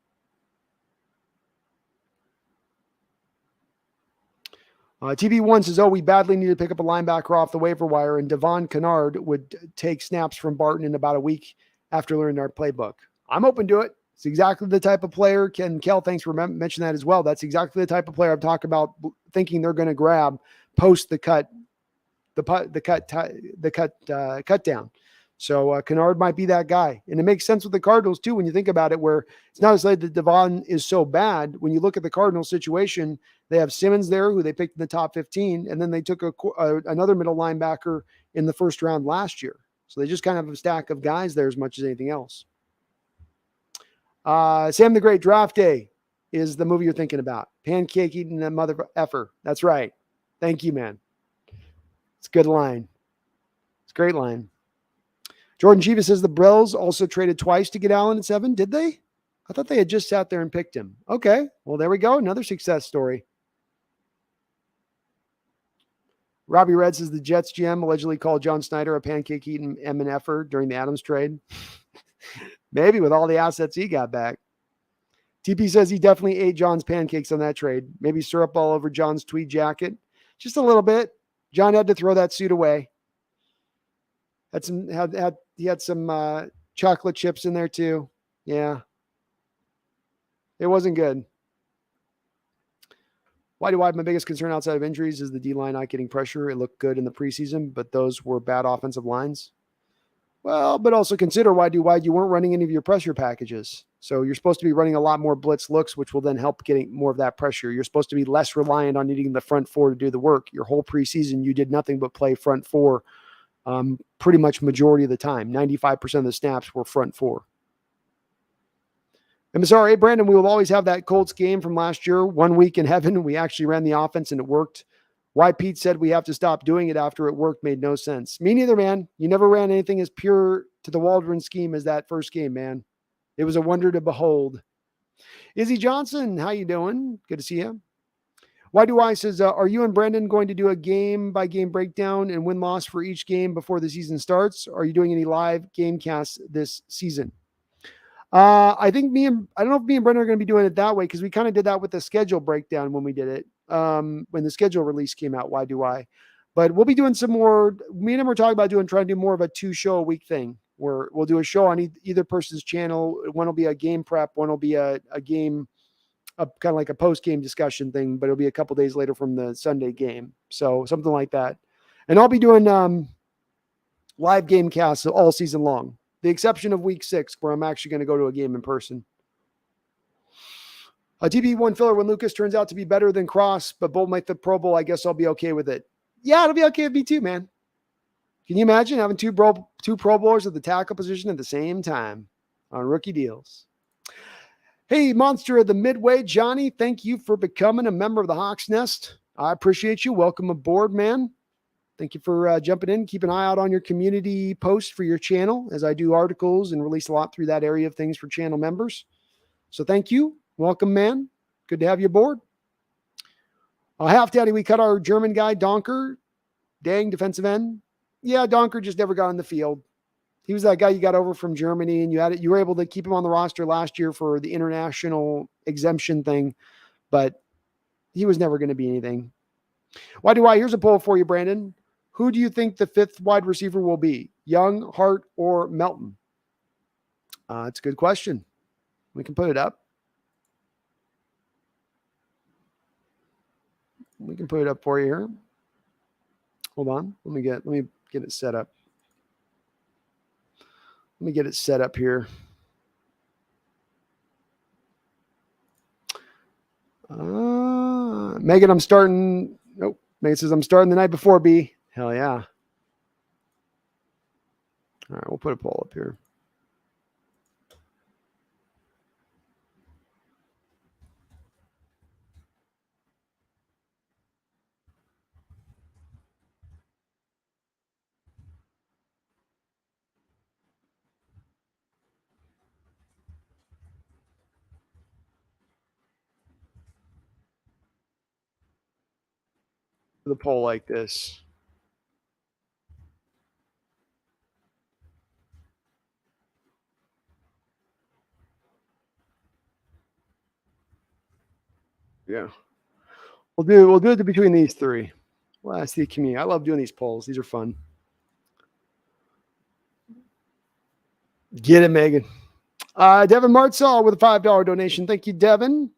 Speaker 1: TB1 says, we badly need to pick up a linebacker off the waiver wire, and Devon Kennard would take snaps from Barton in about a week after learning our playbook. I'm open to it. It's exactly the type of player. Ken Kell, thanks for mentioning that as well. That's exactly the type of player I'm talking about, thinking they're going to grab post the cut down. So Kennard might be that guy. And it makes sense with the Cardinals too, when you think about it, where it's not as like that Devon is so bad. When you look at the Cardinals situation, they have Simmons there, who they picked in the top 15, and then they took another middle linebacker in the first round last year. So they just kind of have a stack of guys there as much as anything else. Sam the Great, Draft Day is the movie you're thinking about. Pancake eating a mother effer. That's right. Thank you, man. It's a good line. It's a great line. Jordan Chivas says the Bills also traded twice to get Allen at 7. Did they? I thought they had just sat there and picked him. Okay. Well, there we go. Another success story. Robbie Red says the Jets GM allegedly called John Snyder a pancake-eating MNFer during the Adams trade. Maybe with all the assets he got back. TP says he definitely ate John's pancakes on that trade. Maybe syrup all over John's tweed jacket. Just a little bit. John had to throw that suit away. He had some chocolate chips in there too. Yeah. It wasn't good. Why do I have my biggest concern outside of injuries is the D-line not getting pressure. It looked good in the preseason, but those were bad offensive lines. Well, but also consider why you weren't running any of your pressure packages. So you're supposed to be running a lot more blitz looks, which will then help getting more of that pressure. You're supposed to be less reliant on needing the front 4 to do the work. Your whole preseason, you did nothing but play front 4 pretty much majority of the time. 95% of the snaps were front 4. MSR, Brandon, we will always have that Colts game from last year. 1 week in heaven, we actually ran the offense and it worked. Why Pete said we have to stop doing it after it worked made no sense. Me neither, man. You never ran anything as pure to the Waldron scheme as that first game, man. It was a wonder to behold. Izzy Johnson, how you doing? Good to see you. Why do I says, are you and Brandon going to do a game-by-game breakdown and win-loss for each game before the season starts? Are you doing any live game casts this season? I think I don't know if me and Brandon are going to be doing it that way, because we kind of did that with the schedule breakdown when we did it. When the schedule release came out, why do I? But we'll be doing some more. Me and him are talking about trying to do more of a 2-show a week thing, where we'll do a show on either person's channel. One will be a game prep, one will be a game, kind of like a post-game discussion thing, but it'll be a couple days later from the Sunday game. So something like that. And I'll be doing live game casts all season long, the exception of week 6, where I'm actually going to go to a game in person. A TB1 filler, when Lucas turns out to be better than Cross, but both make the Pro Bowl, I guess I'll be okay with it. Yeah, it'll be okay with me too, man. Can you imagine having two Pro Bowlers at the tackle position at the same time on rookie deals? Hey, Monster of the Midway, Johnny, thank you for becoming a member of the Hawks Nest. I appreciate you. Welcome aboard, man. Thank you for jumping in. Keep an eye out on your community posts for your channel, as I do articles and release a lot through that area of things for channel members. So thank you. Welcome, man. Good to have you aboard. Half Daddy, we cut our German guy, Donker. Dang, defensive end. Yeah, Donker just never got on the field. He was that guy you got over from Germany, and you were able to keep him on the roster last year for the international exemption thing, but he was never going to be anything. Why do I? Here's a poll for you, Brandon. Who do you think the fifth wide receiver will be? Young, Hart, or Melton? It's a good question. We can put it up. We can put it up for you here. Hold on. Let me get it set up. Let me get it set up here. Megan, I'm starting. Nope. Megan says I'm starting the night before, B. Hell yeah. All right, we'll put a poll up here. The poll like this. Yeah. We'll do it between these three. Well, that's the community. I love doing these polls. These are fun. Get it, Megan. Devin Martzall with a $5 donation. Thank you, Devin.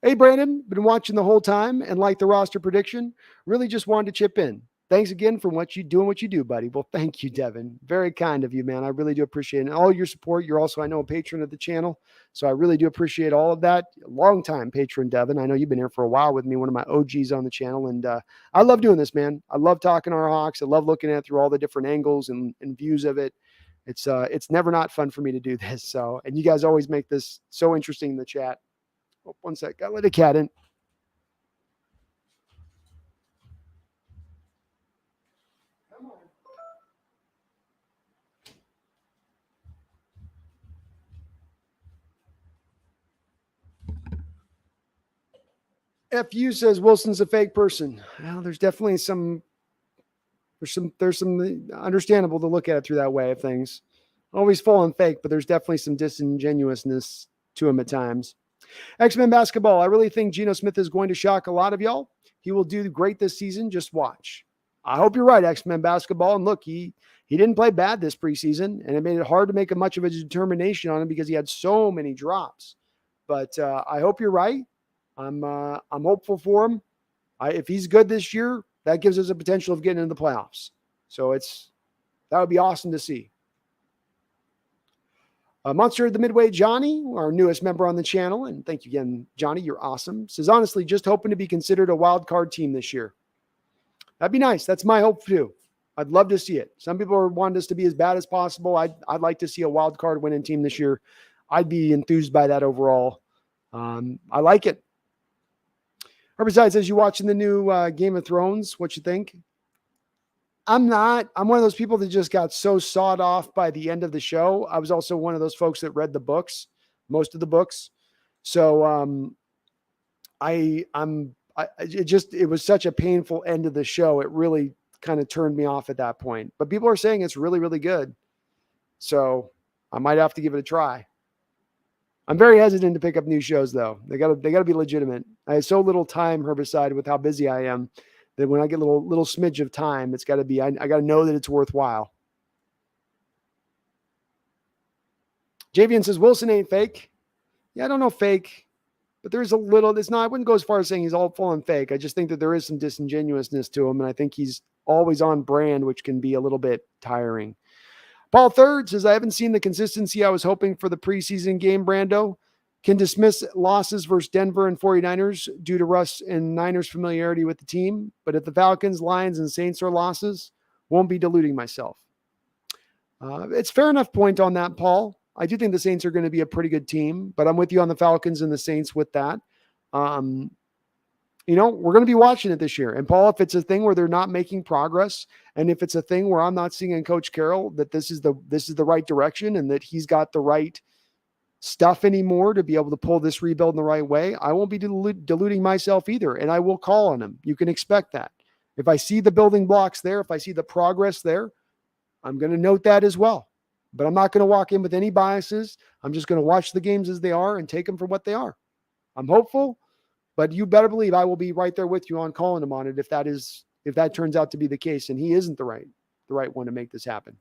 Speaker 1: Hey, Brandon, been watching the whole time and like the roster prediction. Really just wanted to chip in. Thanks again for what you do, buddy. Well, thank you, Devin. Very kind of you, man. I really do appreciate it. And all your support. You're also, I know, a patron of the channel. So I really do appreciate all of that. Long-time patron, Devin. I know you've been here for a while with me, one of my OGs on the channel. And I love doing this, man. I love talking our Hawks. I love looking at it through all the different angles and views of it. It's never not fun for me to do this. So, and you guys always make this so interesting in the chat. Oh, one sec. Gotta let a cat in. FU says Wilson's a fake person. Well, there's definitely there's some understandable to look at it through that way of things. Always full on fake, but there's definitely some disingenuousness to him at times. X-Men basketball. I really think Geno Smith is going to shock a lot of y'all. He will do great this season. Just watch. I hope you're right, X-Men basketball. And look, he didn't play bad this preseason, and it made it hard to make much of a determination on him because he had so many drops. But I hope you're right. I'm hopeful for him. If he's good this year, that gives us a potential of getting into the playoffs. So that would be awesome to see. Monster of the Midway, Johnny, our newest member on the channel, and thank you again, Johnny. You're awesome. Says honestly, just hoping to be considered a wild card team this year. That'd be nice. That's my hope too. I'd love to see it. Some people are wanting us to be as bad as possible. I'd like to see a wild card winning team this year. I'd be enthused by that overall. I like it. Herbicide says, you watching the new Game of Thrones? What you think? I'm not. I'm one of those people that just got so sawed off by the end of the show. I was also one of those folks that read the books, most of the books. So it was such a painful end of the show. It really kind of turned me off at that point. But people are saying it's really, really good. So I might have to give it a try. I'm very hesitant to pick up new shows, though. They gotta be legitimate. I have so little time, Herbicide, with how busy I am, that when I get a little smidge of time, it's got to be. I got to know that it's worthwhile. Javian says Wilson ain't fake. Yeah, I don't know fake, but there's a little. It's not. I wouldn't go as far as saying he's all full and fake. I just think that there is some disingenuousness to him, and I think he's always on brand, which can be a little bit tiring. Paul Third says, I haven't seen the consistency I was hoping for the preseason game, Brando. Can dismiss losses versus Denver and 49ers due to Russ and Niners familiarity with the team. But if the Falcons, Lions, and Saints are losses, won't be deluding myself. It's fair enough point on that, Paul. I do think the Saints are going to be a pretty good team, but I'm with you on the Falcons and the Saints with that. We're going to be watching it this year. And Paul, if it's a thing where they're not making progress, and if it's a thing where I'm not seeing in Coach Carroll that this is the right direction and that he's got the right stuff anymore to be able to pull this rebuild in the right way, I won't be deluding myself either. And I will call on him. You can expect that. If I see the building blocks there, if I see the progress there, I'm going to note that as well. But I'm not going to walk in with any biases. I'm just going to watch the games as they are and take them for what they are. I'm hopeful, but you better believe I will be right there with you on calling him on it if that turns out to be the case and he isn't the right one to make this happen.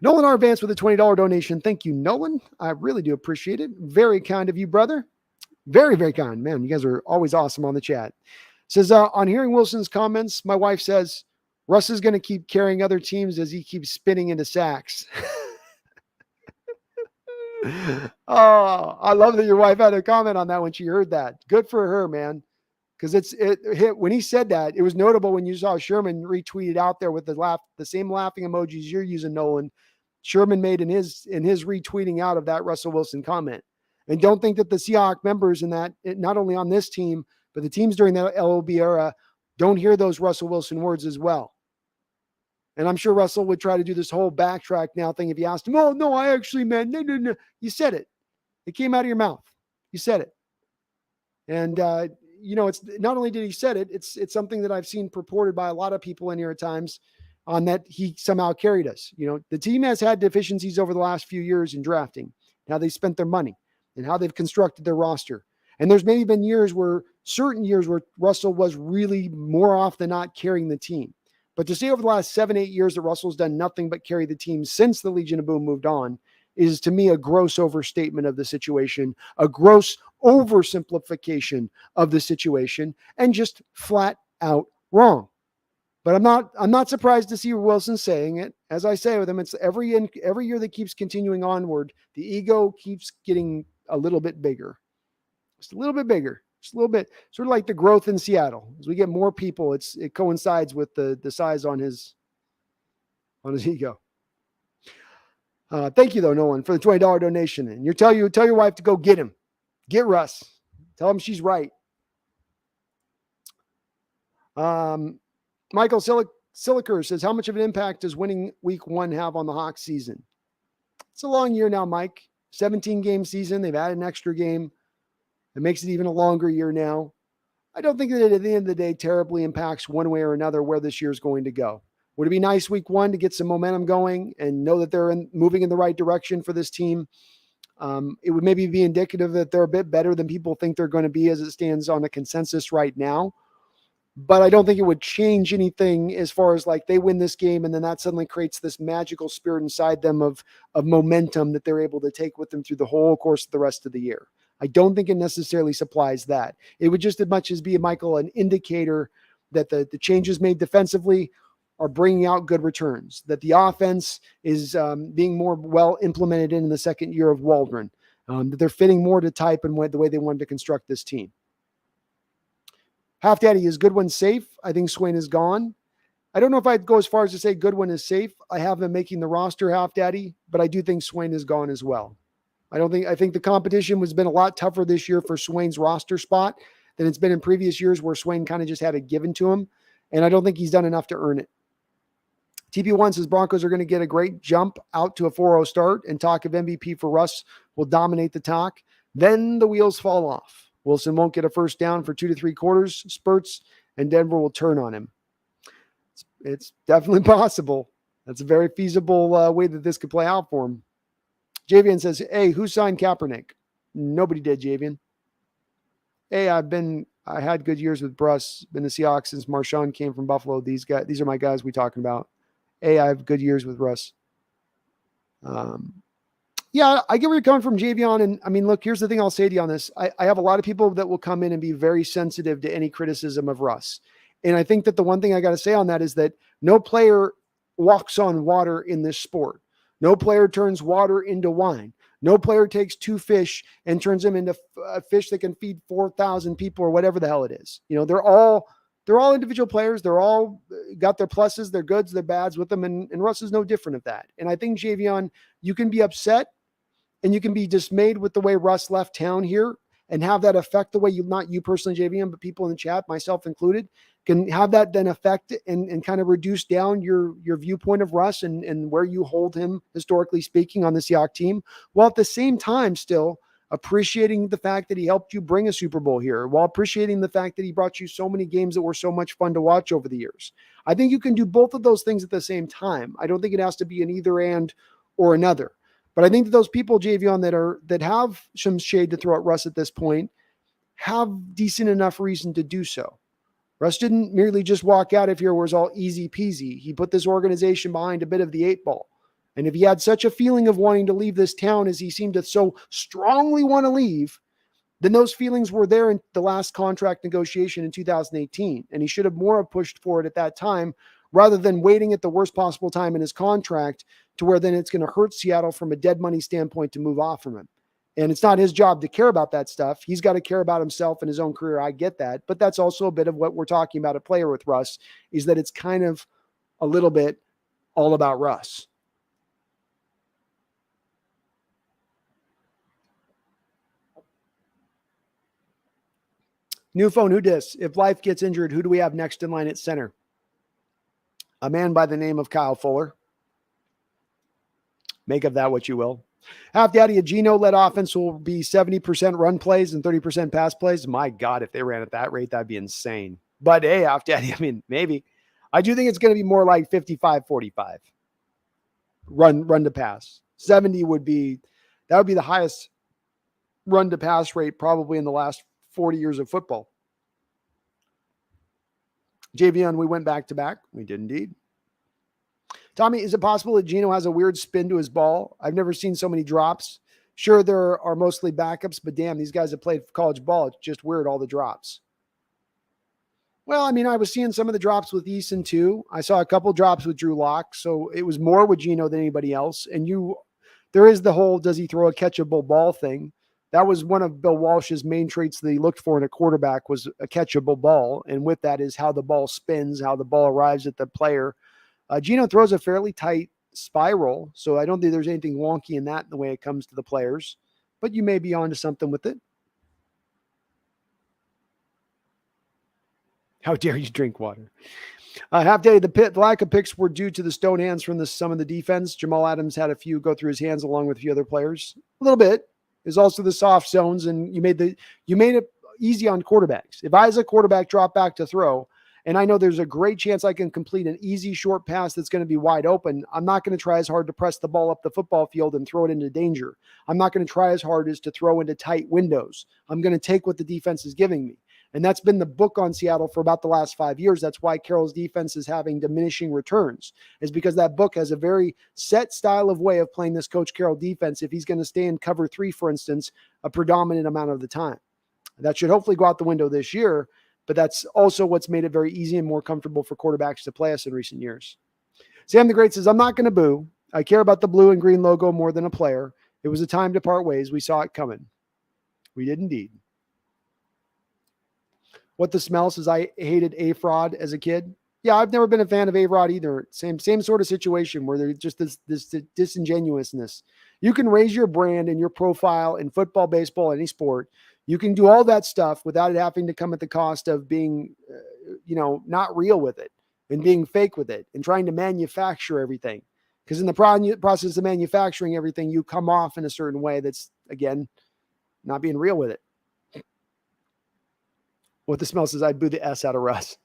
Speaker 1: Nolan R. Vance with a $20 donation. Thank you, Nolan. I really do appreciate it. Very kind of you, brother. Very, very kind. Man, you guys are always awesome on the chat. Says, on hearing Wilson's comments, my wife says, Russ is going to keep carrying other teams as he keeps spinning into sacks. Oh, I love that your wife had a comment on that when she heard that. Good for her, man. Because it hit when he said that, it was notable when you saw Sherman retweeted out there with the same laughing emojis you're using, Nolan. Sherman made in his retweeting out of that Russell Wilson comment. And don't think that the Seahawks members in that, not only on this team, but the teams during the LOB era, don't hear those Russell Wilson words as well. And I'm sure Russell would try to do this whole backtrack now thing if you asked him, oh, no, I actually meant, no. You said it. It came out of your mouth. You said it. And, it's not only did he said it, it's something that I've seen purported by a lot of people in here at times on that he somehow carried us. The team has had deficiencies over the last few years in drafting, how they spent their money and how they've constructed their roster. And there's maybe been certain years where Russell was really more off than not carrying the team. But to say over the last 7-8 years that Russell's done nothing but carry the team since the Legion of Boom moved on is to me a gross overstatement of the situation, a gross oversimplification of the situation, and just flat out wrong. But I'm not surprised to see Wilson saying it. As I say with him, it's every year that keeps continuing onward, the ego keeps getting a little bit bigger. Just a little bit bigger. Just a little bit, sort of like the growth in Seattle. As we get more people, it coincides with the size on his ego. Thank you though, Nolan, for the $20 donation. And you tell your wife to go get him. Get Russ. Tell him she's right. Michael Siliker says, how much of an impact does winning week 1 have on the Hawks season? It's a long year now, Mike. 17-game season. They've added an extra game. It makes it even a longer year now. I don't think that at the end of the day terribly impacts one way or another where this year is going to go. Would it be nice week 1 to get some momentum going and know that they're moving in the right direction for this team? It would maybe be indicative that they're a bit better than people think they're going to be as it stands on a consensus right now. But I don't think it would change anything as far as like they win this game and then that suddenly creates this magical spirit inside them of momentum that they're able to take with them through the whole course of the rest of the year. I don't think it necessarily supplies that. It would just as much as be, Michael, an indicator that the changes made defensively are bringing out good returns, that the offense is being more well implemented in the second year of Waldron, that they're fitting more to type and the way they wanted to construct this team. Half Daddy, is Goodwin safe? I think Swain is gone. I don't know if I'd go as far as to say Goodwin is safe. I have him making the roster, Half Daddy, but I do think Swain is gone as well. I think the competition has been a lot tougher this year for Swain's roster spot than it's been in previous years where Swain kind of just had it given to him. And I don't think he's done enough to earn it. TP1 says Broncos are going to get a great jump out to a 4-0 start and talk of MVP for Russ will dominate the talk. Then the wheels fall off. Wilson won't get a first down for 2 to 3 quarters, spurts, and Denver will turn on him. It's definitely possible. That's a very feasible way that this could play out for him. Javian says, hey, who signed Kaepernick? Nobody did, Javian. Hey, I had good years with Bruss, been the Seahawks since Marshawn came from Buffalo. These are my guys we talking about. Hey, I have good years with Russ. Yeah, I get where you're coming from, Javion. And I mean, look, here's the thing I'll say to you on this. I have a lot of people that will come in and be very sensitive to any criticism of Russ. And I think that the one thing I got to say on that is that no player walks on water in this sport. No player turns water into wine. No player takes 2 fish and turns them into a fish that can feed 4,000 people or whatever the hell it is. They're all they're all individual players. They're all got their pluses, their goods, their bads with them. And Russ is no different of that. And I think, Javion, you can be upset and you can be dismayed with the way Russ left town here and have that affect the way you, not you personally, Javion, but people in the chat, myself included, can have that then affect and kind of reduce down your viewpoint of Russ and where you hold him, historically speaking, on the Seahawks team, while at the same time still appreciating the fact that he helped you bring a Super Bowl here, while appreciating the fact that he brought you so many games that were so much fun to watch over the years. I think you can do both of those things at the same time. I don't think it has to be an either and or another. But I think that those people, Javion, that have some shade to throw at Russ at this point have decent enough reason to do so. Russ didn't merely just walk out of here where it was all easy peasy. He put this organization behind a bit of the 8-ball. And if he had such a feeling of wanting to leave this town as he seemed to so strongly want to leave, then those feelings were there in the last contract negotiation in 2018. And he should have more pushed for it at that time rather than waiting at the worst possible time in his contract to where then it's going to hurt Seattle from a dead money standpoint to move off from him. And it's not his job to care about that stuff. He's got to care about himself and his own career. I get that. But that's also a bit of what we're talking about at player with Russ, is that it's kind of a little bit all about Russ. New phone, who dis? If Life gets injured, who do we have next in line at center? A man by the name of Kyle Fuller. Make of that what you will. Half Daddy, a Geno-led offense will be 70% run plays and 30% pass plays. My God, if they ran at that rate, that'd be insane. But hey, Half Daddy, I mean, maybe. I do think it's going to be more like 55-45. Run to pass. 70 would be the highest run to pass rate probably in the last 40 years of football. Javion, we went back to back. We did indeed. Tommy, is it possible that Geno has a weird spin to his ball? I've never seen so many drops. Sure, there are mostly backups, but damn, these guys have played college ball. It's just weird, all the drops. Well, I mean, I was seeing some of the drops with Eason too. I saw a couple drops with Drew Lock, so it was more with Geno than anybody else. And there is the whole, does he throw a catchable ball thing? That was one of Bill Walsh's main traits that he looked for in a quarterback, was a catchable ball. And with that is how the ball spins, how the ball arrives at the player. Geno throws a fairly tight spiral, so I don't think there's anything wonky in that in the way it comes to the players. But you may be onto something with it. How dare you drink water? Half Day, the lack of picks were due to the stone hands from some of the defense. Jamal Adams had a few go through his hands along with a few other players. A little bit. Is also the soft zones, and you made it easy on quarterbacks. If I, as a quarterback, drop back to throw, and I know there's a great chance I can complete an easy short pass that's going to be wide open, I'm not going to try as hard to press the ball up the football field and throw it into danger. I'm not going to try as hard as to throw into tight windows. I'm going to take what the defense is giving me. And that's been the book on Seattle for about the last 5 years. That's why Carroll's defense is having diminishing returns, is because that book has a very set style of way of playing this Coach Carroll defense if he's going to stay in cover 3, for instance, a predominant amount of the time. That should hopefully go out the window this year, but that's also what's made it very easy and more comfortable for quarterbacks to play us in recent years. Sam the Great says, I'm not going to boo. I care about the blue and green logo more than a player. It was a time to part ways. We saw it coming. We did indeed. What the Smell says, I hated A-Fraud as a kid. Yeah, I've never been a fan of A-Rod either. Same sort of situation where there's just this disingenuousness. You can raise your brand and your profile in football, baseball, any sport. You can do all that stuff without it having to come at the cost of being, not real with it and being fake with it and trying to manufacture everything. Because in the process of manufacturing everything, you come off in a certain way that's, again, not being real with it. What the Smell says, I'd boo the S out of Russ.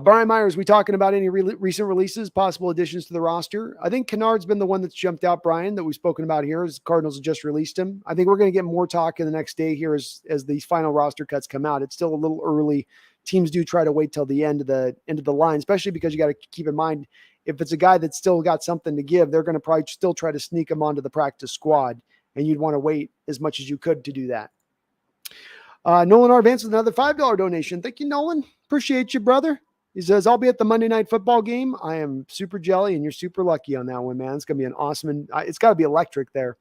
Speaker 1: Brian Myers, we talking about any recent releases, possible additions to the roster? I think Kennard's been the one that's jumped out, Brian, that we've spoken about here, as Cardinals have just released him. I think we're going to get more talk in the next day here as these final roster cuts come out. It's still a little early. Teams do try to wait till the end of the line, especially because you got to keep in mind, if it's a guy that's still got something to give, they're going to probably still try to sneak him onto the practice squad, and you'd want to wait as much as you could to do that. Nolan R. Vance with another $5 donation. Thank you, Nolan. Appreciate you, brother. He says, I'll be at the Monday Night Football game. I am super jelly, and you're super lucky on that one, man. It's going to be an awesome, it's got to be electric there.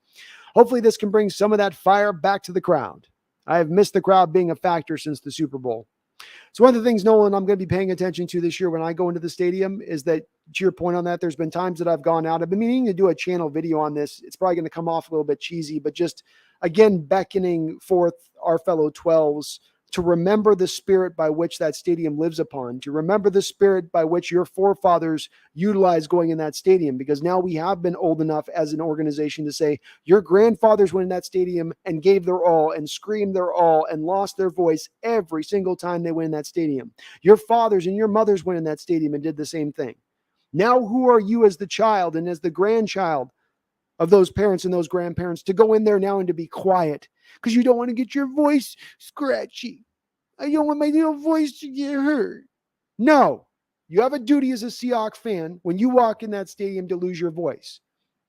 Speaker 1: Hopefully this can bring some of that fire back to the crowd. I have missed the crowd being a factor since the Super Bowl. So one of the things, Nolan, I'm going to be paying attention to this year when I go into the stadium is that, to your point on that, there's been times that I've gone out. I've been meaning to do a channel video on this. It's probably going to come off a little bit cheesy, but just, again, beckoning forth our fellow 12s to remember the spirit by which that stadium lives upon, to remember the spirit by which your forefathers utilized going in that stadium, because now we have been old enough as an organization to say your grandfathers went in that stadium and gave their all and screamed their all and lost their voice every single time they went in that stadium. Your fathers and your mothers went in that stadium and did the same thing. Now, who are you as the child and as the grandchild of those parents and those grandparents to go in there now and to be quiet because you don't want to get your voice scratchy? I don't want my little voice to get hurt. No, you have a duty as a Seahawks fan when you walk in that stadium to lose your voice.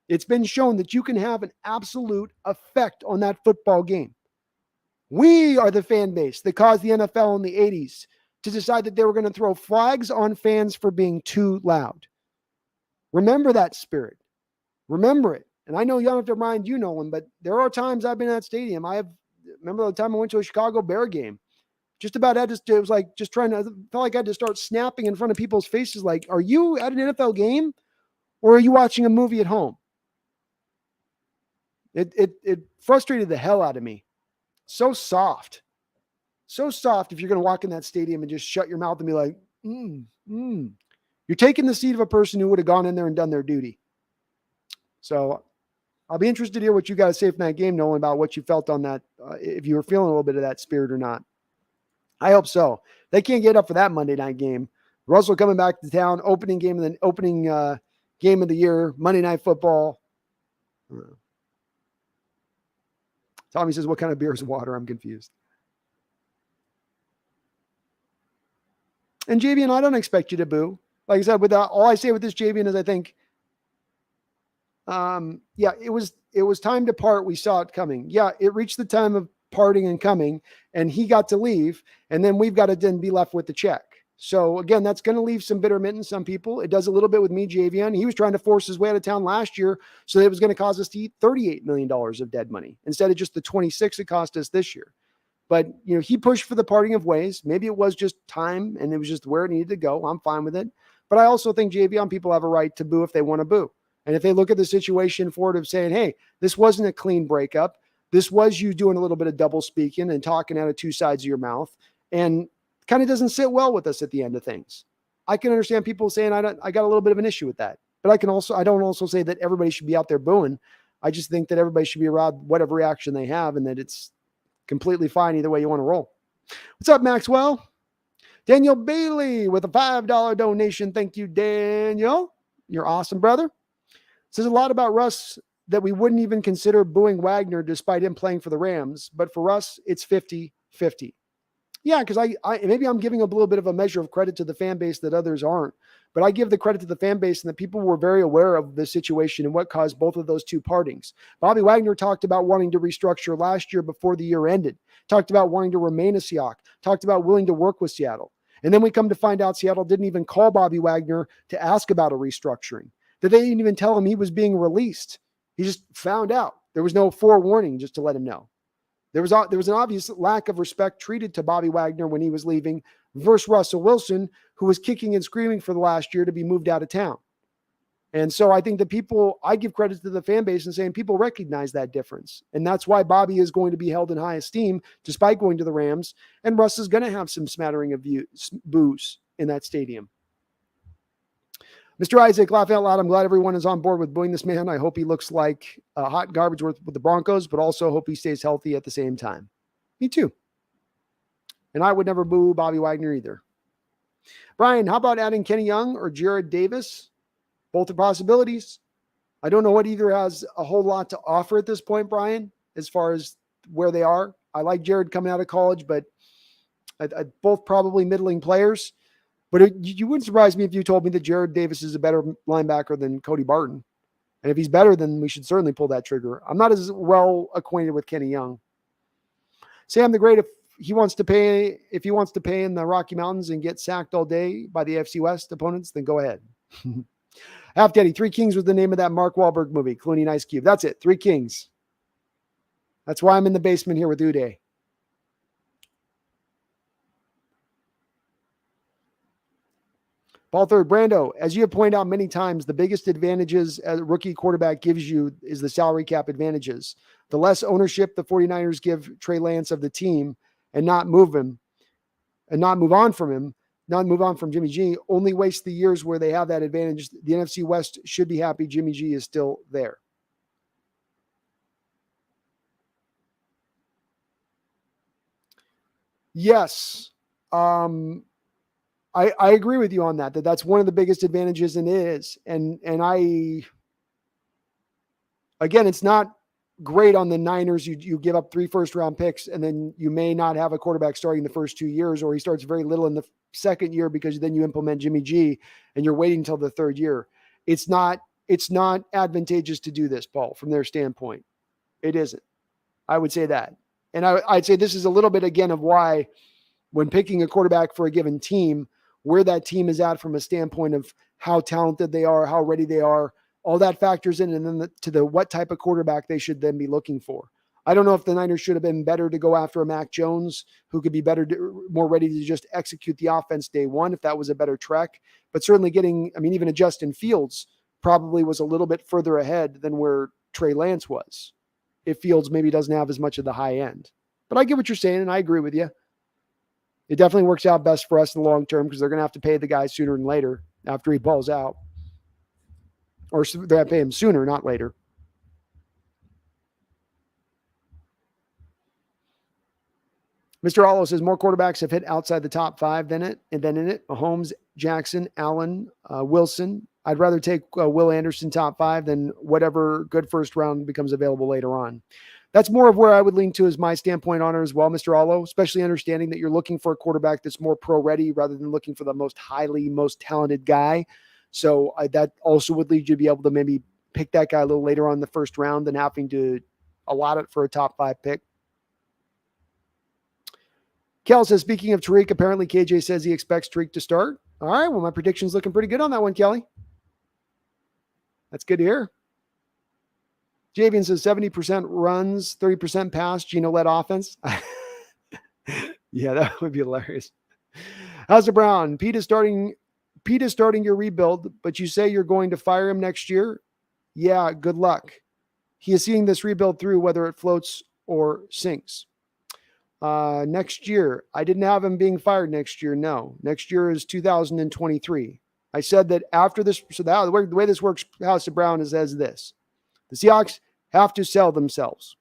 Speaker 1: It's been shown that you can have an absolute effect on that football game. We are the fan base that caused the NFL in the 80s to decide that they were going to throw flags on fans for being too loud. Remember that spirit. Remember it. And I know you don't have to remind you, Nolan, but there are times I've been at that stadium. Remember the time I went to a Chicago Bear game. Just about had to, it was like just trying to, felt like I had to start snapping in front of people's faces. Like, are you at an NFL game or are you watching a movie at home? It frustrated the hell out of me. So soft if you're going to walk in that stadium and just shut your mouth and be like, You're taking the seat of a person who would have gone in there and done their duty. So I'll be interested to hear what you guys say from that game, Nolan, about what you felt on that, if you were feeling a little bit of that spirit or not. I hope so. They can't get up for that Monday night game. Russell coming back to town, opening game of the year, Monday Night Football. Tommy says, what kind of beer is water? I'm confused. And JVN, I don't expect you to boo. Like I said, all I say with this, JVN, is I think, it was time to part. We saw it coming. Yeah, it reached the time of parting and coming, and he got to leave, and then we've got to then be left with the check. So again, that's going to leave some bitterment in some people. It does a little bit with me, JVN. He was trying to force his way out of town last year, so that it was going to cause us to eat $38 million of dead money instead of just the 26 it cost us this year. But, he pushed for the parting of ways. Maybe it was just time and it was just where it needed to go. I'm fine with it. But I also think, JVN, people have a right to boo if they want to boo. And if they look at the situation forward of saying, hey, this wasn't a clean breakup. This was you doing a little bit of double speaking and talking out of two sides of your mouth, and kind of doesn't sit well with us at the end of things. I can understand people saying I got a little bit of an issue with that, but I don't also say that everybody should be out there booing. I just think that everybody should be around whatever reaction they have, and that it's completely fine either way you want to roll. What's up, Maxwell? Daniel Bailey with a $5 donation. Thank you, Daniel. You're awesome, brother. Says a lot about Russ that we wouldn't even consider booing Wagner despite him playing for the Rams. But for us, it's 50-50. Yeah, because I maybe I'm giving a little bit of a measure of credit to the fan base that others aren't. But I give the credit to the fan base and that people were very aware of the situation and what caused both of those two partings. Bobby Wagner talked about wanting to restructure last year before the year ended, talked about wanting to remain a Seahawk, talked about willing to work with Seattle. And then we come to find out Seattle didn't even call Bobby Wagner to ask about a restructuring, that they didn't even tell him he was being released. He just found out. There was no forewarning just to let him know. There was an obvious lack of respect treated to Bobby Wagner when he was leaving versus Russell Wilson, who was kicking and screaming for the last year to be moved out of town. And so I think I give credit to the fan base and saying people recognize that difference. And that's why Bobby is going to be held in high esteem despite going to the Rams. And Russ is going to have some smattering of boos in that stadium. Mr. Isaac, laugh out loud. I'm glad everyone is on board with booing this man. I hope he looks like hot garbage with the Broncos, but also hope he stays healthy at the same time. Me too. And I would never boo Bobby Wagner either. Brian, how about adding Kenny Young or Jared Davis? Both are possibilities. I don't know what either has a whole lot to offer at this point, Brian, as far as where they are. I like Jared coming out of college, but both probably middling players. But you wouldn't surprise me if you told me that Jared Davis is a better linebacker than Cody Barton. And if he's better, then we should certainly pull that trigger. I'm not as well acquainted with Kenny Young. Sam the Great, if he wants to pay in the Rocky Mountains and get sacked all day by the AFC West opponents, then go ahead. Half Daddy, Three Kings was the name of that Mark Wahlberg movie, Clooney and Ice Cube. That's it, Three Kings. That's why I'm in the basement here with Uday. Paul Third, Brando, as you have pointed out many times, the biggest advantages a rookie quarterback gives you is the salary cap advantages. The less ownership the 49ers give Trey Lance of the team and not move him and not move on from him, not move on from Jimmy G, only waste the years where they have that advantage. The NFC West should be happy Jimmy G is still there. Yes. I agree with you on that's one of the biggest advantages, and it is. And again, it's not great on the Niners. You give up 3 first-round picks, and then you may not have a quarterback starting the first 2 years, or he starts very little in the second year because then you implement Jimmy G, and you're waiting until the third year. It's not advantageous to do this, Paul, from their standpoint. It isn't. I would say that. And I'd say this is a little bit, again, of why when picking a quarterback for a given team, where that team is at from a standpoint of how talented they are, how ready they are, all that factors in, and then what type of quarterback they should then be looking for. I don't know if the Niners should have been better to go after a Mac Jones who could be more ready to just execute the offense day one, if that was a better trek. But certainly even a Justin Fields probably was a little bit further ahead than where Trey Lance was, if Fields maybe doesn't have as much of the high end. But I get what you're saying, and I agree with you. It definitely works out best for us in the long term because they're going to have to pay the guy sooner than later after he balls out. Or they're going to pay him sooner, not later. Mr. Allo says more quarterbacks have hit outside the top 5 than in it. Mahomes, Jackson, Allen, Wilson. I'd rather take Will Anderson top 5 than whatever good first round becomes available later on. That's more of where I would lean to as my standpoint on it as well, Mr. Allo, especially understanding that you're looking for a quarterback that's more pro-ready rather than looking for the most talented guy. So that also would lead you to be able to maybe pick that guy a little later on in the first round than having to allot it for a top 5 pick. Kel says, speaking of Tariq, apparently KJ says he expects Tariq to start. All right, well, my prediction's looking pretty good on that one, Kelly. That's good to hear. Javian says 70% runs, 30% pass, Geno-led offense. Yeah, that would be hilarious. How's it, Brown? Pete is starting your rebuild, but you say you're going to fire him next year? Yeah, good luck. He is seeing this rebuild through, whether it floats or sinks. Next year, I didn't have him being fired next year. No, next year is 2023. I said that after this, so the way this works, House of Brown is as this. The Seahawks have to sell themselves.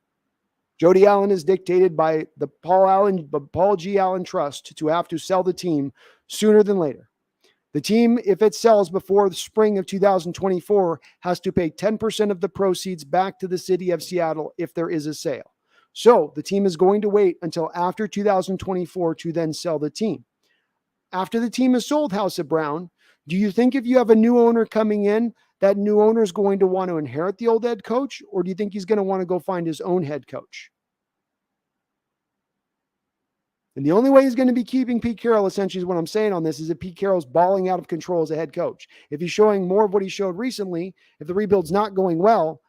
Speaker 1: Jody Allen is dictated by the Paul G. Allen Trust to have to sell the team sooner than later. The team, if it sells before the spring of 2024, has to pay 10% of the proceeds back to the city of Seattle if there is a sale. So the team is going to wait until after 2024 to then sell the team. After the team is sold, House of Brown, do you think if you have a new owner coming in, that new owner is going to want to inherit the old head coach, or do you think he's going to want to go find his own head coach? And the only way he's going to be keeping Pete Carroll, essentially, is what I'm saying on this, is if Pete Carroll's balling out of control as a head coach. If he's showing more of what he showed recently, if the rebuild's not going well,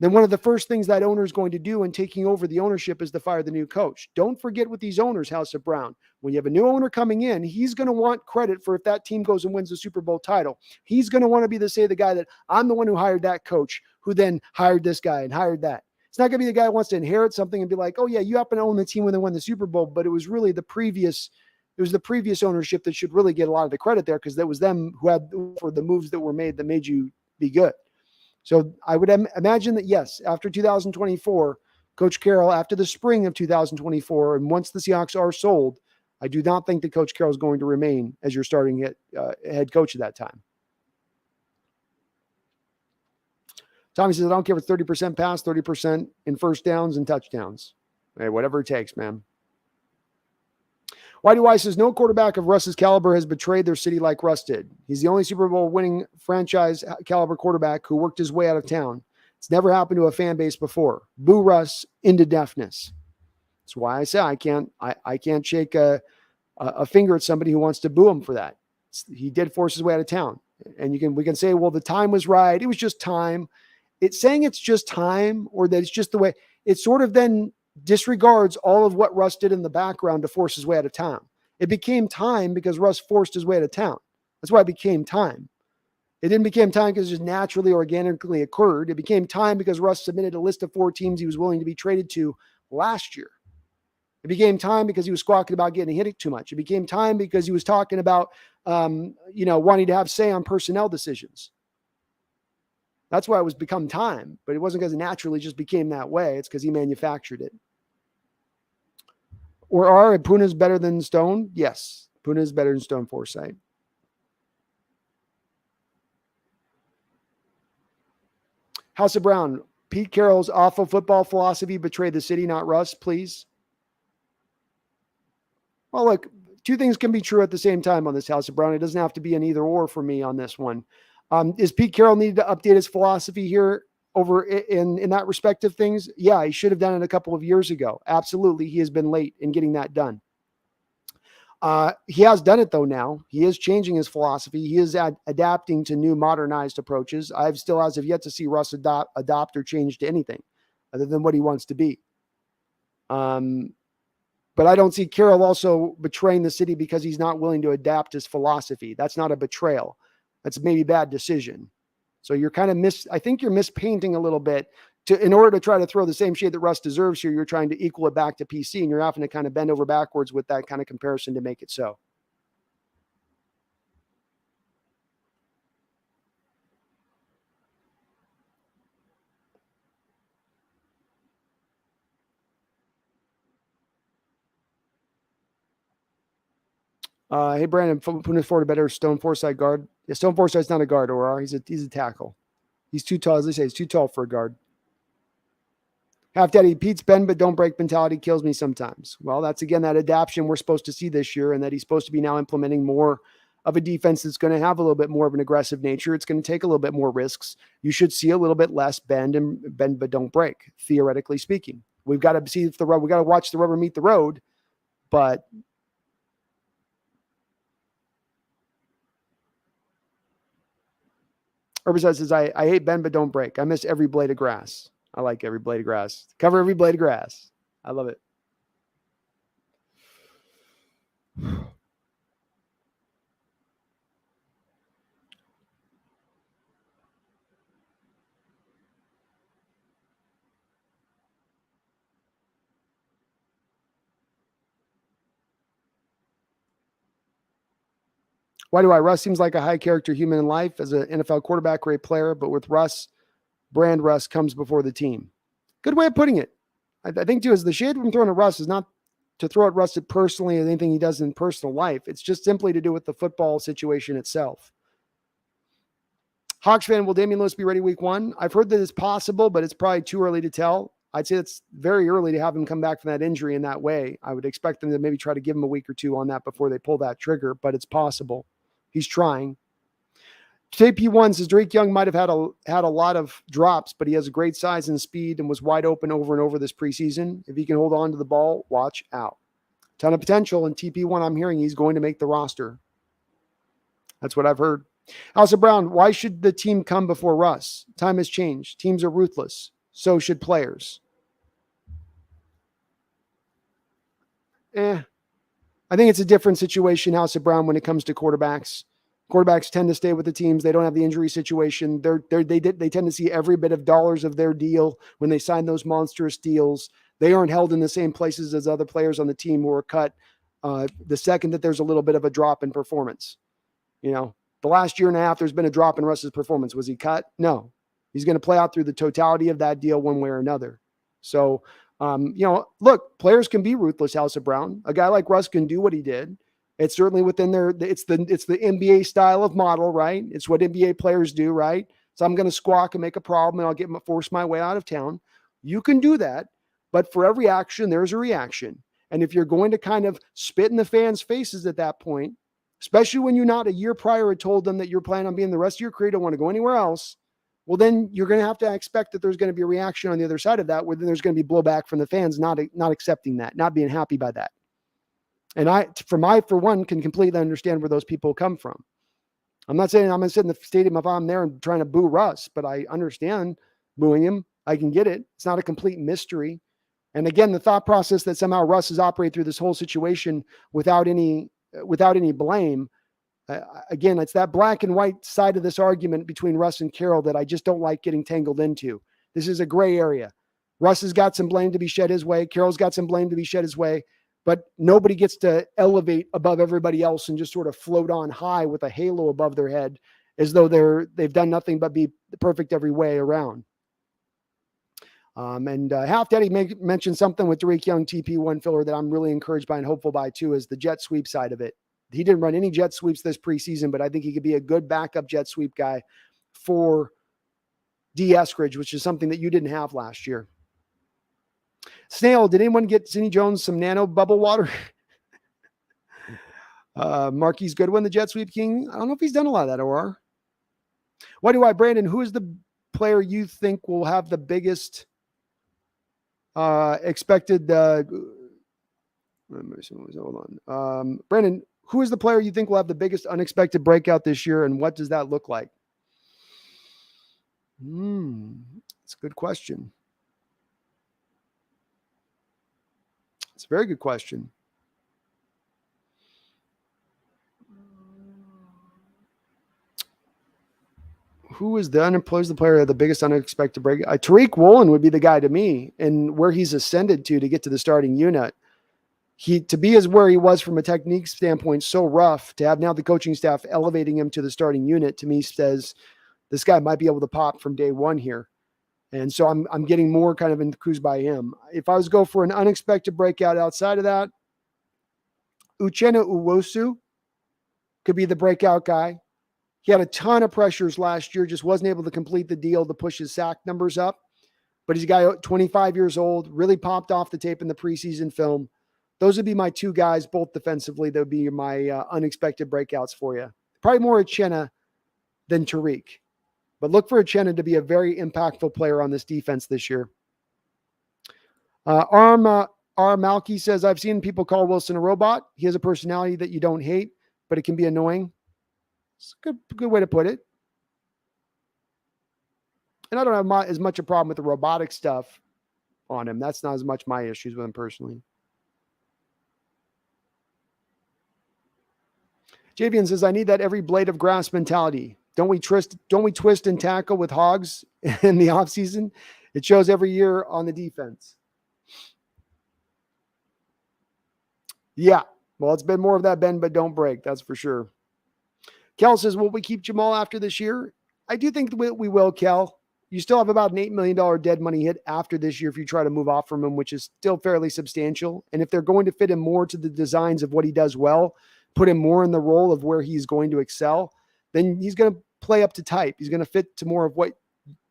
Speaker 1: then one of the first things that owner is going to do in taking over the ownership is to fire the new coach. Don't forget with these owners, House of Brown, when you have a new owner coming in, he's going to want credit for if that team goes and wins the Super Bowl title. He's going to want to be the guy that I'm the one who hired that coach, who then hired this guy and hired that. It's not going to be the guy who wants to inherit something and be like, oh yeah, you happen to own the team when they won the Super Bowl, but it was really the previous ownership that should really get a lot of the credit there, because that was them who had for the moves that were made that made you be good. So I would imagine that, yes, after 2024, Coach Carroll, after the spring of 2024, and once the Seahawks are sold, I do not think that Coach Carroll is going to remain as your starting head coach at that time. Tommy says, I don't care if it's 30% pass, 30% in first downs and touchdowns. Hey, whatever it takes, man. Whitey Weiss says, no quarterback of Russ's caliber has betrayed their city like Russ did. He's the only Super Bowl winning franchise caliber quarterback who worked his way out of town. It's never happened to a fan base before. Boo Russ into deafness. That's why I say I can't shake a finger at somebody who wants to boo him for that. He did force his way out of town. And we can say, well, the time was right. It was just time. It's saying it's just time, or that it's just the way it sort of then disregards all of what Russ did in the background to force his way out of town. It became time because Russ forced his way out of town. That's why it became time. It didn't become time because it just naturally, organically occurred. It became time because Russ submitted a list of 4 teams he was willing to be traded to last year. It became time because he was squawking about getting hit too much. It became time because he was talking about, wanting to have say on personnel decisions. That's why it was become time, but it wasn't because it naturally just became that way. It's because he manufactured it. Or Puna's better than Stone? Yes, Puna is better than Stone Forsythe. House of Brown, Pete Carroll's awful football philosophy betrayed the city, not Russ, please. Well, look, 2 things can be true at the same time on this, House of Brown. It doesn't have to be an either or for me on this one. Is Pete Carroll needed to update his philosophy here over in that respect of things? Yeah, he should have done it a couple of years ago. Absolutely, he has been late in getting that done. He has done it, though, now. He is changing his philosophy. He is adapting to new modernized approaches. I've still, as of yet, to see Russ adopt or change to anything other than what he wants to be. But I don't see Carroll also betraying the city because he's not willing to adapt his philosophy. That's not a betrayal. That's maybe a bad decision. So you're kind of I think you're mispainting a little bit. In order to try to throw the same shade that Russ deserves here, you're trying to equal it back to PC, and you're having to kind of bend over backwards with that kind of comparison to make it so. Hey, Brandon, Puna's Ford a better Stone Forsythe guard? Yeah, Stone Forsythe's not a guard, or he's a tackle. He's too tall, as they say, he's too tall for a guard. Half Daddy, Pete's bend but don't break mentality kills me sometimes. Well, that's again that adaptation we're supposed to see this year, and that he's supposed to be now implementing more of a defense that's going to have a little bit more of an aggressive nature. It's going to take a little bit more risks. You should see a little bit less bend but don't break, theoretically speaking. We've got to see if we got to watch the rubber meet the road, but Herbicide says, I hate bend but don't break. I miss every blade of grass. I like every blade of grass. Cover every blade of grass. I love it. Why do I? Russ seems like a high character human in life as an NFL quarterback, great player, but with Russ, brand Russ comes before the team. Good way of putting it. I think too, is the shade I'm throwing at Russ is not to throw at Russ personally as anything he does in personal life. It's just simply to do with the football situation itself. Hawks fan, will Damian Lewis be ready week 1? I've heard that it's possible, but it's probably too early to tell. I'd say it's very early to have him come back from that injury in that way. I would expect them to maybe try to give him a week or 2 on that before they pull that trigger, but it's possible. He's trying. JP1 says Drake Young might have had a lot of drops, but he has a great size and speed and was wide open over and over this preseason. If he can hold on to the ball, watch out. Ton of potential, and TP1, I'm hearing he's going to make the roster. That's what I've heard. House of Brown, why should the team come before Russ? Time has changed. Teams are ruthless. So should players. I think it's a different situation, House of Brown, when it comes to quarterbacks. Quarterbacks tend to stay with the teams. They don't have the injury situation. They tend to see every bit of dollars of their deal when they sign those monstrous deals. They aren't held in the same places as other players on the team who are cut the second that there's a little bit of a drop in performance. The last year and a half, there's been a drop in Russ's performance. Was he cut? No. He's going to play out through the totality of that deal one way or another. So, look, players can be ruthless, House of Brown. A guy like Russ can do what he did. It's certainly within it's the NBA style of model, right? It's what NBA players do, right? So I'm going to squawk and make a problem and I'll force my way out of town. You can do that, but for every action, there's a reaction. And if you're going to kind of spit in the fans' faces at that point, especially when you not a year prior had told them that you're planning on being the rest of your career, don't want to go anywhere else, well, then you're going to have to expect that there's going to be a reaction on the other side of that, where then there's going to be blowback from the fans not accepting that, not being happy by that. And I, for one, can completely understand where those people come from. I'm not saying I'm going to sit in the stadium if I'm there and trying to boo Russ, but I understand booing him. I can get it. It's not a complete mystery. And again, the thought process that somehow Russ has operated through this whole situation without any blame, Again, it's that black and white side of this argument between Russ and Carroll that I just don't like getting tangled into. This is a gray area. Russ has got some blame to be shed his way. Carroll's got some blame to be shed his way, but nobody gets to elevate above everybody else and just sort of float on high with a halo above their head as though they've done nothing but be perfect every way around. And Half Daddy mentioned something with Tariq Young TP1 filler that I'm really encouraged by and hopeful by too, is the jet sweep side of it. He didn't run any jet sweeps this preseason, but I think he could be a good backup jet sweep guy for D. Eskridge, which is something that you didn't have last year. Snail, did anyone get Cindy Jones some nano bubble water? Marquis Goodwin, the jet sweep king. I don't know if he's done a lot of that, or why do I, Brandon, who is the player you think will have the biggest expected hold on. Brandon, who is the player you think will have the biggest unexpected breakout this year, and what does that look like? It's a good question. It's a very good question. Who is the player of the biggest unexpected break? Tariq Woolen would be the guy to me, and where he's ascended to get to the starting unit. To be as where he was from a technique standpoint, so rough, to have now the coaching staff elevating him to the starting unit, to me says this guy might be able to pop from day one here. And so I'm getting more kind of enthused by him. If I was to go for an unexpected breakout outside of that, Uchenna Uwosu could be the breakout guy. He had a ton of pressures last year, just wasn't able to complete the deal to push his sack numbers up. But he's a guy 25 years old, really popped off the tape in the preseason film. Those would be my two guys, both defensively. That would be my unexpected breakouts for you. Probably more Uchenna than Tariq. But look for Uchenna to be a very impactful player on this defense this year. R. Malky says, I've seen people call Wilson a robot. He has a personality that you don't hate, but it can be annoying. It's a good way to put it. And I don't have as much a problem with the robotic stuff on him. That's not as much my issues with him personally. Javian says, I need that every blade of grass mentality. Don't we twist and tackle with hogs in the offseason? It shows every year on the defense. Yeah. Well, it's been more of that bend but don't break. That's for sure. Kel says, will we keep Jamal after this year? I do think we will, Kel. You still have about an $8 million dead money hit after this year if you try to move off from him, which is still fairly substantial. And if they're going to fit him more to the designs of what he does well, put him more in the role of where he's going to excel, then he's going to play up to type. He's going to fit to more of what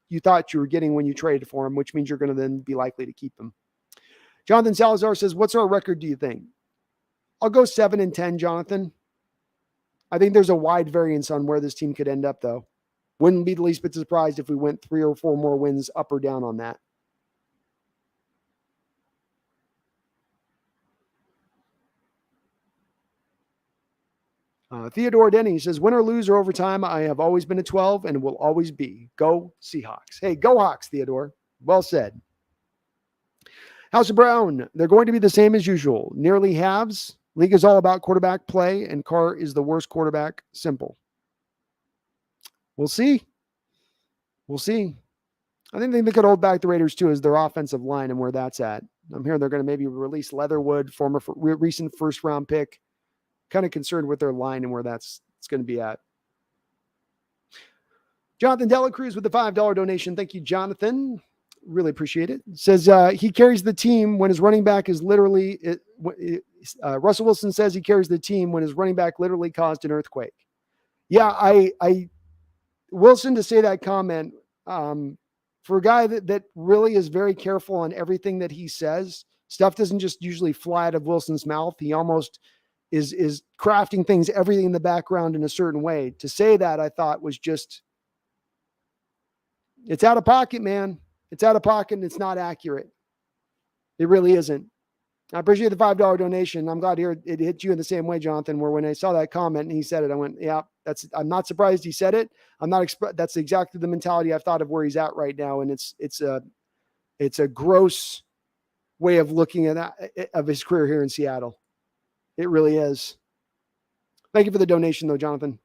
Speaker 1: you thought you were getting when you traded for him, which means you're going to then be likely to keep him. Jonathan Salazar says, what's our record, do you think? I'll go 7-10, Jonathan. I think there's a wide variance on where this team could end up, though. Wouldn't be the least bit surprised if we went 3 or 4 more wins up or down on that. Theodore Denny says, win or lose or overtime, I have always been a 12 and will always be. Go Seahawks. Hey, go Hawks, Theodore. Well said. House of Brown, they're going to be the same as usual. Nearly halves. League is all about quarterback play, and Carr is the worst quarterback. Simple. We'll see. We'll see. I think they could hold back the Raiders, too, as their offensive line and where that's at. I'm hearing they're going to maybe release Leatherwood, recent first-round pick. Kind of concerned with their line and where it's going to be at. Jonathan Delacruz with the $5 donation. Thank you, Jonathan. Really appreciate it. Says he carries the team when his running back is literally Russell Wilson says he carries the team when his running back literally caused an earthquake. Yeah, I Wilson, to say that comment, for a guy that really is very careful on everything that he says, stuff doesn't just usually fly out of Wilson's mouth. He almost is crafting things, everything in the background in a certain way. To say that, I thought, was just, it's out of pocket, man. It's out of pocket and it's not accurate. It really isn't. I appreciate the $5 donation. I'm glad it hit you in the same way, Jonathan, where when I saw that comment and he said it, I went, yeah, I'm not surprised he said it. That's exactly the mentality I've thought of where he's at right now. And it's a gross way of looking at that, of his career here in Seattle. It really is. Thank you for the donation, though, Jonathan.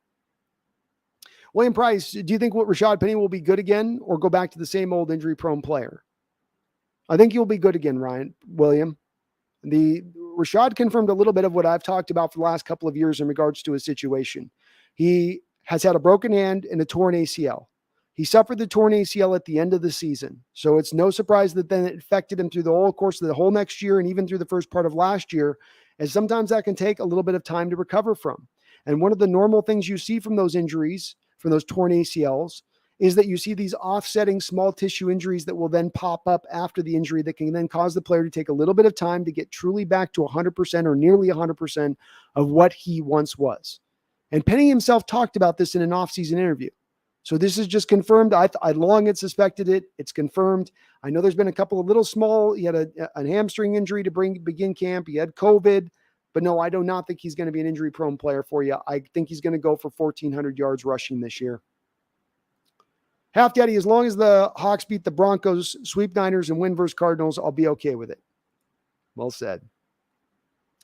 Speaker 1: William Price, do you think Rashad Penny will be good again or go back to the same old injury-prone player? I think he'll be good again, William. The Rashad confirmed a little bit of what I've talked about for the last couple of years in regards to his situation. He has had a broken hand and a torn ACL. He suffered the torn ACL at the end of the season. So it's no surprise that then it affected him through the whole course of the whole next year and even through the first part of last year, as sometimes that can take a little bit of time to recover from. And one of the normal things you see from those injuries, from those torn ACLs, is that you see these offsetting small tissue injuries that will then pop up after the injury that can then cause the player to take a little bit of time to get truly back to 100% or nearly 100% of what he once was. And Penny himself talked about this in an offseason interview. So this is just confirmed. I long had suspected it. It's confirmed. I know there's been a couple of little small, he had a hamstring injury to begin camp. He had COVID. But no, I do not think he's going to be an injury-prone player for you. I think he's going to go for 1,400 yards rushing this year. Half Daddy, as long as the Hawks beat the Broncos, sweep Niners, and win versus Cardinals, I'll be okay with it. Well said.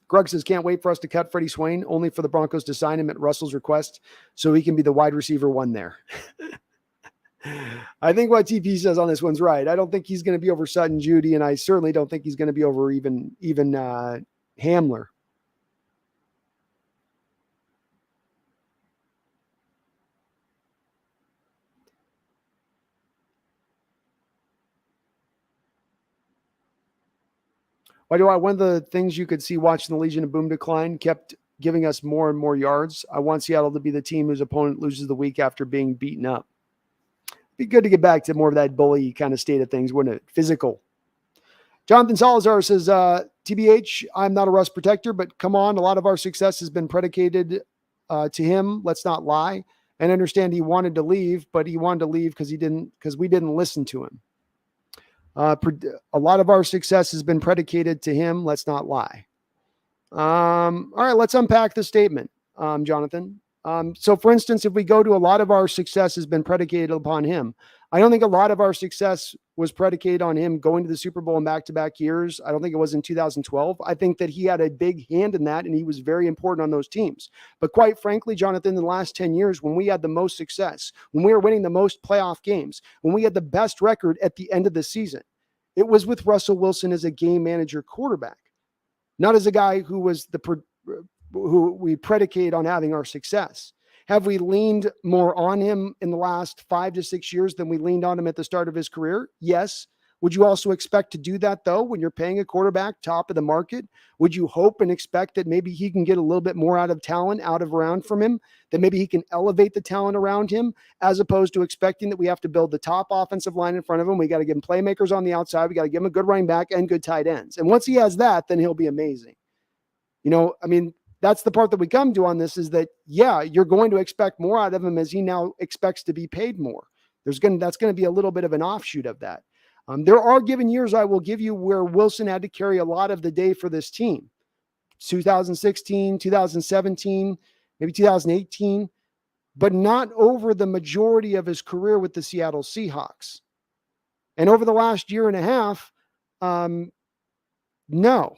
Speaker 1: Greg says, can't wait for us to cut Freddie Swain, only for the Broncos to sign him at Russell's request so he can be the wide receiver one there. I think what TP says on this one's right. I don't think he's going to be over Sutton, Judy, and I certainly don't think he's going to be over even Hamler. One of the things you could see watching the Legion of Boom decline kept giving us more and more yards. I want Seattle to be the team whose opponent loses the week after being beaten up. Be good to get back to more of that bully kind of state of things, wouldn't it? Physical. Jonathan Salazar says, TBH, I'm not a Russ protector, but come on, a lot of our success has been predicated to him. Let's not lie. And understand he wanted to leave, but he wanted to leave because we didn't listen to him. A lot of our success has been predicated to him. Let's not lie. All right, let's unpack the statement, Jonathan. So for instance, if we go to a lot of our success has been predicated upon him, I don't think a lot of our success was predicated on him going to the Super Bowl in back-to-back years. I don't think it was in 2012. I think that he had a big hand in that, and he was very important on those teams. But quite frankly, Jonathan, in the last 10 years, when we had the most success, when we were winning the most playoff games, when we had the best record at the end of the season, it was with Russell Wilson as a game manager quarterback, not as a guy who was who we predicate on having our success. Have we leaned more on him in the last 5 to 6 years than we leaned on him at the start of his career? Yes. Would you also expect to do that, though, when you're paying a quarterback top of the market? Would you hope and expect that maybe he can get a little bit more out of talent around from him, that maybe he can elevate the talent around him, as opposed to expecting that we have to build the top offensive line in front of him? We got to give him playmakers on the outside. We got to give him a good running back and good tight ends. And once he has that, then he'll be amazing. That's the part that we come to on this, is that, yeah, you're going to expect more out of him as he now expects to be paid more. That's going to be a little bit of an offshoot of that. There are given years, I will give you, where Wilson had to carry a lot of the day for this team. 2016, 2017, maybe 2018, but not over the majority of his career with the Seattle Seahawks. And over the last year and a half, no.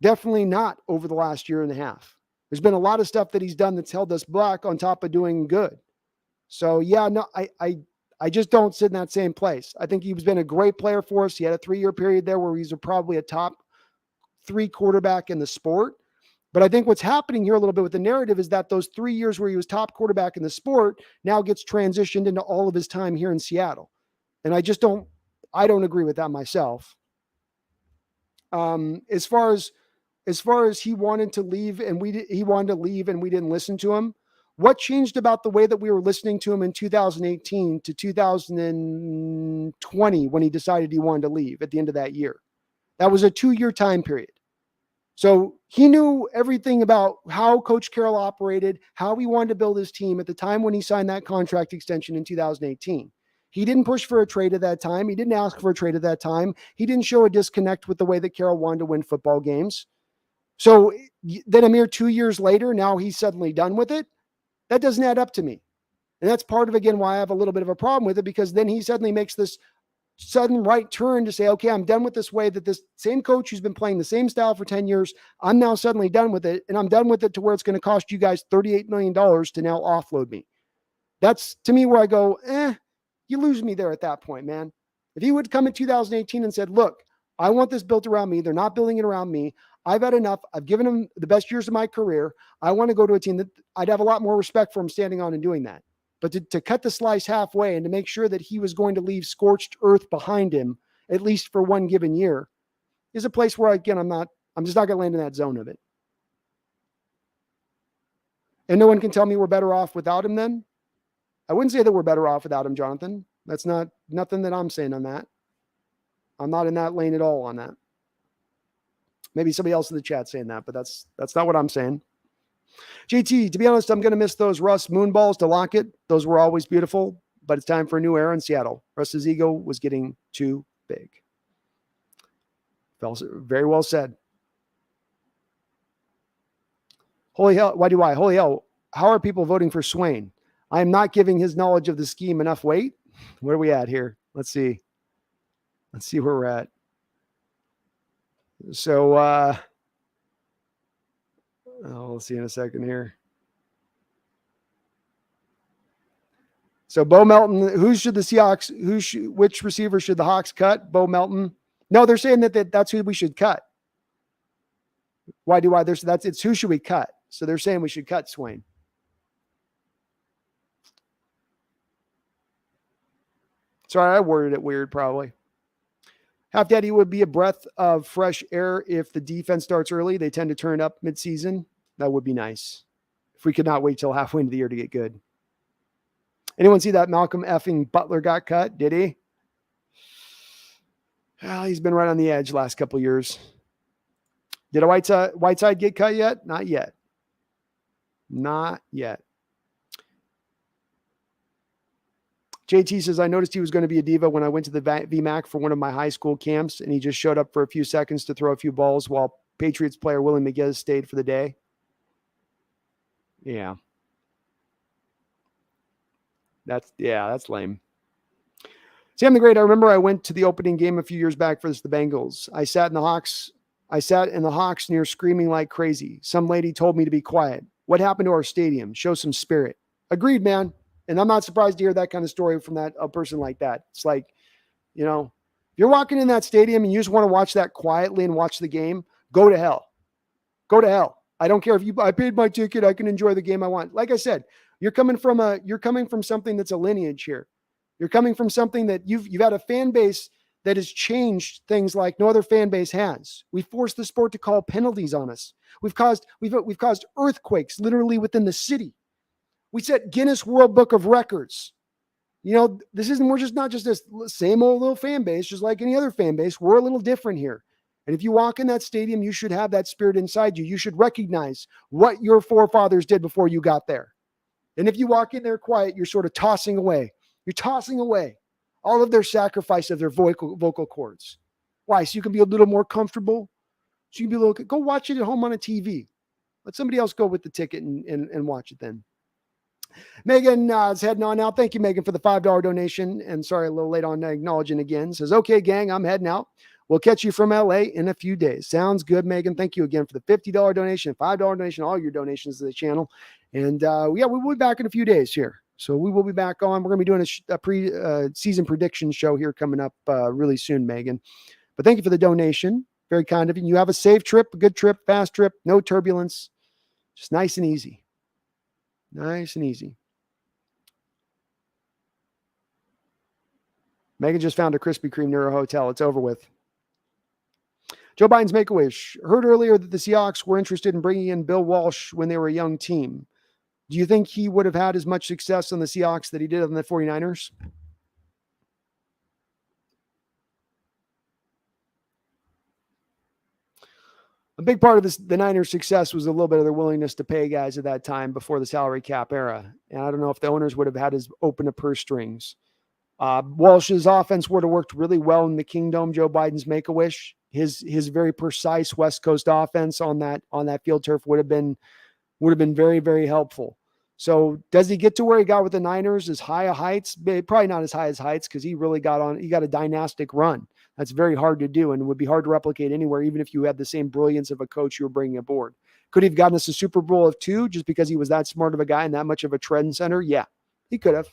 Speaker 1: Definitely not over the last year and a half. There's been a lot of stuff that he's done that's held us back on top of doing good. So yeah, no, I just don't sit in that same place. I think he's been a great player for us. He had a 3-year period there where he's probably a top 3 quarterback in the sport. But I think what's happening here a little bit with the narrative is that those 3 years where he was top quarterback in the sport now gets transitioned into all of his time here in Seattle. And I don't agree with that myself. As far as he wanted to leave and we didn't listen to him. What changed about the way that we were listening to him in 2018 to 2020 when he decided he wanted to leave at the end of that year? That was a 2-year time period. So he knew everything about how Coach Carroll operated, how he wanted to build his team at the time when he signed that contract extension in 2018. He didn't push for a trade at that time. He didn't ask for a trade at that time. He didn't show a disconnect with the way that Carroll wanted to win football games. So then a mere 2 years later, now he's suddenly done with it. That doesn't add up to me. And that's part of, again, why I have a little bit of a problem with it, because then he suddenly makes this sudden right turn to say, okay, I'm done with this way that this same coach who's been playing the same style for 10 years, I'm now suddenly done with it. And I'm done with it to where it's going to cost you guys $38 million to now offload me. That's to me where I go, you lose me there at that point, man. If he would come in 2018 and said, look, I want this built around me. They're not building it around me. I've had enough. I've given him the best years of my career. I want to go to a team that I'd have a lot more respect for him standing on and doing that. But to cut the slice halfway and to make sure that he was going to leave scorched earth behind him, at least for one given year, is a place where, again, I'm just not going to land in that zone of it. And no one can tell me we're better off without him then. I wouldn't say that we're better off without him, Jonathan. That's nothing that I'm saying on that. I'm not in that lane at all on that. Maybe somebody else in the chat saying that, but that's not what I'm saying. JT, to be honest, I'm going to miss those Russ moonballs to Lockett. Those were always beautiful, but it's time for a new era in Seattle. Russ's ego was getting too big. Very well said. Holy hell, why do I? Holy hell, how are people voting for Swain? I am not giving his knowledge of the scheme enough weight. Where are we at here? Let's see. Let's see where we're at. So, we'll see in a second here. So Bo Melton, which receiver should the Hawks cut? Bo Melton. No, they're saying that's who we should cut. Why do I? It's who should we cut? So they're saying we should cut Swain. Sorry, I worded it weird probably. Half Daddy would be a breath of fresh air if the defense starts early. They tend to turn up midseason. That would be nice. If we could not wait till halfway into the year to get good. Anyone see that Malcolm effing Butler got cut? Did he? Well, he's been right on the edge last couple of years. Did a Whiteside get cut yet? Not yet. Not yet. JT says, I noticed he was going to be a diva when I went to the VMAC for one of my high school camps, and he just showed up for a few seconds to throw a few balls while Patriots player Willie McGill stayed for the day. Yeah. That's lame. Sam the Great, I remember I went to the opening game a few years back for the Bengals. I sat in the Hawks near screaming like crazy. Some lady told me to be quiet. What happened to our stadium? Show some spirit. Agreed, man. And I'm not surprised to hear that kind of story from a person like that. It's like, if you're walking in that stadium and you just want to watch that quietly and watch the game, go to hell. Go to hell. I don't care if I paid my ticket, I can enjoy the game I want. Like I said, you're coming from something that's a lineage here. You're coming from something that you've had a fan base that has changed things like no other fan base has. We forced the sport to call penalties on us. We've caused earthquakes literally within the city. We set Guinness World Book of Records. We're just not just this same old little fan base, just like any other fan base. We're a little different here. And if you walk in that stadium, you should have that spirit inside you. You should recognize what your forefathers did before you got there. And if you walk in there quiet, you're sort of tossing away. You're tossing away all of their sacrifice of their vocal cords. Why? So you can be a little more comfortable. So you can go watch it at home on a TV. Let somebody else go with the ticket and watch it then. Megan is heading on out. Thank you, Megan, for the $5 donation. And sorry, a little late on acknowledging again. Says, okay, gang, I'm heading out. We'll catch you from LA in a few days. Sounds good, Megan. Thank you again for the $50 donation, $5 donation, all your donations to the channel. And we will be back in a few days here. So we will be back on. We're going to be doing a pre-season prediction show here coming up really soon, Megan. But thank you for the donation. Very kind of you. You have a safe trip, a good trip, fast trip, no turbulence. Just nice and easy. Nice and easy. Megan just found a Krispy Kreme near her hotel. It's over with. Joe Biden's Make-A-Wish. Heard earlier that the Seahawks were interested in bringing in Bill Walsh when they were a young team. Do you think he would have had as much success on the Seahawks that he did on the 49ers? A big part of the Niners' success was a little bit of their willingness to pay guys at that time before the salary cap era. And I don't know if the owners would have had as open a purse strings. Walsh's offense would have worked really well in the Kingdom. Joe Biden's Make-A-Wish. His very precise West Coast offense on that field turf would have been very, very helpful. So does he get to where he got with the Niners, as high of heights? Probably not as high as heights, because he got a dynastic run. That's very hard to do and would be hard to replicate anywhere, even if you had the same brilliance of a coach you were bringing aboard. Could he have gotten us a Super Bowl of 2 just because he was that smart of a guy and that much of a trend center? Yeah, he could have.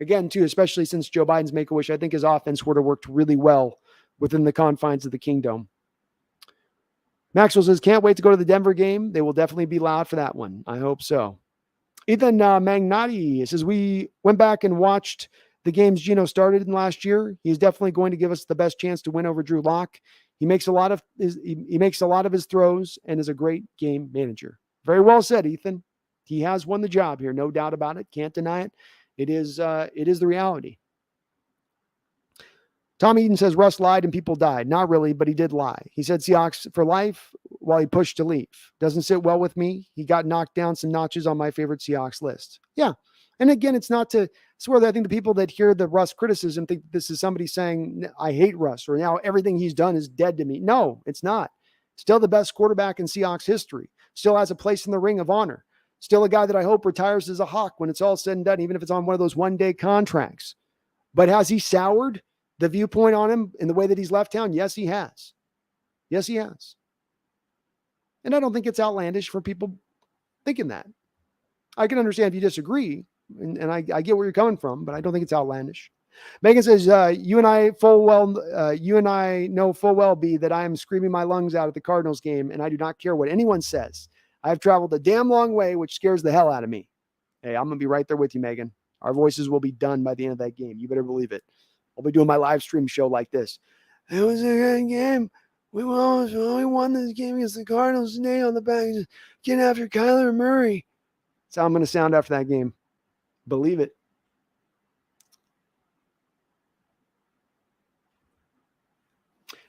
Speaker 1: Again, too, especially since Joe Biden's Make-A-Wish, I think his offense would have worked really well within the confines of the kingdom. Maxwell says, can't wait to go to the Denver game. They will definitely be loud for that one. I hope so. Ethan Magnati says, we went back and watched the games Geno started in last year. He's definitely going to give us the best chance to win over Drew Lock. He makes a lot of his throws and is a great game manager. Very well said, Ethan. He has won the job here, no doubt about it. Can't deny it. It is the reality. Tom Eden says Russ lied and people died. Not really, but he did lie. He said Seahawks for life while he pushed to leave. Doesn't sit well with me. He got knocked down some notches on my favorite Seahawks list. Yeah. And again, it's not to swear. I think the people that hear the Russ criticism think this is somebody saying, I hate Russ, or now everything he's done is dead to me. No, it's not. Still the best quarterback in Seahawks history. Still has a place in the Ring of Honor. Still a guy that I hope retires as a Hawk when it's all said and done, even if it's on one of those one-day contracts. But has he soured the viewpoint on him in the way that he's left town? Yes, he has. Yes, he has. And I don't think it's outlandish for people thinking that. I can understand if you disagree, and I get where you're coming from, but I don't think it's outlandish. Megan says, you and I know full well, B, that I am screaming my lungs out at the Cardinals game, and I do not care what anyone says. I've traveled a damn long way, which scares the hell out of me. Hey, I'm going to be right there with you, Megan. Our voices will be done by the end of that game. You better believe it. I'll be doing my live stream show like this. It was a good game. We won this game against the Cardinals today on the back, getting after Kyler Murray. That's how I'm going to sound after that game. Believe it.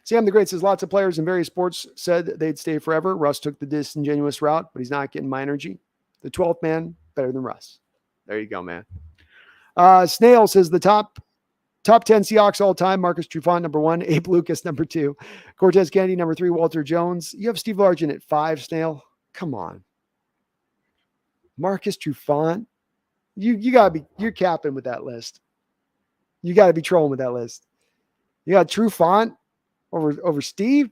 Speaker 1: Sam the Great says, lots of players in various sports said they'd stay forever. Russ took the disingenuous route, but he's not getting my energy. The 12th man, better than Russ. There you go, man. Snail says, the top 10 Seahawks all time, Marcus Trufant, number 1, Abe Lucas, number 2, Cortez Kennedy, number 3, Walter Jones. You have Steve Largent at 5, Snail. Come on. Marcus Trufant. You're capping with that list. You got to be trolling with that list. You got Trufant over Steve.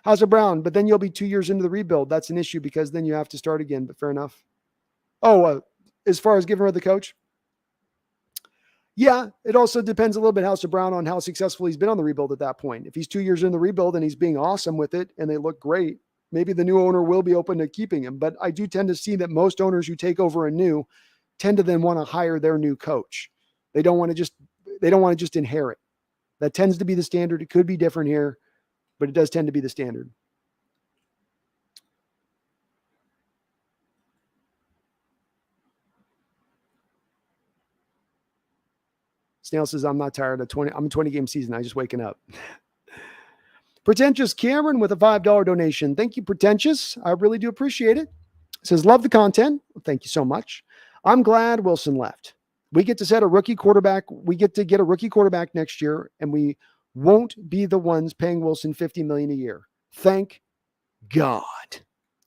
Speaker 1: Hauser Brown, but then you'll be 2 years into the rebuild. That's an issue because then you have to start again, but fair enough. As far as giving her the coach, yeah, it also depends a little bit, Hauser Brown, on how successful he's been on the rebuild at that point. If he's 2 years in the rebuild and he's being awesome with it and they look great, maybe the new owner will be open to keeping him. But I do tend to see that most owners who take over a new tend to then want to hire their new coach. They don't want to just inherit. That tends to be the standard. It could be different here, but it does tend to be the standard. Snail says, I'm not tired of 20. I'm a 20-game season. I'm just waking up. Pretentious Cameron with a $5 donation. Thank you, Pretentious. I really do appreciate it. Says, love the content. Thank you so much. I'm glad Wilson left. We get to set a rookie quarterback. We get to get a rookie quarterback next year, and we won't be the ones paying Wilson $50 million a year. Thank God.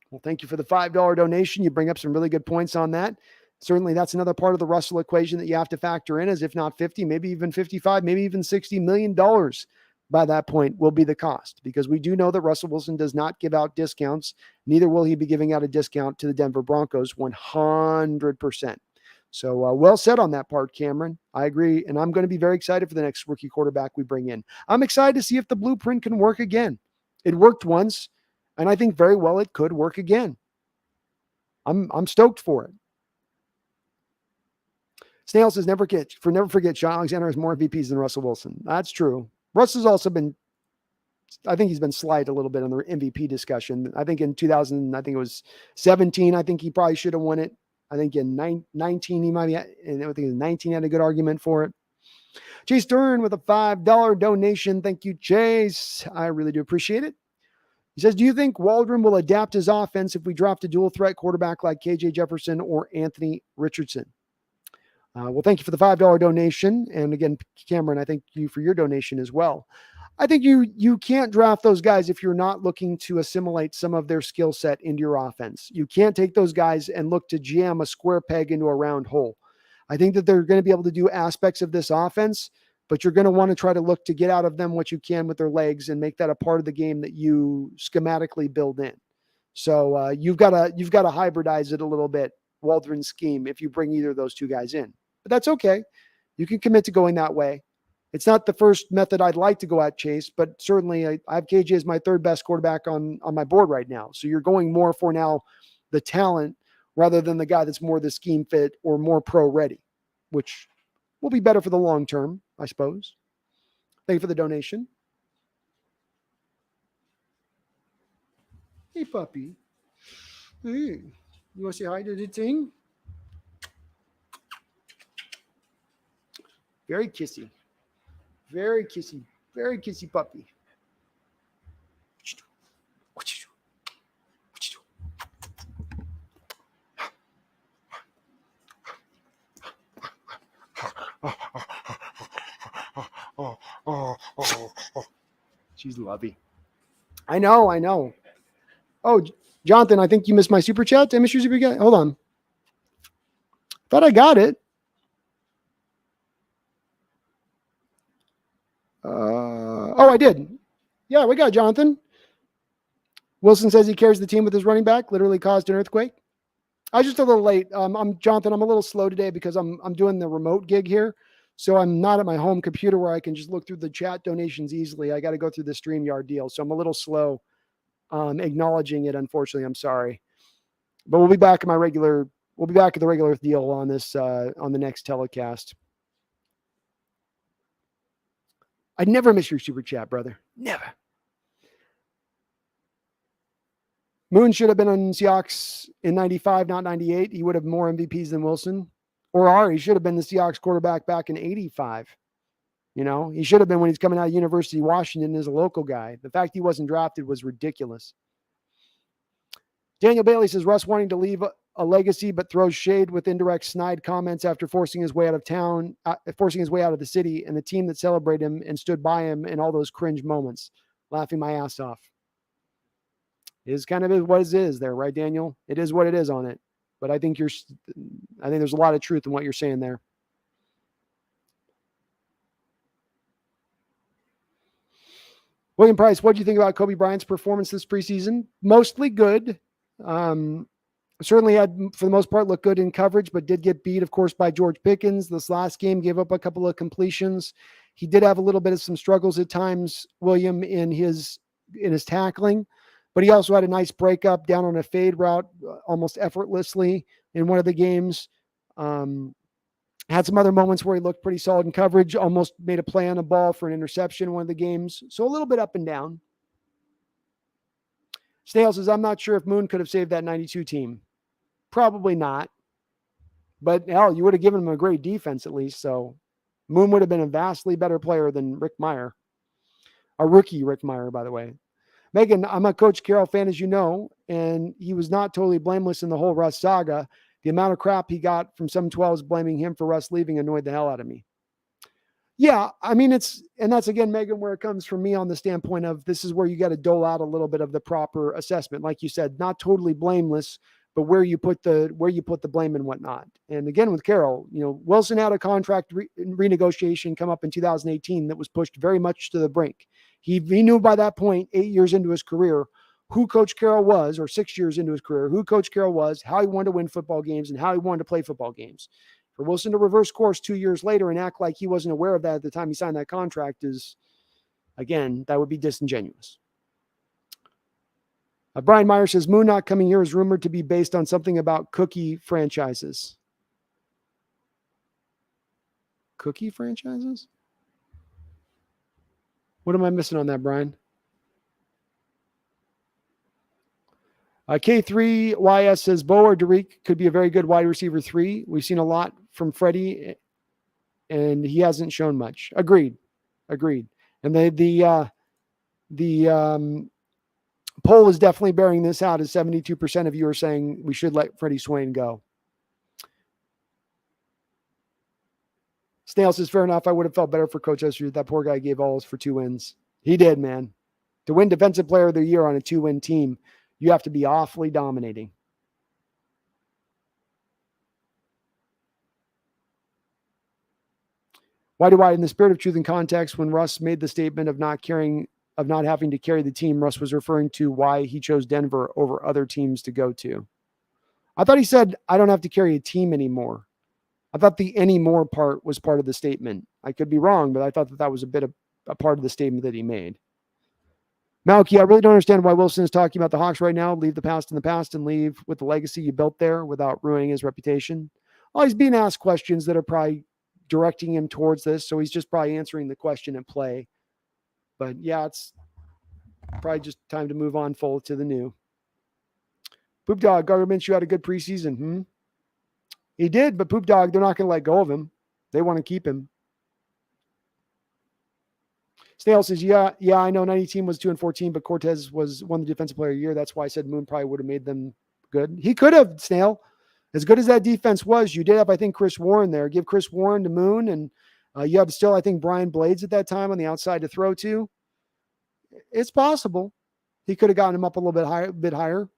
Speaker 1: Well, thank you for the $5 donation. You bring up some really good points on that. Certainly, that's another part of the Russell equation that you have to factor in, as if not 50, maybe even 55, maybe even $60 million by that point will be the cost, because we do know that Russell Wilson does not give out discounts. Neither will he be giving out a discount to the Denver Broncos 100%. So well said on that part, Cameron. I agree. And I'm going to be very excited for the next rookie quarterback we bring in. I'm excited to see if the blueprint can work again. It worked once, and I think very well it could work again. I'm stoked for it. Snail says, never forget, Sean Alexander has more MVPs than Russell Wilson. That's true. Russ has also been, I think he's been slight a little bit on the MVP discussion. I think in 2017, I think he probably should have won it. I think in 19, he might be, and I think in 19 had a good argument for it. Chase Stern with a $5 donation. Thank you, Chase. I really do appreciate it. He says, do you think Waldron will adapt his offense if we draft a dual threat quarterback like KJ Jefferson or Anthony Richardson? Well, thank you for the $5 donation. And again, Cameron, I thank you for your donation as well. I think you can't draft those guys if you're not looking to assimilate some of their skill set into your offense. You can't take those guys and look to jam a square peg into a round hole. I think that they're going to be able to do aspects of this offense, but you're going to want to try to look to get out of them what you can with their legs and make that a part of the game that you schematically build in. So you've got to hybridize it a little bit, Waldron's scheme, if you bring either of those two guys in. But that's okay. You can commit to going that way. It's not the first method I'd like to go at, Chase, but certainly I have KJ as my third best quarterback on my board right now. So you're going more for now the talent rather than the guy that's more the scheme fit or more pro ready, which will be better for the long term, I suppose. Thank you for the donation. Hey, puppy. Hey, you want to say hi to the thing? Very kissy. Very kissy. Very kissy puppy. What you do? What you do? She's lovey. I know. Oh, Jonathan, I think you missed my super chat. Did I miss your super chat? Hold on. Thought I got it. I did. Yeah, we got Jonathan. Wilson says he carries the team with his running back, literally caused an earthquake. I was just a little late. I'm Jonathan. I'm a little slow today because I'm doing the remote gig here. So I'm not at my home computer where I can just look through the chat donations easily. I got to go through the StreamYard deal. So I'm a little slow acknowledging it. Unfortunately, I'm sorry. But we'll be back at the regular deal on this on the next telecast. I'd never miss your super chat, brother. Never. Moon should have been on Seahawks in 95, not 98. He would have more MVPs than Wilson. Or he should have been the Seahawks quarterback back in 85. You know, he should have been when he's coming out of University of Washington as a local guy. The fact he wasn't drafted was ridiculous. Daniel Bailey says Russ wanting to leave a legacy, but throws shade with indirect snide comments after forcing his way out of the city, and the team that celebrated him and stood by him in all those cringe moments, laughing my ass off. It is kind of what it is there, right, Daniel? It is what it is on it. But I think there's a lot of truth in what you're saying there. William Price, what do you think about Kobe Bryant's performance this preseason? Mostly good. Certainly had, for the most part, looked good in coverage, but did get beat, of course, by George Pickens. This last game gave up a couple of completions. He did have a little bit of some struggles at times, William, in his tackling, but he also had a nice breakup down on a fade route almost effortlessly in one of the games. Had some other moments where he looked pretty solid in coverage, almost made a play on a ball for an interception in one of the games. So a little bit up and down. Snail says, I'm not sure if Moon could have saved that 92 team. Probably not. But hell, you would have given him a great defense at least. So Moon would have been a vastly better player than Rick Meyer. A rookie Rick Meyer, by the way. Megan, I'm a Coach Carroll fan, as you know, and he was not totally blameless in the whole Russ saga. The amount of crap he got from some 12s blaming him for Russ leaving annoyed the hell out of me. Yeah, I mean, and that's again, Megan, where it comes from me on the standpoint of this is where you got to dole out a little bit of the proper assessment. Like you said, not totally blameless, but where you put the blame and whatnot. And again, with Carroll, Wilson had a contract renegotiation come up in 2018 that was pushed very much to the brink. He knew by that point, 8 years into his career, who Coach Carroll was, or 6 years into his career, who Coach Carroll was, how he wanted to win football games, and how he wanted to play football games. For Wilson to reverse course 2 years later and act like he wasn't aware of that at the time he signed that contract is, again, that would be disingenuous. Brian Meyer says, Moon not coming here is rumored to be based on something about cookie franchises. Cookie franchises? What am I missing on that, Brian? K3YS says, Bo or Derek could be a very good wide receiver 3. We've seen a lot from Freddie, and he hasn't shown much. Agreed. And the poll is definitely bearing this out, as 72% of you are saying we should let Freddie Swain go. Snail says, fair enough. I would have felt better for Coach Esther. That poor guy gave all for 2 wins. He did, man. To win Defensive Player of the Year on a 2-win team, you have to be awfully dominating. Why do I, in the spirit of truth and context, when Russ made the statement of not having to carry the team, Russ was referring to why he chose Denver over other teams to go to. I thought he said, I don't have to carry a team anymore. I thought the anymore part was part of the statement. I could be wrong, but I thought that was a bit of a part of the statement that he made. Malky, I really don't understand why Wilson is talking about the Hawks right now. Leave the past in the past and leave with the legacy you built there without ruining his reputation. Well, he's being asked questions that are probably directing him towards this, so he's just probably answering the question in play. But yeah, it's probably just time to move on full to the new. Poop Dog, Gardner Minshew had a good preseason. He did, but Poop Dog, they're not going to let go of him. They want to keep him. Snail says, yeah, I know 90 team was 2-14, but Cortez won the Defensive Player of the Year. That's why I said Moon probably would have made them good. He could have, Snail. As good as that defense was, you did have, I think, Chris Warren there. Give Chris Warren to Moon, and you have still, I think, Brian Blades at that time on the outside to throw to. It's possible. He could have gotten him up a little bit higher.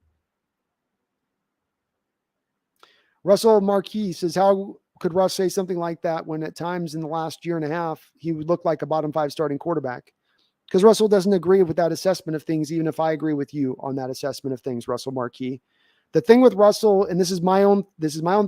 Speaker 1: Russell Marquis says, how could Russ say something like that when at times in the last year and a half, he would look like a bottom 5 starting quarterback? Because Russell doesn't agree with that assessment of things, even if I agree with you on that assessment of things, Russell Marquis. The thing with Russell, and this is my own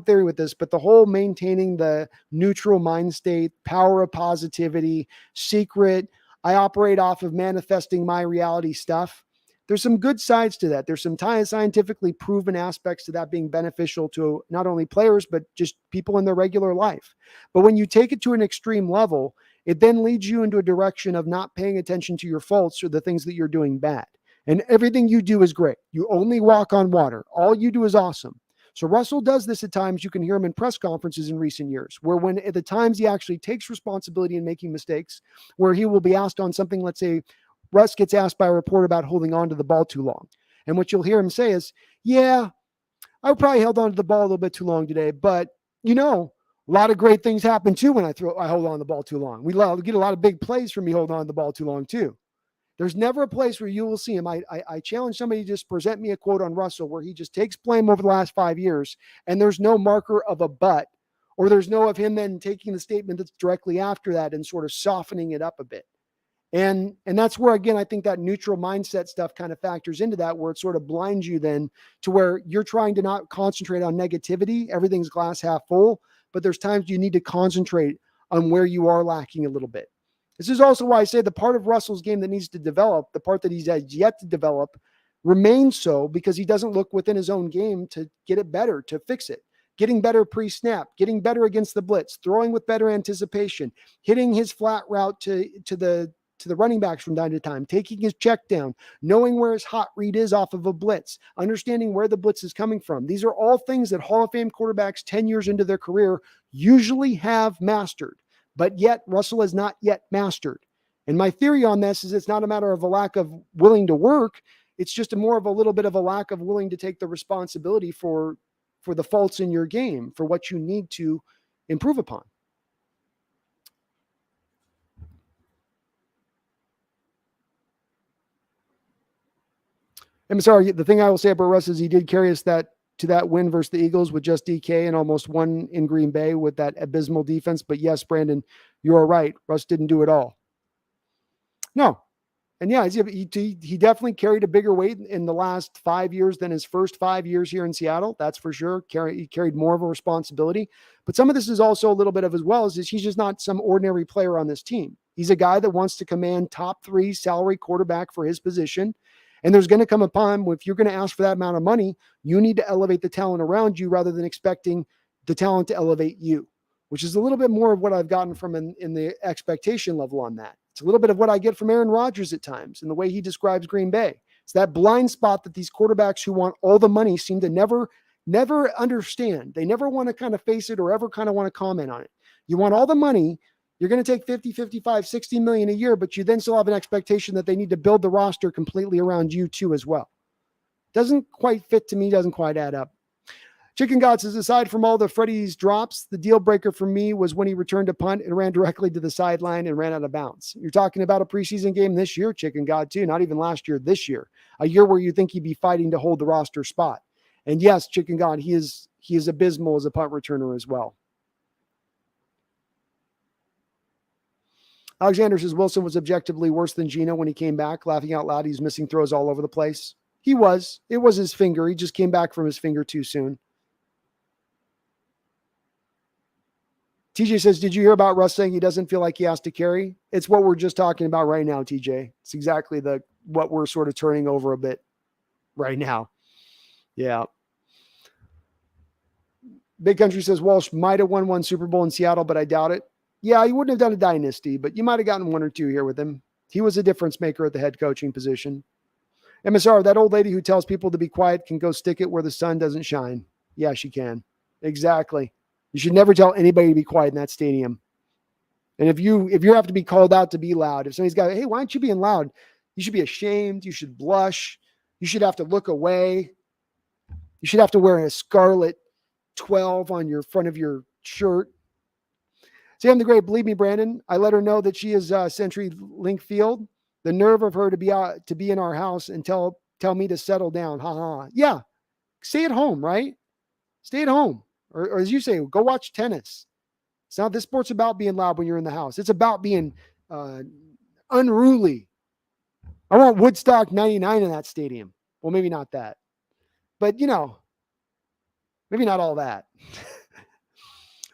Speaker 1: theory with this, but the whole maintaining the neutral mind state, power of positivity, secret, I operate off of manifesting my reality stuff. There's some good sides to that. There's some scientifically proven aspects to that being beneficial to not only players, but just people in their regular life. But when you take it to an extreme level, it then leads you into a direction of not paying attention to your faults or the things that you're doing bad. And everything you do is great. You only walk on water. All you do is awesome. So Russell does this at times. You can hear him in press conferences in recent years, where when at the times he actually takes responsibility in making mistakes, where he will be asked on something, let's say, Russ gets asked by a reporter about holding on to the ball too long. And what you'll hear him say is, yeah, I probably held on to the ball a little bit too long today, but a lot of great things happen too when I hold on to the ball too long. We get a lot of big plays from me holding on to the ball too long too. There's never a place where you will see him. I challenge somebody to just present me a quote on Russell where he just takes blame over the last 5 years and there's no marker of a but, or there's no of him then taking the statement that's directly after that and sort of softening it up a bit. And that's where, again, I think that neutral mindset stuff kind of factors into that, where it sort of blinds you then to where you're trying to not concentrate on negativity. Everything's glass half full, but there's times you need to concentrate on where you are lacking a little bit. This is also why I say the part of Russell's game that needs to develop, the part that he's yet to develop, remains so because he doesn't look within his own game to get it better, to fix it. Getting better pre-snap, getting better against the blitz, throwing with better anticipation, hitting his flat route to the running backs from time to time, taking his check down, knowing where his hot read is off of a blitz, understanding where the blitz is coming from. These are all things that Hall of Fame quarterbacks 10 years into their career usually have mastered, but yet Russell has not yet mastered. And my theory on this is it's not a matter of a lack of willing to work. It's just more of a little bit of a lack of willing to take the responsibility for the faults in your game, for what you need to improve upon. I'm sorry. The thing I will say about Russ is he did carry us to that win versus the Eagles with just DK and almost won in Green Bay with that abysmal defense. But yes, Brandon, you're right. Russ didn't do it all. No. And yeah, he definitely carried a bigger weight in the last 5 years than his first 5 years here in Seattle. That's for sure. He carried more of a responsibility. But some of this is also a little bit of as well as he's just not some ordinary player on this team. He's a guy that wants to command top 3 salary quarterback for his position. And there's going to come a time if you're going to ask for that amount of money, you need to elevate the talent around you rather than expecting the talent to elevate you, which is a little bit more of what I've gotten from in the expectation level on that. It's a little bit of what I get from Aaron Rodgers at times and the way he describes Green Bay. It's that blind spot that these quarterbacks who want all the money seem to never understand. They never want to kind of face it or ever kind of want to comment on it. You want all the money. You're going to take 50, 55, 60 million a year, but you then still have an expectation that they need to build the roster completely around you too as well. Doesn't quite fit to me, doesn't quite add up. Chicken God says, aside from all the Freddie's drops, the deal breaker for me was when he returned a punt and ran directly to the sideline and ran out of bounds. You're talking about a preseason game this year, Chicken God, too. Not even last year, this year. A year where you think he'd be fighting to hold the roster spot. And yes, Chicken God, he is abysmal as a punt returner as well. Alexander says Wilson was objectively worse than Geno when he came back. Laughing out loud, he's missing throws all over the place. He was. It was his finger. He just came back from his finger too soon. TJ says, did you hear about Russ saying he doesn't feel like he has to carry? It's what we're just talking about right now, TJ. It's exactly what we're sort of turning over a bit right now. Yeah. Big Country says Walsh might have won one Super Bowl in Seattle, but I doubt it. Yeah, he wouldn't have done a dynasty, but you might have gotten one or two here with him. He was a difference maker at the head coaching position. MSR, that old lady who tells people to be quiet can go stick it where the sun doesn't shine. Yeah, she can. Exactly. You should never tell anybody to be quiet in that stadium. And if you have to be called out to be loud, if somebody's got, hey, why aren't you being loud? You should be ashamed. You should blush. You should have to look away. You should have to wear a scarlet 12 on your front of your shirt. Sam the Great, believe me, Brandon, I let her know that she is CenturyLink Field. The nerve of her to be in our house and tell me to settle down. Ha ha. Yeah. Stay at home, right? Stay at home. Or as you say, go watch tennis. It's not, this sport's about being loud when you're in the house. It's about being unruly. I want Woodstock 99 in that stadium. Well, maybe not that. But, maybe not all that.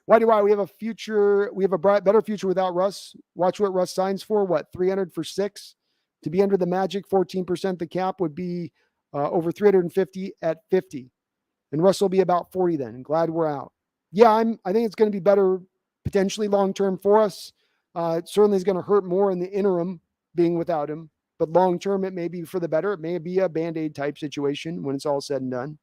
Speaker 1: Why? We have a future. We have a better future without Russ. Watch what Russ signs for. What, 300 for 6? To be under the magic, 14% the cap would be over 350 at 50. And Russ will be about 40 then. I'm glad we're out. Yeah, I think it's going to be better potentially long-term for us. It certainly is going to hurt more in the interim being without him. But long-term, it may be for the better. It may be a Band-Aid type situation when it's all said and done.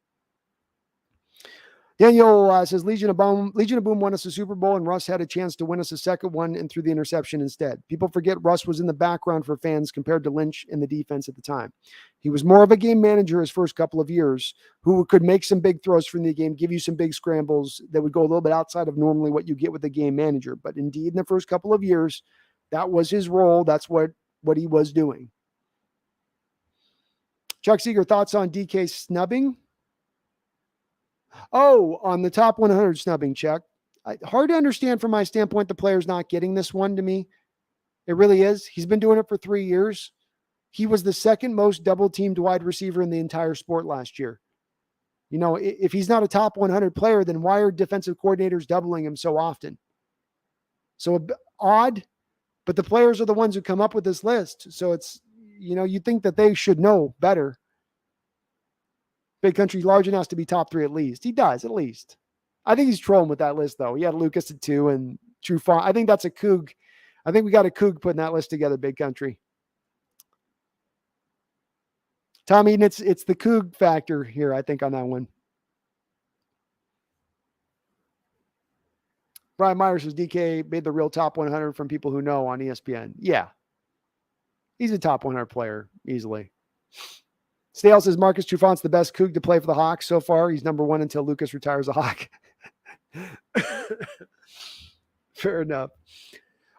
Speaker 1: Daniel says, Legion of Boom won us a Super Bowl, and Russ had a chance to win us a second one and threw the interception instead. People forget Russ was in the background for fans compared to Lynch in the defense at the time. He was more of a game manager his first couple of years, who could make some big throws from the game, give you some big scrambles that would go a little bit outside of normally what you get with a game manager. But indeed, in the first couple of years, that was his role. That's what he was doing. Chuck Seeger, thoughts on DK snubbing? Oh, on the top 100 snubbing, Chuck. Hard to understand from my standpoint, the player's not getting this one to me. It really is. He's been doing it for 3 years. He was the second most double-teamed wide receiver in the entire sport last year. If he's not a top 100 player, then why are defensive coordinators doubling him so often? So odd, but the players are the ones who come up with this list. So it's, you think that they should know better. Big Country, large enough to be top 3 at least. He does, at least. I think he's trolling with that list, though. He had Lucas at 2 and True Font. I think that's a Coug. I think we got a Coug putting that list together, Big Country. Tom Eden, it's the Coug factor here, I think, on that one. Brian Myers says DK made the real top 100 from people who know on ESPN. Yeah. He's a top 100 player, easily. Stale says Marcus Trufant's the best Coug to play for the Hawks so far. He's number 1 until Lucas retires a Hawk. Fair enough.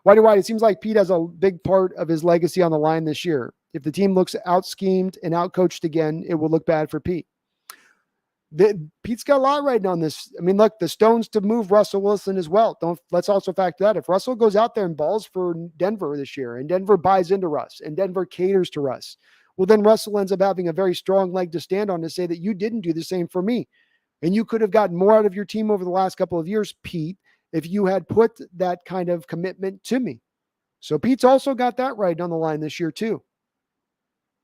Speaker 1: Whitey, it seems like Pete has a big part of his legacy on the line this year. If the team looks out-schemed and out-coached again, it will look bad for Pete. Pete's got a lot riding on this. I mean, look, the stones to move Russell Wilson as well. Let's also factor that. If Russell goes out there and balls for Denver this year, and Denver buys into Russ, and Denver caters to Russ, well, then Russell ends up having a very strong leg to stand on to say that you didn't do the same for me. And you could have gotten more out of your team over the last couple of years, Pete, if you had put that kind of commitment to me. So Pete's also got that right on the line this year, too.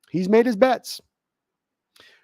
Speaker 1: He's made his bets.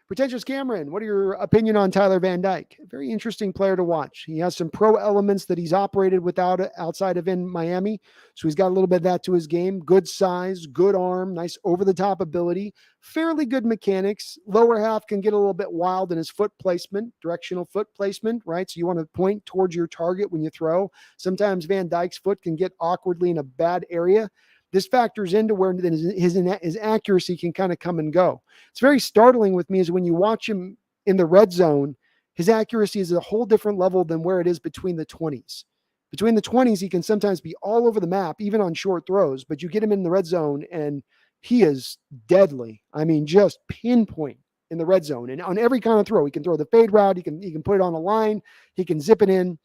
Speaker 1: Pretentious Cameron, what are your opinion on Tyler Van Dyke? A very interesting player to watch. He has some pro elements that he's operated without outside of in Miami. So he's got a little bit of that to his game. Good size, good arm, nice over-the-top ability, fairly good mechanics. Lower half can get a little bit wild in his foot placement, directional foot placement, right? So you want to point towards your target when you throw. Sometimes Van Dyke's foot can get awkwardly in a bad area. This factors into where his accuracy can kind of come and go. It's very startling with me is when you watch him in the red zone, his accuracy is a whole different level than where it is between the 20s. Between the 20s, he can sometimes be all over the map, even on short throws, but you get him in the red zone and he is deadly. I mean, just pinpoint in the red zone. And on every kind of throw, he can throw the fade route. He can put it on a line. He can zip it in.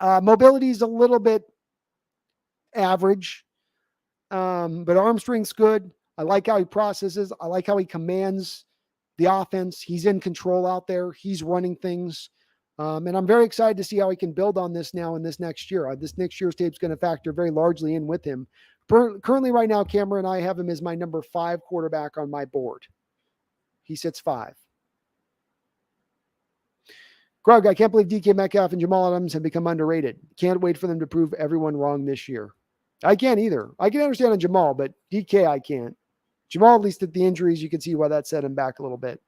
Speaker 1: Mobility is a little bit average, but arm strength's good. I like how he processes. I like how he commands the offense. He's in control out there. He's running things. And I'm very excited to see how he can build on this now in this next year. This next year's tape is going to factor very largely in with him. Currently right now, Cameron, I have him as my number 5 quarterback on my board. He sits 5. Greg, I can't believe DK Metcalf and Jamal Adams have become underrated. Can't wait for them to prove everyone wrong this year. I can't either. I can understand on Jamal, but DK I can't. Jamal, at least at the injuries, you can see why that set him back a little bit.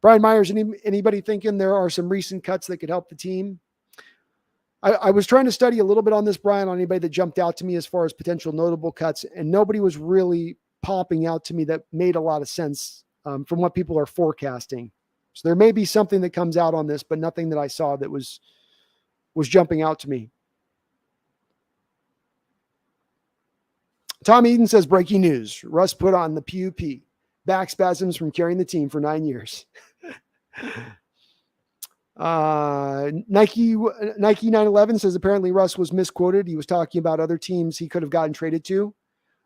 Speaker 1: Brian Myers, anybody thinking there are some recent cuts that could help the team? I was trying to study a little bit on this, Brian, on anybody that jumped out to me as far as potential notable cuts, and nobody was really popping out to me that made a lot of sense from what people are forecasting. So there may be something that comes out on this, but nothing that I saw that was jumping out to me. Tom Eden says, breaking news. Russ put on the PUP. Back spasms from carrying the team for 9 years. Nike 911 says apparently Russ was misquoted. He was talking about other teams he could have gotten traded to.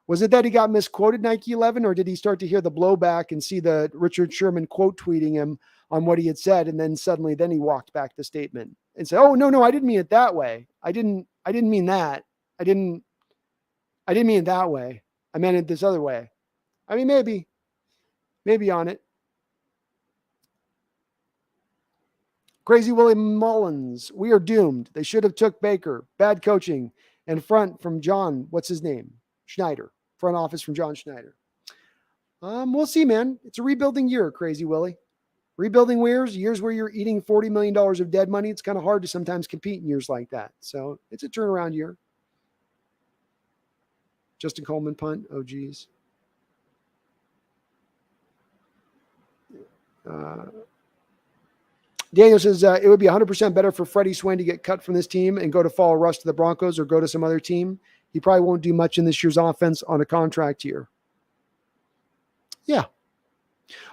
Speaker 1: Was it that he got misquoted, Nike 11, or did he start to hear the blowback and see the Richard Sherman quote tweeting him on what he had said, and then suddenly he walked back the statement and said, "Oh no, I didn't mean it that way. I didn't mean that. I didn't mean it that way. I meant it this other way." I mean, maybe on it. Crazy Willie Mullins, we are doomed. They should have took Baker. Bad coaching. And front from John, what's his name? Schneider. Front office from John Schneider. We'll see, man. It's a rebuilding year, Crazy Willie. Rebuilding years where you're eating $40 million of dead money. It's kind of hard to sometimes compete in years like that. So it's a turnaround year. Justin Coleman punt. Oh, geez. Daniel says it would be 100% better for Freddie Swain to get cut from this team and go to follow Russ to the Broncos or go to some other team. He probably won't do much in this year's offense on a contract year. Yeah.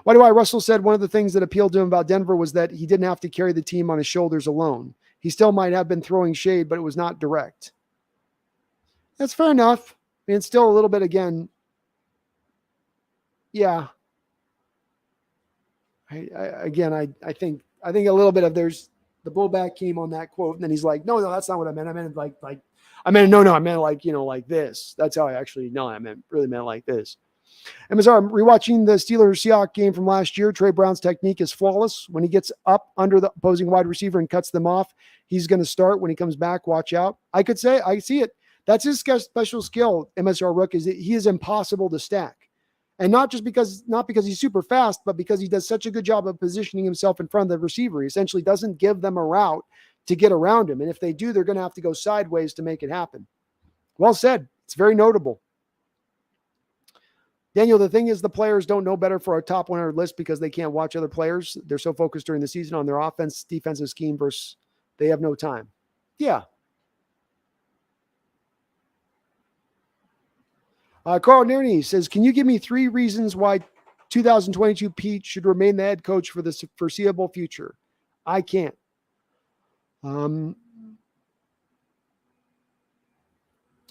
Speaker 1: Why do I? Russell said one of the things that appealed to him about Denver was that he didn't have to carry the team on his shoulders alone. He still might have been throwing shade, but it was not direct. That's fair enough. I mean, it's still a little bit again. Yeah. I think a little bit of there's the blowback came on that quote, and then he's like, no, that's not what I meant. I meant like I meant like this. That's how I actually really meant like this. MSR, I'm rewatching the Steelers-Seahawks game from last year. Trey Brown's technique is flawless. When he gets up under the opposing wide receiver and cuts them off, he's going to start. When he comes back, watch out. I could say I see it. That's his special skill, MSR Rook, is that he is impossible to stack. And not because he's super fast, but because he does such a good job of positioning himself in front of the receiver. He essentially doesn't give them a route to get around him. And if they do, they're going to have to go sideways to make it happen. Well said. It's very notable. Daniel, the thing is the players don't know better for our top 100 list because they can't watch other players. They're so focused during the season on their offense, defensive scheme versus they have no time. Yeah. Carl Nearney says, can you give me 3 reasons why 2022 Pete should remain the head coach for the foreseeable future? I can't.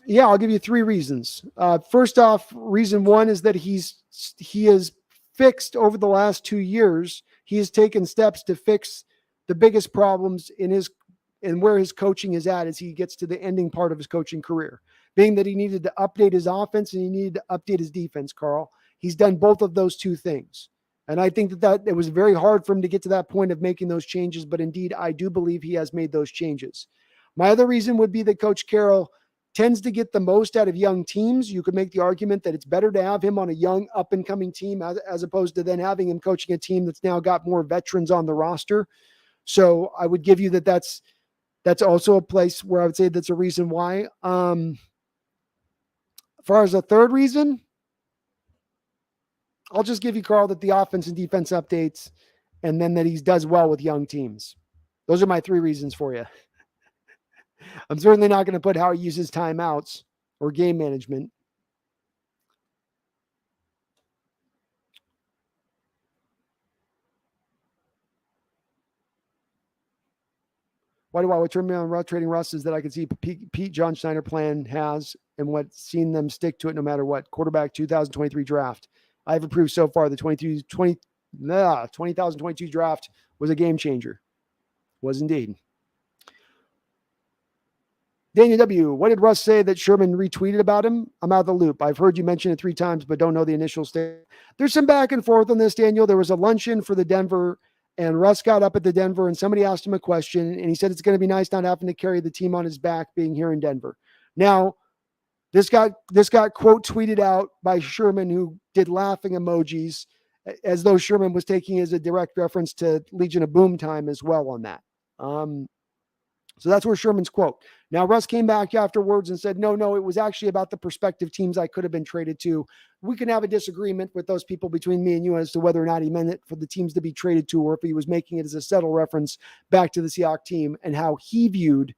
Speaker 1: Yeah, I'll give you 3 reasons. First off, reason 1 is that he has fixed over the last 2 years. He has taken steps to fix the biggest problems in where his coaching is at as he gets to the ending part of his coaching career, being that he needed to update his offense and he needed to update his defense, Carl. He's done both of those 2 things. And I think that it was very hard for him to get to that point of making those changes, but indeed, I do believe he has made those changes. My other reason would be that Coach Carroll tends to get the most out of young teams. You could make the argument that it's better to have him on a young up-and-coming team as opposed to then having him coaching a team that's now got more veterans on the roster. So I would give you that's also a place where I would say that's a reason why. As far as a third reason, I'll just give you, Carl, that the offense and defense updates and then that he does well with young teams. Those are my 3 reasons for you. I'm certainly not going to put how he uses timeouts or game management. Why do I would turn me on trading Russ is that I can see Pete John Schneider plan has and what's seen them stick to it no matter what. Quarterback 2023 draft. I've approved so far the 2022 draft was a game changer. Was indeed. Daniel W., what did Russ say that Sherman retweeted about him? I'm out of the loop. I've heard you mention it 3 times, but don't know the initial statement. There's some back and forth on this, Daniel. There was a luncheon for the Denver, and Russ got up at the Denver, and somebody asked him a question, and he said it's going to be nice not having to carry the team on his back being here in Denver. Now, this got quote tweeted out by Sherman, who did laughing emojis, as though Sherman was taking as a direct reference to Legion of Boom time as well on that. So that's where Sherman's quote. Now, Russ came back afterwards and said, no, it was actually about the prospective teams I could have been traded to. We can have a disagreement with those people between me and you as to whether or not he meant it for the teams to be traded to, or if he was making it as a subtle reference back to the Seahawks team and how he viewed,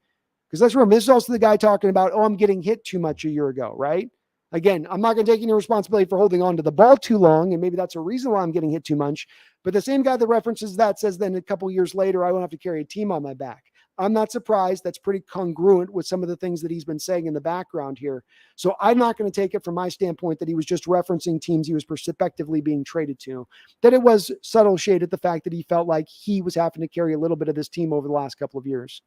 Speaker 1: because let's remember, this is also the guy talking about, I'm getting hit too much a year ago, right? Again, I'm not going to take any responsibility for holding on to the ball too long, and maybe that's a reason why I'm getting hit too much. But the same guy that references that says then a couple years later, I won't have to carry a team on my back. I'm not surprised. That's pretty congruent with some of the things that he's been saying in the background here. So I'm not going to take it from my standpoint that he was just referencing teams he was prospectively being traded to, that it was subtle shade at the fact that he felt like he was having to carry a little bit of this team over the last couple of years.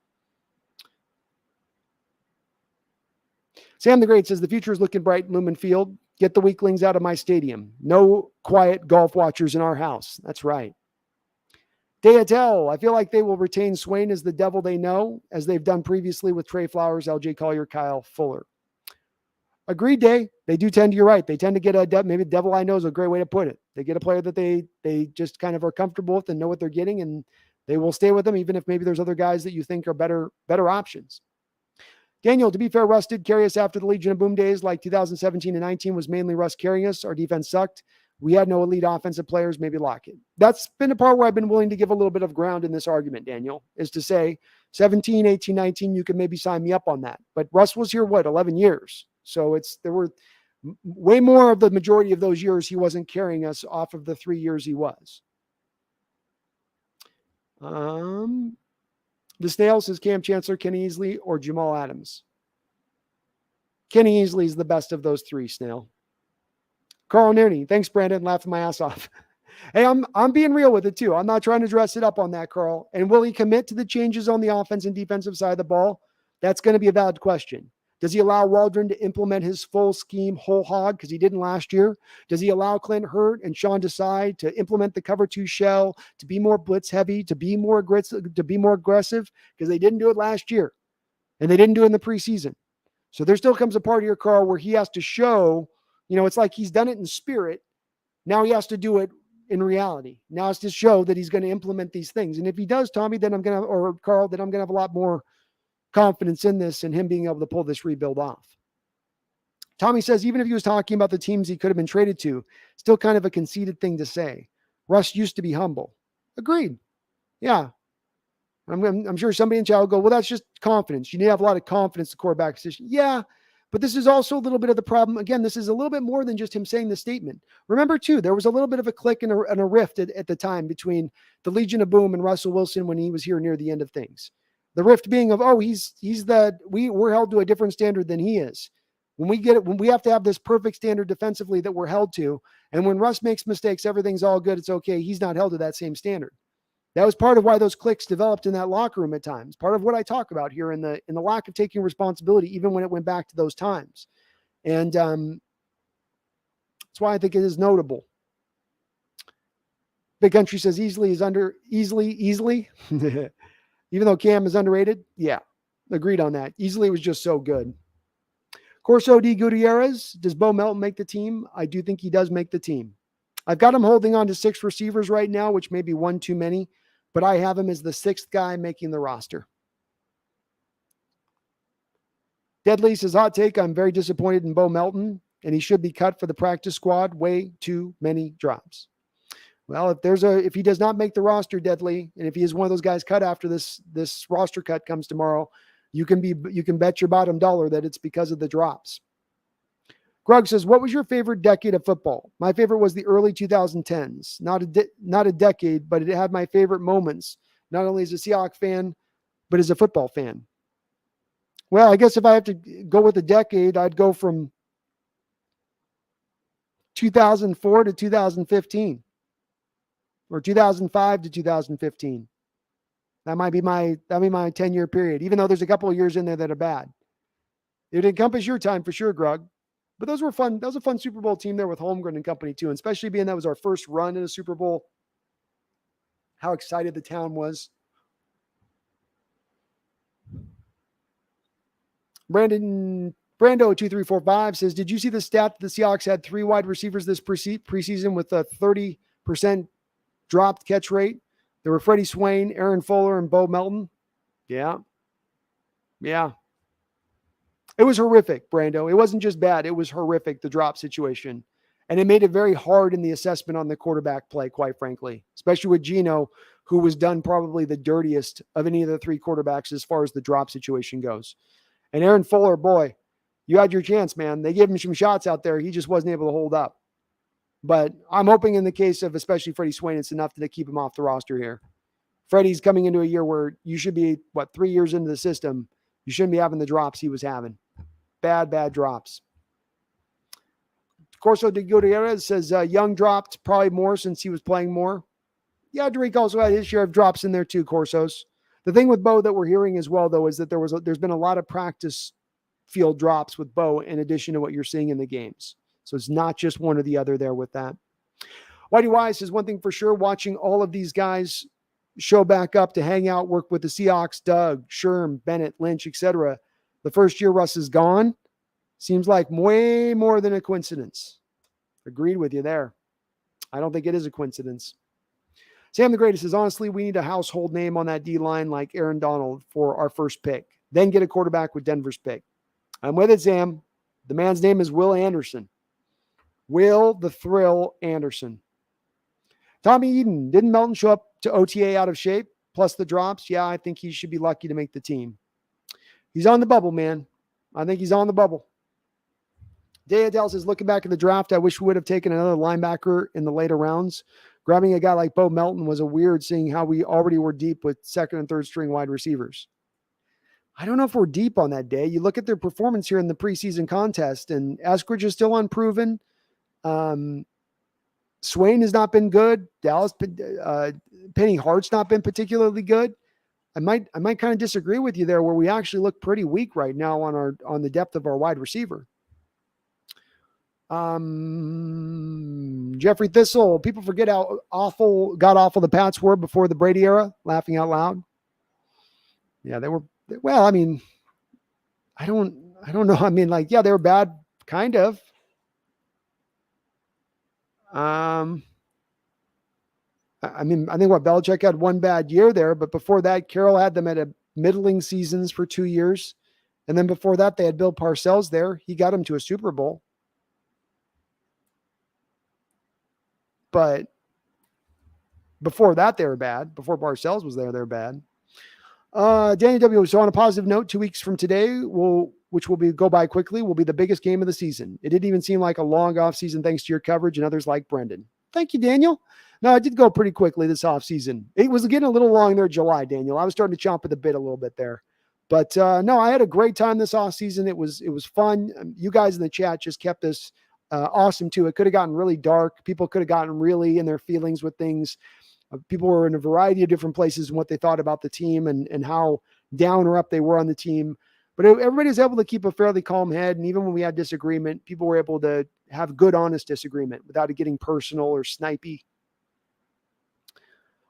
Speaker 1: Sam the Great says, the future is looking bright in Lumen Field. Get the weaklings out of my stadium. No quiet golf watchers in our house. That's right. Dayatel, I feel like they will retain Swain as the devil they know, as they've done previously with Trey Flowers, LJ Collier, Kyle Fuller. Agreed, Day. They do tend to, you're right. They tend to get maybe the devil I know is a great way to put it. They get a player that they just kind of are comfortable with and know what they're getting, and they will stay with them, even if maybe there's other guys that you think are better options. Daniel, to be fair, Russ did carry us after the Legion of Boom days, like 2017 and 19 was mainly Russ carrying us. Our defense sucked. We had no elite offensive players, maybe Lockett. That's been a part where I've been willing to give a little bit of ground in this argument, Daniel, is to say 17, 18, 19, you can maybe sign me up on that. But Russ was here, 11 years? So there were way more of the majority of those years he wasn't carrying us off of the 3 years he was. The Snail says Cam Chancellor, Kenny Easley, or Jamal Adams. Kenny Easley is the best of those 3, Snail. Carl Nerney, thanks, Brandon. Laughing my ass off. Hey, I'm being real with it too. I'm not trying to dress it up on that, Carl. And will he commit to the changes on the offense and defensive side of the ball? That's going to be a valid question. Does he allow Waldron to implement his full scheme whole hog because he didn't last year? Does he allow Clint Hurt and Sean Desai to implement the cover 2 shell, to be more blitz heavy, to be more aggressive because they didn't do it last year and they didn't do it in the preseason. So there still comes a part here, Carl, where he has to show, it's like he's done it in spirit. Now he has to do it in reality. Now it's to show that he's going to implement these things. And if he does, Tommy, then Carl, then I'm going to have a lot more confidence in this and him being able to pull this rebuild off. Tommy says, even if he was talking about the teams he could have been traded to, still kind of a conceited thing to say. Russ used to be humble. Agreed. Yeah. I'm sure somebody in chat will go, well, that's just confidence. You need to have a lot of confidence in the quarterback position. Yeah. But this is also a little bit of the problem. Again, this is a little bit more than just him saying the statement. Remember, too, there was a little bit of a click and a rift at the time between the Legion of Boom and Russell Wilson when he was here near the end of things. The rift being of, we're held to a different standard than he is. When we have to have this perfect standard defensively that we're held to, and when Russ makes mistakes, everything's all good. It's okay. He's not held to that same standard. That was part of why those cliques developed in that locker room at times. Part of what I talk about here in the lack of taking responsibility, even when it went back to those times. And that's why I think it is notable. Big Country says easily. Even though Cam is underrated. Yeah, agreed on that. Easily was just so good. Corso D. Gutierrez, does Bo Melton make the team? I do think he does make the team. I've got him holding on to 6 receivers right now, which may be one too many, but I have him as the 6th guy making the roster. Deadly says, hot take, I'm very disappointed in Bo Melton, and he should be cut for the practice squad. Way too many drops. Well, if he does not make the roster, Deadly, and if he is one of those guys cut after this roster cut comes tomorrow, you can bet your bottom dollar that it's because of the drops. Grug says, "What was your favorite decade of football?" My favorite was the early 2010s. Not a decade, but it had my favorite moments, not only as a Seahawks fan, but as a football fan. Well, I guess if I have to go with a decade, I'd go from 2004 to 2015 or 2005 to 2015. That might be my 10-year period, even though there's a couple of years in there that are bad. It would encompass your time for sure, Grug. But those were fun. That was a fun Super Bowl team there with Holmgren and company too, and especially being that was our first run in a Super Bowl. How excited the town was. Brando2345 says, "Did you see the stat that the Seahawks had 3 wide receivers this preseason with a 30% dropped catch rate? There were Freddie Swain, Aaron Fuller, and Bo Melton." Yeah. It was horrific, Brando. It wasn't just bad. It was horrific, the drop situation. And it made it very hard in the assessment on the quarterback play, quite frankly, especially with Geno, who was done probably the dirtiest of any of the 3 quarterbacks as far as the drop situation goes. And Aaron Fuller, boy, you had your chance, man. They gave him some shots out there. He just wasn't able to hold up. But I'm hoping in the case of especially Freddie Swain, it's enough to keep him off the roster here. Freddie's coming into a year where you should be, 3 years into the system. You shouldn't be having the drops he was having. Bad drops. Corso de Gutierrez says Young dropped probably more since he was playing more. Yeah, Derek also had his share of drops in there too, Corsos. The thing with Bo that we're hearing as well, though, is that there's been a lot of practice field drops with Bo in addition to what you're seeing in the games. So it's not just one or the other there with that. Whitey Wise says, "One thing for sure, watching all of these guys show back up to hang out, work with the Seahawks, Doug, Sherm, Bennett, Lynch, etc. The first year Russ is gone seems like way more than a coincidence." Agreed with you there. I don't think it is a coincidence. Sam the Greatest says, "Honestly, we need a household name on that D-line like Aaron Donald for our first pick. Then get a quarterback with Denver's pick." I'm with it, Sam. The man's name is Will Anderson. Will the Thrill Anderson. Tommy Eden, didn't Melton show up to OTA out of shape? Plus the drops? Yeah, I think he should be lucky to make the team. He's on the bubble, man. I think he's on the bubble. Dale says, "Looking back at the draft, I wish we would have taken another linebacker in the later rounds. Grabbing a guy like Bo Melton was a weird, seeing how we already were deep with second and third string wide receivers." I don't know if we're deep on that day. You look at their performance here in the preseason contest, and Eskridge is still unproven. Swain has not been good. Penny Hart's not been particularly good. I might kind of disagree with you there, where we actually look pretty weak right now on the depth of our wide receiver. Jeffrey Thistle, people forget how awful the Pats were before the Brady era. Laughing out loud. Yeah, they were. Well, I mean, I don't know. I mean, they were bad, kind of. I think Belichick had one bad year there, but before that, Carroll had them at a middling seasons for 2 years. And then before that, they had Bill Parcells there. He got them to a Super Bowl. But before that, they were bad. Before Parcells was there, they were bad. Danny W. So on a positive note, 2 weeks from today, which will go by quickly, will be the biggest game of the season. It didn't even seem like a long off season thanks to your coverage and others like Brendan. Thank you, Daniel. No, it did go pretty quickly this off season. It was getting a little long there, July, Daniel. I was starting to chomp at the bit a little bit there. But no, I had a great time this off season. It was fun. You guys in the chat just kept this awesome too. It could have gotten really dark. People could have gotten really in their feelings with things. People were in a variety of different places and what they thought about the team and how down or up they were on the team. But everybody was able to keep a fairly calm head. And even when we had disagreement, people were able to have good, honest disagreement without it getting personal or snipey.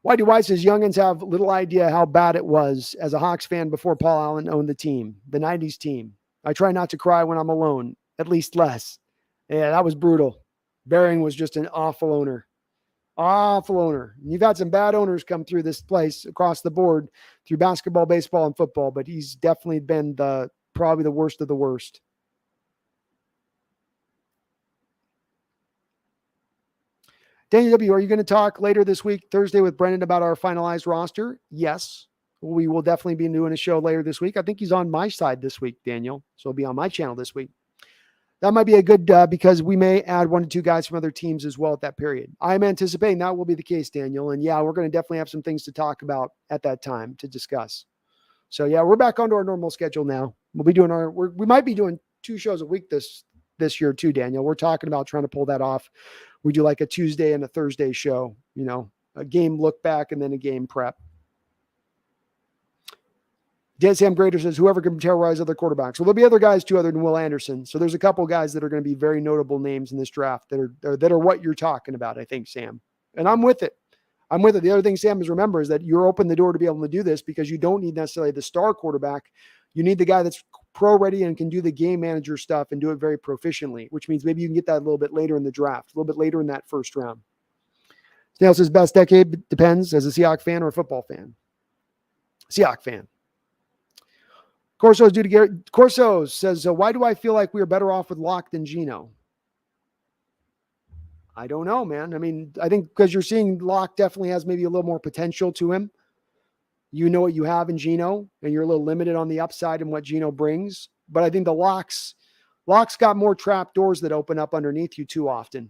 Speaker 1: Whitey White says, "Youngins have little idea how bad it was as a Hawks fan before Paul Allen owned the team, the 90s team. I try not to cry when I'm alone, at least less." Yeah, that was brutal. Behring was just an awful owner. Awful owner. You've had some bad owners come through this place across the board through basketball, baseball, and football, but he's definitely been probably the worst of the worst. Daniel W., are you going to talk later this week, Thursday, with Brendan about our finalized roster? Yes. We will definitely be doing a show later this week. I think he's on my side this week, Daniel. So he'll be on my channel this week. That might be a good, because we may add 1 to 2 guys from other teams as well at that period. I'm anticipating that will be the case, Daniel. And yeah, we're going to definitely have some things to talk about at that time to discuss. So yeah, we're back onto our normal schedule now. We'll be doing we might be doing 2 shows a week this year too, Daniel. We're talking about trying to pull that off. We do like a Tuesday and a Thursday show, a game look back and then a game prep. Dan Sam Grader says, whoever can terrorize other quarterbacks. Well, there'll be other guys too, other than Will Anderson. So there's a couple guys that are going to be very notable names in this draft that are what you're talking about, I think, Sam. And I'm with it. The other thing, Sam, is remember is that you're open the door to be able to do this because you don't need necessarily the star quarterback. You need the guy that's pro ready and can do the game manager stuff and do it very proficiently, which means maybe you can get that a little bit later in the draft, a little bit later in that first round. Snail says best decade depends as a Seahawks fan or a football fan. Seahawks fan. Corso says, why do I feel like we are better off with Locke than Geno? I don't know, man. I mean, I think because you're seeing Locke definitely has maybe a little more potential to him. You know what you have in Geno, and you're a little limited on the upside and what Geno brings. But I think the Locke's got more trap doors that open up underneath you too often.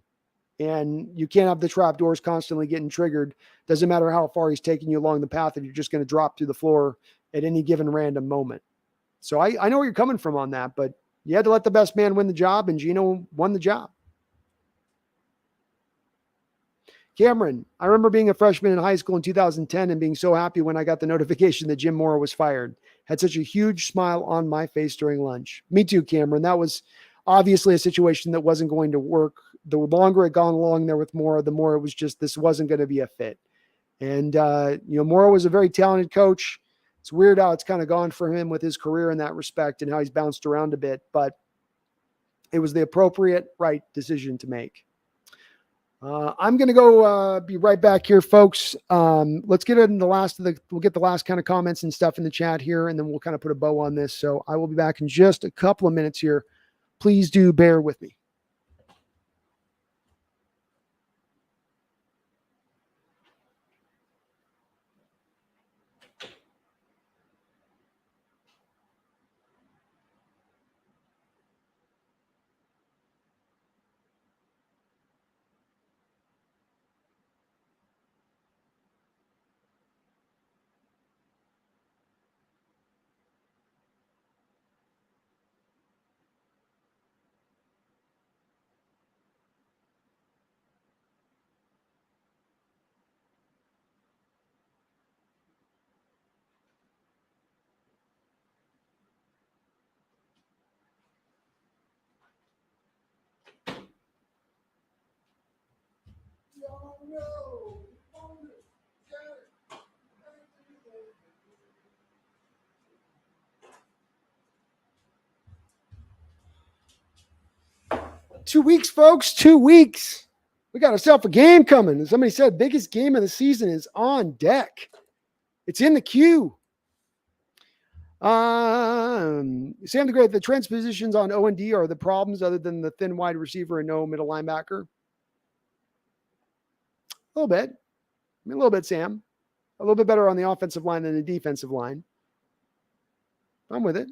Speaker 1: And you can't have the trap doors constantly getting triggered. Doesn't matter how far he's taking you along the path if you're just going to drop through the floor at any given random moment. So I know where you're coming from on that, but you had to let the best man win the job, and Geno won the job. Cameron, I remember being a freshman in high school in 2010 and being so happy when I got the notification that Jim Mora was fired. Had such a huge smile on my face during lunch. Me too, Cameron. That was obviously a situation that wasn't going to work. The longer it gone along there with Mora, the more it was just this wasn't going to be a fit. And, Mora was a very talented coach. It's weird how it's kind of gone for him with his career in that respect and how he's bounced around a bit, but it was the appropriate right decision to make. I'm going to go be right back here, folks. Let's get into we'll get the last kind of comments and stuff in the chat here, and then we'll kind of put a bow on this. So I will be back in just a couple of minutes here. Please do bear with me. 2 weeks, folks. 2 weeks. We got ourselves a game coming. As somebody said, biggest game of the season is on deck. It's in the queue. Sam the Great, the transpositions on O&D are the problems other than the thin wide receiver and no middle linebacker? A little bit, Sam. A little bit better on the offensive line than the defensive line. I'm with it.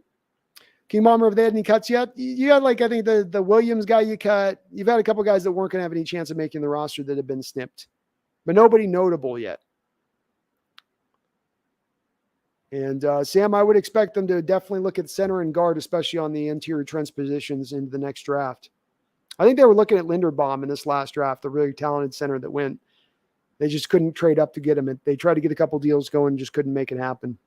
Speaker 1: King Bomber, have they had any cuts yet? You got, I think the Williams guy you cut. You've had a couple guys that weren't going to have any chance of making the roster that have been snipped. But nobody notable yet. And Sam, I would expect them to definitely look at center and guard, especially on the interior transpositions into the next draft. I think they were looking at Linderbaum in this last draft, the really talented center that went. They just couldn't trade up to get him. They tried to get a couple deals going and just couldn't make it happen.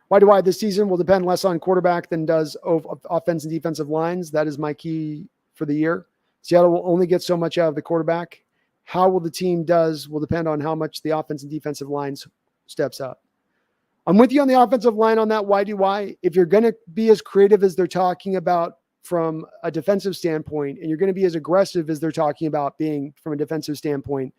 Speaker 1: Why do I this season will depend less on quarterback than does offense and defensive lines. That is my key for the year. Seattle will only get so much out of the quarterback. How will the team does will depend on how much the offense and defensive lines steps up. I'm with you on the offensive line on that. Why do I? If you're going to be as creative as they're talking about from a defensive standpoint, and you're going to be as aggressive as they're talking about being from a defensive standpoint,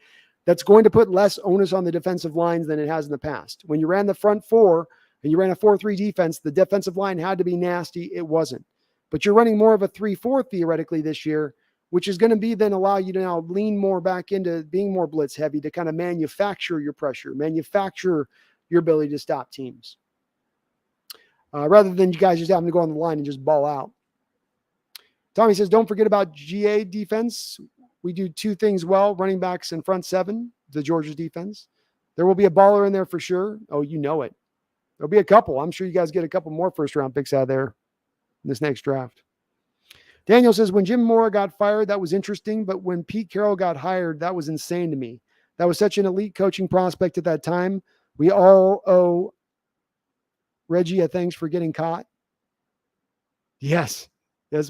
Speaker 1: that's going to put less onus on the defensive lines than it has in the past. When you ran the front four and you ran a 4-3 defense, the defensive line had to be nasty. It wasn't. but you're running more of a 3-4 theoretically this year, which is going to be then allow you to now lean more back into being more blitz heavy to kind of manufacture your pressure, manufacture your ability to stop teams. Rather than you guys just having to go on the line and just ball out. Tommy says, don't forget about GA defense. We do two things well, running backs and front seven, the Georgia's defense. There will be a baller in there for sure. Oh, you know it. There'll be a couple. I'm sure you guys get a couple more first-round picks out of there in this next draft. Daniel says, when Jim Mora got fired, that was interesting, but when Pete Carroll got hired, that was insane to me. That was such an elite coaching prospect at that time. We all owe Reggie a thanks for getting caught. Yes,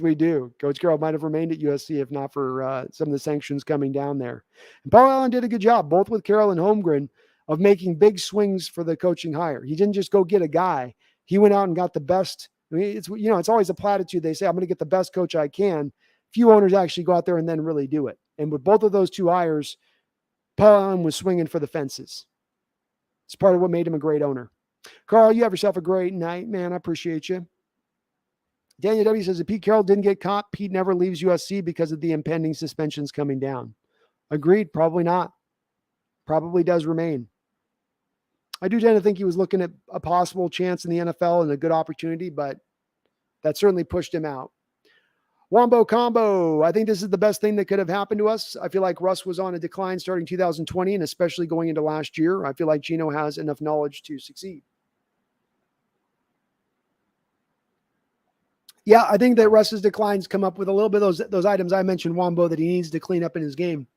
Speaker 1: we do. Coach Carroll might have remained at USC if not for some of the sanctions coming down there. And Paul Allen did a good job, both with Carroll and Holmgren, of making big swings for the coaching hire. He didn't just go get a guy. He went out and got the best. I mean, it's always a platitude. They say, I'm going to get the best coach I can. Few owners actually go out there and then really do it. And with both of those two hires, Paul Allen was swinging for the fences. It's part of what made him a great owner. Carl, you have yourself a great night, man. I appreciate you. Daniel W. says, if Pete Carroll didn't get caught, Pete never leaves USC because of the impending suspensions coming down. Agreed. Probably not. Probably does remain. I do tend to think he was looking at a possible chance in the NFL and a good opportunity, but that certainly pushed him out. Wombo Combo. I think this is the best thing that could have happened to us. I feel like Russ was on a decline starting 2020 and especially going into last year. I feel like Gino has enough knowledge to succeed. Yeah, I think that Russ's declines come up with a little bit of those items I mentioned, Wombo, that he needs to clean up in his game.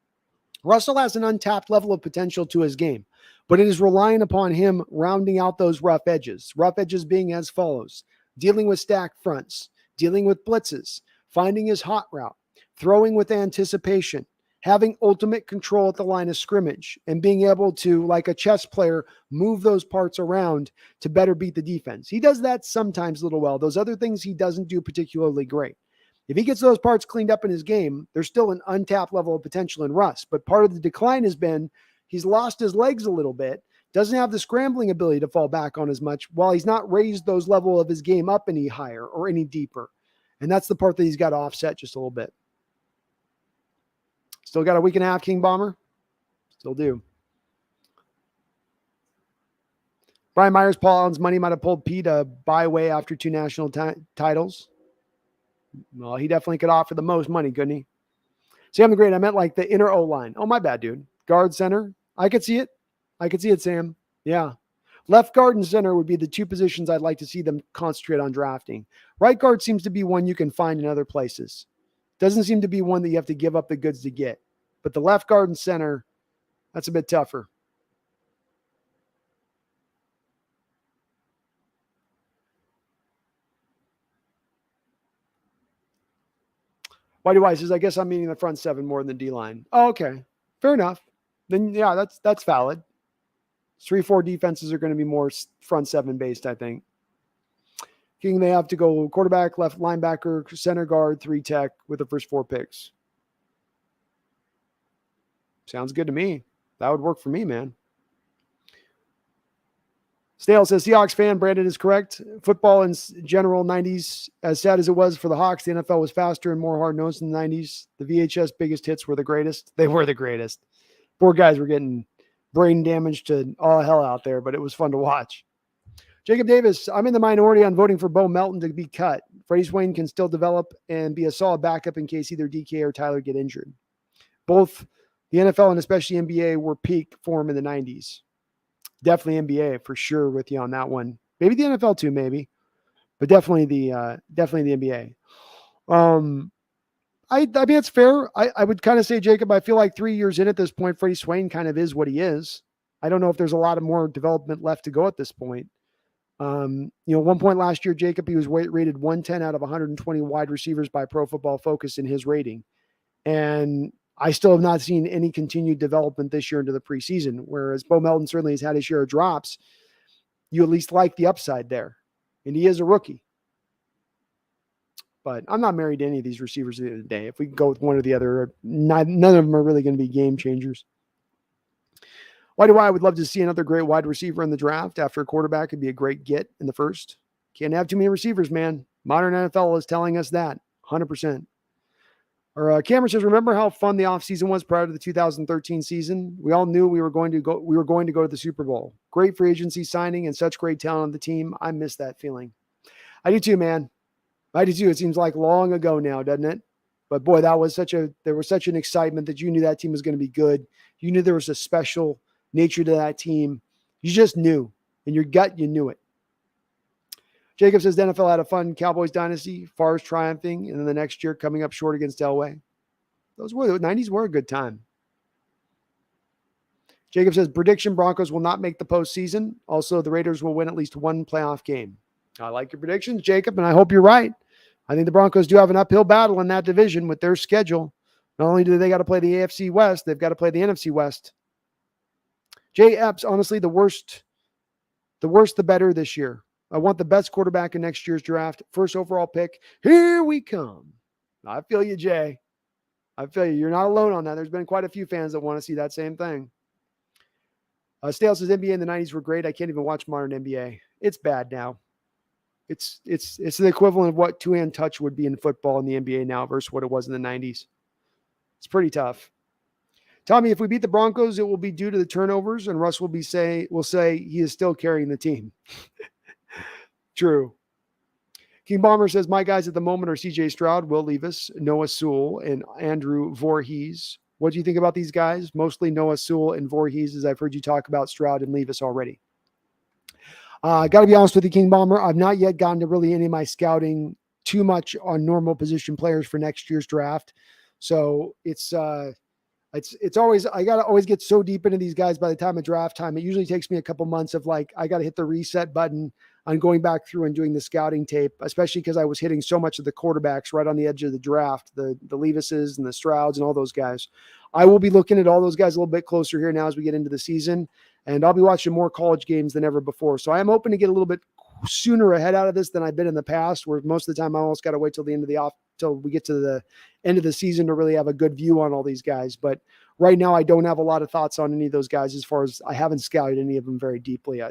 Speaker 1: Russell has an untapped level of potential to his game, but it is relying upon him rounding out those rough edges. Rough edges being as follows: dealing with stacked fronts, dealing with blitzes, finding his hot route, throwing with anticipation, having ultimate control at the line of scrimmage, and being able to, like a chess player, move those parts around to better beat the defense. He does that sometimes a little well. Those other things he doesn't do particularly great. If he gets those parts cleaned up in his game, there's still an untapped level of potential in Russ. But part of the decline has been he's lost his legs a little bit, doesn't have the scrambling ability to fall back on as much, while he's not raised those level of his game up any higher or any deeper. And that's the part that he's got to offset just a little bit. Still got a week and a half, King Bomber? Still do. Brian Myers, Paul Allen's money might have pulled Pete a byway after two national titles. Well, he definitely could offer the most money, couldn't he? Sam the Great, I meant like the inner O-line. Oh, my bad, dude. Guard, center. I could see it, Sam. Yeah. Left guard and center would be the two positions I'd like to see them concentrate on drafting. Right guard seems to be one you can find in other places. Doesn't seem to be one that you have to give up the goods to get. But the left guard and center, that's a bit tougher. Whitey White says, I guess I'm meaning the front seven more than the D-line. Oh, okay. Fair enough. Then, yeah, that's valid. 3-4 defenses are going to be more front seven based, I think. King, they have to go quarterback, left linebacker, center guard, 3 tech with the first 4 picks. Sounds good to me. That would work for me, man. Stale says, Seahawks fan, Brandon is correct. Football in general, 90s, as sad as it was for the Hawks, the NFL was faster and more hard-nosed in the 90s. The VHS biggest hits were the greatest. They were the greatest. Poor guys were getting brain damage to all hell out there, but it was fun to watch. Jacob Davis, I'm in the minority on voting for Bo Melton to be cut. Freddie Swain can still develop and be a solid backup in case either DK or Tyler get injured. Both the NFL and especially NBA were peak form in the 90s. Definitely NBA for sure with you on that one. Maybe the NFL too, maybe, but definitely the NBA. I mean, it's fair. I would kind of say, Jacob, I feel like 3 years in at this point, Freddie Swain kind of is what he is. I don't know if there's a lot of more development left to go at this point. One point last year, Jacob, he was rated 110 out of 120 wide receivers by Pro Football Focus in his rating. And I still have not seen any continued development this year into the preseason, whereas Bo Melton certainly has had his share of drops. You at least like the upside there. And he is a rookie. But I'm not married to any of these receivers at the end of the day. If we can go with one or the other, none of them are really going to be game changers. Why do I would love to see another great wide receiver in the draft after a quarterback? It'd be a great get in the first. Can't have too many receivers, man. Modern NFL is telling us that 100%. Or Cameron says, remember how fun the offseason was prior to the 2013 season? We all knew we were going to go to the Super Bowl. Great free agency signing and such great talent on the team. I miss that feeling. I do too, man. I do too. It seems like long ago now, doesn't it? But boy, there was such an excitement that you knew that team was going to be good. You knew there was a special nature to that team. You just knew. In your gut, you knew it. Jacob says the NFL had a fun Cowboys dynasty, Favre's triumphing, and then the next year coming up short against Elway. The 90s were a good time. Jacob says prediction Broncos will not make the postseason. Also, the Raiders will win at least one playoff game. I like your predictions, Jacob, and I hope you're right. I think the Broncos do have an uphill battle in that division with their schedule. Not only do they got to play the AFC West, they've got to play the NFC West. Jay Epps, honestly, the worst, the better this year. I want the best quarterback in next year's draft. First overall pick. Here we come. I feel you, Jay. I feel you. You're not alone on that. There's been quite a few fans that want to see that same thing. Stale says NBA in the 90s were great. I can't even watch modern NBA. It's bad now. It's the equivalent of what two-hand touch would be in football in the NBA now versus what it was in the 90s. It's pretty tough. Tommy, if we beat the Broncos, it will be due to the turnovers, and Russ will say he is still carrying the team. True. King Bomber says, my guys at the moment are CJ Stroud, Will Levis, Noah Sewell, and Andrew Voorhees. What do you think about these guys? Mostly Noah Sewell and Voorhees, as I've heard you talk about Stroud and Levis already. I got to be honest with you, King Bomber. I've not yet gotten to really any of my scouting too much on normal position players for next year's draft. So it's always, I got to always get so deep into these guys by the time of draft time. It usually takes me a couple months of I got to hit the reset button on going back through and doing the scouting tape, especially because I was hitting so much of the quarterbacks right on the edge of the draft, the Levises and the Strouds and all those guys. I will be looking at all those guys a little bit closer here now as we get into the season, and I'll be watching more college games than ever before. So I am hoping to get a little bit sooner ahead out of this than I've been in the past, where most of the time I almost got to wait till till we get to the end of the season to really have a good view on all these guys. But right now I don't have a lot of thoughts on any of those guys, as far as I haven't scouted any of them very deeply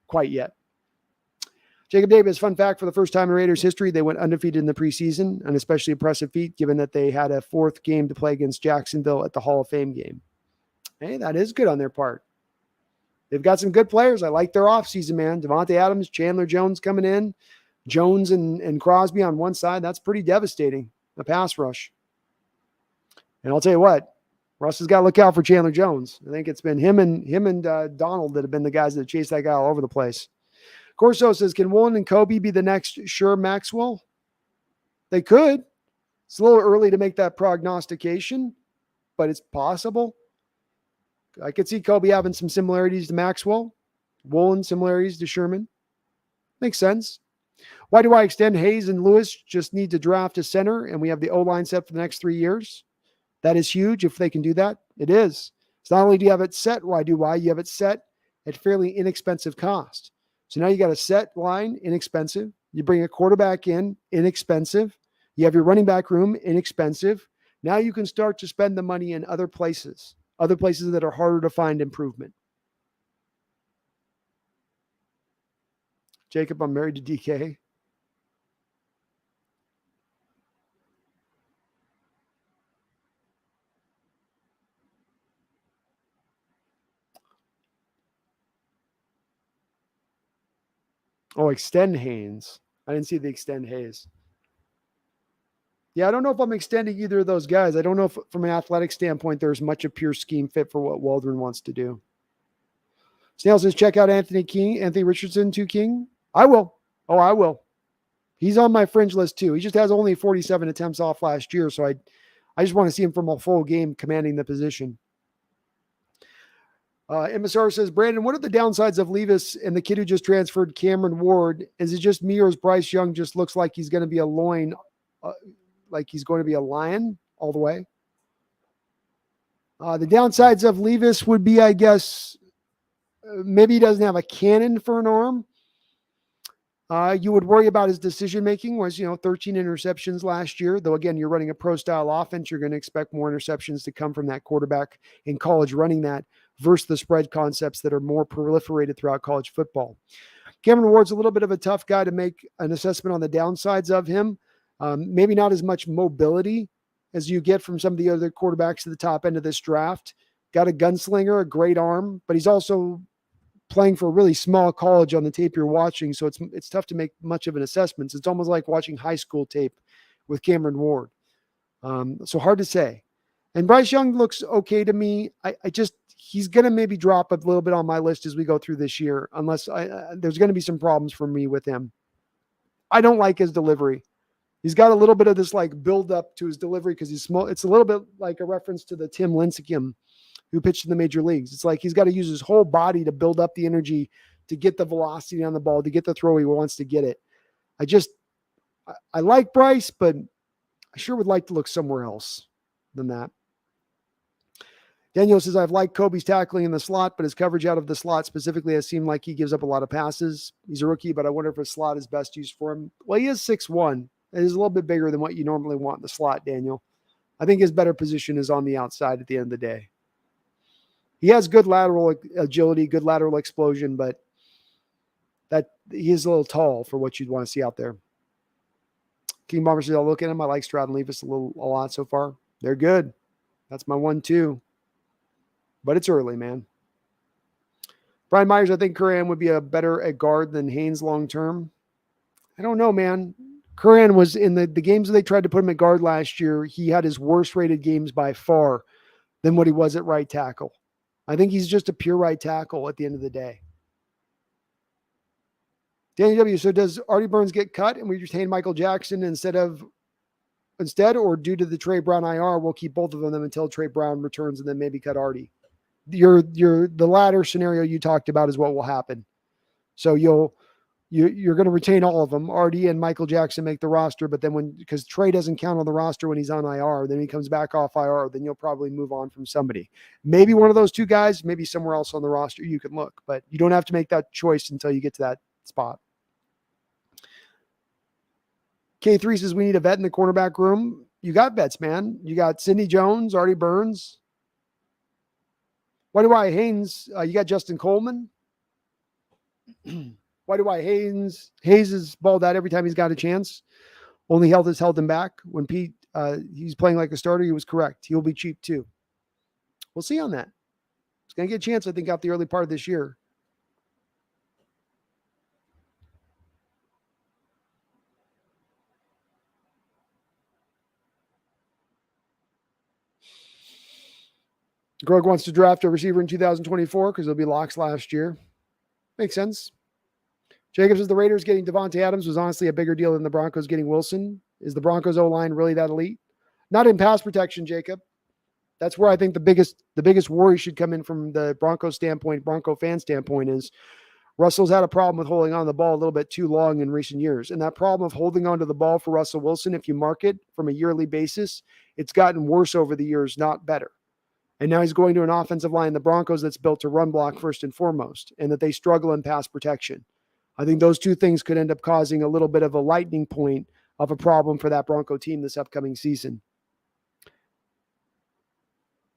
Speaker 1: quite yet. Jacob Davis, fun fact, for the first time in Raiders history, they went undefeated in the preseason, an especially impressive feat given that they had a fourth game to play against Jacksonville at the Hall of Fame game. Hey, that is good on their part. They've got some good players. I like their offseason, man. Devontae Adams, Chandler Jones coming in, Jones and Crosby on one side. That's pretty devastating, the pass rush. And I'll tell you what, Russ has got to look out for Chandler Jones. I think it's been him and Donald that have been the guys that chase that guy all over the place. Corso says, can Woolen and Kobe be the next Sure Maxwell? They could. It's a little early to make that prognostication, but it's possible. I could see Kobe having some similarities to Maxwell. Woolen similarities to Sherman. Makes sense. Why do I extend Hayes and Lewis? Just need to draft a center, and we have the O-line set for the next 3 years. That is huge if they can do that. It is. So not only do you have it set, you have it set at fairly inexpensive cost. So now you got a set line, inexpensive. You bring a quarterback in, inexpensive. You have your running back room, inexpensive. Now you can start to spend the money in other places that are harder to find improvement. Jacob, I'm married to DK. Oh, extend Haynes. I didn't see the extend Hayes. Yeah, I don't know if I'm extending either of those guys. I don't know if from an athletic standpoint, there's much a pure scheme fit for what Waldron wants to do. Snail says, check out Anthony Richardson to King. I will. Oh, I will. He's on my fringe list too. He just has only 47 attempts off last year. So I just want to see him from a full game commanding the position. MSR says, Brandon, what are the downsides of Levis and the kid who just transferred, Cameron Ward? Is it just me, or is Bryce Young just looks like he's going to be a lion all the way? The downsides of Levis would be, I guess, maybe he doesn't have a cannon for an arm. You would worry about his decision-making. Was 13 interceptions last year, though again, you're running a pro-style offense. You're going to expect more interceptions to come from that quarterback in college running that versus the spread concepts that are more proliferated throughout college football. Cameron Ward's a little bit of a tough guy to make an assessment on the downsides of him. Maybe not as much mobility as you get from some of the other quarterbacks at the top end of this draft. Got a gunslinger, a great arm, but he's also playing for a really small college on the tape you're watching, so it's tough to make much of an assessment. It's almost like watching high school tape with Cameron Ward. So hard to say. And Bryce Young looks okay to me. He's going to maybe drop a little bit on my list as we go through this year, unless there's going to be some problems for me with him. I don't like his delivery. He's got a little bit of this like build up to his delivery because he's small. It's a little bit like a reference to the Tim Lincecum who pitched in the major leagues. It's like he's got to use his whole body to build up the energy to get the velocity on the ball, to get the throw he wants to get it. I like Bryce, but I sure would like to look somewhere else than that. Daniel says, I've liked Kobe's tackling in the slot, but his coverage out of the slot specifically has seemed like he gives up a lot of passes. He's a rookie, but I wonder if a slot is best used for him. Well, he is 6'1". It is a little bit bigger than what you normally want in the slot, Daniel. I think his better position is on the outside at the end of the day. He has good lateral agility, good lateral explosion, but that he is a little tall for what you'd want to see out there. King Bomber says, I'll look at him. I like Stroud and Levis a lot so far. They're good. That's my 1-2. But it's early, man. Brian Myers, I think Curran would be a better at guard than Haynes long-term. I don't know, man. Curran was in the games that they tried to put him at guard last year. He had his worst rated games by far than what he was at right tackle. I think he's just a pure right tackle at the end of the day. Danny W. So does Artie Burns get cut and we retain Michael Jackson instead, or due to the Trey Brown IR, we'll keep both of them until Trey Brown returns and then maybe cut Artie? The latter scenario you talked about is what will happen. So you're going to retain all of them. Artie and Michael Jackson make the roster, but then because Trey doesn't count on the roster when he's on IR, then he comes back off IR, then you'll probably move on from somebody. Maybe one of those two guys, maybe somewhere else on the roster you can look, but you don't have to make that choice until you get to that spot. K3 says we need a vet in the cornerback room. You got vets, man. You got Sidney Jones, Artie Burns. Why do I Haynes? You got Justin Coleman. Why do I Hayes is balled out every time he's got a chance. Only health has held him back. When Pete, he's playing like a starter, he was correct. He'll be cheap too. We'll see on that. He's going to get a chance, I think, out the early part of this year. Greg wants to draft a receiver in 2024 because he'll be locks last year. Makes sense. Jacob says the Raiders getting Devontae Adams was honestly a bigger deal than the Broncos getting Wilson. Is the Broncos O-line really that elite? Not in pass protection, Jacob. That's where I think the biggest worry should come in from the Broncos standpoint, Bronco fan standpoint, is Russell's had a problem with holding on to the ball a little bit too long in recent years. And that problem of holding on to the ball for Russell Wilson, if you mark it from a yearly basis, it's gotten worse over the years, not better. And now he's going to an offensive line, the Broncos, that's built to run block first and foremost, and that they struggle in pass protection. I think those two things could end up causing a little bit of a lightning point of a problem for that Bronco team this upcoming season.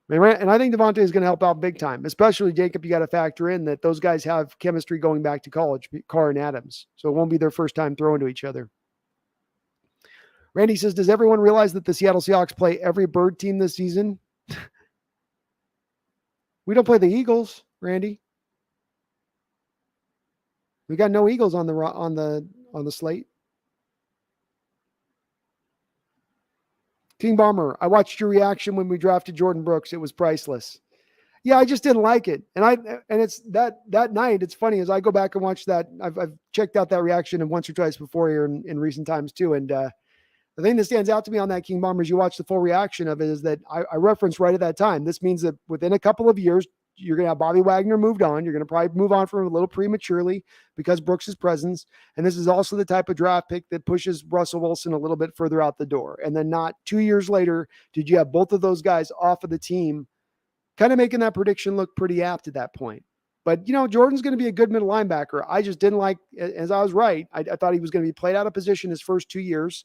Speaker 1: And I think Devontae is going to help out big time, especially Jacob. You got to factor in that those guys have chemistry going back to college, Carr and Adams. So it won't be their first time throwing to each other. Randy says, does everyone realize that the Seattle Seahawks play every bird team this season? We don't play the Eagles, Randy. We got no Eagles on the slate. King Bomber, I watched your reaction when we drafted Jordan Brooks. It was priceless. Yeah, I just didn't like it. And it's that night, it's funny as I go back and watch that. I've checked out that reaction once or twice before here in recent times too. And the thing that stands out to me on that King Bomber as you watch the full reaction of it is that I referenced right at that time. This means that within a couple of years, you're going to have Bobby Wagner moved on. You're going to probably move on from him a little prematurely because Brooks' presence. And this is also the type of draft pick that pushes Russell Wilson a little bit further out the door. And then not 2 years later, did you have both of those guys off of the team, kind of making that prediction look pretty apt at that point. But, Jordan's going to be a good middle linebacker. I just didn't like, as I was right, I thought he was going to be played out of position his first 2 years.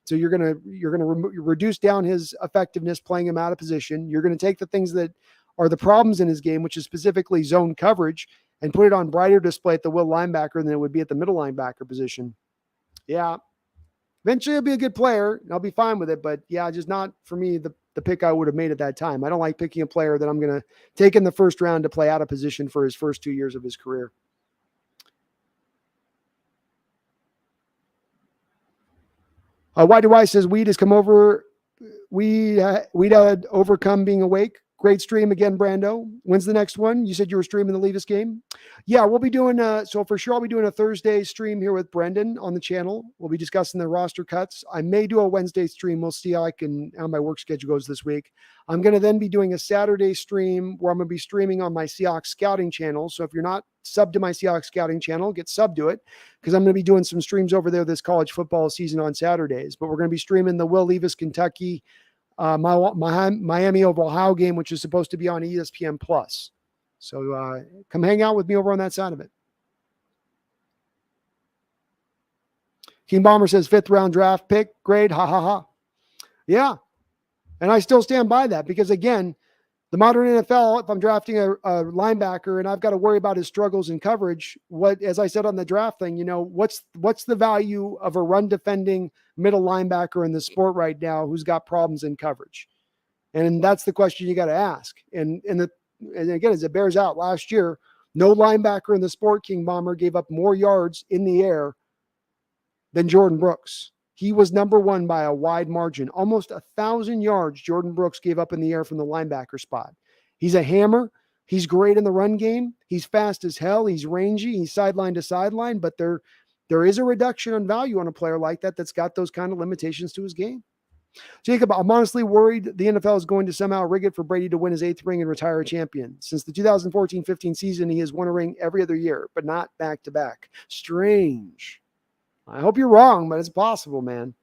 Speaker 1: So you're going to reduce down his effectiveness playing him out of position. You're going to take the things that are the problems in his game, which is specifically zone coverage, and put it on brighter display at the will linebacker than it would be at the middle linebacker position. Yeah. Eventually he'll be a good player and I'll be fine with it. But yeah, just not for me, the pick I would have made at that time. I don't like picking a player that I'm going to take in the first round to play out of position for his first 2 years of his career. White White says weed has come over. We'd had overcome being awake. Great stream again, Brando. When's the next one? You said you were streaming the Levis game. Yeah, we'll be doing, so for sure I'll be doing a Thursday stream here with Brendan on the channel. We'll be discussing the roster cuts. I may do a Wednesday stream. We'll see how my work schedule goes this week. I'm going to then be doing a Saturday stream where I'm going to be streaming on my Seahawks scouting channel. So if you're not subbed to my Seahawks scouting channel, get subbed to it, because I'm going to be doing some streams over there this college football season on Saturdays. But we're going to be streaming the Will Levis, Kentucky, Miami over Ohio game, which is supposed to be on ESPN Plus. So come hang out with me over on that side of it. King Bomber says 5th round draft pick grade. Ha ha ha. Yeah. And I still stand by that because again, the modern NFL, if I'm drafting a linebacker and I've got to worry about his struggles in coverage, as I said on the draft thing, what's the value of a run defending middle linebacker in the sport right now who's got problems in coverage? And that's the question you got to ask. And again, as it bears out, last year, no linebacker in the sport, King Bomber, gave up more yards in the air than Jordan Brooks. He was number one by a wide margin. Almost 1,000 yards Jordan Brooks gave up in the air from the linebacker spot. He's a hammer. He's great in the run game. He's fast as hell. He's rangy. He's sideline to sideline. But there is a reduction in value on a player like that that's got those kind of limitations to his game. Jacob, I'm honestly worried the NFL is going to somehow rig it for Brady to win his 8th ring and retire a champion. Since the 2014-15 season, he has won a ring every other year, but not back-to-back. Strange. I hope you're wrong, but it's possible, man.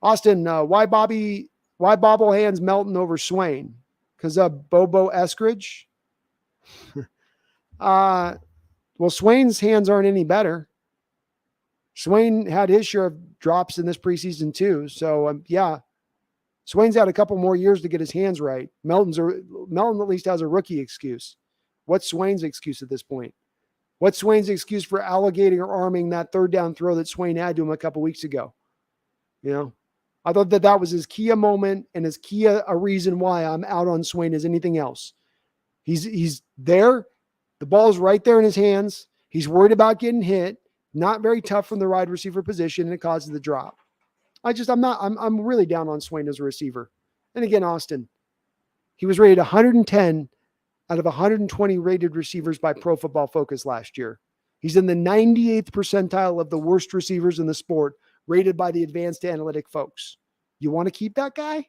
Speaker 1: Austin, why bobble hands Melton over Swain? Because of Bobo Eskridge? Well, Swain's hands aren't any better. Swain had his share of drops in this preseason too. So, yeah, Swain's had a couple more years to get his hands right. Melton at least has a rookie excuse. What's Swain's excuse at this point? What's Swain's excuse for alligating or arming that 3rd down throw that Swain had to him a couple weeks ago? I thought that was as key a moment and as key a reason why I'm out on Swain as anything else. He's there. The ball's right there in his hands. He's worried about getting hit. Not very tough from the wide receiver position, and it causes the drop. I'm really down on Swain as a receiver. And again, Austin, he was rated 110 out of 120 rated receivers by Pro Football Focus last year. He's in the 98th percentile of the worst receivers in the sport, rated by the advanced analytic folks. You want to keep that guy?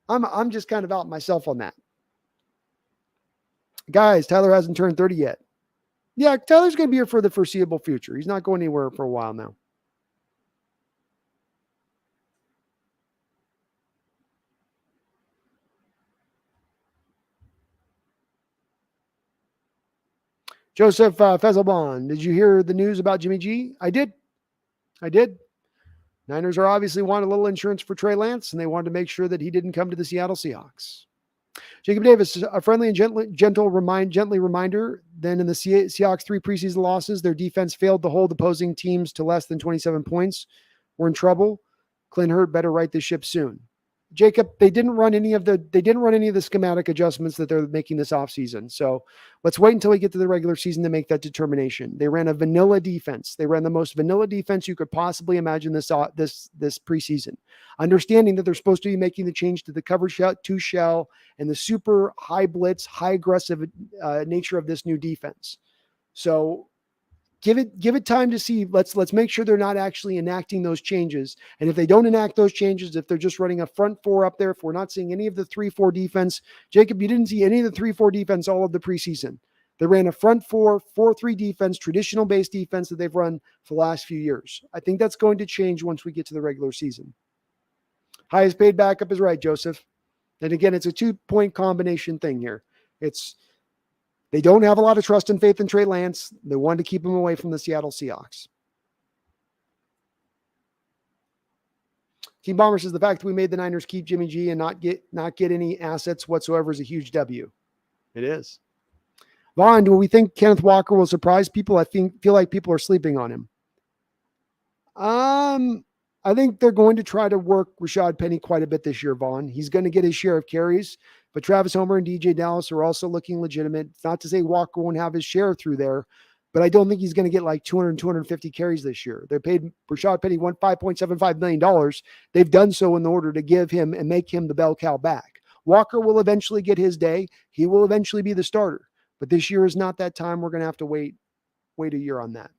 Speaker 1: I'm just kind of out myself on that. Guys, Tyler hasn't turned 30 yet. Yeah, Tyler's going to be here for the foreseeable future. He's not going anywhere for a while now. Joseph Fezelbon, did you hear the news about Jimmy G? I did. Niners are obviously wanting a little insurance for Trey Lance, and they wanted to make sure that he didn't come to the Seattle Seahawks. Jacob Davis, a friendly and gently reminder, then in the Seahawks 3 preseason losses, their defense failed to hold opposing teams to less than 27 points. We're in trouble. Clint Hurt better right this ship soon. Jacob, they didn't run any of the schematic adjustments that they're making this offseason. So let's wait until we get to the regular season to make that determination. They ran a vanilla defense. They ran the most vanilla defense you could possibly imagine this preseason. Understanding that they're supposed to be making the change to the cover two shell and the super high blitz, high aggressive nature of this new defense. So give it time to see. Let's make sure they're not actually enacting those changes. And if they don't enact those changes, if they're just running a front 4 up there, if we're not seeing any of the 3-4 defense, Jacob, you didn't see any of the 3-4 defense all of the preseason. They ran a front 4-4-3 defense, traditional based defense that they've run for the last few years. I think that's going to change once we get to the regular season. Highest paid backup is right, Joseph. And again, it's a 2-point combination thing here. They don't have a lot of trust and faith in Trey Lance. They wanted to keep him away from the Seattle Seahawks. Team Bomber says the fact that we made the Niners keep Jimmy G and not get any assets whatsoever is a huge W. It is. Vaughn, do we think Kenneth Walker will surprise people? I feel like people are sleeping on him. I think they're going to try to work Rashad Penny quite a bit this year, Vaughn. He's going to get his share of carries, but Travis Homer and DJ Dallas are also looking legitimate. It's not to say Walker won't have his share through there, but I don't think he's going to get like 200, 250 carries this year. They paid Rashad Penny $5.75 million. They've done so in order to give him and make him the bell cow back. Walker will eventually get his day. He will eventually be the starter, but this year is not that time. We're going to have to wait a year on that.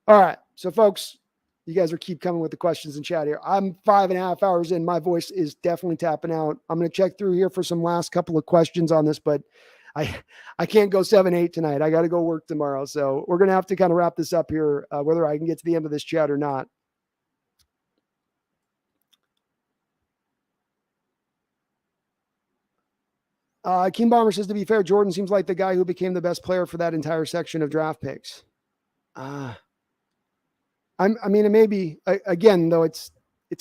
Speaker 1: All right. So folks, you guys are keep coming with the questions in chat here. I'm 5.5 hours in. My voice is definitely tapping out. I'm going to check through here for some last couple of questions on this, but I can't go 7-8 tonight. I got to go work tomorrow. So we're going to have to kind of wrap this up here, whether I can get to the end of this chat or not. King Bomber says, to be fair, Jordan seems like the guy who became the best player for that entire section of draft picks. I mean, it may be, again, though, it's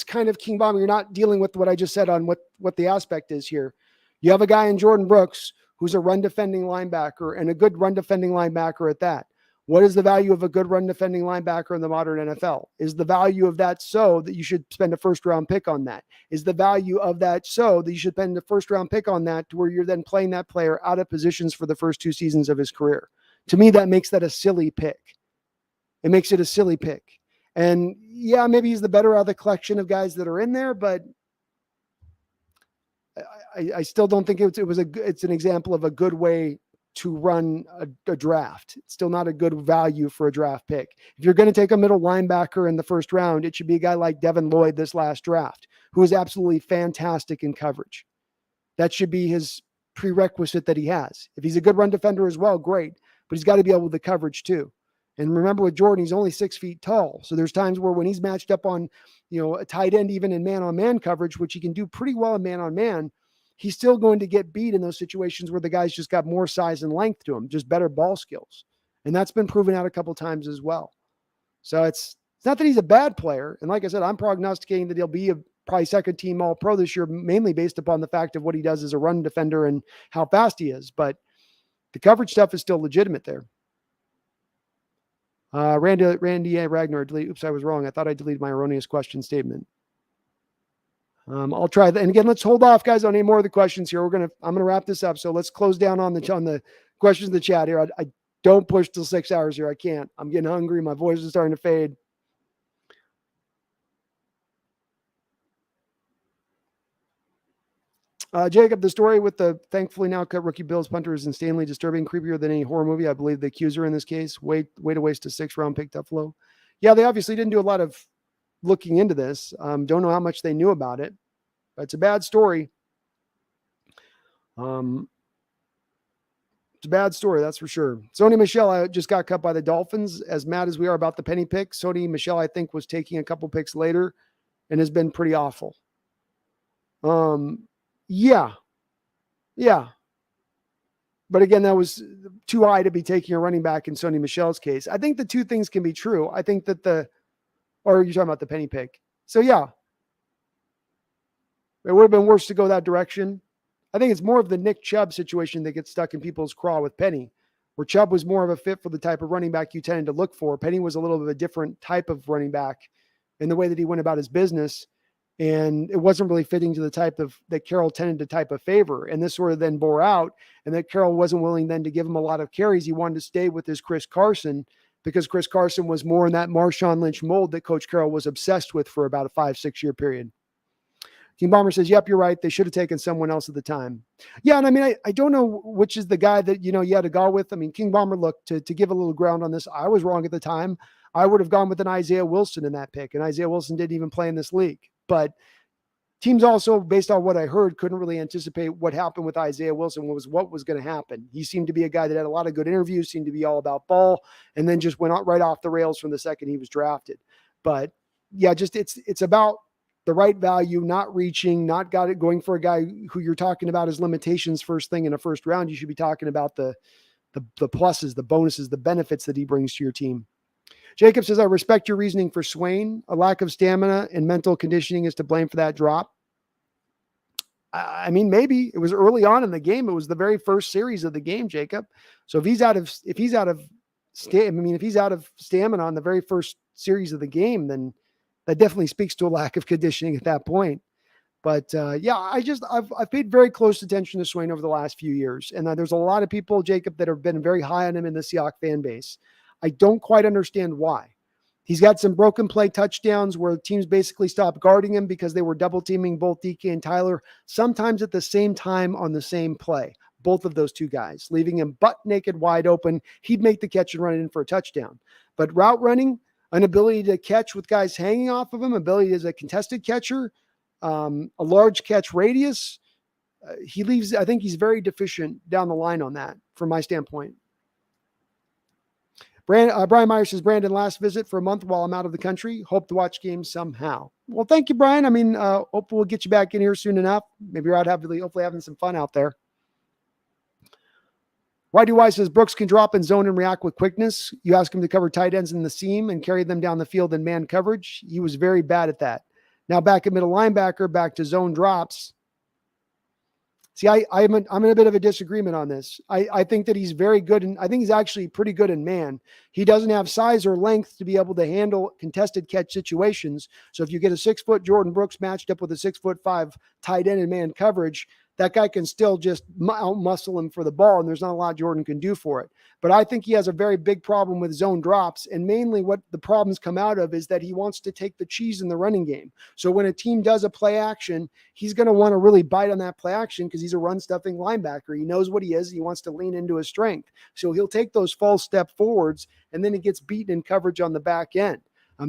Speaker 1: kind of King Bomber. You're not dealing with what I just said on what the aspect is here. You have a guy in Jordan Brooks who's a run defending linebacker and a good run defending linebacker at that. What is the value of a good run defending linebacker in the modern NFL? Is the value of that so that you should spend a first round pick on that? Is the value of that so that you should spend a first round pick on that to where you're then playing that player out of positions for the first 2 seasons of his career? To me, that makes that a silly pick. It makes it a silly pick. And yeah, maybe he's the better out of the collection of guys that are in there, but I still don't think it's an example of a good way to run a draft. It's still not a good value for a draft pick. If you're going to take a middle linebacker in the first round, it should be a guy like Devin Lloyd this last draft, who is absolutely fantastic in coverage. That should be his prerequisite that he has. If he's a good run defender as well, great, but he's got to be able to coverage too. And remember with Jordan, he's only 6 feet tall. So there's times where when he's matched up on, a tight end, even in man-on-man coverage, which he can do pretty well in man-on-man, he's still going to get beat in those situations where the guy's just got more size and length to him, just better ball skills. And that's been proven out a couple times as well. So it's not that he's a bad player. And like I said, I'm prognosticating that he'll be a probably second-team All-Pro this year, mainly based upon the fact of what he does as a run defender and how fast he is. But the coverage stuff is still legitimate there. Randy Ragnar, delete. Oops, I was wrong. I thought I deleted my erroneous question statement. I'll try that. And again, let's hold off, guys, on any more of the questions here. I'm going to wrap this up. So let's close down on the questions in the chat here. I don't push till 6 hours here. I can't. I'm getting hungry. My voice is starting to fade. Jacob, the story with the thankfully now cut rookie Bills punter is insanely disturbing, creepier than any horror movie. I believe the accuser in this case. Way to waste a 6th round pick up low. Yeah, they obviously didn't do a lot of looking into this. Don't know how much they knew about it. But it's a bad story. It's a bad story, that's for sure. Sony Michel just got cut by the Dolphins. As mad as we are about the Penny pick, Sony Michel, I think, was taking a couple picks later and has been pretty awful. Yeah. But again, that was too high to be taking a running back in Sony Michel's case. I think the two things can be true. I think that or you're talking about the Penny pick. So yeah, it would have been worse to go that direction. I think it's more of the Nick Chubb situation that gets stuck in people's craw with Penny, where Chubb was more of a fit for the type of running back you tended to look for. Penny was a little bit of a different type of running back in the way that he went about his business. And it wasn't really fitting to the type of that Carroll tended to type of favor. And this sort of then bore out, and that Carroll wasn't willing then to give him a lot of carries. He wanted to stay with his Chris Carson because Chris Carson was more in that Marshawn Lynch mold that Coach Carroll was obsessed with for about a 5-6 year period. King Bomber says, yep, you're right. They should have taken someone else at the time. Yeah. And I mean, I don't know which is the guy that, you had to go with. I mean, King Bomber, look, to give a little ground on this, I was wrong at the time. I would have gone with an Isaiah Wilson in that pick, and Isaiah Wilson didn't even play in this league. But teams also, based on what I heard, couldn't really anticipate what happened with Isaiah Wilson, what was going to happen. He seemed to be a guy that had a lot of good interviews, seemed to be all about ball, and then just went out right off the rails from the second he was drafted. But yeah, just it's about the right value, not reaching, not got it going for a guy who you're talking about his limitations first thing in a first round. You should be talking about the pluses, the bonuses, the benefits that he brings to your team. Jacob says, I respect your reasoning for Swain. A lack of stamina and mental conditioning is to blame for that drop. I mean, maybe it was early on in the game. It was the very first series of the game, Jacob. So if he's out of stamina on the very first series of the game, then that definitely speaks to a lack of conditioning at that point. But I've paid very close attention to Swain over the last few years, and there's a lot of people, Jacob, that have been very high on him in the Seahawks fan base. I don't quite understand why. He's got some broken play touchdowns where teams basically stopped guarding him because they were double teaming both DK and Tyler, sometimes at the same time on the same play. Both of those two guys, leaving him butt naked wide open. He'd make the catch and run it in for a touchdown. But route running, an ability to catch with guys hanging off of him, ability as a contested catcher, a large catch radius, I think he's very deficient down the line on that from my standpoint. Brian Meyer says, Brandon, last visit for a month while I'm out of the country. Hope to watch games somehow. Well, thank you, Brian. I mean, hope we'll get you back in here soon enough. Maybe you're out hopefully having some fun out there. YDY says, Brooks can drop in zone and react with quickness. You ask him to cover tight ends in the seam and carry them down the field in man coverage. He was very bad at that. Now back at middle linebacker, back to zone drops. See, I'm in a bit of a disagreement on this. I think that he's very good, and I think he's actually pretty good in man. He doesn't have size or length to be able to handle contested catch situations. So if you get a 6-foot Jordan Brooks matched up with a 6'5" tight end in man coverage, that guy can still just out-muscle him for the ball, and there's not a lot Jordan can do for it. But I think he has a very big problem with zone drops, and mainly what the problems come out of is that he wants to take the cheese in the running game. So when a team does a play action, he's going to want to really bite on that play action because he's a run-stuffing linebacker. He knows what he is. He wants to lean into his strength. So he'll take those false step forwards, and then he gets beaten in coverage on the back end.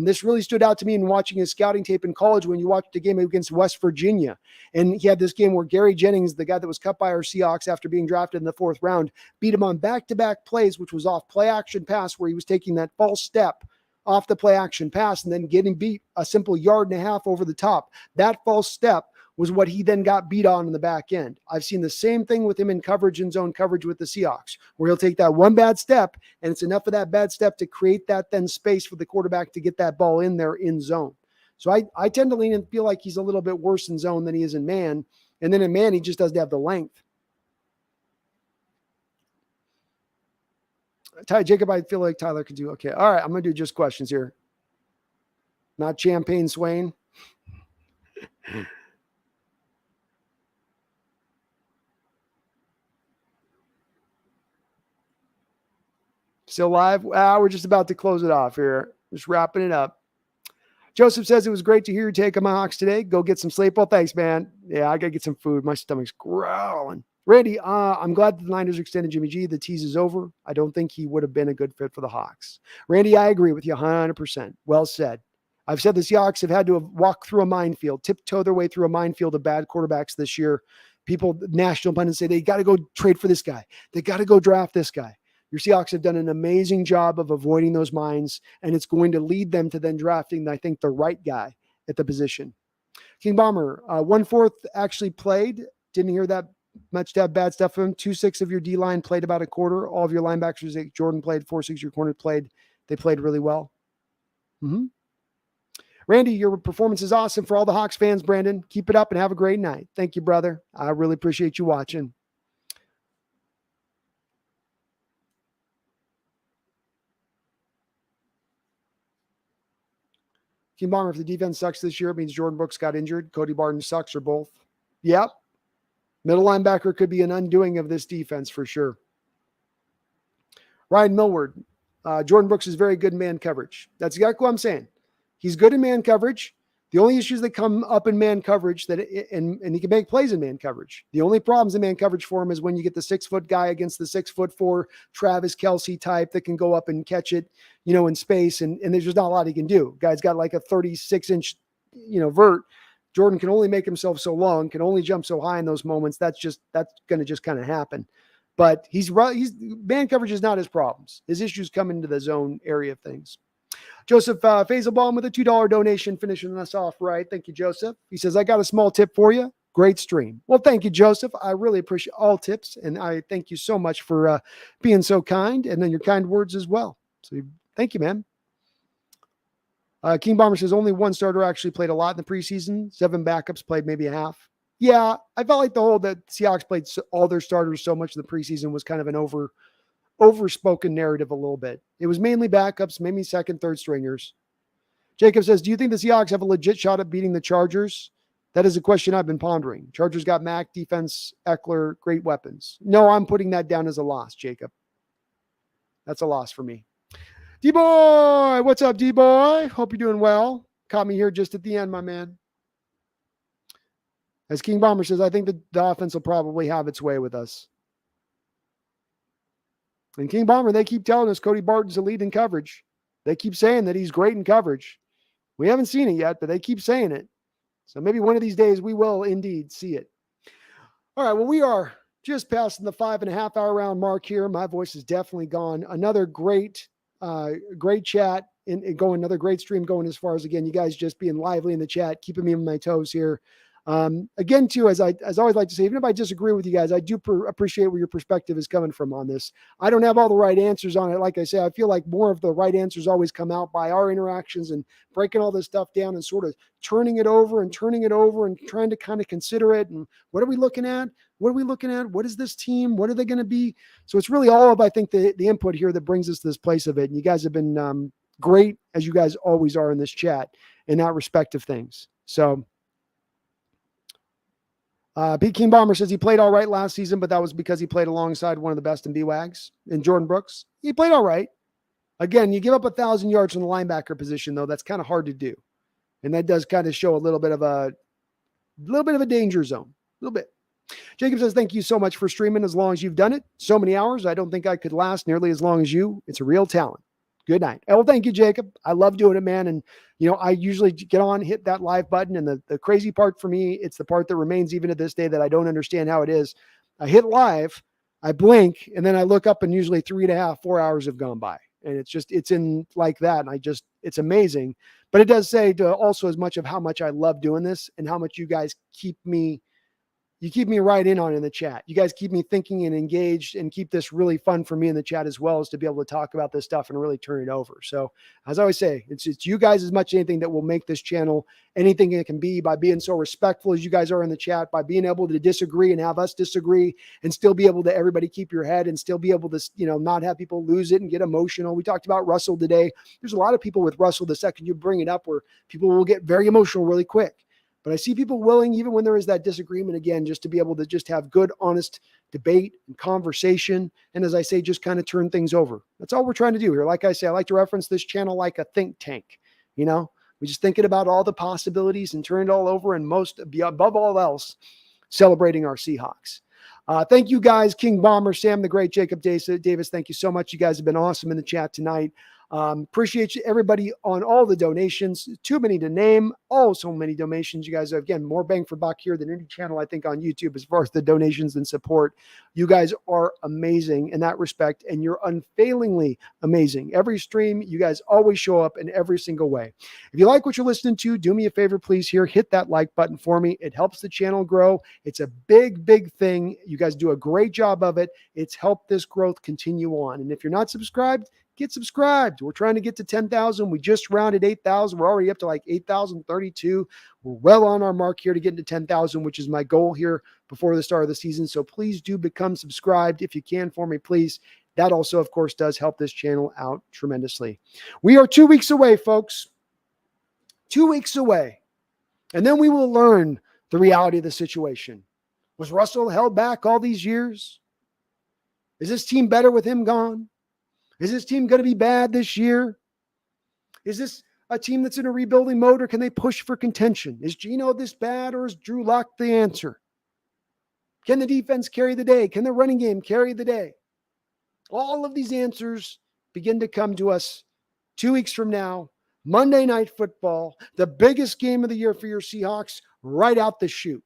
Speaker 1: This really stood out to me in watching his scouting tape in college when you watched the game against West Virginia. And he had this game where Gary Jennings, the guy that was cut by our Seahawks after being drafted in the 4th round, beat him on back-to-back plays, which was off play-action pass where he was taking that false step off the play-action pass and then getting beat a simple 1.5 yards over the top. That false step was what he then got beat on in the back end. I've seen the same thing with him in coverage and zone coverage with the Seahawks, where he'll take that one bad step, and it's enough of that bad step to create that then space for the quarterback to get that ball in there in zone. So I tend to lean and feel like he's a little bit worse in zone than he is in man. And then in man, he just doesn't have the length. Jacob, I feel like Tyler could do okay. All right, I'm going to do just questions here. Not Champagne Swain. Still live? We're just about to close it off here. Just wrapping it up. Joseph says it was great to hear you take on my Hawks today. Go get some sleep. Well, thanks, man. Yeah, I got to get some food. My stomach's growling. Randy, I'm glad the Niners extended Jimmy G. The tease is over. I don't think he would have been a good fit for the Hawks. Randy, I agree with you 100%. Well said. I've said the Seahawks have had to walk through a minefield, tiptoe their way through a minefield of bad quarterbacks this year. People, national pundits say they got to go trade for this guy. They got to go draft this guy. Your Seahawks have done an amazing job of avoiding those mines, and it's going to lead them to then drafting, I think, the right guy at the position. King Bomber, 1/4 actually played. Didn't hear that much to have bad stuff from him. 2/6 of your D-line played about a quarter. All of your linebackers, like Jordan played, 4/6 your corner played. They played really well. Randy, your performance is awesome for all the Hawks fans, Brandon. Keep it up and have a great night. Thank you, brother. I really appreciate you watching. King Bomber, if the defense sucks this year, it means Jordan Brooks got injured. Cody Barton sucks or both. Yep. Middle linebacker could be an undoing of this defense for sure. Ryan Millward, Jordan Brooks is very good in man coverage. That's exactly what I'm saying. He's good in man coverage. The only issues that come up in man coverage and he can make plays in man coverage. The only problems in man coverage for him is when you get the 6-foot guy against the 6'4" Travis Kelce type that can go up and catch it, in space. And there's just not a lot he can do. Guy's got like a 36-inch, vert. Jordan can only make himself so long, can only jump so high in those moments. That's going to just kind of happen. But he's man coverage is not his problems. His issues come into the zone area of things. Joseph Faisalbaum with a $2 donation, finishing us off right. Thank you, Joseph. He says, I got a small tip for you. Great stream. Well, thank you, Joseph. I really appreciate all tips, and I thank you so much for being so kind, and then your kind words as well. So thank you, man. King Bomber says only one starter actually played a lot in the preseason. 7 backups played maybe a half. Yeah, I felt like that Seahawks played all their starters so much in the preseason was kind of an overspoken narrative a little bit. It was mainly backups, maybe second, third stringers. Jacob says, do you think the Seahawks have a legit shot at beating the Chargers? That is a question I've been pondering. Chargers got Mack, defense, Eckler, great weapons. No, I'm putting that down as a loss, Jacob. That's a loss for me. D-Boy, what's up, D-Boy? Hope you're doing well. Caught me here just at the end, my man. As King Bomber says, I think the offense will probably have its way with us. And King Bomber, they keep telling us Cody Barton's a lead in coverage. They keep saying that he's great in coverage. We haven't seen it yet, but they keep saying it. So maybe one of these days we will indeed see it. All right, well, we are just passing the 5.5 hour round mark here. My voice is definitely gone. Another great chat and going, another great stream going as far as, again, you guys just being lively in the chat, keeping me on my toes here. Again, too, as I always like to say, even if I disagree with you guys, I do appreciate where your perspective is coming from on this. I don't have all the right answers on it. Like I say, I feel like more of the right answers always come out by our interactions and breaking all this stuff down and sort of turning it over and trying to kind of consider it. And what are we looking at? What are we looking at? What is this team? What are they going to be? So it's really all of, I think, the input here that brings us to this place of it. And you guys have been great, as you guys always are in this chat, in that respect of things. So Pete King Bomber says he played all right last season, but that was because he played alongside one of the best in BWAGs, in Jordan Brooks. He played all right. Again, you give up 1,000 yards from the linebacker position, though. That's kind of hard to do. And that does kind of show a little bit of a danger zone. A little bit. Jacob says, thank you so much for streaming as long as you've done it. So many hours. I don't think I could last nearly as long as you. It's a real talent. Good night. Oh, well, thank you, Jacob. I love doing it, man. And, I usually get on, hit that live button. And the crazy part for me, it's the part that remains even to this day that I don't understand how it is. I hit live, I blink, and then I look up and usually 3.5, 4 hours have gone by. And it's in like that. And it's amazing. But it does say to also as much of how much I love doing this and how much you guys keep me right in on in the chat. You guys keep me thinking and engaged and keep this really fun for me in the chat as well, as to be able to talk about this stuff and really turn it over. So as I always say, it's you guys as much as anything that will make this channel anything it can be, by being so respectful as you guys are in the chat, by being able to disagree and have us disagree and still be able to everybody keep your head and still be able to, not have people lose it and get emotional. We talked about Russell today. There's a lot of people with Russell, the second you bring it up, where people will get very emotional really quick. But I see people willing, even when there is that disagreement, again, just to be able to just have good, honest debate and conversation. And as I say, just kind of turn things over. That's all we're trying to do here. Like I say, I like to reference this channel like a think tank. We're just thinking about all the possibilities and turn it all over, and above all else, celebrating our Seahawks. Thank you guys, King Bomber, Sam the Great, Jacob Davis. Thank you so much. You guys have been awesome in the chat tonight. Appreciate you, everybody, on all the donations. Too many to name. Oh, so many donations. You guys are, again, more bang for buck here than any channel, I think, on YouTube as far as the donations and support. You guys are amazing in that respect, and you're unfailingly amazing. Every stream, you guys always show up in every single way. If you like what you're listening to, do me a favor, please, here. Hit that like button for me. It helps the channel grow. It's a big, big thing. You guys do a great job of it. It's helped this growth continue on. And if you're not subscribed, get subscribed. We're trying to get to 10,000. We just rounded 8,000. We're already up to like 8,032. We're well on our mark here to get into 10,000, which is my goal here before the start of the season. So please do become subscribed if you can for me, please. That also, of course, does help this channel out tremendously. We are 2 weeks away, folks. 2 weeks away. And then we will learn the reality of the situation. Was Russell held back all these years? Is this team better with him gone? Is this team going to be bad this year? Is this a team that's in a rebuilding mode, or can they push for contention? Is Geno this bad, or is Drew Lock the answer? Can the defense carry the day? Can the running game carry the day? All of these answers begin to come to us 2 weeks from now. Monday Night Football, the biggest game of the year for your Seahawks, right out the chute.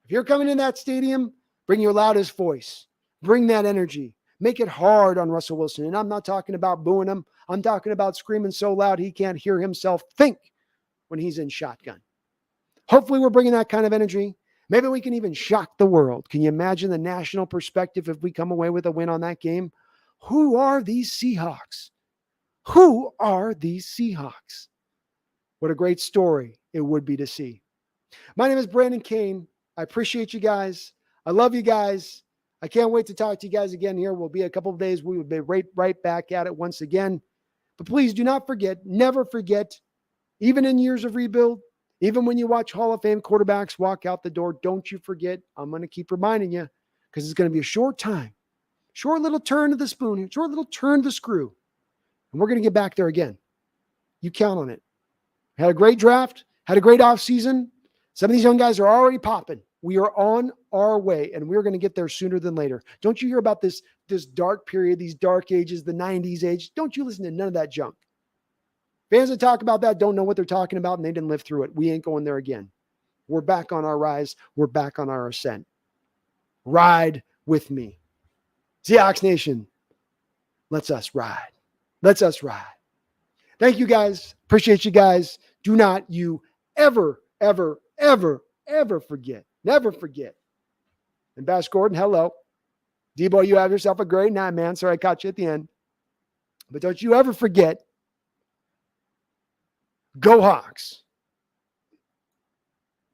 Speaker 1: If you're coming in that stadium, bring your loudest voice. Bring that energy. Make it hard on Russell Wilson. And I'm not talking about booing him. I'm talking about screaming so loud he can't hear himself think when he's in shotgun. Hopefully we're bringing that kind of energy. Maybe we can even shock the world. Can you imagine the national perspective if we come away with a win on that game? Who are these Seahawks? Who are these Seahawks? What a great story it would be to see. My name is Brandon Kane. I appreciate you guys. I love you guys. I can't wait to talk to you guys again here. We'll be a couple of days. We will be right back at it once again. But please do not forget, never forget, even in years of rebuild, even when you watch Hall of Fame quarterbacks walk out the door, don't you forget, I'm going to keep reminding you because it's going to be a short time, short little turn of the spoon, short little turn of the screw. And we're going to get back there again. You count on it. Had a great draft, had a great offseason. Some of these young guys are already popping. We are on our way, and we're going to get there sooner than later. Don't you hear about this dark period, these dark ages, the 90s age? Don't you listen to none of that junk. Fans that talk about that don't know what they're talking about, and they didn't live through it. We ain't going there again. We're back on our rise. We're back on our ascent. Ride with me. Seahawks Nation, let's us ride. Let's us ride. Thank you, guys. Appreciate you guys. Do not you ever, ever, ever, ever forget. Never forget. And Bash Gordon, hello. Debo, you have yourself a great night, man. Sorry I caught you at the end. But don't you ever forget, go Hawks.